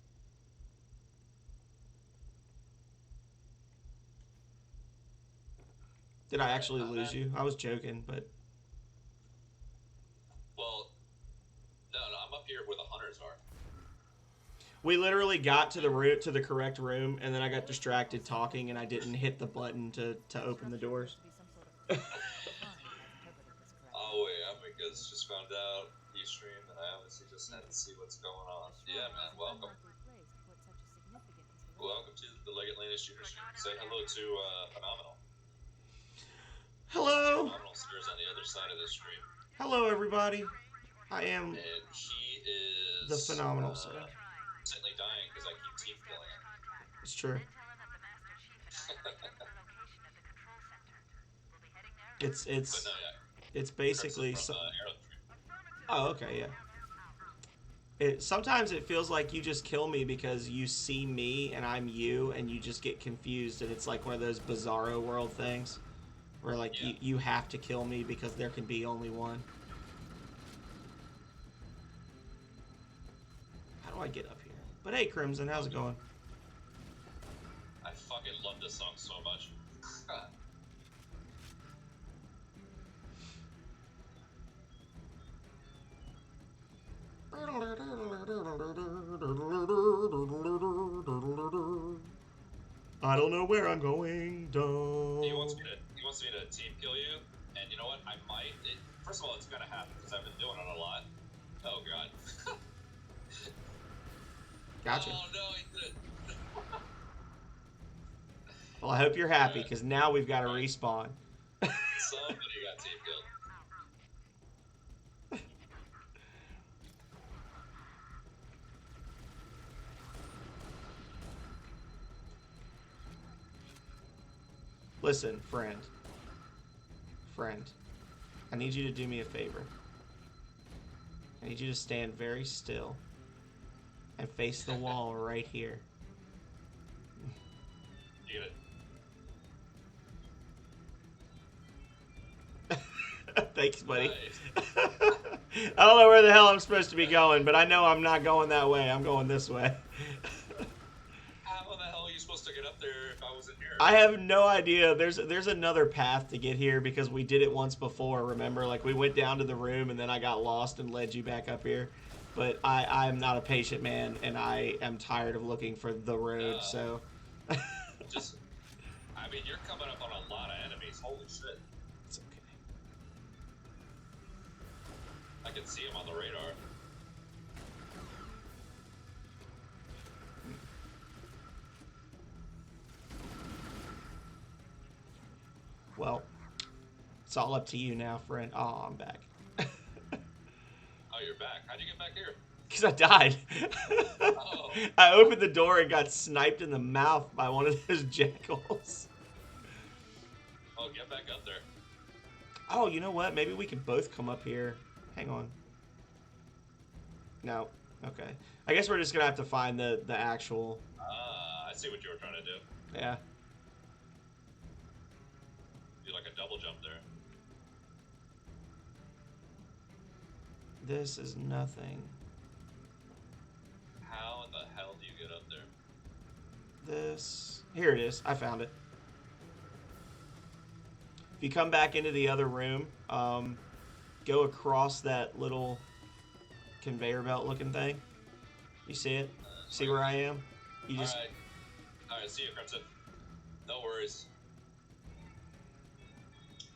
Did I actually lose you? I was joking, but Well, no, I'm up here where the hunters are. we literally got to the correct room, and then I got distracted talking, and I didn't hit the button to open the doors. Oh wait, I because just found out you streamed, and I obviously just had to see what's going on. Yeah, man, welcome. Welcome to the Legate Lane Shooter stream. Say hello to Phenomenal. Hello. Phenomenal's here on the other side of the stream. Hello, everybody. I am And he is the Phenomenal sir. Instantly dying because I keep team killing him. It's true. It's But no, yeah. it's basically From, oh, okay, yeah. Sometimes it feels like you just kill me because you see me and I'm you, and you just get confused, and it's like one of those Bizarro World things where like you have to kill me because there can be only one. How do I get up here? But hey, Crimson, how's it going? I fucking love this song so much. I don't know where I'm going. He wants me to team kill you, and you know what? I might. First of all, it's gonna happen because I've been doing it a lot. Oh god. Gotcha. Oh no, he did. Well, I hope you're happy because now we've got to respawn. Somebody got team killed. Listen, friend. I need you to do me a favor. I need you to stand very still and face the wall right here. You get it. Thanks, buddy. Nice. I don't know where the hell I'm supposed to be going, but I know I'm not going that way. I'm going this way. How the hell are you supposed to get up there if I wasn't here? I have no idea. There's another path to get here because we did it once before, remember? Like, we went down to the room, and then I got lost and led you back up here. But I'm not a patient man, and I am tired of looking for the road, so... Just, I mean, you're coming up on a lot of enemies. Holy shit. It's okay. I can see him on the radar. Well, it's all up to you now, friend. Oh, I'm back. Oh, you're back. How'd you get back here? Because I died. Oh. I opened the door and got sniped in the mouth by one of those jackals. Oh, get back up there. Oh, you know what? Maybe we can both come up here. Hang on. No. Okay. I guess we're just going to have to find the actual... I see what you were trying to do. Yeah. Do like a double jump there. This is nothing. How in the hell do you get up there? This... Here it is. I found it. If you come back into the other room, go across that little conveyor belt looking thing. You see it? See where I am? You just... Alright, see you, Crimson. No worries.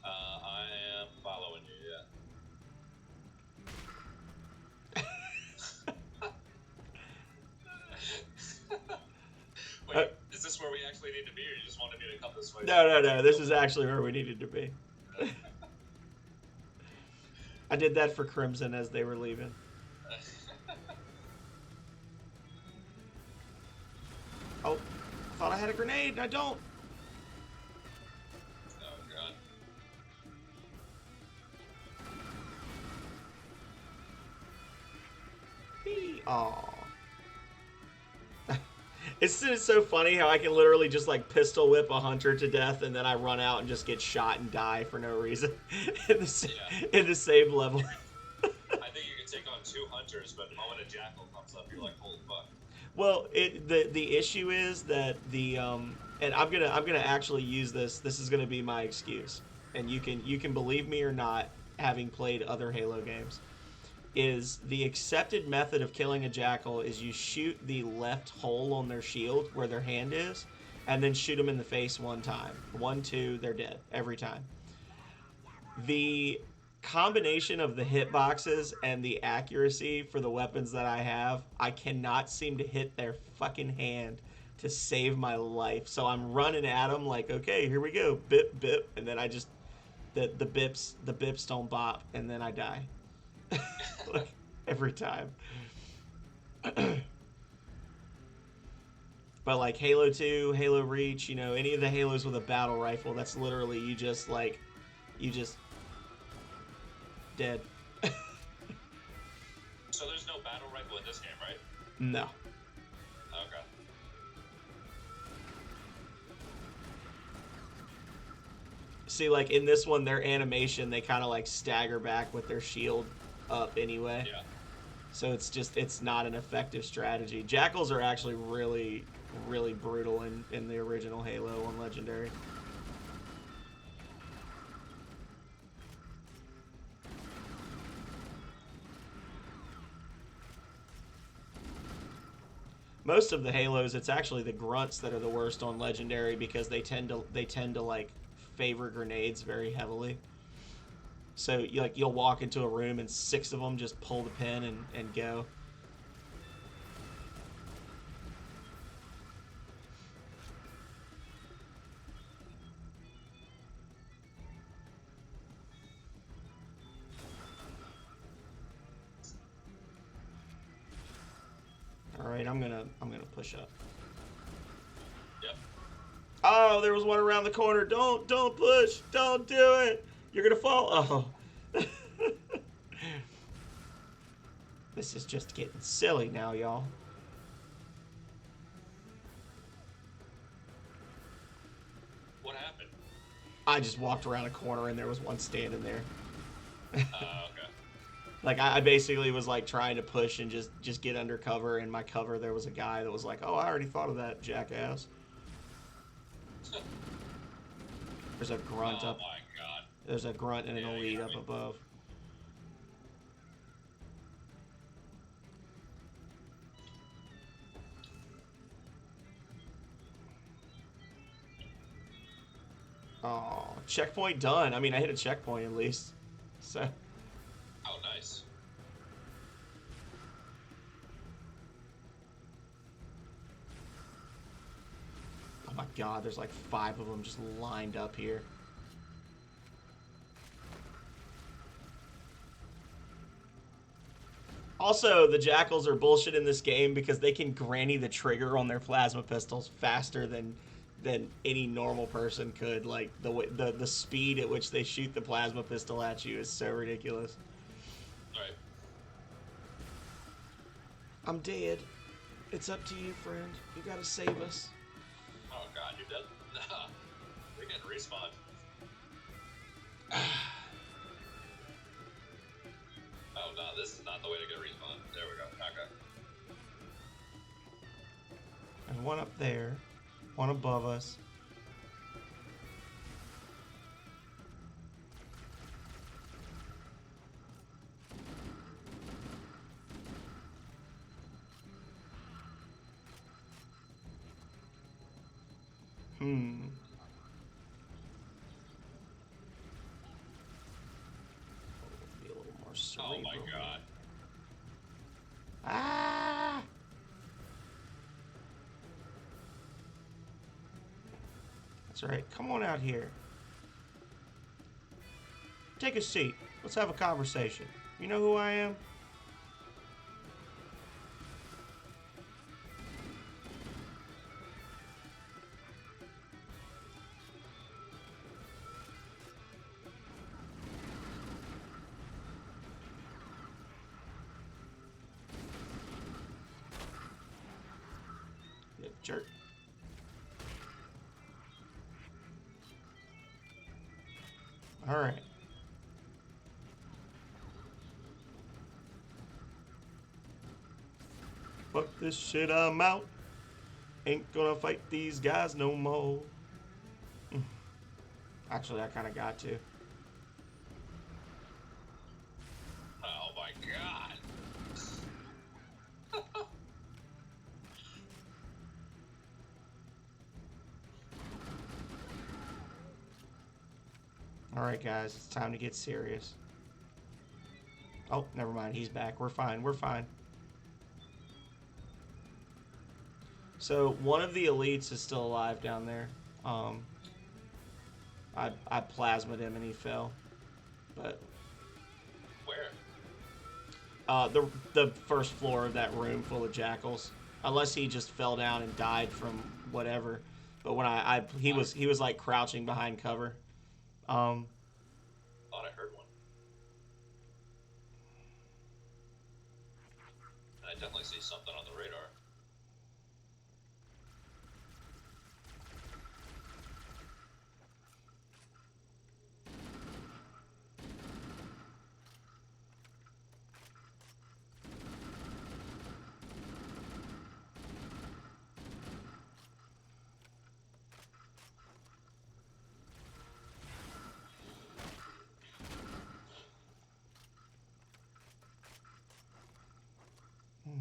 I am following you, yeah. Wait, is this where we actually actually need to be, or you just wanted me to come this way? No. This is actually where we needed to be. I did that for Crimson as they were leaving. Oh, I thought I had a grenade, and I don't. Oh god. Aw. It's so funny how I can literally just like pistol whip a hunter to death, and then I run out and just get shot and die for no reason in the same level. I think you can take on 2 hunters, but the moment a jackal comes up, you're like, holy fuck. Well, the issue is that and I'm gonna actually use this. This is gonna be my excuse, and you can believe me or not, having played other Halo games. Is the accepted method of killing a jackal is you shoot the left hole on their shield where their hand is, and then shoot them in the face 1 time. 1, 2, they're dead every time. The combination of the hitboxes and the accuracy for the weapons that I have, I cannot seem to hit their fucking hand to save my life. So I'm running at them like, okay, here we go, bip bip, and then I just the bips don't bop, and then I die. Like, every time. But like Halo 2, Halo Reach, any of the Halos with a battle rifle, that's literally you just dead. So there's no battle rifle in this game, right? No. Okay. See, like in this one, their animation, they kind of like stagger back with their shield up anyway. Yeah. So it's not an effective strategy. Jackals are actually really, really brutal in the original Halo on Legendary. Most of the Halos, it's actually the grunts that are the worst on Legendary because they tend to like favor grenades very heavily. So you'll walk into a room and 6 of them just pull the pin and go. All right, I'm gonna push up. Yep. Oh, there was one around the corner. Don't push. Don't do it. You're gonna fall. Oh. This is just getting silly now, y'all. What happened? I just walked around a corner and there was one standing there. Okay. Like I basically was like trying to push and just get under cover. In my cover, there was a guy that was like, "Oh, I already thought of that, jackass." There's a grunt Oh up. my god. There's a grunt and an elite up above. Oh, checkpoint done. I mean, I hit a checkpoint at least. So. Oh, nice. Oh my god, there's like 5 of them just lined up here. Also, the Jackals are bullshit in this game because they can granny the trigger on their plasma pistols faster than any normal person could. Like the speed at which they shoot the plasma pistol at you is so ridiculous. Alright. I'm dead. It's up to you, friend. You gotta save us. Oh god, you're dead. We're getting respawned. Oh no, this is not the way to get respawned. There we go. Okay. And one up there. One above us. Be a little more cerebral. Oh my god. Ah! That's right. Come on out here. Take a seat. Let's have a conversation. You know who I am? You jerk. All right. Fuck this shit, I'm out. Ain't gonna fight these guys no more. Actually, I kind of got to. Oh my god. All right, guys, it's time to get serious. Oh, never mind. He's back. We're fine. We're fine. So one of the elites is still alive down there. I plasmaed him and he fell. But Where? the first floor of that room full of jackals. Unless he just fell down and died from whatever. But when he was like crouching behind cover. Thought I heard one. And I definitely see something on the radar.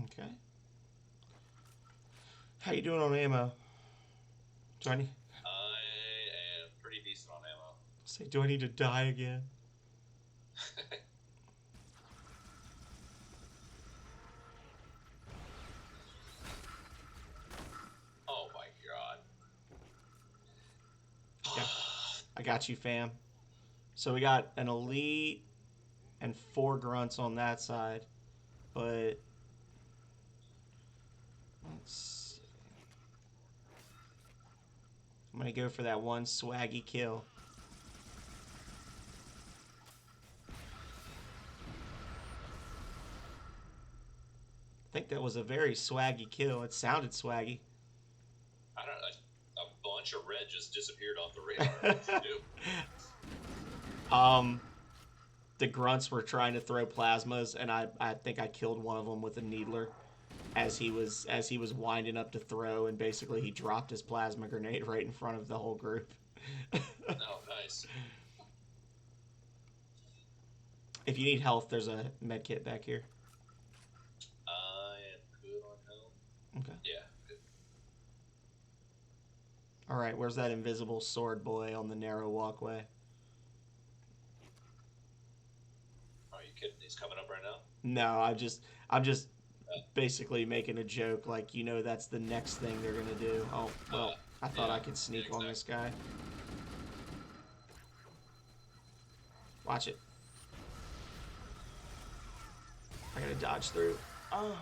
Okay. How you doing on ammo? Do I need I am pretty decent on ammo. say? Do I need to die again? Oh my god. Yeah. I got you, fam. So we got an elite and 4 grunts on that side, but let's see. I'm gonna go for that one swaggy kill. I think that was a very swaggy kill. It sounded swaggy. I don't know. A bunch of red just disappeared off the radar. What'd you do? The grunts were trying to throw plasmas, and I think I killed one of them with a needler as he was winding up to throw, and basically he dropped his plasma grenade right in front of the whole group. Oh, nice. If you need health, there's a med kit back here. I am good on health. Okay. Yeah, good. All right, where's that invisible sword boy on the narrow walkway? Are you kidding? He's coming up right now? No, I'm just basically making a joke, like, you know, that's the next thing they're gonna do. Oh, well, I thought I could sneak on this guy. Watch it. I gotta dodge through. Oh.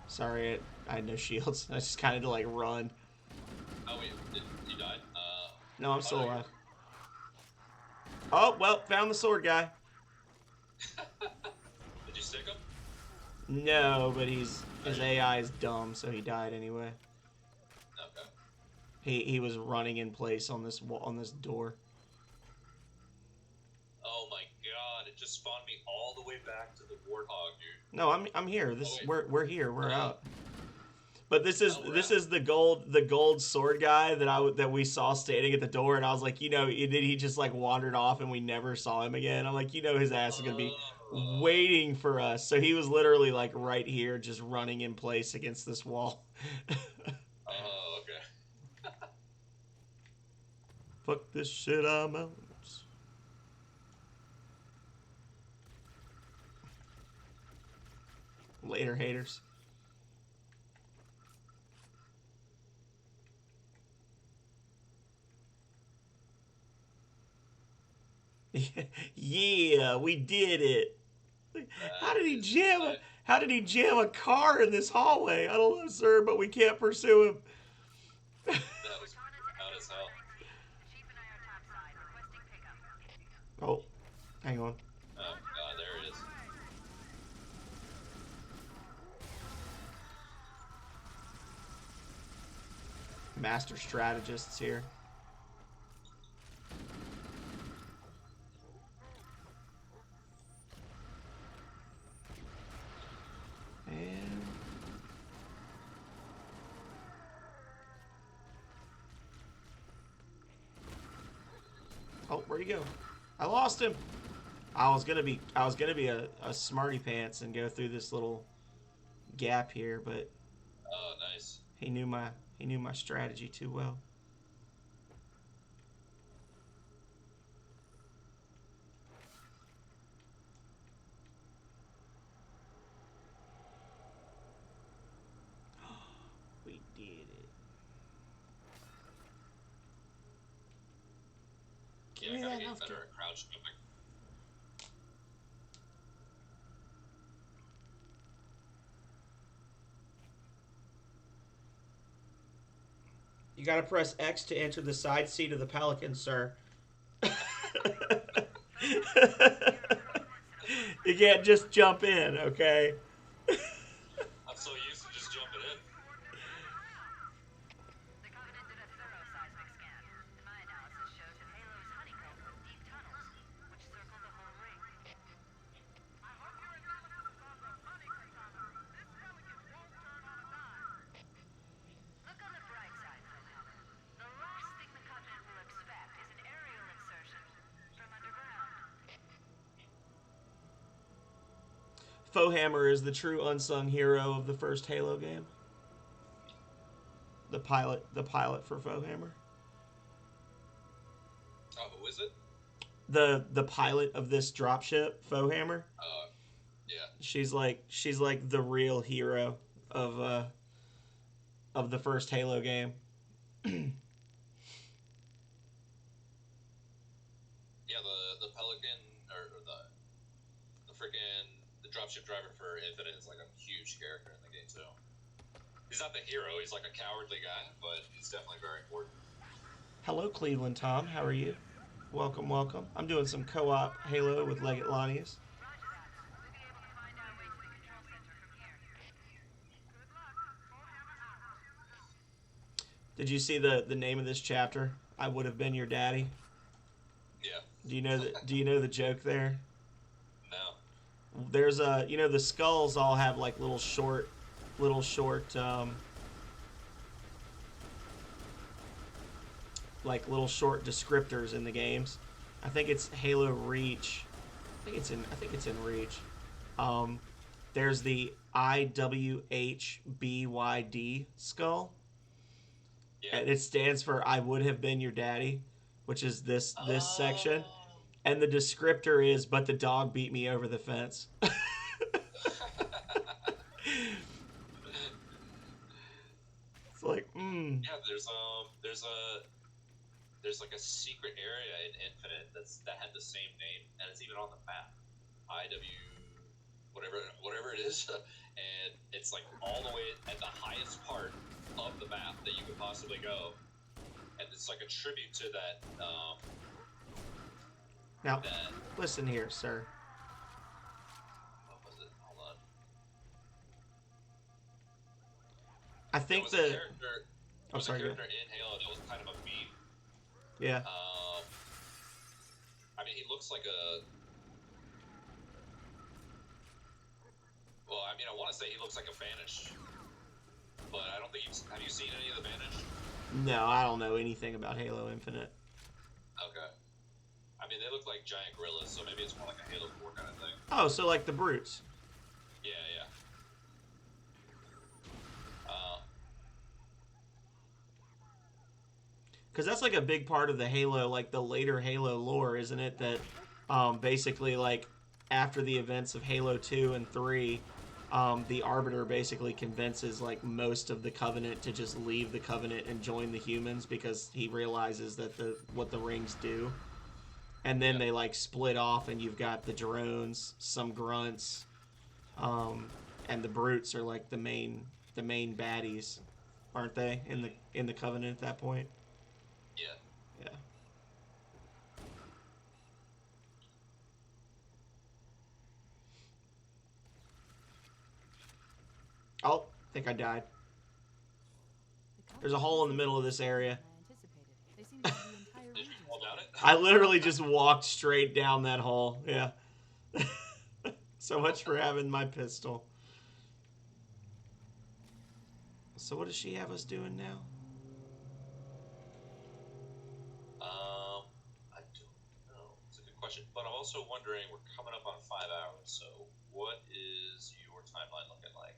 Sorry, I had no shields. I just kind of like run. Oh, wait. You died? No, I'm still alive. Oh, well, found the sword guy. Did you stick him? No, but his AI is dumb, so he died anyway. Okay. He was running in place on this door. Oh my god, it just spawned me all the way back to the warthog, dude. No, I'm here. We're here. We're out. But this is the gold sword guy that we saw standing at the door, and I was like, you know, he just like wandered off and we never saw him again. I'm like, you know, his ass is gonna be waiting for us. So he was literally like right here, just running in place against this wall. Oh, okay. Fuck this shit, I'm out. Later, haters. Yeah, we did it. How That did he is jam a insane. How did he jam a car in this hallway? I don't know, sir, but we can't pursue him. That was Cortana to out Exit as hell. 519. The Chief and I are topside, requesting pickup. Oh, hang on. Oh god, there it is. Master strategists here. And oh, where'd he go? I lost him. I was gonna be a smarty pants and go through this little gap here, but Oh, nice. he knew my strategy too well. We did it. Give Yeah, me I gotta that get health better kit. at crouch jumping. You gotta press X to enter the side seat of the Pelican, sir. You can't just jump in, okay? I'm so used to just jumping in. The Covenant did a thorough seismic scan, and my analysis shows that Halo's honeycombed with deep tunnels, which circle the whole ring. I hope you remember to solve the honey, Cortana. This pelican won't turn on a dime. Look on the bright side, Philhammer. The last thing the Covenant will expect is an aerial insertion from underground. Fohammer is the true unsung hero of the first Halo game. The pilot for Fohammer. Oh, who is it? The pilot of this dropship, Fohammer. Yeah. She's like the real hero of the first Halo game. Yeah, the Pelican or the freaking the dropship driver for Infinite is like a huge character in the game too. He's not the hero, he's like a cowardly guy, but he's definitely very important. Hello, Cleveland Tom. How are you? Welcome, welcome. I'm doing some co-op Halo with Legate Lanius. Roger that. We'll be able to find our way to the control center from here. Good luck. Philhammer out. Did you see the name of this chapter? I would have been your daddy. Yeah. Do you know the joke there? No. There's a the skulls all have like little short like little short descriptors in the games. I think it's Halo Reach. I think it's in Reach. There's the IWHBYD skull. Yeah. And it stands for I would have been your daddy, which is this section. And the descriptor is, but the dog beat me over the fence. It's like, Yeah, there's like a secret area in Infinite that had the same name, and it's even on the map. IW, whatever it is, and it's like all the way at the highest part of the map that you could possibly go, and it's like a tribute to that. Now, That listen here, sir. what was it? Hold on. I There think was a the character. There was a sorry, go character in Halo that was kind of a meme. yeah. I mean, he looks like a. Well, I mean, I want to say he looks like a Vanish, but I don't think have you seen any of the Vanish? No, I don't know anything about Halo Infinite. Okay. I mean, they look like giant gorillas, so maybe it's more like a Halo 4 kind of thing. Oh, so like the brutes. Yeah, yeah. Because that's like a big part of the Halo, like the later Halo lore, isn't it? That basically, like, after the events of Halo 2 and 3, the Arbiter basically convinces, like, most of the Covenant to just leave the Covenant and join the humans because he realizes that what the rings do. and then Yeah. they like split off, and you've got the drones, some grunts, and the brutes are like the main baddies, aren't they? In the Covenant at that point. Yeah. Yeah. Oh, I think I died. There's a hole in the middle of this area. They seem to have the entire Did you region fall down it? I literally just walked straight down that hole. Yeah. So much for having my pistol. So what does she have us doing now? I don't know. It's a good question. But I'm also wondering, we're coming up on 5 hours, so what is your timeline looking like?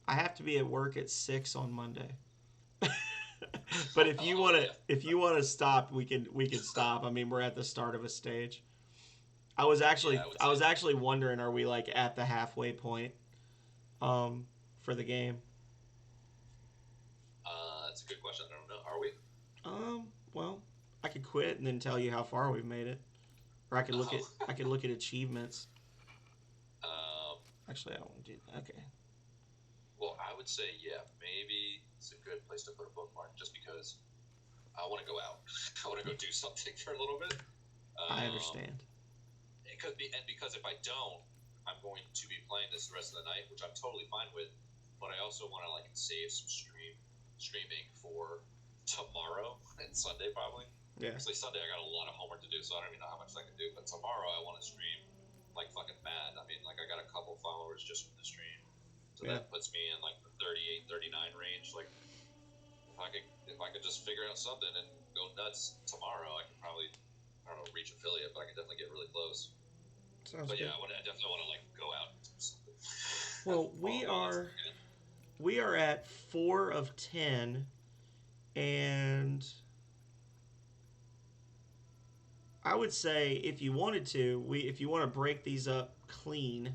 I have to be at work at 6 on Monday. But if you want to stop, we can stop. I mean, we're at the start of a stage. I was actually Yeah, I would I was say- actually wondering, are we like at the halfway point for the game? That's a good question. I don't know. Are we? Well, I could quit and then tell you how far we've made it, or I could look at Oh. I could look at achievements. Um, Actually, I don't want to do that. Okay. well, I would say, yeah, maybe it's a good place to put a bookmark just because I want to go out. I want to go do something for a little bit. I understand. It could be, and because if I don't, I'm going to be playing this the rest of the night, which I'm totally fine with. But I also want to like save some streaming for tomorrow and Sunday probably. Yeah. Actually, Sunday I got a lot of homework to do, so I don't even know how much I can do. But tomorrow I want to stream like fucking mad. I mean, like I got a couple followers just from the stream, so Yeah. that puts me in like the 38, 39 range. Like if I could just figure out something and go nuts tomorrow, I could probably, I don't know, reach affiliate, but I can definitely get really close. Sounds But good. yeah, I definitely want to like go out and do something. Well, we are at 4 of 10, and I would say if you wanted to, if you want to break these up clean,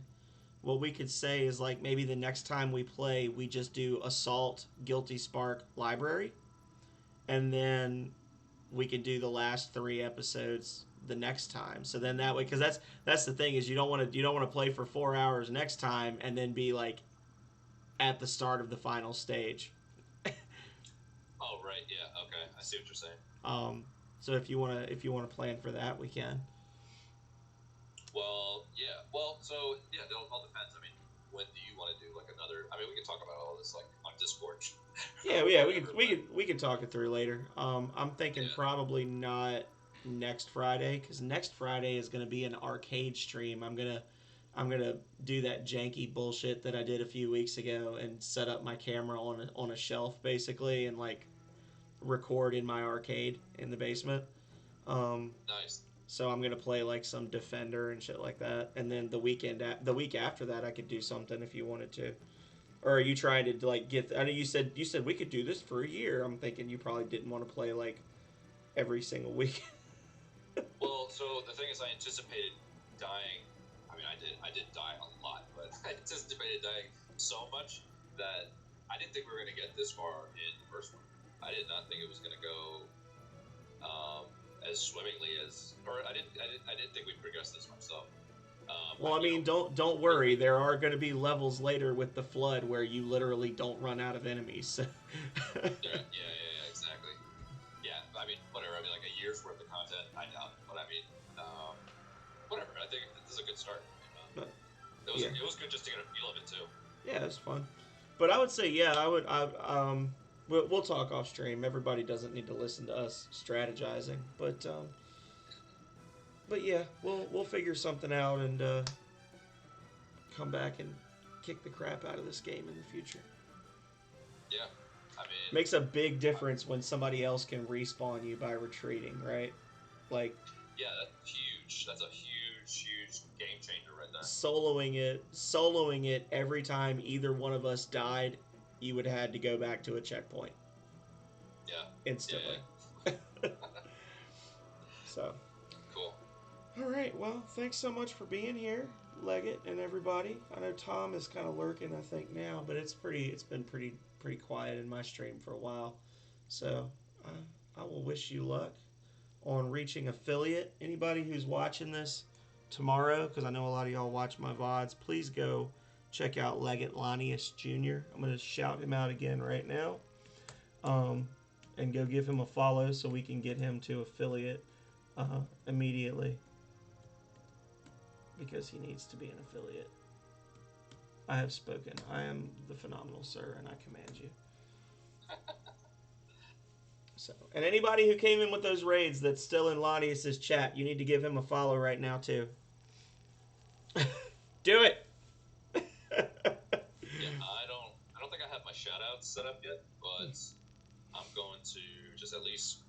what we could say is like maybe the next time we play, we just do Assault, Guilty Spark, Library, and then we could do the last 3 episodes the next time. So then that way, because that's the thing is you don't want to play for 4 hours next time and then be like at the start of the final stage. Oh right, yeah, okay, I see what you're saying. So if you wanna plan for that, we can. Well, yeah, well, so yeah, it all depends. I mean, when do you want to do like another? I mean, we can talk about all this like on Discord. Yeah, we can talk it through later. I'm thinking Yeah. probably not next Friday, because next Friday is gonna be an arcade stream. I'm gonna do that janky bullshit that I did a few weeks ago and set up my camera on a shelf basically and like record in my arcade in the basement. Nice. So I'm gonna play like some Defender and shit like that, and then the week after that, I could do something if you wanted to. Or are you trying to like get? I know you said we could do this for a year. I'm thinking you probably didn't want to play like every single week. Well, so the thing is, I anticipated dying. I mean, I did die a lot, but I anticipated dying so much that I didn't think we were gonna get this far in the first one. I did not think it was gonna go as swimmingly as, or I didn't think we'd progress this much. So, Well, I mean, don't worry. There are going to be levels later with the flood where you literally don't run out of enemies. So. yeah, exactly. Yeah, I mean, whatever. I mean, like a year's worth of content, I doubt. But I mean, whatever. I think this is a good start. But, It was good just to get a feel of it too. Yeah, it's fun. But I would say, yeah, we'll talk off stream. Everybody doesn't need to listen to us strategizing, but yeah, we'll figure something out and come back and kick the crap out of this game in the future. Yeah, I mean, Makes a big difference when somebody else can respawn you by retreating, right? Like yeah, that's huge. That's a huge game changer right there. soloing it every time either one of us died, you would have had to go back to a checkpoint Yeah, instantly. So. cool. All right. Well, thanks so much for being here, Legate and everybody. I know Tom is kind of lurking, I think now, but it's been pretty quiet in my stream for a while. So I will wish you luck on reaching affiliate. Anybody who's watching this tomorrow, because I know a lot of y'all watch my VODs, please go check out Legate Lanius Jr. I'm going to shout him out again right now. And go give him a follow so we can get him to affiliate immediately. Because he needs to be an affiliate. I have spoken. I am the phenomenal sir, and I command you. So, and anybody who came in with those raids that's still in Lanius's chat, you need to give him a follow right now too. Do it. Yeah, I don't think I have my shoutouts set up yet, but I'm going to just at least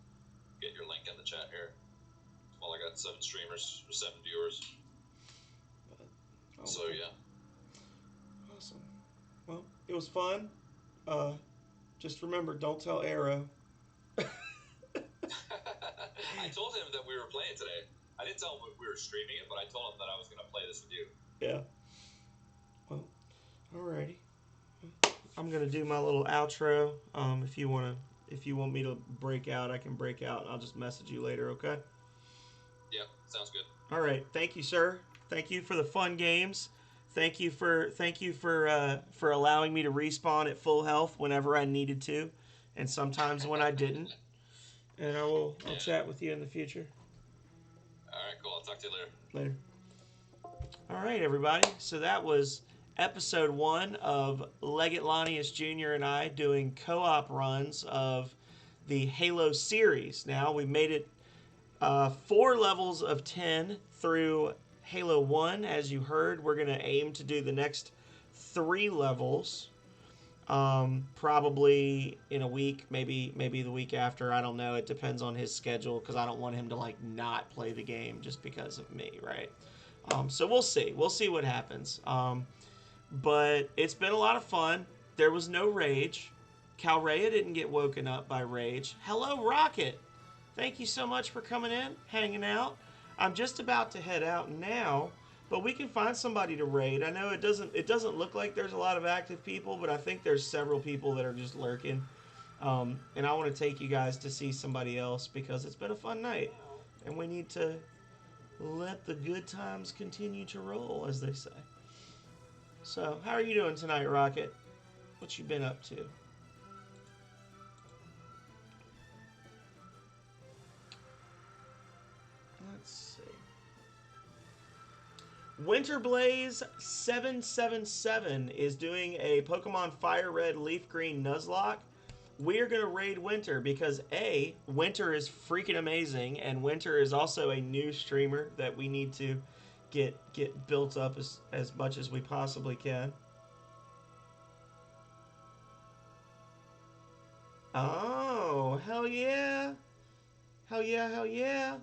get your link in the chat here. Well, I got 7 streamers or 7 viewers. So yeah. Awesome. Well, it was fun. Just remember, don't tell Arrow. I told him that we were playing today. I didn't tell him we were streaming it, but I told him that I was going to play this with you. Yeah. Well, alrighty. I'm gonna do my little outro. If you want me to break out, I can break out. I'll just message you later. Okay. Yeah, sounds good. All right. Thank you, sir. Thank you for the fun games. Thank you for allowing me to respawn at full health whenever I needed to, and sometimes when I didn't. And I'll chat with you in the future. All right, cool. I'll talk to you later. Later. All right, everybody. So that was episode 1 of Legate Lanius Jr. and I doing co-op runs of the Halo series. Now, we've made it 4 levels of 10 through Halo 1. As you heard, we're going to aim to do the next 3 levels. Probably in a week, maybe the week after. I don't know. It depends on his schedule because I don't want him to like not play the game just because of me, right? So we'll see. We'll see what happens. But it's been a lot of fun. There was no rage. Calrea didn't get woken up by rage. Hello, Rocket. Thank you so much for coming in, hanging out. I'm just about to head out now. But we can find somebody to raid. I know it doesn't look like there's a lot of active people, but I think there's several people that are just lurking. And I want to take you guys to see somebody else because it's been a fun night. And we need to let the good times continue to roll, as they say. So, how are you doing tonight, Rocket? What you been up to? Let's see. Winterblaze777 is doing a Pokemon Fire Red Leaf Green Nuzlocke. We are going to raid Winter because A, Winter is freaking amazing, and Winter is also a new streamer that we need to get built up as much as we possibly can. Oh, hell yeah. Hell yeah, hell yeah.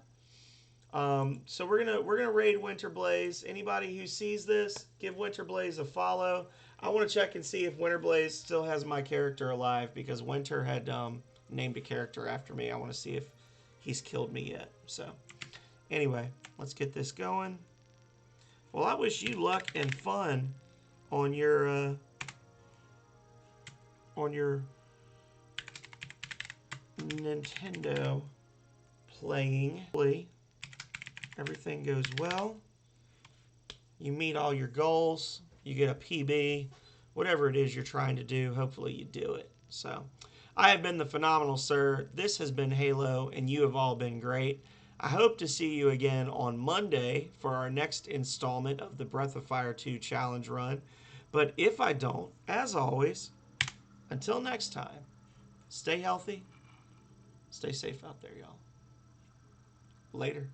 So we're gonna raid Winterblaze. Anybody who sees this, give Winterblaze a follow. I want to check and see if Winterblaze still has my character alive because Winter had named a character after me. I want to see if he's killed me yet. So anyway, let's get this going. Well, I wish you luck and fun on your Nintendo playing. Everything goes well. You meet all your goals. You get a PB. Whatever it is you're trying to do, hopefully you do it. So, I have been the Phenomenal Sir. This has been Halo, and you have all been great. I hope to see you again on Monday for our next installment of the Breath of Fire 2 Challenge Run. But if I don't, as always, until next time, stay healthy, stay safe out there, y'all. Later.